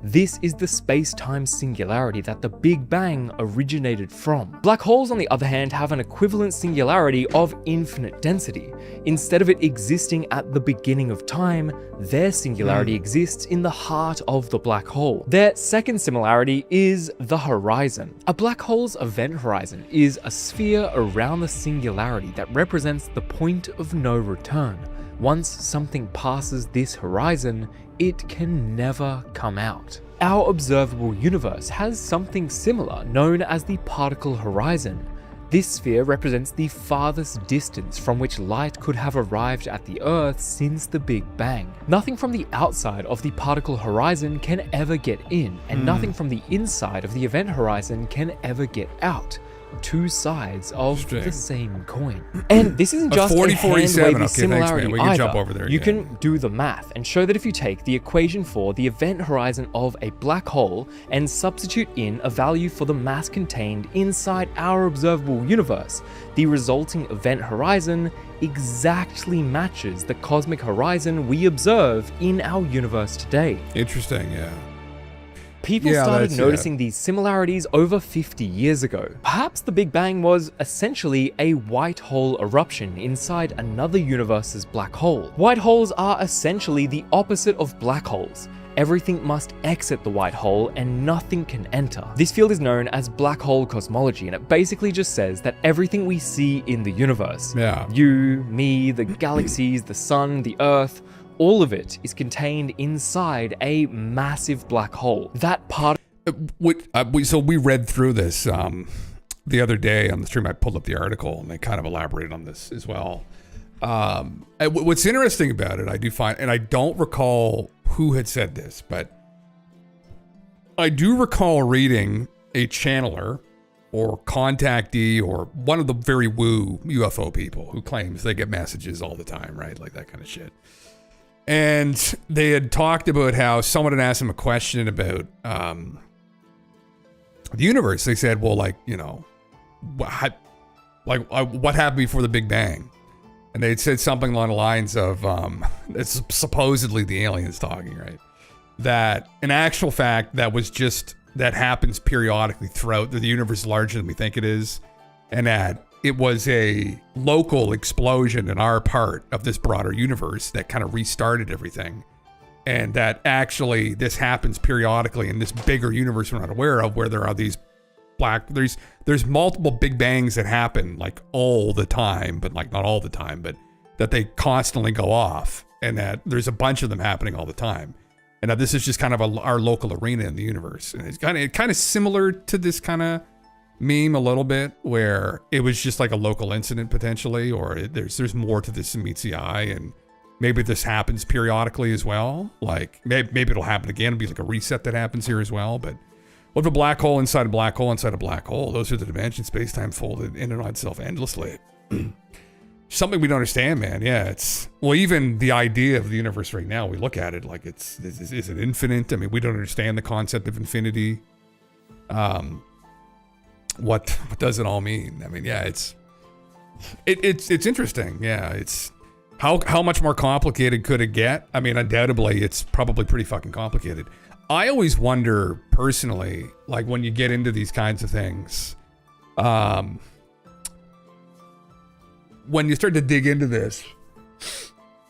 This is the space-time singularity that the Big Bang originated from. Black holes, on the other hand, have an equivalent singularity of infinite density. Instead of it existing at the beginning of time, their singularity exists in the heart of the black hole. Their second similarity is the horizon. A black hole's event horizon is a sphere around the singularity that represents the point of no return. Once something passes this horizon, it can never come out. Our observable universe has something similar known as the particle horizon. This sphere represents the farthest distance from which light could have arrived at the Earth since the Big Bang. Nothing from the outside of the particle horizon can ever get in, and nothing from the inside of the event horizon can ever get out. Two sides of the same coin. And this isn't just a hand-wavy similarity we can either. jump over there You again. can do the math and show that if you take the equation for the event horizon of a black hole and substitute in a value for the mass contained inside our observable universe, the resulting event horizon exactly matches the cosmic horizon we observe in our universe today. Interesting, yeah. People started noticing these similarities over 50 years ago. Perhaps the Big Bang was essentially a white hole eruption inside another universe's black hole. White holes are essentially the opposite of black holes. Everything must exit the white hole and nothing can enter. This field is known as black hole cosmology, and it basically just says that everything we see in the universe, you, me, the galaxies, the sun, the earth, all of it is contained inside a massive black hole. That part. So we read through this the other day on the stream. I pulled up the article and they kind of elaborated on this as well. What's interesting about it, I do find, and I don't recall who had said this, but I do recall reading a channeler or contactee or one of the very woo UFO people who claims they get messages all the time, right? Like that kind of shit. And they had talked about how someone had asked him a question about the universe. They said, well, like, you know, what happened before the Big Bang? And they'd said something along the lines of, it's supposedly the aliens talking, right? That in actual fact, that happens periodically throughout. The universe is larger than we think it is. And that it was a local explosion in our part of this broader universe that kind of restarted everything. And that actually this happens periodically in this bigger universe we're not aware of, where there are these there's multiple Big Bangs that happen like all the time, but like not all the time, but that they constantly go off, and that there's a bunch of them happening all the time. And that this is just kind of our local arena in the universe. And it's kind of similar to this kind of meme a little bit, where it was just like a local incident potentially, or there's more to this than meets the eye, and maybe this happens periodically as well. Like maybe it'll happen again. It'll be like a reset that happens here as well. But what if a black hole inside a black hole inside a black hole? Those are the dimensions, space-time folded in and on itself endlessly. Something we don't understand, man. Yeah, even the idea of the universe right now, we look at it like is it infinite? I mean, we don't understand the concept of infinity. What does it all mean? I mean, yeah, it's interesting. Yeah, How much more complicated could it get? I mean, undoubtedly, it's probably pretty fucking complicated. I always wonder, personally, like when you get into these kinds of things, when you start to dig into this,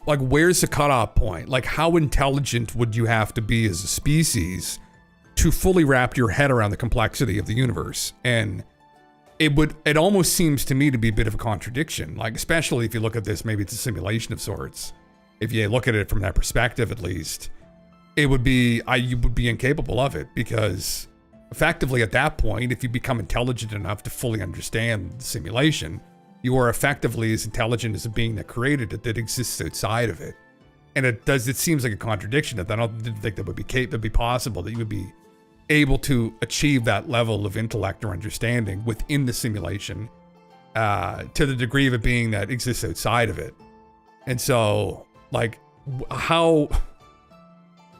like where's the cutoff point? Like how intelligent would you have to be as a species to fully wrap your head around the complexity of the universe? And it almost seems to me to be a bit of a contradiction, like especially if you look at this, maybe it's a simulation of sorts. If you look at it from that perspective, at least, it would be, you would be incapable of it, because effectively at that point, if you become intelligent enough to fully understand the simulation, you are effectively as intelligent as a being that created it, that exists outside of it. And it seems like a contradiction that I don't think that would be possible, that you would be able to achieve that level of intellect or understanding within the simulation to the degree of a being that exists outside of it. And so, like,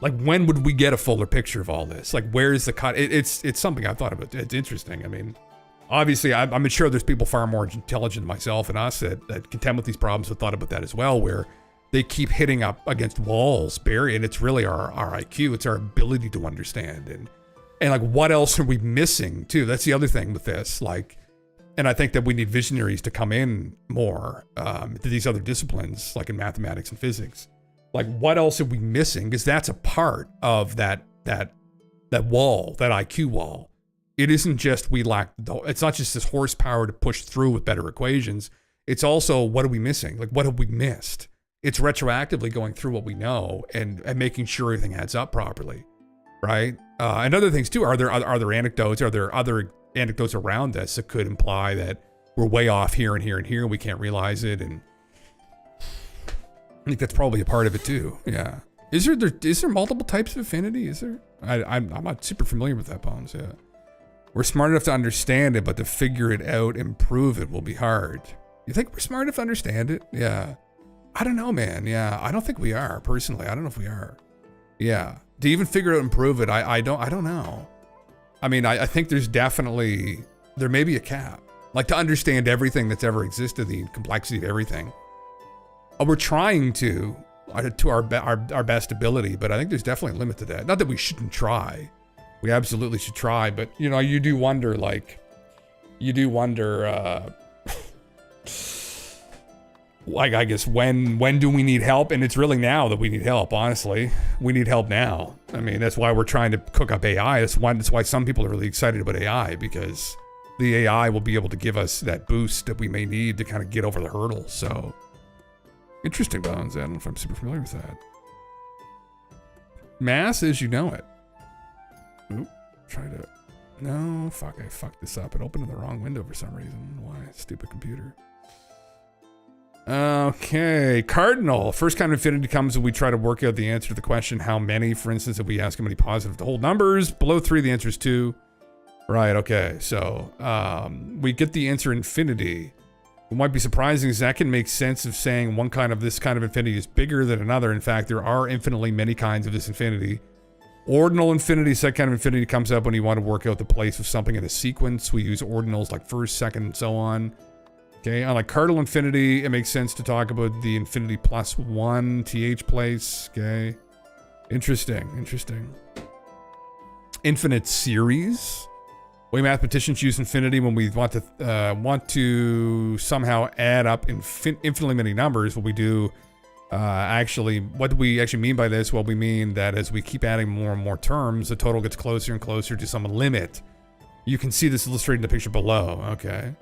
when would we get a fuller picture of all this? Like, where's the cut? It's something I've thought about. It's interesting. I mean, obviously, I'm sure there's people far more intelligent than myself and us that contend with these problems have thought about that as well, where they keep hitting up against walls, Barry, and it's really our IQ. It's our ability to understand. And like, what else are we missing too? That's the other thing with this. Like, and I think that we need visionaries to come in more to these other disciplines, like in mathematics and physics. Like, what else are we missing? Because that's a part of that wall, that IQ wall. It isn't just it's not just this horsepower to push through with better equations. It's also, what are we missing? Like, what have we missed? It's retroactively going through what we know and making sure everything adds up properly, right? And other things too. Are there anecdotes? Are there other anecdotes around this that could imply that we're way off here and here and here, and we can't realize it? And I think that's probably a part of it too. Yeah. Is there multiple types of affinity? Is there? I'm not super familiar with that, Bones. Yeah. We're smart enough to understand it, but to figure it out and prove it will be hard. You think we're smart enough to understand it? Yeah. I don't know, man. Yeah. I don't think we are, personally. I don't know if we are. Yeah. To even figure out and prove it, I don't know. I mean, I think there may be a cap. Like, to understand everything that's ever existed, the complexity of everything. We're trying to our best ability, but I think there's definitely a limit to that. Not that we shouldn't try. We absolutely should try, but you do wonder, like, I guess when do we need help? And it's really now that we need help, honestly. We need help now. I mean, that's why we're trying to cook up AI. That's why some people are really excited about AI, because the AI will be able to give us that boost that we may need to kind of get over the hurdle. So, interesting, Bones. I don't know if I'm super familiar with that. Mass as you know it. Oop, no, fuck, I fucked this up. It opened in the wrong window for some reason. Why? Stupid computer. Okay, Cardinal. First kind of infinity comes when we try to work out the answer to the question, how many? For instance, if we ask how many positive to whole numbers, below 3, the answer is 2. Right, okay, so we get the answer infinity. What might be surprising is that can make sense of saying this kind of infinity is bigger than another. In fact, there are infinitely many kinds of this infinity. Ordinal infinity, second kind of infinity, comes up when you want to work out the place of something in a sequence. We use ordinals like first, second, and so on. Okay, unlike cardinal infinity, it makes sense to talk about the infinity plus 1 th place. Okay, interesting. Infinite series. We mathematicians use infinity when we want to somehow add up infinitely many numbers. What we do what do we actually mean by this? Well, we mean that as we keep adding more and more terms, the total gets closer and closer to some limit. You can see this illustrated in the picture below. Okay.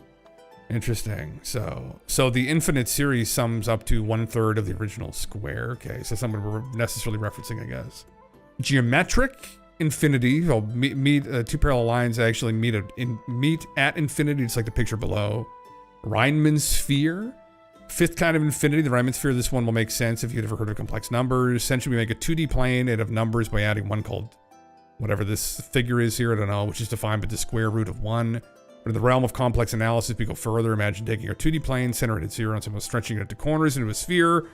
Interesting. So the infinite series sums up to 1/3 of the original square. Okay, so something we're necessarily referencing, I guess. Geometric infinity. Well, two parallel lines actually meet at infinity, just like the picture below. Riemann sphere. Fifth kind of infinity, the Riemann sphere. This one will make sense if you've ever heard of complex numbers. Essentially, we make a 2D plane out of numbers by adding one called whatever this figure is here, I don't know, which is defined by the square root of 1. But in the realm of complex analysis, we go further. Imagine taking our 2D plane, center it at 0, and somehow stretching it to corners into a sphere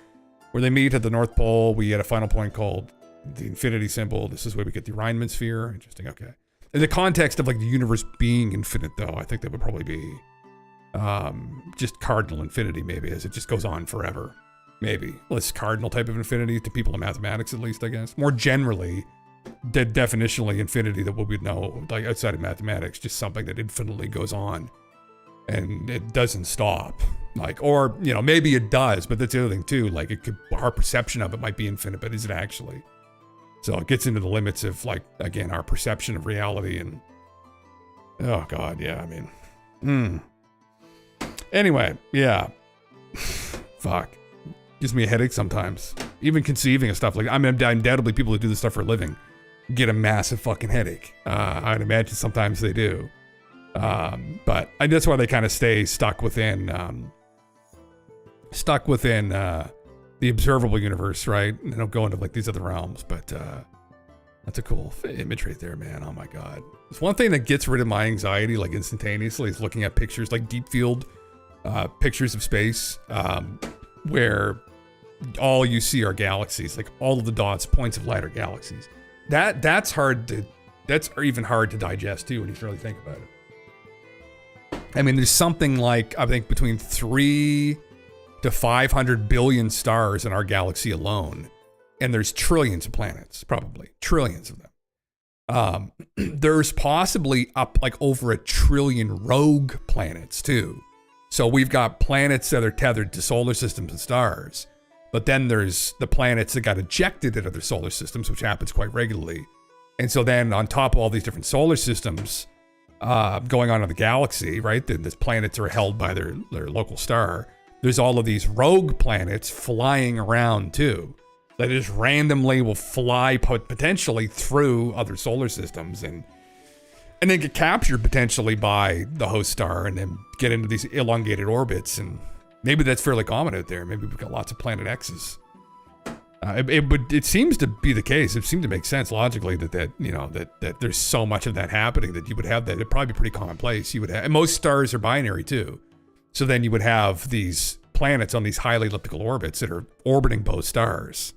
where they meet at the North Pole. We get a final point called the infinity symbol. This is where we get the Riemann sphere. Interesting, okay. In the context of like the universe being infinite, though, I think that would probably be just cardinal infinity, maybe, as it just goes on forever. maybe. Less cardinal type of infinity to people in mathematics, at least, I guess. More generally, definitionally infinity that we would know, like outside of mathematics, just something that infinitely goes on and it doesn't stop. Like, or, you know, maybe it does, but that's the other thing too. Like, it could, our perception of it might be infinite, but is it actually? So it gets into the limits of, like, again, our perception of reality and, oh God, yeah, I mean, Anyway, yeah. Fuck. Gives me a headache sometimes. Even conceiving of stuff like, I mean, undoubtedly people who do this stuff for a living get a massive fucking headache. I'd imagine sometimes they do. But that's why they kind of stay stuck within the observable universe, right? And they don't go into like these other realms, but that's a cool image right there, man. Oh my God. It's one thing that gets rid of my anxiety like instantaneously is looking at pictures like deep field pictures of space where all you see are galaxies, like all of the dots, points of light are galaxies. That's even hard to digest too when you really think about it. I mean, there's something like, I think between 3 to 500 billion stars in our galaxy alone. And there's trillions of planets, probably trillions of them. There's possibly up like over 1 trillion rogue planets too. So we've got planets that are tethered to solar systems and stars, but then there's the planets that got ejected into other solar systems, which happens quite regularly. And so then on top of all these different solar systems going on in the galaxy, right? Then these planets are held by their local star. There's all of these rogue planets flying around too. That just randomly will fly potentially through other solar systems and then get captured potentially by the host star and then get into these elongated orbits. And maybe that's fairly common out there. Maybe we've got lots of Planet X's. It seems to be the case. It seemed to make sense logically that there's so much of that happening that you would have that. It'd probably be pretty commonplace. You would have, and most stars are binary too. So then you would have these planets on these highly elliptical orbits that are orbiting both stars.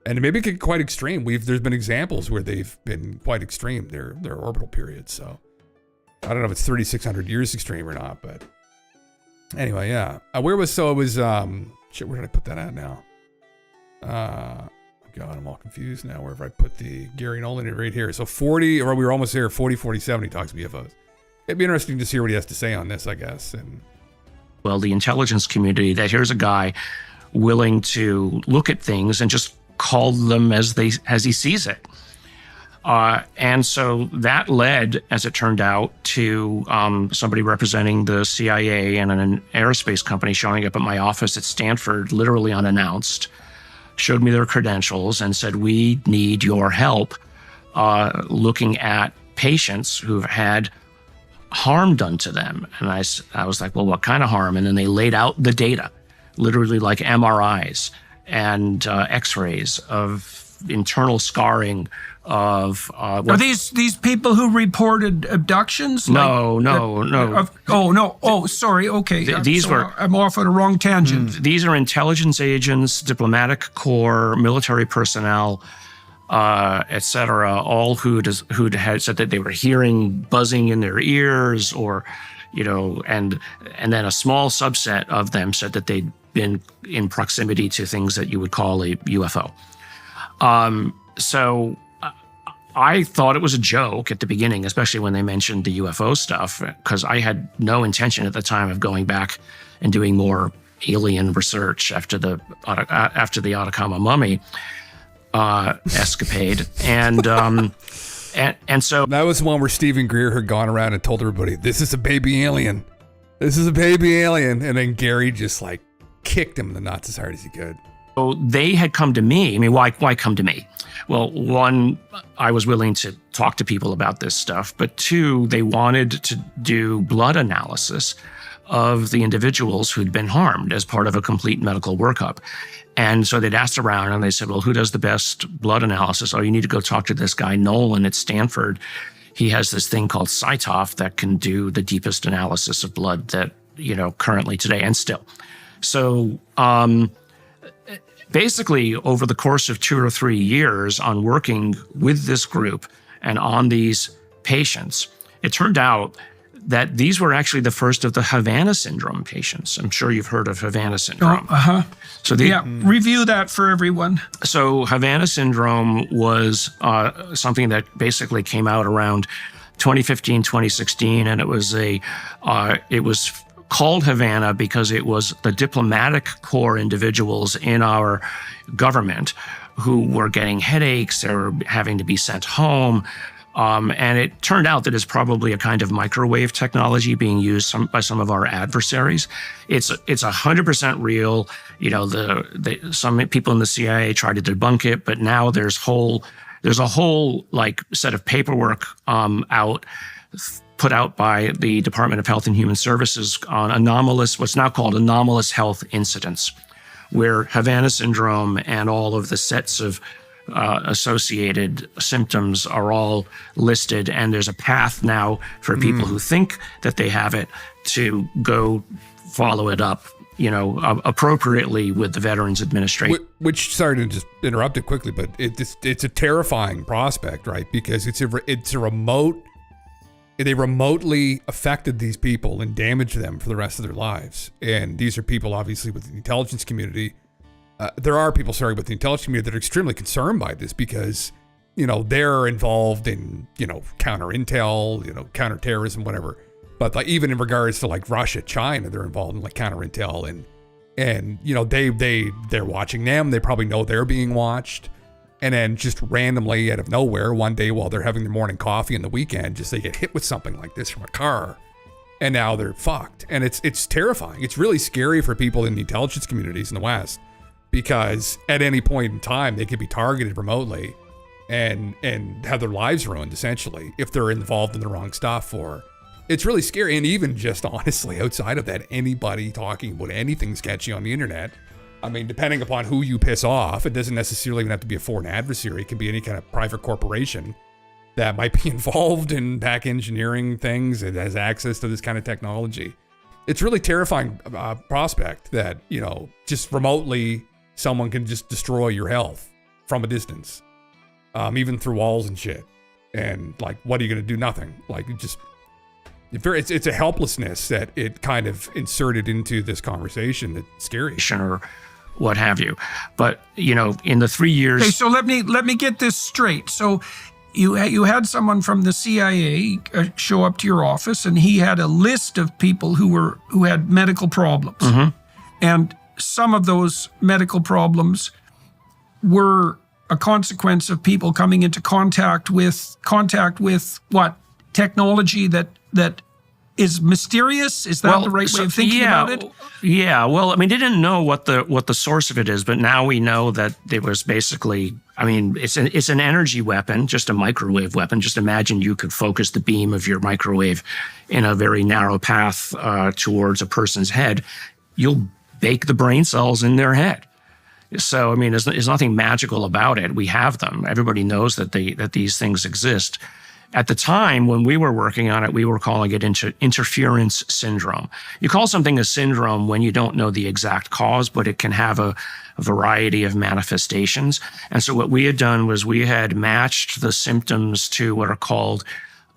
And maybe it could get quite extreme. There's been examples where they've been quite extreme, their orbital periods. So I don't know if it's 3,600 years extreme or not, but anyway, yeah. Where did I put that at now? God, I'm all confused now. Where have I put the Gary Nolan right here? So we were almost there, 4047, he talks UFOs. It'd be interesting to hear what he has to say on this, I guess. And well, the intelligence community, that here's a guy willing to look at things and just call them as he sees it. And so that led, as it turned out, to somebody representing the CIA and an aerospace company showing up at my office at Stanford, literally unannounced, showed me their credentials and said, we need your help looking at patients who've had harm done to them. And I was like, well, what kind of harm? And then they laid out the data, literally like MRIs and X-rays of internal scarring of are these people who reported abductions? No. Sorry. Okay, I'm off on a wrong tangent. These are intelligence agents, diplomatic corps, military personnel, etc. All who'd had said that they were hearing buzzing in their ears, or and then a small subset of them said that they'd been in proximity to things that you would call a UFO. So I thought it was a joke at the beginning, especially when they mentioned the UFO stuff, because I had no intention at the time of going back and doing more alien research after the Atacama mummy escapade. And so that was the one where Stephen Greer had gone around and told everybody, this is a baby alien. This is a baby alien. And then Gary just like kicked him in the nuts as hard as he could. So they had come to me. I mean, why come to me? Well, one, I was willing to talk to people about this stuff, but two, they wanted to do blood analysis of the individuals who'd been harmed as part of a complete medical workup. And so they'd asked around and they said, well, who does the best blood analysis? Oh, you need to go talk to this guy, Nolan at Stanford. He has this thing called CyTOF that can do the deepest analysis of blood that, currently today and still. So, basically, over the course of 2 or 3 years on working with this group and on these patients, it turned out that these were actually the first of the Havana syndrome patients. I'm sure you've heard of Havana syndrome. So review that for everyone. So Havana syndrome was something that basically came out around 2015, 2016, and it was called Havana because it was the diplomatic corps individuals in our government who were getting headaches, they were having to be sent home. And it turned out that it's probably a kind of microwave technology being used by some of our adversaries. It's 100% real. You know, some people in the CIA tried to debunk it, but now there's a whole like set of paperwork put out by the Department of Health and Human Services on what's now called anomalous health incidents, where Havana syndrome and all of the sets of associated symptoms are all listed, and there's a path now for people who think that they have it to go follow it up, you know, appropriately with the Veterans Administration. Which, sorry to just interrupt it quickly, but it's a terrifying prospect, right? Because they remotely affected these people and damaged them for the rest of their lives. And these are people, obviously, with the intelligence community. There are people, with the intelligence community that are extremely concerned by this because, you know, they're involved in, you know, counter intel, you know, counterterrorism, whatever. But like even in regards to like Russia, China, they're involved in like counter intel and you know, they're watching them. They probably know they're being watched. And then just randomly out of nowhere, one day while they're having their morning coffee in the weekend, just they get hit with something like this from a car. And now they're fucked. And it's terrifying. It's really scary for people in the intelligence communities in the West. Because at any point in time, they could be targeted remotely and have their lives ruined, essentially, if they're involved in the wrong stuff. It's really scary. And even just honestly, outside of that, anybody talking about anything sketchy on the internet, I mean, depending upon who you piss off, it doesn't necessarily even have to be a foreign adversary. It can be any kind of private corporation that might be involved in back engineering things and has access to this kind of technology. It's really terrifying prospect that, you know, just remotely someone can just destroy your health from a distance, even through walls and shit. And like, what are you going to do? Nothing. Like, it's a helplessness that it kind of inserted into this conversation that's scary. Or what have you. But, you know, in the 3 years. Okay, so let me get this straight. So you had someone from the CIA show up to your office, and he had a list of people who had medical problems. And some of those medical problems were a consequence of people coming into contact with what? Technology that is mysterious? Is that the right way of thinking about it? Yeah. Well, I mean, they didn't know what the source of it is, but now we know that it was basically, I mean, it's an energy weapon, just a microwave weapon. Just imagine you could focus the beam of your microwave in a very narrow path towards a person's head. You'll bake the brain cells in their head. So, I mean, there's nothing magical about it. We have them. Everybody knows that these things exist. At the time when we were working on it, we were calling it interference syndrome. You call something a syndrome when you don't know the exact cause, but it can have a variety of manifestations. And so what we had done was we had matched the symptoms to what are called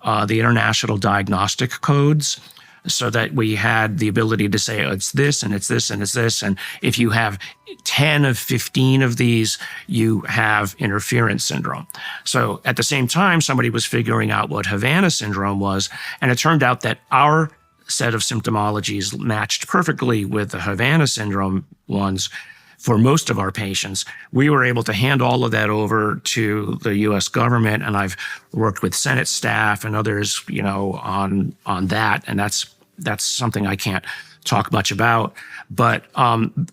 the international diagnostic codes, so that we had the ability to say, oh, it's this, and it's this, and it's this. And if you have 10 of 15 of these, you have interference syndrome. So at the same time, somebody was figuring out what Havana syndrome was. And it turned out that our set of symptomologies matched perfectly with the Havana syndrome ones. For most of our patients, we were able to hand all of that over to the U.S. government, and I've worked with Senate staff and others, you know, on that, and that's something I can't talk much about. But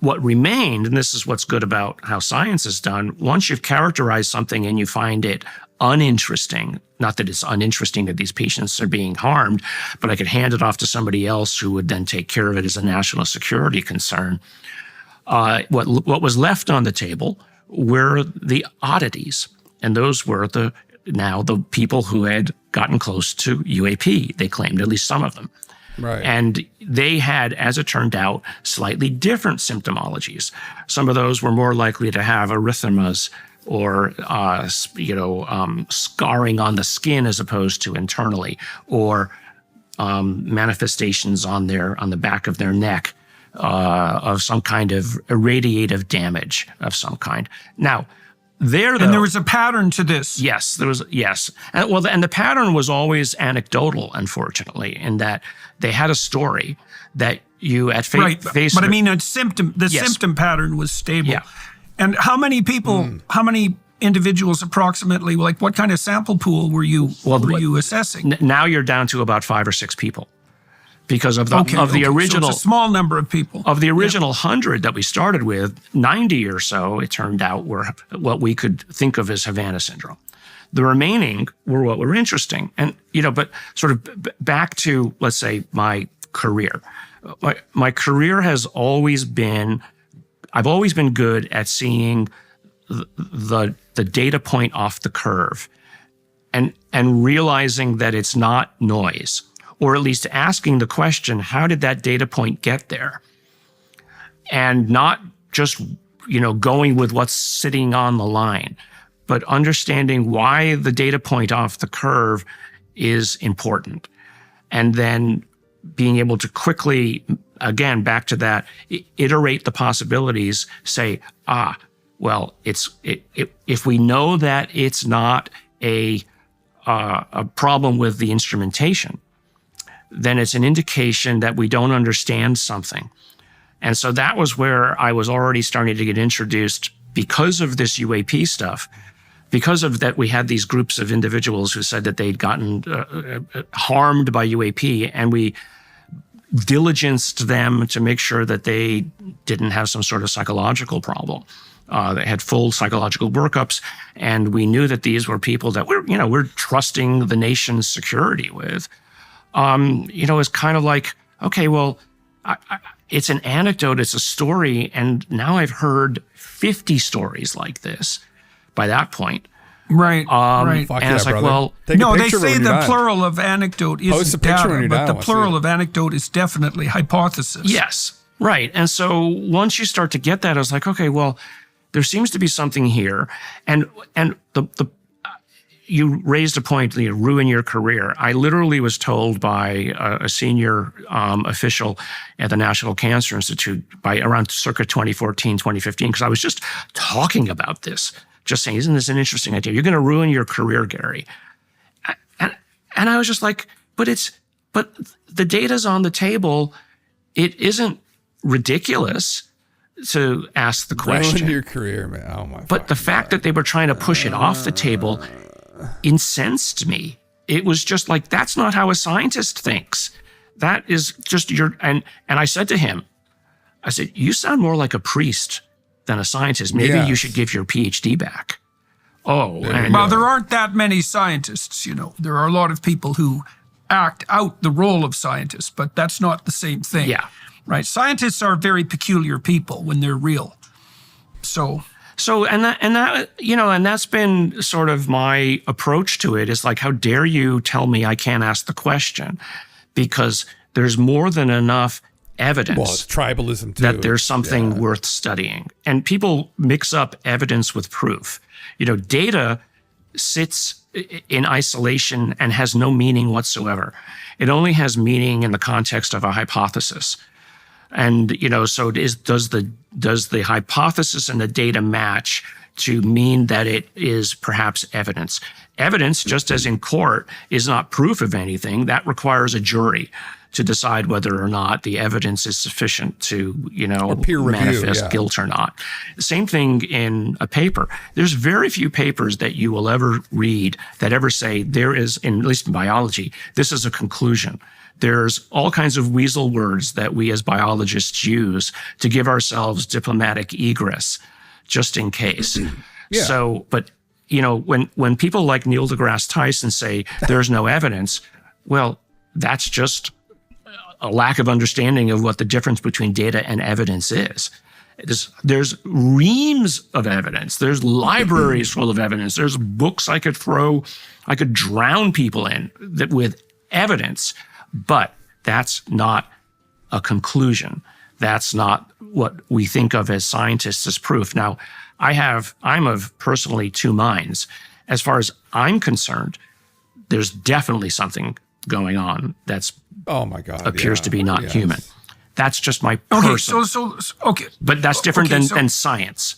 what remained, and this is what's good about how science is done, once you've characterized something and you find it uninteresting, not that it's uninteresting that these patients are being harmed, but I could hand it off to somebody else who would then take care of it as a national security concern. What was left on the table were the oddities, and those were the people who had gotten close to UAP. They claimed, at least some of them. Right. And they had, as it turned out, slightly different symptomologies. Some of those were more likely to have erythemas or scarring on the skin as opposed to internally, or manifestations on the back of their neck of some kind of irradiative damage of some kind. Now, there was a pattern to this. Yes, there was. Yes, and the pattern was always anecdotal, unfortunately, in that they had a story that you at face. But I mean, the symptom pattern was stable. Yeah. And how many people? How many individuals approximately? Like, what kind of sample pool were you assessing? Now you're down to about 5 or 6 people. Because of the original, so it's a small number of people. Of the original 100 that we started with, 90 or so, it turned out, were what we could think of as Havana syndrome. The remaining were what were interesting. And, but sort of back to, let's say, my career. My career has always been, I've always been good at seeing the data point off the curve and realizing that it's not noise. Or at least asking the question, how did that data point get there? And not just, going with what's sitting on the line, but understanding why the data point off the curve is important. And then being able to quickly, again, back to that, iterate the possibilities, say, well, if we know that it's not a problem with the instrumentation, then it's an indication that we don't understand something. And so that was where I was already starting to get introduced because of this UAP stuff, because of that we had these groups of individuals who said that they'd gotten harmed by UAP, and we diligenced them to make sure that they didn't have some sort of psychological problem. They had full psychological workups, and we knew that these were people that we're trusting the nation's security with. It's kind of like, okay, well, it's an anecdote, it's a story, and now I've heard 50 stories like this by that point. Right, right. And it's like, well, they say the plural of anecdote isn't data, but the plural of anecdote is definitely hypothesis. Yes, right. And so once you start to get that, I was like, okay, well, there seems to be something here, and you raised a point, ruin your career. I literally was told by a senior official at the National Cancer Institute by around circa 2014, 2015, because I was just talking about this, just saying, isn't this an interesting idea? You're going to ruin your career, Gary. And I was just like, but the data's on the table. It isn't ridiculous to ask the question. Ruin your career, man. Oh my. But the fact that they were trying to push it off the table incensed me. It was just like, that's not how a scientist thinks. That is just and I said to him, I said, you sound more like a priest than a scientist. Maybe you should give your PhD back. Well, there aren't that many scientists, There are a lot of people who act out the role of scientists, but that's not the same thing. Yeah. Right? Scientists are very peculiar people when they're real. So that's been sort of my approach to it, is like, how dare you tell me I can't ask the question? Because there's more than enough evidence. Well, it's tribalism too. That there's something worth studying. And people mix up evidence with proof. Data sits in isolation and has no meaning whatsoever. It only has meaning in the context of a hypothesis. And, so does the hypothesis and the data match to mean that it is perhaps evidence? Evidence, just as in court, is not proof of anything. That requires a jury to decide whether or not the evidence is sufficient to, or peer manifest review, guilt or not. Same thing in a paper. There's very few papers that you will ever read that ever say there is, at least in biology, this is a conclusion. There's all kinds of weasel words that we as biologists use to give ourselves diplomatic egress, just in case. Yeah. So, but, when people like Neil deGrasse Tyson say there's no evidence, well, that's just a lack of understanding of what the difference between data and evidence is. There's reams of evidence. There's libraries full of evidence. There's books I could drown people in with evidence. But that's not a conclusion. That's not what we think of as scientists as proof. Now, I'm of personally two minds. As far as I'm concerned, there's definitely something going on that's Oh my God. appears to be not Yes. human. That's just my Okay, personal. okay. But that's different Okay, than science,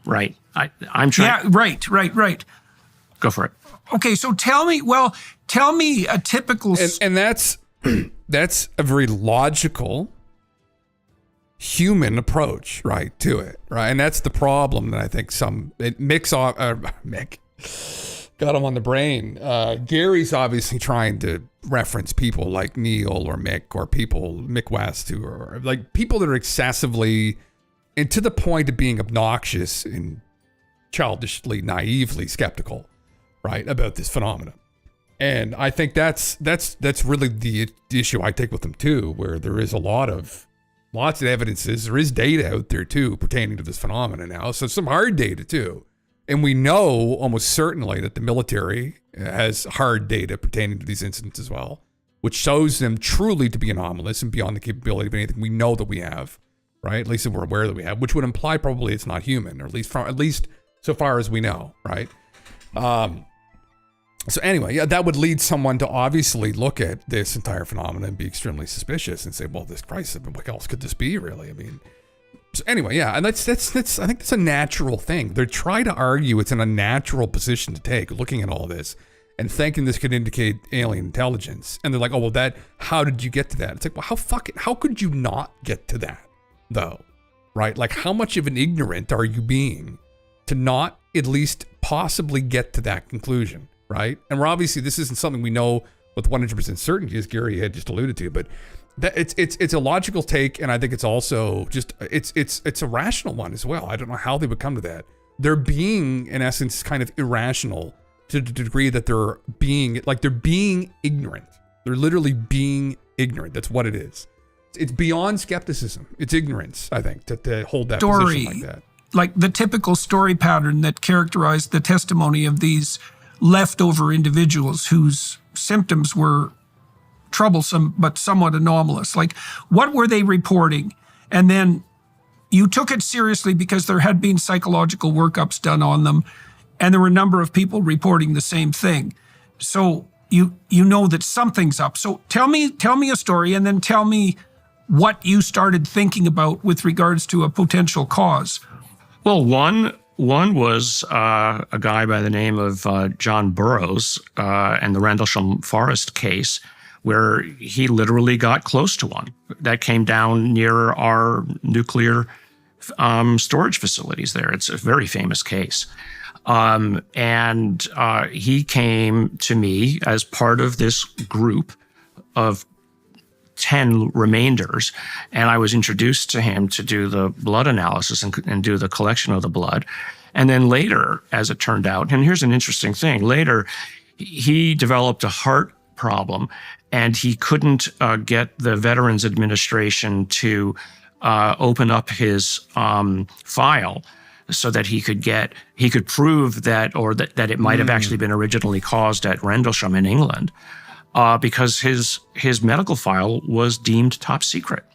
right? I'm trying. Yeah, right. Go for it. Okay, so tell me a typical. And that's that's a very logical human approach, right, to it, right? And that's the problem that I think Mick got him on the brain. Gary's obviously trying to reference people like Neil or Mick or Mick West, who are like people that are excessively and to the point of being obnoxious and childishly, naively skeptical, right, about this phenomenon. And I think that's really the issue I take with them too, where there is lots of evidences. There is data out there too pertaining to this phenomenon now. So some hard data too. And we know almost certainly that the military has hard data pertaining to these incidents as well, which shows them truly to be anomalous and beyond the capability of anything we know that we have, right? At least that we're aware that we have, which would imply probably it's not human, or at least so far as we know, right? So anyway, yeah, that would lead someone to obviously look at this entire phenomenon and be extremely suspicious and say, well, this Christ, what else could this be really? I mean, so anyway, yeah, and that's I think that's a natural thing. They try to argue it's in a natural position to take, looking at all this and thinking this could indicate alien intelligence. And they're like, oh, well, how did you get to that? It's like, well, how could you not get to that though? Right? Like, how much of an ignorant are you being to not at least possibly get to that conclusion? Right? And we're obviously, this isn't something we know with 100% certainty, as Gary had just alluded to, but it's a logical take, and I think it's also just it's a rational one as well. I don't know how they would come to that. They're being, in essence, kind of irrational to the degree that they're being ignorant. They're literally being ignorant. That's what it is. It's beyond skepticism. It's ignorance, I think, to hold that position like that. Like the typical story pattern that characterized the testimony of these leftover individuals whose symptoms were troublesome but somewhat anomalous. Like, what were they reporting? And then you took it seriously because there had been psychological workups done on them, and there were a number of people reporting the same thing. So you know that something's up. So tell me a story, and then tell me what you started thinking about with regards to a potential cause. Well, one was a guy by the name of John Burroughs and the Rendlesham Forest case, where he literally got close to one that came down near our nuclear storage facilities there. It's a very famous case. And he came to me as part of this group of 10 remainders, and I was introduced to him to do the blood analysis and do the collection of the blood. And then later, as it turned out, and here's an interesting thing, later he developed a heart problem, and he couldn't get the Veterans Administration to open up his file so that he could prove that it might have actually been originally caused at Rendlesham in England, because his medical file was deemed top secret.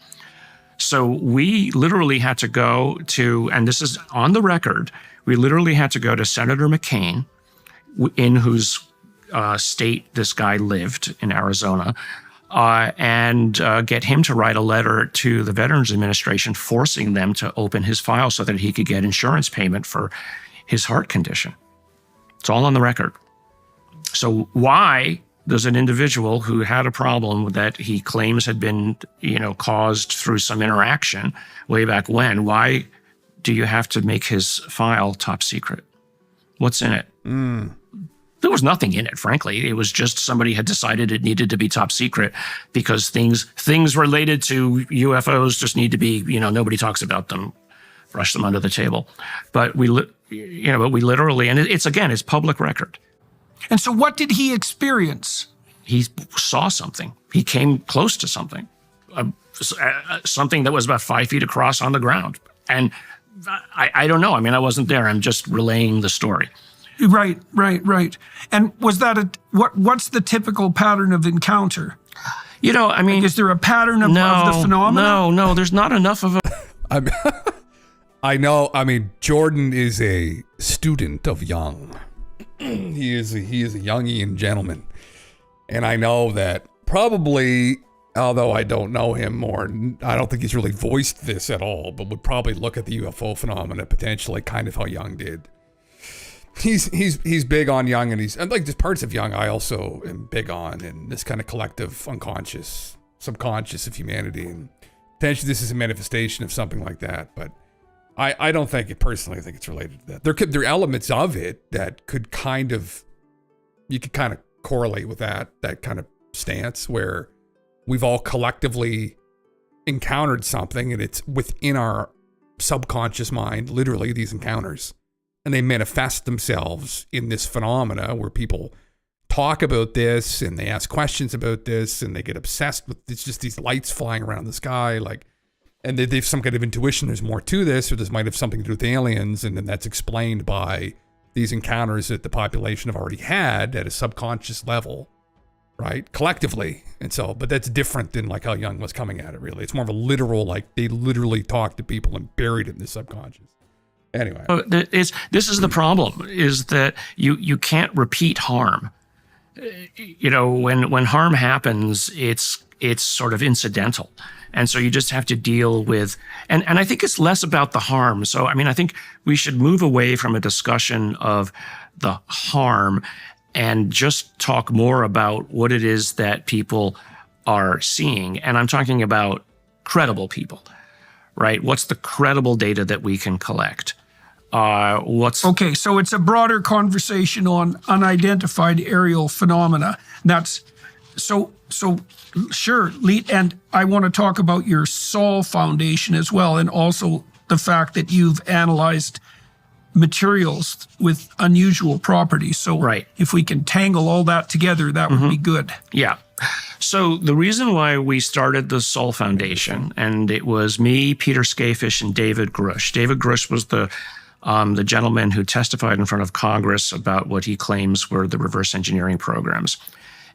So we literally had to go to, and this is on the record, we literally had to go to Senator McCain, in whose state this guy lived in Arizona, and get him to write a letter to the Veterans Administration forcing them to open his file so that he could get insurance payment for his heart condition. It's all on the record. So why does an individual who had a problem that he claims had been, caused through some interaction way back when, why do you have to make his file top secret? What's in it? There was nothing in it, frankly. It was just somebody had decided it needed to be top secret because things related to UFOs just need to be, nobody talks about them, brush them under the table. But we literally, and it's public record. And so what did he experience? He saw something. He came close to something, something that was about 5 feet across on the ground. And I don't know. I mean, I wasn't there. I'm just relaying the story. Right. And was that what's the typical pattern of encounter? Is there a pattern of the phenomenon? No, there's not enough of a... I know. I mean, Jordan is a student of Jung. He is a Jungian gentleman. And I know that probably although I don't know him, or I don't think he's really voiced this at all, but would probably look at the UFO phenomena potentially kind of how Jung did. He's big on Jung, and like just parts of Jung I also am big on, and this kind of collective unconscious, subconscious of humanity, and potentially this is a manifestation of something like that, but I don't think it personally. I think it's related to that. There are elements of it that could you could kind of correlate with that kind of stance where we've all collectively encountered something and it's within our subconscious mind, literally these encounters, and they manifest themselves in this phenomena where people talk about this and they ask questions about this and they get obsessed with it's just these lights flying around the sky, like, and they have some kind of intuition there's more to this, or this might have something to do with aliens, and then that's explained by these encounters that the population have already had at a subconscious level, right? Collectively. And so, but that's different than like how Jung was coming at it, really. It's more of a literal, like they literally talked to people and buried it in the subconscious. Anyway. This is the problem, is that you can't repeat harm. You know, when harm happens, it's sort of incidental. And so you just have to deal with, and I think it's less about the harm. So, I mean, I think we should move away from a discussion of the harm and just talk more about what it is that people are seeing. And I'm talking about credible people, right? What's the credible data that we can collect? Okay, so it's a broader conversation on unidentified aerial phenomena. That's so sure, and I want to talk about your Sol Foundation as well, and also the fact that you've analyzed materials with unusual properties. So right. If we can tangle all that together, that would be good. Yeah. So the reason why we started the Sol Foundation, and it was me, Peter Skafish, and David Grush. David Grush was the gentleman who testified in front of Congress about what he claims were the reverse engineering programs.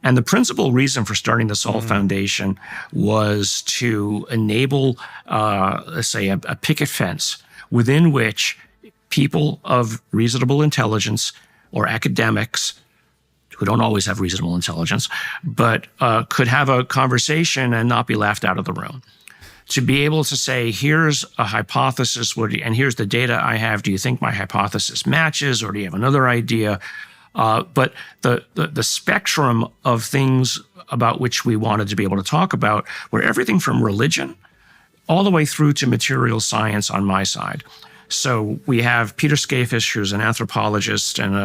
And the principal reason for starting the Sol Foundation was to enable, let's say, a picket fence within which people of reasonable intelligence or academics who don't always have reasonable intelligence, but could have a conversation and not be laughed out of the room. To be able to say, here's a hypothesis, and here's the data I have. Do you think my hypothesis matches, or do you have another idea? But the spectrum of things about which we wanted to be able to talk about were everything from religion all the way through to material science on my side. So we have Peter Skafish, who's an anthropologist and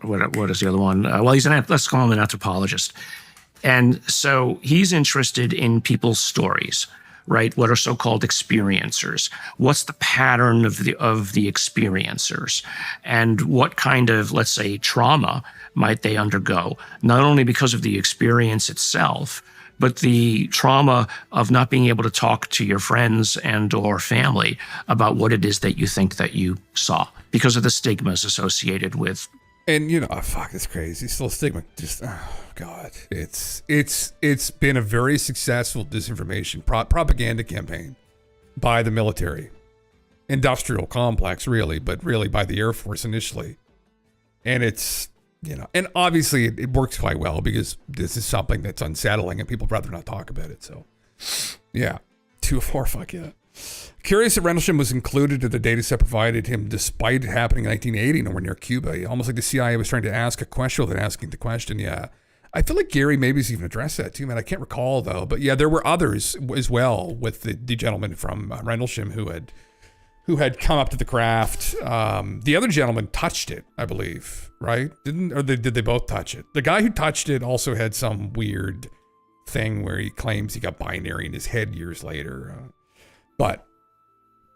what is the other one? Well, let's call him an anthropologist. And so he's interested in people's stories, right? What are so-called experiencers? What's the pattern of the experiencers? And what kind of, let's say, trauma might they undergo? Not only because of the experience itself, but the trauma of not being able to talk to your friends and or family about what it is that you think that you saw because of the stigmas associated with. And fuck, it's crazy. Still stigma. Just, oh God, it's been a very successful disinformation propaganda campaign by the military, industrial complex, really, but really by the Air Force initially. And it's, and obviously it works quite well because this is something that's unsettling and people rather not talk about it. So, yeah, 204, fuck yeah. Curious that Rendlesham was included in the data set provided him despite it happening in 1980 nowhere near Cuba. Almost like the CIA was trying to ask a question without asking the question. Yeah. I feel like Gary maybe's even addressed that too, man. I can't recall though. But yeah, there were others as well with the gentleman from Rendlesham who had come up to the craft. The other gentleman touched it, I believe, right? Did they both touch it? The guy who touched it also had some weird thing where he claims he got binary in his head years later. But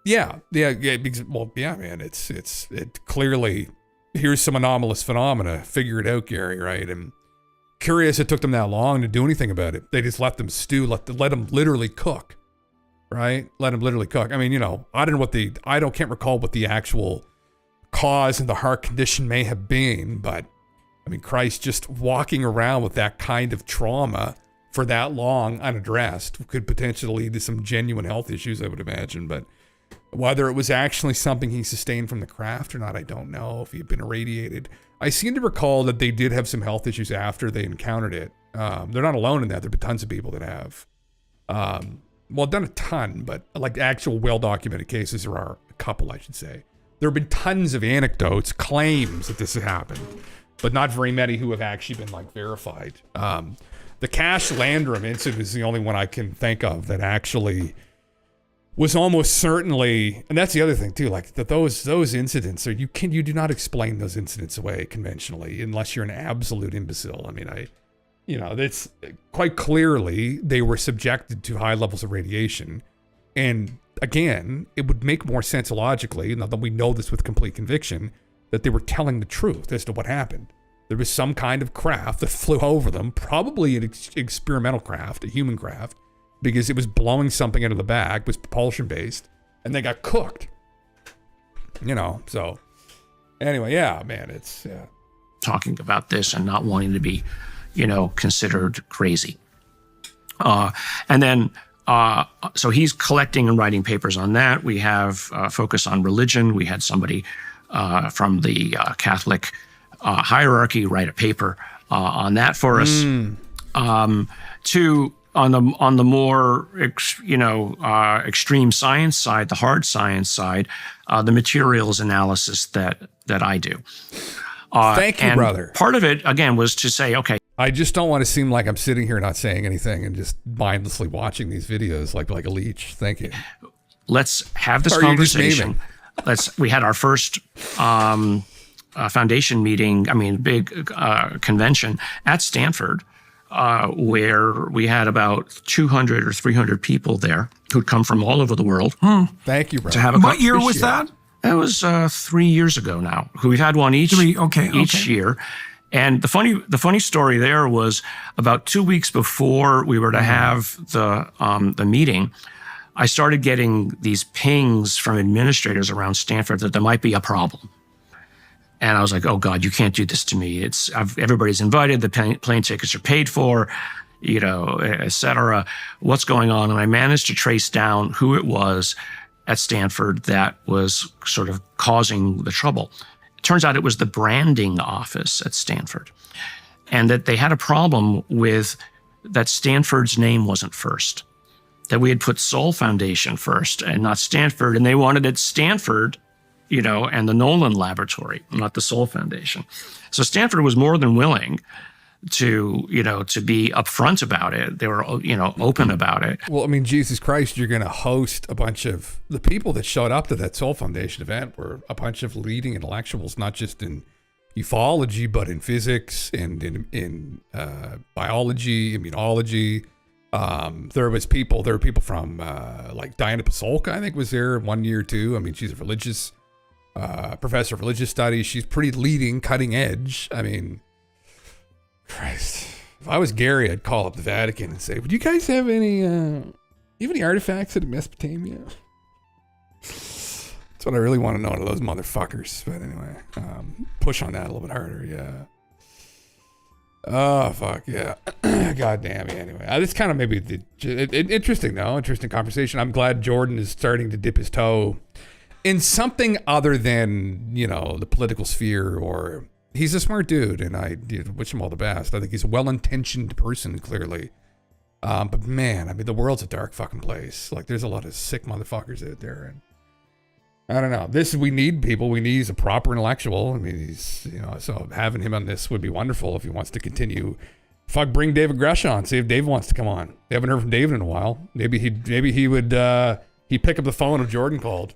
yeah, because, well, yeah, man, it clearly, here's some anomalous phenomena. Figure it out, Gary, right? And curious it took them that long to do anything about it. They just let them stew, let them literally cook, right? Let them literally cook. I mean, can't recall what the actual cause and the heart condition may have been, but I mean, Christ, just walking around with that kind of trauma for that long unaddressed could potentially lead to some genuine health issues, I would imagine. But Whether it was actually something he sustained from the craft or not, I don't know. If he had been irradiated. I seem to recall that they did have some health issues after they encountered it. They're not alone in that. There have been tons of people that have. Well, done a ton, but like actual well-documented cases, there are a couple, I should say. There have been tons of anecdotes, claims that this has happened, but not very many who have actually been like verified. The Cash Landrum incident is the only one I can think of that actually was almost certainly, and that's the other thing too, like that those incidents are, you do not explain those incidents away conventionally unless you're an absolute imbecile. I mean, that's quite clearly they were subjected to high levels of radiation. And again, it would make more sense logically, now that we know this with complete conviction, that they were telling the truth as to what happened. There was some kind of craft that flew over them, probably an experimental craft, a human craft, because it was blowing something out of the bag, was propulsion based, and they got cooked. So anyway, yeah, man, it's talking about this and not wanting to be, considered crazy. And then, so he's collecting and writing papers on that. We have focus on religion. We had somebody from the Catholic hierarchy write a paper on that for us. On the more extreme science side, the hard science side, the materials analysis that I do. Thank you, brother. Part of it again was to say, okay, I just don't want to seem like I'm sitting here not saying anything and just mindlessly watching these videos like a leech. Thank you. Let's have this conversation. We had our first foundation meeting. Big convention at Stanford. Where we had about 200 or 300 people there who'd come from all over the world. Thank you, brother. To have What year was that? That was 3 years ago now. We've had one each year. And the funny story there was about 2 weeks before we were to have the meeting, I started getting these pings from administrators around Stanford that there might be a problem. And I was like, oh God, you can't do this to me. Everybody's invited. The plane tickets are paid for, et cetera. What's going on? And I managed to trace down who it was at Stanford that was sort of causing the trouble. It turns out it was the branding office at Stanford. And that they had a problem with that Stanford's name wasn't first. That we had put Soul Foundation first and not Stanford. And they wanted it Stanford, and the Nolan Laboratory, not the Soul Foundation. So Stanford was more than willing to be upfront about it. They were, open about it. Well, Jesus Christ, you're going to host a bunch of the people that showed up to that Soul Foundation event were a bunch of leading intellectuals, not just in ufology, but in physics and in biology, immunology. There were people from like Diana Pasolka, I think was there 1 year too. She's a religious professor of religious studies. She's pretty leading, cutting edge. Christ. If I was Gary, I'd call up the Vatican and say, would you guys have any artifacts in Mesopotamia? That's what I really want to know to those motherfuckers. But anyway, push on that a little bit harder. Yeah. Oh, fuck. Yeah. God damn. Anyway, this kind of maybe interesting though. Interesting conversation. I'm glad Jordan is starting to dip his toe in something other than, the political sphere, or he's a smart dude and I wish him all the best. I think he's a well-intentioned person, clearly. But man, the world's a dark fucking place. Like there's a lot of sick motherfuckers out there. And I don't know. We need people. He's a proper intellectual. He's, so having him on this would be wonderful if he wants to continue. Fuck, bring David Gresh on. See if Dave wants to come on. We haven't heard from David in a while. Maybe he would, he'd pick up the phone if Jordan called.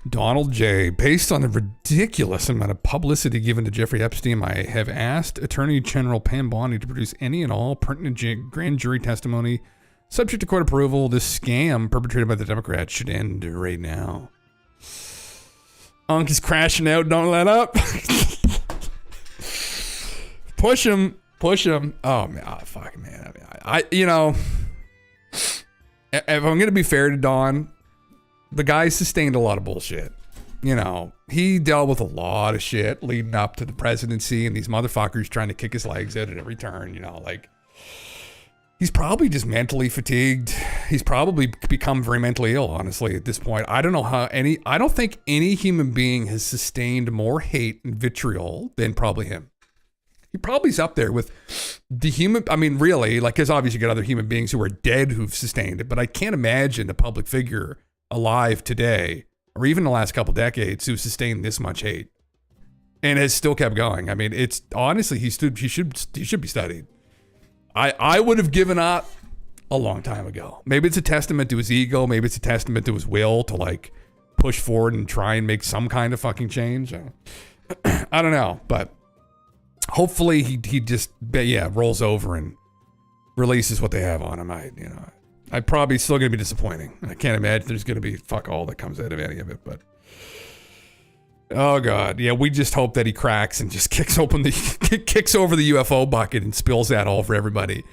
Donald J. Based on the ridiculous amount of publicity given to Jeffrey Epstein, I have asked Attorney General Pam Bondi to produce any and all pertinent grand jury testimony subject to court approval. This scam perpetrated by the Democrats should end right now. Unk is crashing out. Don't let up. Push him. Oh, man. Oh, fuck, man. If I'm going to be fair to Don, the guy sustained a lot of bullshit. He dealt with a lot of shit leading up to the presidency and these motherfuckers trying to kick his legs out at every turn, he's probably just mentally fatigued. He's probably become very mentally ill, honestly, at this point. I don't know how I don't think any human being has sustained more hate and vitriol than probably him. He probably's up there with the really, like, because obviously you got other human beings who are dead who've sustained it, but I can't imagine a public figure alive today, or even the last couple decades, who sustained this much hate and has still kept going. I mean, it's honestly, he should be studied. I would have given up a long time ago. Maybe it's a testament to his ego. Maybe it's a testament to his will to like push forward and try and make some kind of fucking change. I don't know, but hopefully he just rolls over and releases what they have on him. I probably still gonna be disappointing. I can't imagine there's gonna be fuck all that comes out of any of it, but oh god, yeah, we just hope that he cracks and just kicks over the UFO bucket and spills that all for everybody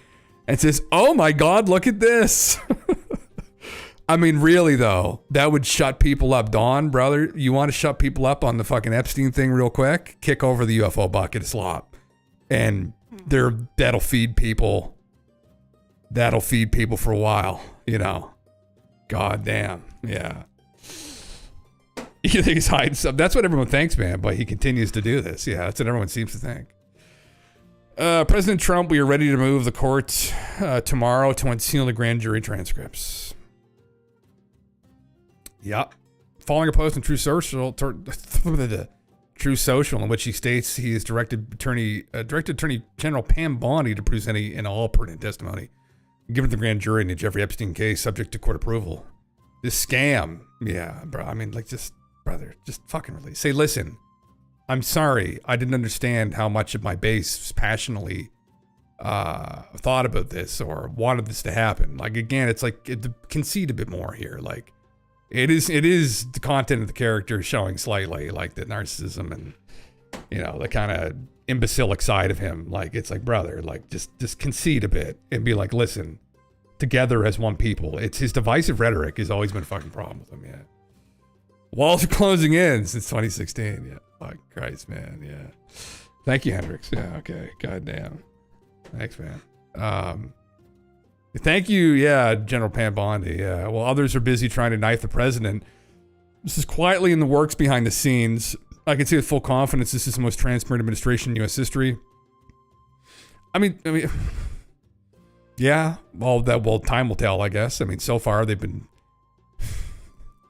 and says, oh my god, look at this. I mean, really though, that would shut people up. Don, brother, you want to shut people up on the fucking Epstein thing real quick? Kick over the UFO bucket of slop. And that'll feed people. That'll feed people for a while, God damn. Yeah. You think he's hiding something? That's what everyone thinks, man, but he continues to do this. Yeah, that's what everyone seems to think. President Trump, we are ready to move the court tomorrow to unseal the grand jury transcripts. Yep. Following a post on True Social, in which he states he has directed Attorney General Pam Bondi to produce any and all pertinent testimony given to the grand jury in the Jeffrey Epstein case, subject to court approval. This scam, yeah, bro. I mean, like, just fucking release. Say, listen, I'm sorry, I didn't understand how much of my base passionately thought about this or wanted this to happen. Like, again, it's like concede a bit more here, like. It is the content of the character showing slightly like the narcissism and the kind of imbecilic side of him. Like, it's like, brother, like just concede a bit and be like, listen, together as one people. It's his divisive rhetoric has always been a fucking problem with him. Yeah. Walls are closing in since 2016. Yeah. Fuck Christ, man. Yeah. Thank you, Hendrix. Yeah. Okay. Goddamn. Thanks, man. Thank you, General Pam Bondi. Yeah, while others are busy trying to knife the president, this is quietly in the works behind the scenes. I can say with full confidence this is the most transparent administration in U.S. history. I mean, yeah. Well, time will tell, I guess. I mean, so far they've been.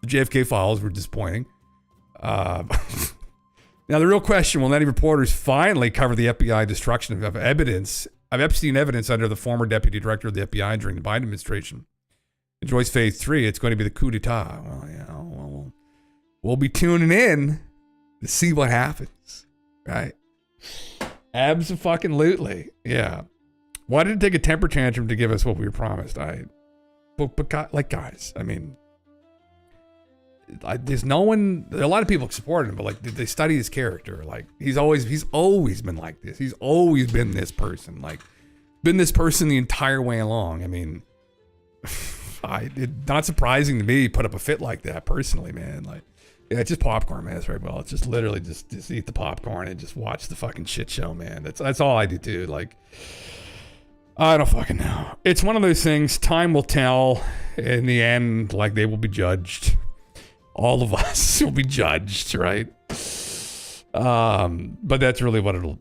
The JFK files were disappointing. Now the real question: will any reporters finally cover the FBI destruction of evidence? Of Epstein evidence under the former deputy director of the FBI during the Biden administration. Enjoys phase 3. It's going to be the coup d'etat. Well, yeah, we'll be tuning in to see what happens, right? Abso-fucking-lutely. Yeah. Why did it take a temper tantrum to give us what we were promised? But guys, I mean, there's no one. A lot of people support him, but like they study his character. Like he's always been like this. He's always been this person. Like been this person the entire way along. I mean, it's not surprising to me. He put up a fit like that personally, man. Like, yeah, it's just popcorn, man. That's right. Well, it's just literally just eat the popcorn and just watch the fucking shit show, man. That's all I do too. Like, I don't fucking know. It's one of those things. Time will tell. In the end, like they will be judged. All of us will be judged, right? But that's really what it'll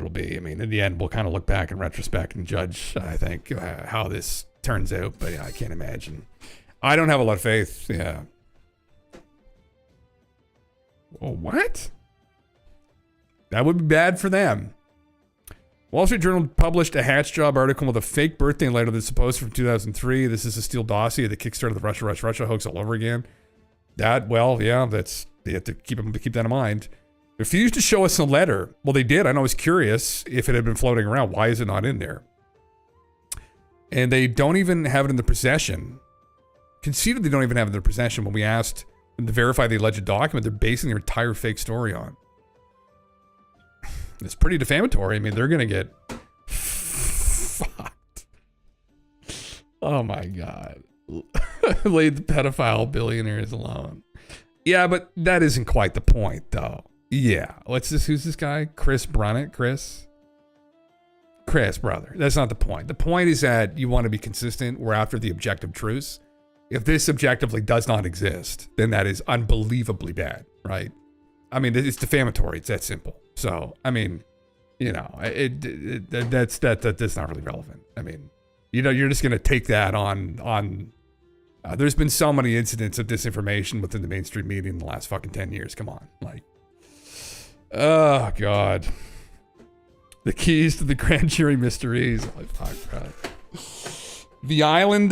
be. I mean, in the end, we'll kind of look back in retrospect and judge, I think, how this turns out. But yeah, I can't imagine. I don't have a lot of faith. Yeah. Oh, what? That would be bad for them. Wall Street Journal published a hatch job article with a fake birthday letter that's supposed from 2003. This is a Steele dossier that kickstarted the Russia hoax all over again. That, well, yeah, you have to keep that in mind. Refused to show us a letter. Well, they did. I know. I was curious if it had been floating around. Why is it not in there? And they don't even have it in the possession. Conceded they don't even have it in their possession when we asked them to verify the alleged document they're basing their entire fake story on. It's pretty defamatory. I mean, they're going to get fucked. Oh my God. Leave the pedophile billionaires alone. Yeah, but that isn't quite the point, though. Yeah. Who's this guy? Chris Brunnett? Chris? Chris, brother, that's not the point. The point is that you want to be consistent. We're after the objective truths. If this objectively does not exist, then that is unbelievably bad, right? I mean, it's defamatory. It's that simple. So, I mean, you know, that's not really relevant. I mean, you know, you're just going to take that on. There's been so many incidents of disinformation within the mainstream media in the last fucking 10 years. Come on, like, oh God. The keys to the grand jury mysteries. Oh, fuck, bro. The island,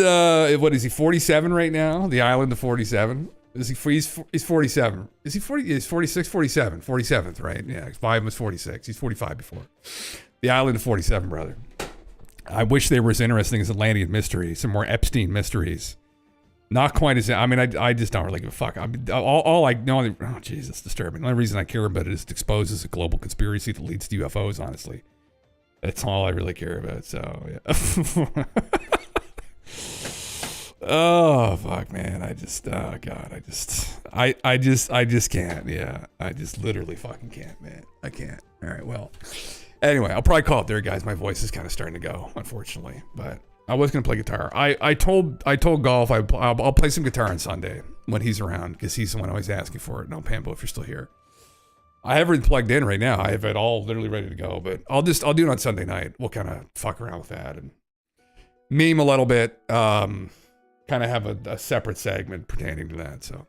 what is he, 47 right now? The island of 47? He's 47. Is he 40? He's 46, 47. 47th, right? Yeah, 5 was 46. He's 45 before. The island of 47, brother. I wish they were as interesting as Atlantean mysteries, some more Epstein mysteries. Not quite as, I mean, I just don't really give a fuck. I mean, all I know, oh, jeez, it's disturbing. The only reason I care about it is it exposes a global conspiracy that leads to UFOs, honestly. That's all I really care about, so, yeah. Oh, fuck, man. I just can't, yeah. I just literally fucking can't, man. I can't. All right, well. Anyway, I'll probably call it there, guys. My voice is kind of starting to go, unfortunately, but I was gonna play guitar. I told Golf I'll play some guitar on Sunday when he's around because he's the one always asking for it. No, Pambo, if you're still here. I have everything plugged in right now. I have it all literally ready to go, but I'll do it on Sunday night. We'll kind of fuck around with that and meme a little bit. Kind of have a separate segment pertaining to that. So,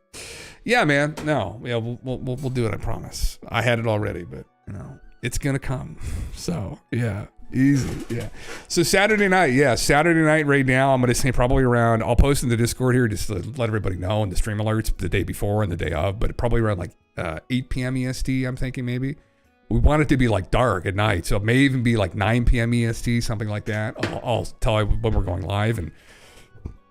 yeah, man. No, yeah, we'll do it. I promise. I had it already, but you know, it's gonna come. So, yeah. Easy, yeah. So Saturday night right now, I'm going to say probably around, I'll post in the Discord here just to let everybody know and the stream alerts the day before and the day of, but probably around like 8 p.m. EST, I'm thinking maybe. We want it to be like dark at night, so it may even be like 9 p.m. EST, something like that. I'll tell you when we're going live, and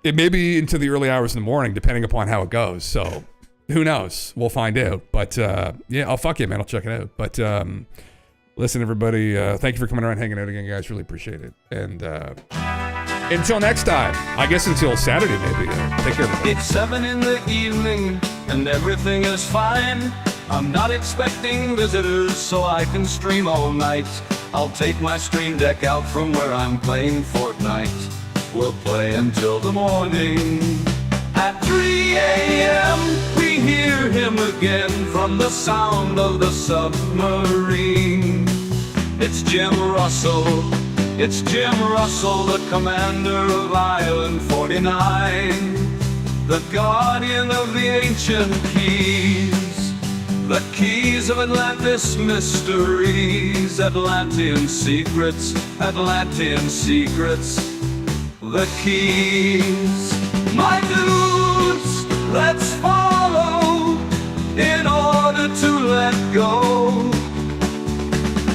it may be into the early hours in the morning, depending upon how it goes. So who knows? We'll find out. But yeah, fuck it, man. I'll check it out. But listen, everybody, thank you for coming around, hanging out again, guys. Really appreciate it. And until next time, I guess until Saturday, maybe. Take care, everybody. It's 7 in the evening, and everything is fine. I'm not expecting visitors, so I can stream all night. I'll take my stream deck out from where I'm playing Fortnite. We'll play until the morning. At 3 a.m. we hear him again from the sound of the submarine. It's Jim Russell, the commander of Island 49, the guardian of the ancient keys, the keys of Atlantis mysteries, Atlantean secrets, the keys. My dudes, let's follow in order to let go.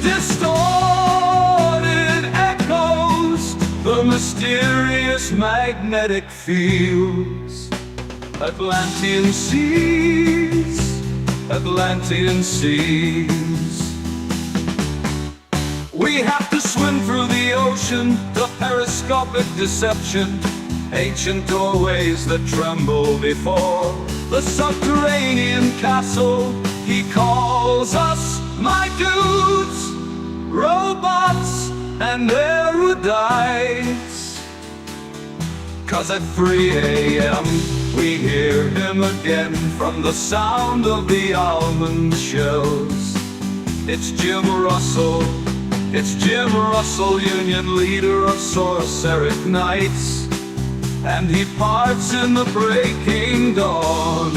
Distorted echoes, the mysterious magnetic fields. Atlantean seas, Atlantean seas. We have to swim through the ocean, the periscopic deception. Ancient doorways that tremble before the subterranean castle. He calls us, my dudes, robots and erudites. 'Cause at 3 a.m. we hear him again from the sound of the almond shells. It's Jim Russell, Union leader of Sorceric Knights. And he parts in the breaking dawn.